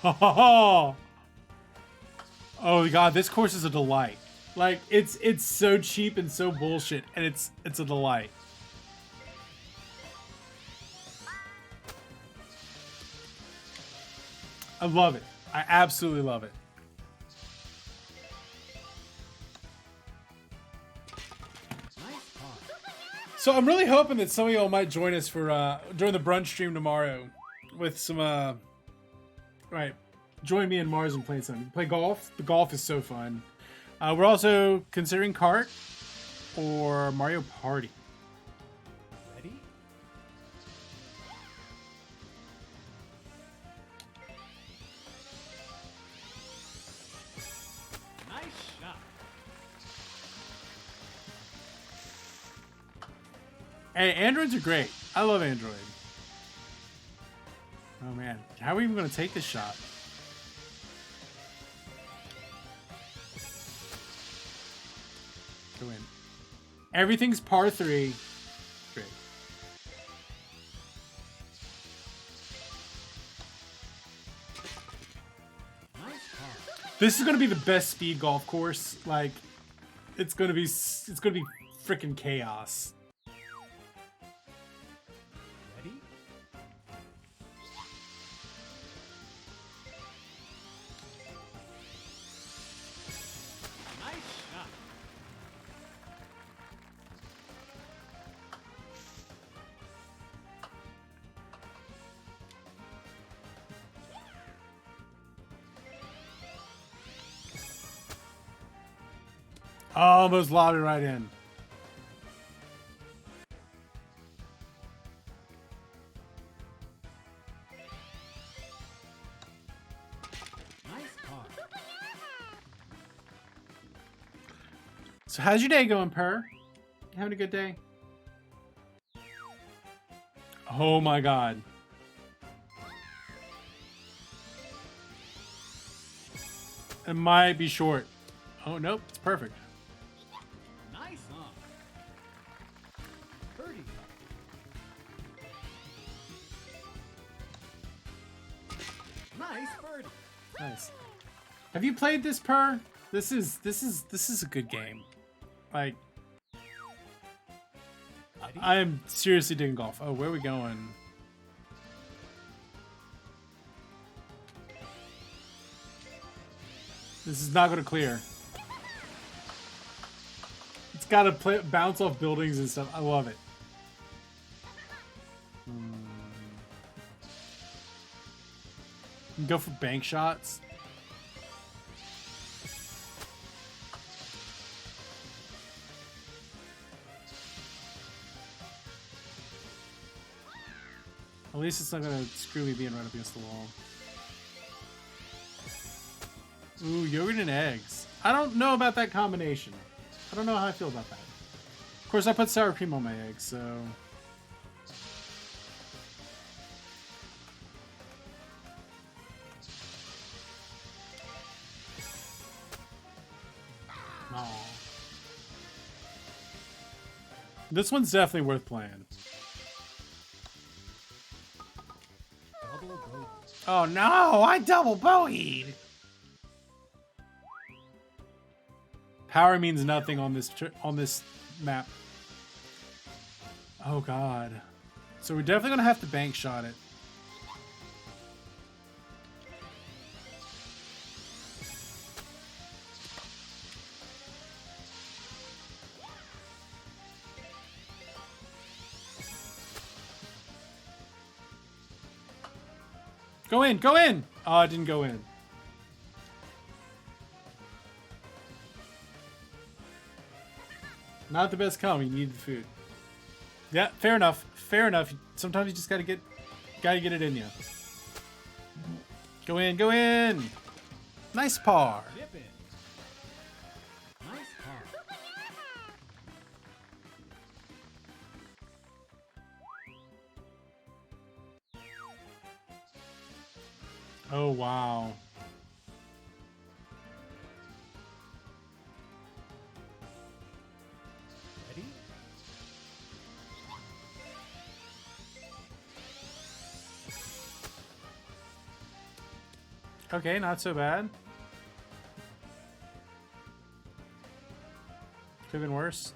Oh god, this course is a delight. Like it's so cheap and so bullshit, and it's a delight. I love it. I absolutely love it. So I'm really hoping that some of y'all might join us for during the brunch stream tomorrow with some right. Join me and Mars and play something. Play golf. The golf is so fun. We're also considering kart or Mario Party. Ready? Nice shot. Hey, androids are great. I love Android. Oh man, how are we even gonna take this shot? Go in. Everything's par 3. Great. Nice par. This is gonna be the best speed golf course. Like, it's gonna be freaking chaos. Ready? Nice shot. Almost lobbed it right in. Nice par. So how's your day going, Per? You having a good day? Oh my god. It might be short. Oh nope, it's perfect. Nice on. Birdie. Nice birdie. Nice. Have you played this, Per? This is a good game. Like, I am seriously digging golf. Oh, where are we going? This is not going to clear. It's got to bounce off buildings and stuff. I love it. Go for bank shots. At least it's not gonna screw me being right up against the wall. Ooh, yogurt and eggs. I don't know about that combination. I don't know how I feel about that. Of course, I put sour cream on my eggs, so... Aw. This one's definitely worth playing. Double bogey. Oh no, I double bogeyed! Power means nothing on this map. Oh god. So we're definitely gonna have to bank shot it. Go in, go in! Oh, it didn't go in. Not the best combo, you need the food. Yeah, fair enough. Fair enough. Sometimes you just gotta get it in you. Go in, go in! Nice par. Dip in. Nice par. Oh wow. Ready? Okay, not so bad. Could have been worse.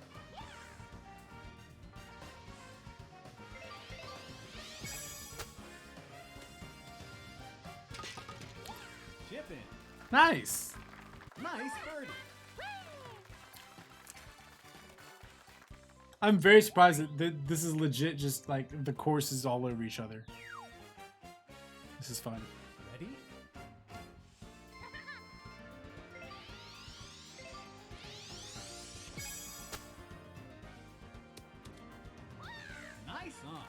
Chipping. Nice. Nice birdie. I'm very surprised that this is legit. Just like the courses all over each other. This is fun. Ready? Nice on.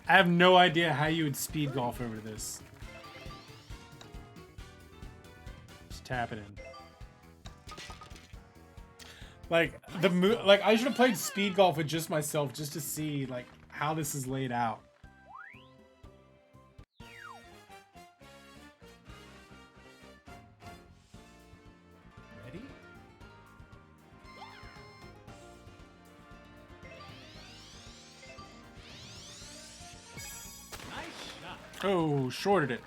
I have no idea how you would speed golf over this. Just tap it in. Like like I should have played speed golf with just myself just to see like how this is laid out. Ready? Nice shot. Oh, shorted it.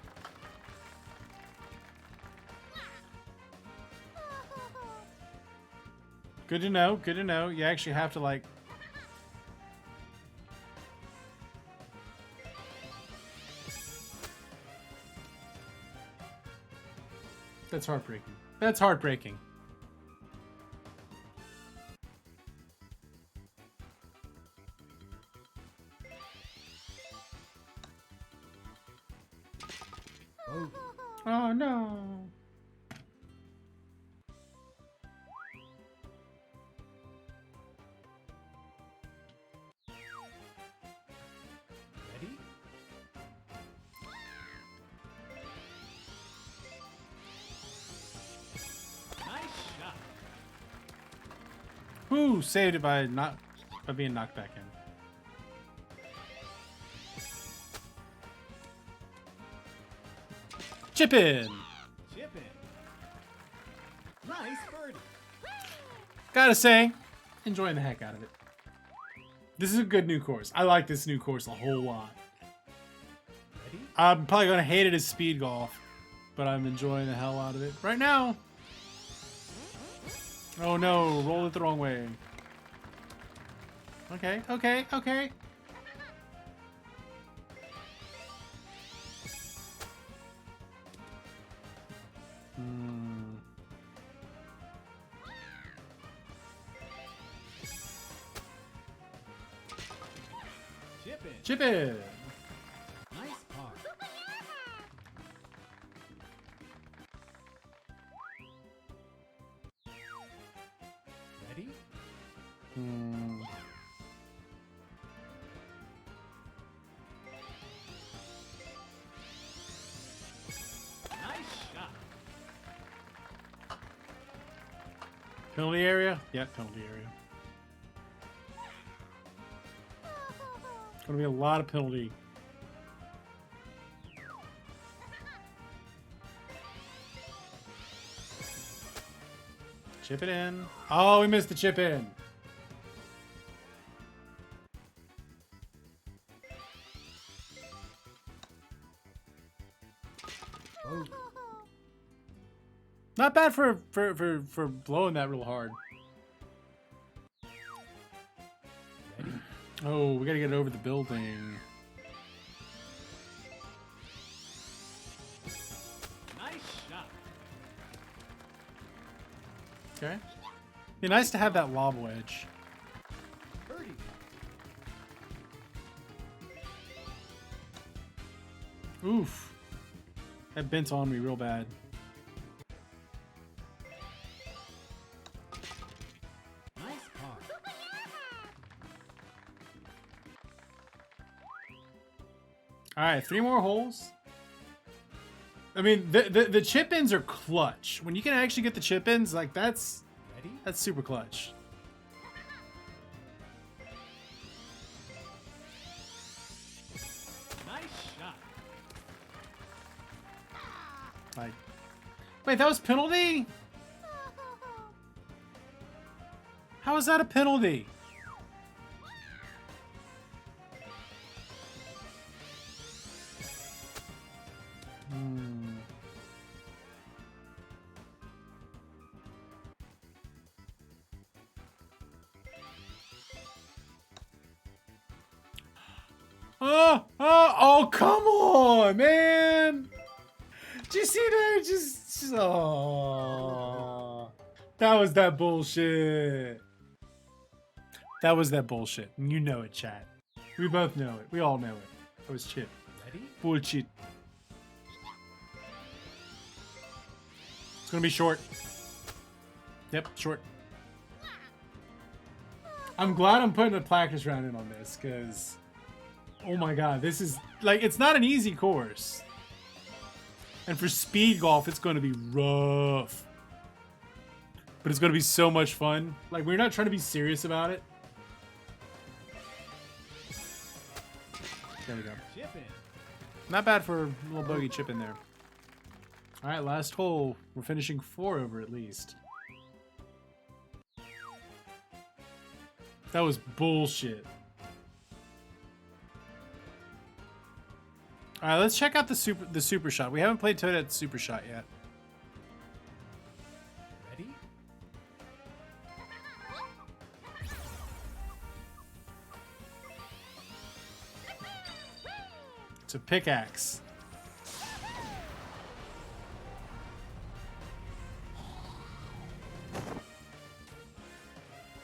Good to know. Good to know. You actually have to like. That's heartbreaking. That's heartbreaking. Oh. Oh no. Ready? Nice shot. Woo! Saved it by being knocked back in. Chip in. Chipping. Nice birdie. Gotta say, enjoying the heck out of it. This is a good new course. I like this new course a whole lot. Ready? I'm probably gonna hate it as speed golf, but I'm enjoying the hell out of it right now. Oh no, rolled it the wrong way. Okay, okay, okay. Chipping. Chip in. Nice par. Ready? Nice shot. Penalty area? Yeah, penalty area. Gonna be a lot of penalty. Chip it in. Oh, we missed the chip in. Oh. Not bad for blowing that real hard. Ready? Oh, we gotta get over the building. Nice shot. Okay. Be nice to have that lob wedge. Birdie. Oof. That bent on me real bad. Nice par. All right, 3 more holes. I mean, the chip ins are clutch. When you can actually get the chip ins, like that's super clutch. Nice shot. Like, wait, that was penalty? How is that a penalty? Oh, come on, man. Did you see that? Just oh. That was that bullshit. That was that bullshit. And you know it, chat. We both know it. We all know it. That was shit. Ready? Bullshit. It's gonna be short. Yep, short. I'm glad I'm putting a practice round in on this, because oh my god, this is like, it's not an easy course. And for speed golf, it's going to be rough. But it's going to be so much fun. Like, we're not trying to be serious about it. There we go. Chip in. Not bad for a little bogey chip in there. Alright, last hole. We're finishing 4 over at least. That was bullshit. All right, let's check out the super shot. We haven't played Toadette's super shot yet. Ready? It's a pickaxe.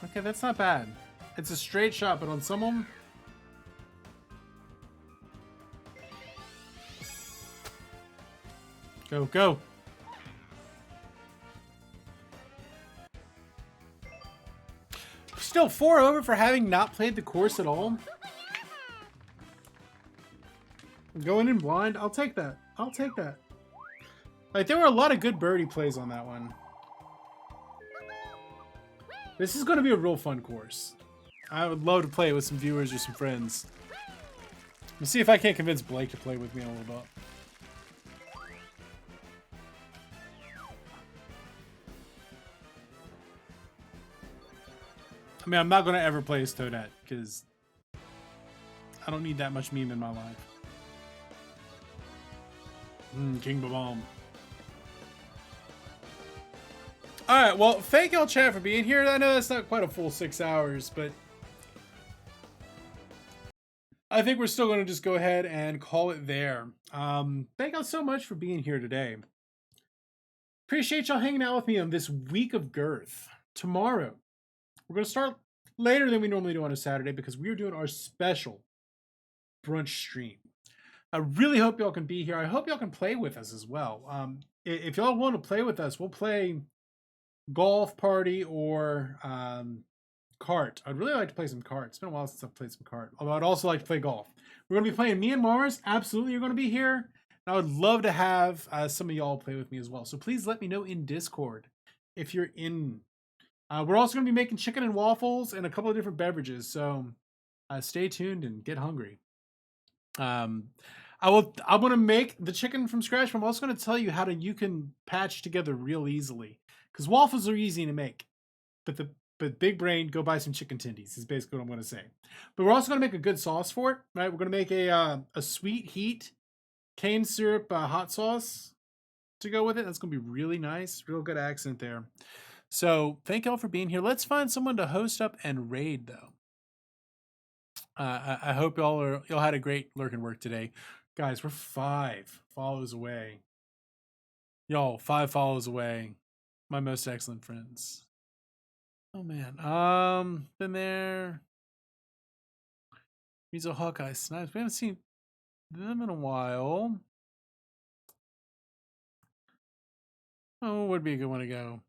Okay, that's not bad. It's a straight shot, but on someone. Go, go. Still 4 over for having not played the course at all. Going in blind, I'll take that. I'll take that. Like, there were a lot of good birdie plays on that one. This is going to be a real fun course. I would love to play it with some viewers or some friends. Let's see if I can't convince Blake to play with me in a little bit. I mean, I'm not going to ever play as Toadette, because I don't need that much meme in my life. King Babam. Alright, well, thank y'all, chat, for being here. I know that's not quite a full 6 hours, but I think we're still going to just go ahead and call it there. Thank y'all so much for being here today. Appreciate y'all hanging out with me on this week of Girth. Tomorrow, we're going to start later than we normally do on a Saturday, because we are doing our special brunch stream. I really hope y'all can be here. I hope y'all can play with us as well. If y'all want to play with us, we'll play golf, party, or cart. I'd really like to play some cart. It's been a while since I've played some cart. Although I'd also like to play golf. We're going to be playing me and Mars. Absolutely, you're going to be here. And I would love to have some of y'all play with me as well. So please let me know in Discord if you're in. We're also going to be making chicken and waffles and a couple of different beverages. So stay tuned and get hungry. I'm going to make the chicken from scratch, but I'm also going to tell you how you can patch together real easily. Because waffles are easy to make. But big brain, go buy some chicken tendies is basically what I'm going to say. But we're also going to make a good sauce for it, right? We're going to make a sweet heat cane syrup hot sauce to go with it. That's going to be really nice. Real good accent there. So thank y'all for being here. Let's find someone to host up and raid, though. I hope y'all had a great lurk and work today. Guys, we're 5 follows away. Y'all, 5 follows away. My most excellent friends. Oh man. Been there. Weasel, Hawkeye, Snipes. We haven't seen them in a while. Oh, would be a good one to go.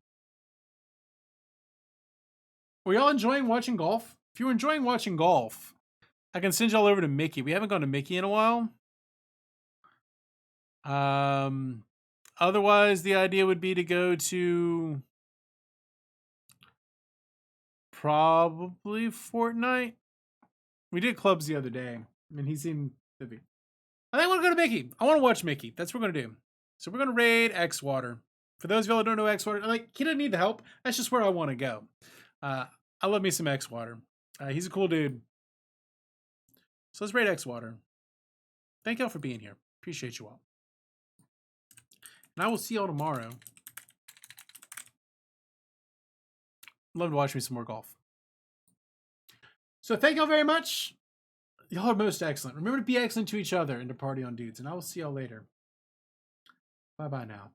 Were y'all enjoying watching golf? If you were enjoying watching golf, I can send y'all over to Mickey. We haven't gone to Mickey in a while. Otherwise, the idea would be to go to probably Fortnite. We did clubs the other day, and he seemed to be. I think I want to go to Mickey. I want to watch Mickey. That's what we're going to do. So we're going to raid X-Water. For those of y'all who don't know X-Water, like, he doesn't need the help. That's just where I want to go. I love me some X-Water. He's a cool dude. So let's raid X-Water. Thank y'all for being here. Appreciate you all. And I will see y'all tomorrow. Love to watch me some more golf. So thank y'all very much. Y'all are most excellent. Remember to be excellent to each other and to party on dudes. And I will see y'all later. Bye-bye now.